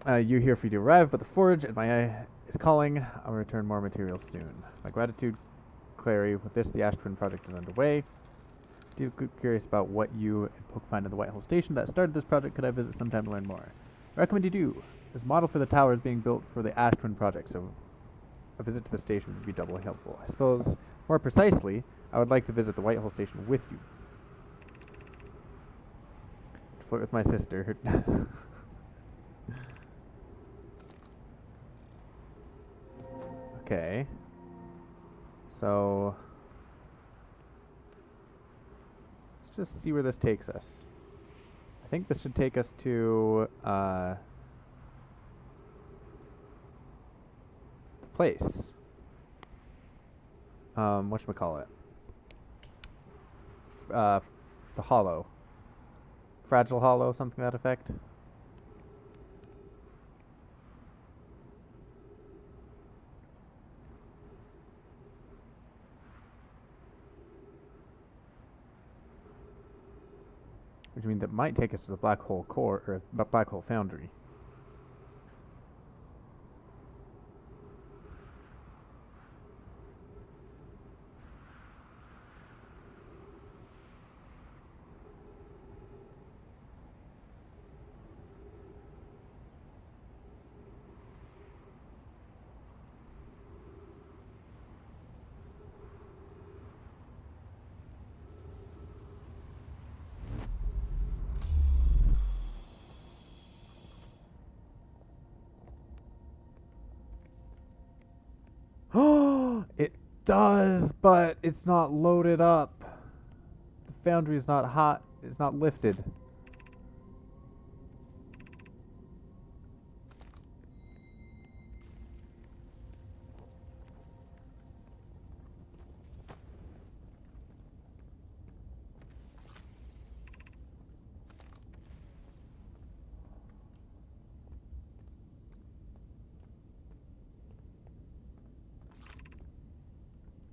you here for you to arrive, but the Forge at my eye is calling. I'll return more materials soon. My gratitude, Clary. With this, the Ash Twin project is underway. Deeply curious about what you and Poke find in the Whitehole Station that started this project. Could I visit sometime to learn more? I recommend you do. This model for the tower is being built for the Ash Twin project, so a visit to the station would be doubly helpful. I suppose, more precisely, I would like to visit the Whitehole Station with you. To flirt with my sister. Okay. So let's just see where this takes us. I think this should take us to the place. Whatchamacallit? The hollow. Fragile hollow, something to that effect. Which means it might take us to the Black Hole Core, or Black Hole Foundry. It does, but it's not loaded up. The foundry is not hot. It's not lifted.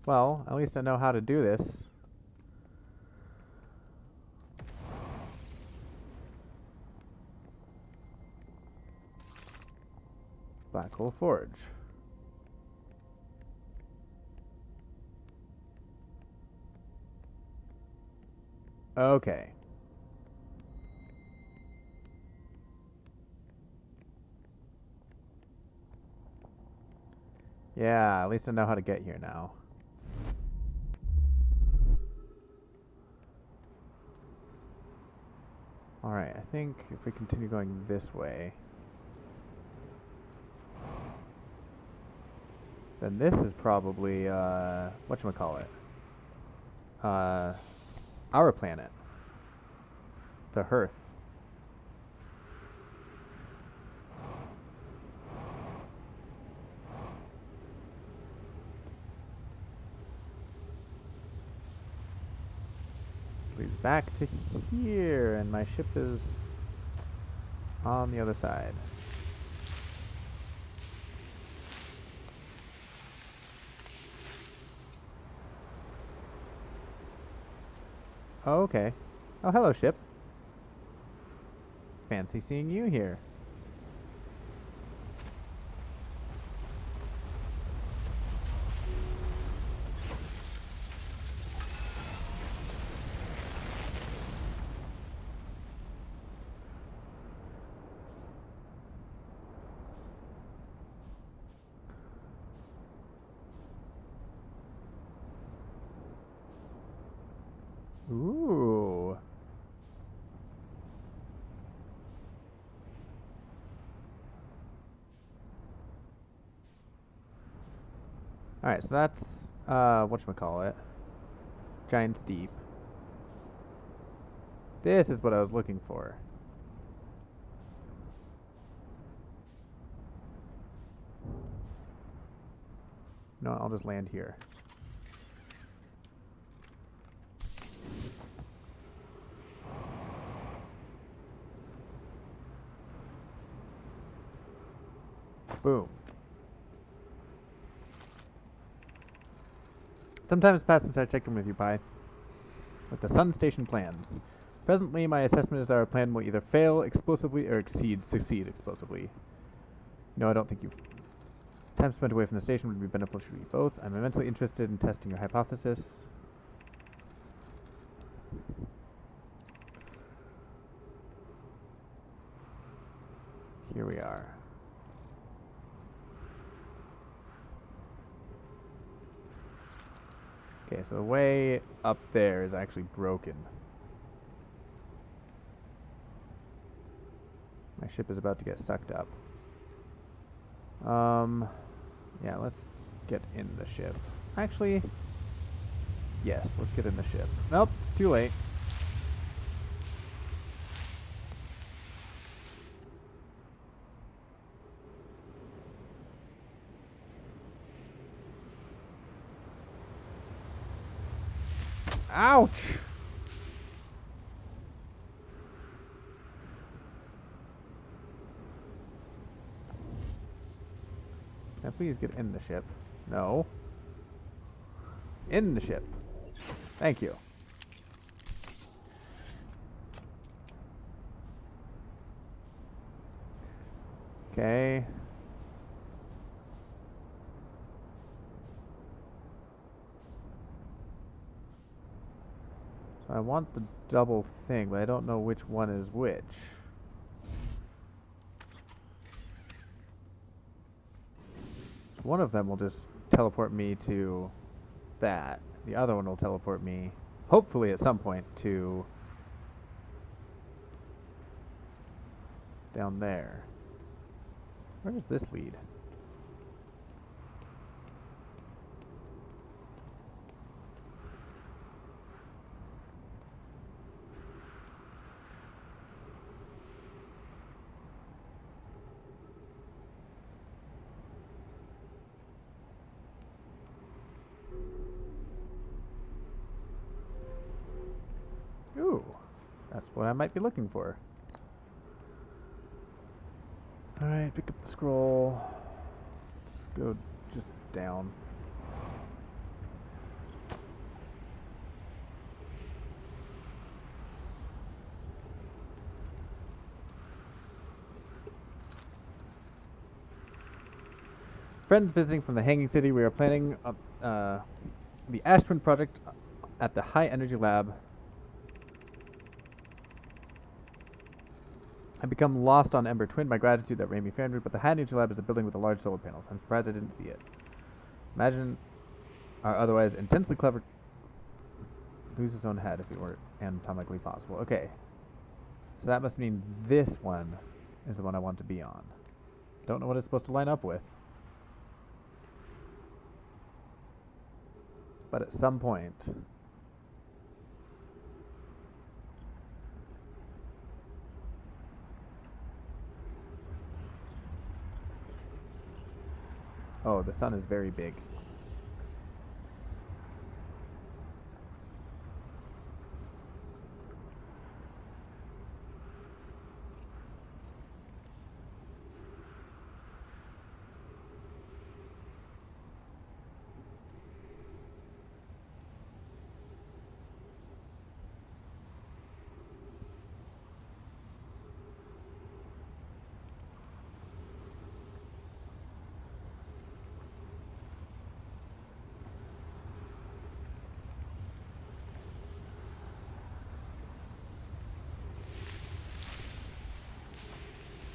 Well, at least I know how to do this. Black Hole Forge. Okay. Yeah, at least I know how to get here now. Alright, I think if we continue going this way, then this is probably, whatchamacallit? Our planet. The Hearth. Leads back to here, and my ship is on the other side. Oh, okay. Oh, hello, ship. Fancy seeing you here. Ooh. Alright, so that's, whatchamacallit? Giant's Deep. This is what I was looking for. No, I'll just land here. Boom. Sometimes past since I checked in with you, Pi. With the Sun Station plans. Presently, my assessment is that our plan will either fail explosively or succeed explosively. No, I don't think you've... Time spent away from the station would be beneficial for you both. I'm immensely interested in testing your hypothesis. Here we are. Okay, so the way up there is actually broken. My ship is about to get sucked up. Yeah, let's get in the ship. Actually, yes, let's get in the ship. Nope, it's too late. Ouch! Now please get in the ship. No. In the ship. Thank you. Okay. So I want the double thing, but I don't know which one is which. One of them will just teleport me to that. The other one will teleport me, hopefully at some point, to down there. Where does this lead? Ooh, that's what I might be looking for. Alright, pick up the scroll. Let's go just down. Friends visiting from the Hanging City, we are planning the Ash Twin project at the High Energy Lab. I become lost on Ember Twin. My gratitude that Raimi found me, but the High Energy Lab is a building with a large solar panels. I'm surprised I didn't see it. Imagine our otherwise intensely clever lose his own head if it were anatomically possible. Okay. So that must mean this one is the one I want to be on. Don't know what it's supposed to line up with. But at some point... Oh, the sun is very big.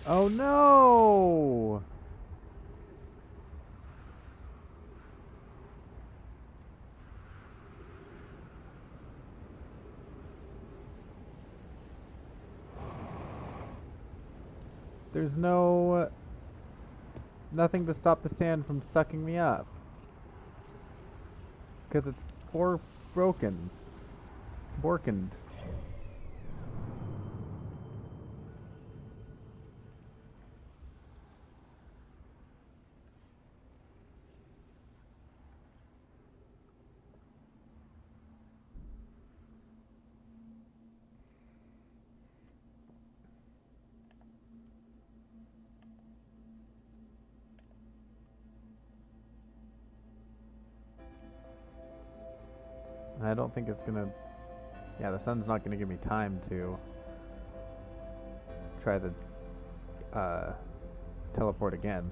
Oh no! There's nothing to stop the sand from sucking me up. Because it's broken. Borkened. I don't think it's gonna... Yeah, the sun's not gonna give me time to try the teleport again.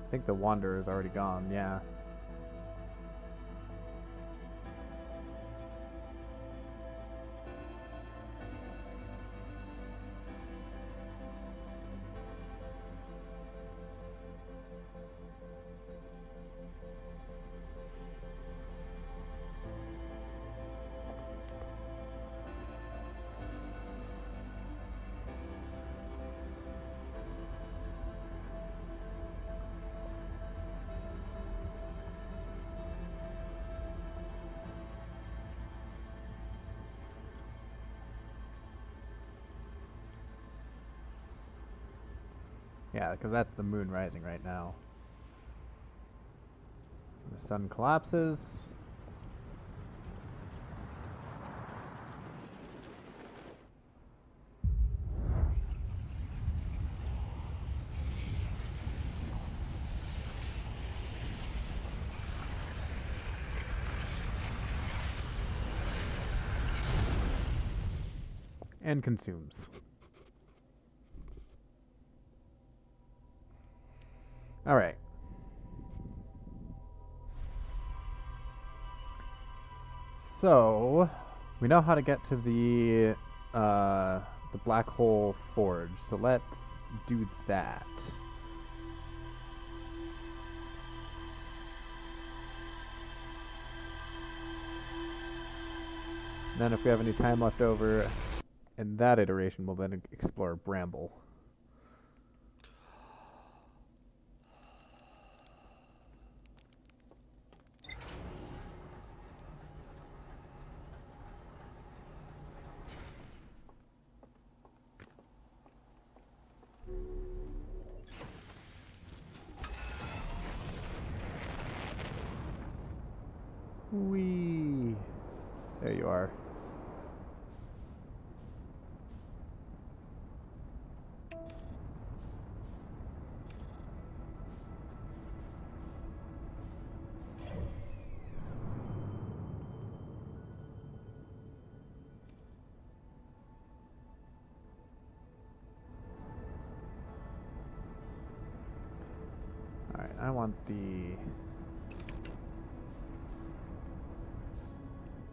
I think the Wanderer is already gone, yeah. Yeah, because that's the moon rising right now. The sun collapses. And consumes. Alright. So, we know how to get to the Black Hole Forge, so let's do that. Then if we have any time left over in that iteration, we'll then explore Bramble. Whee! There you are. Alright, I want the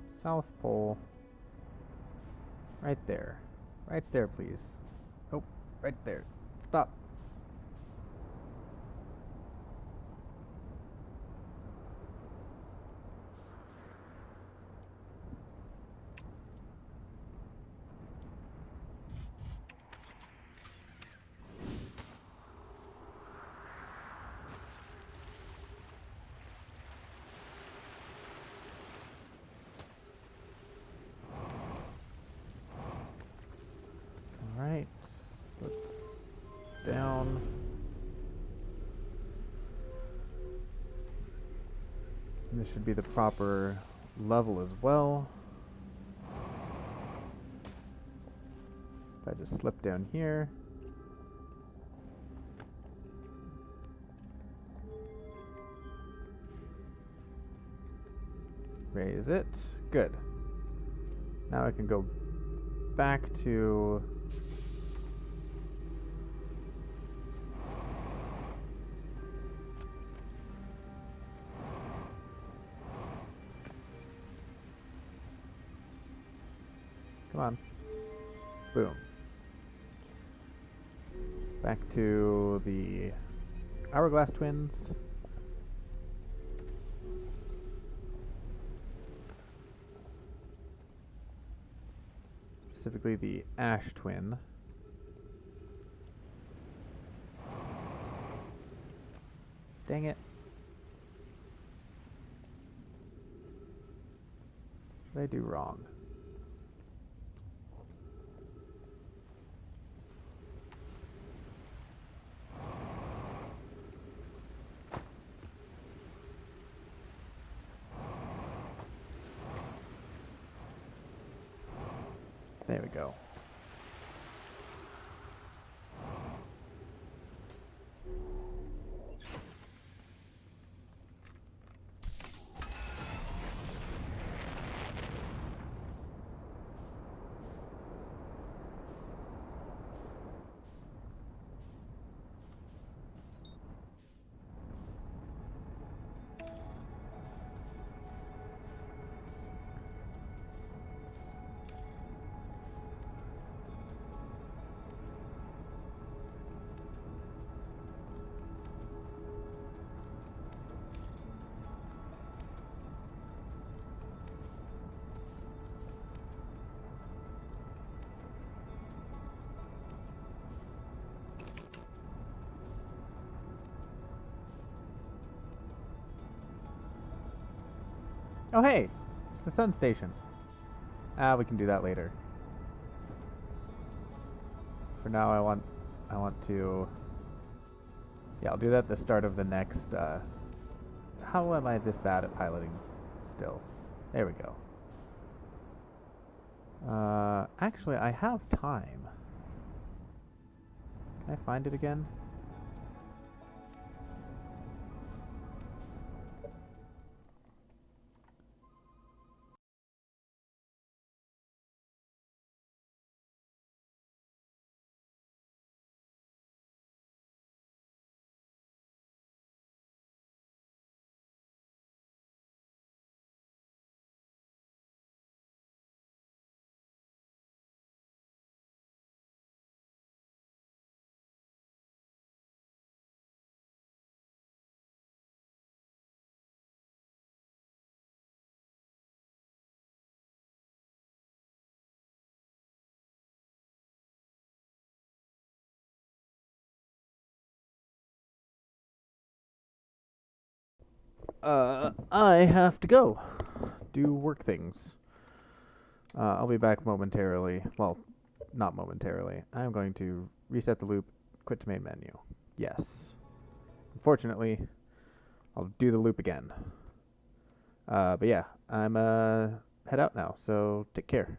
South Pole right there. Right there, please. Oh, Right there. Stop. Alright. Let's down. And this should be the proper level as well. If I just slip down here. Raise it. Good. Now I can go back to... Come on. Boom. Back to the Hourglass Twins. Specifically the Ash Twin. Dang it. What did I do wrong? There we go. Oh hey, it's the sun station. We can do that later. For now, I want to. Yeah, I'll do that at the start of the next. How am I this bad at piloting? Still, there we go. Actually, I have time. Can I find it again? I have to go do work things. I'll be back momentarily. Well, not momentarily. I'm going to reset the loop, quit to main menu. Yes. Unfortunately, I'll do the loop again. But yeah, I'm head out now, so take care.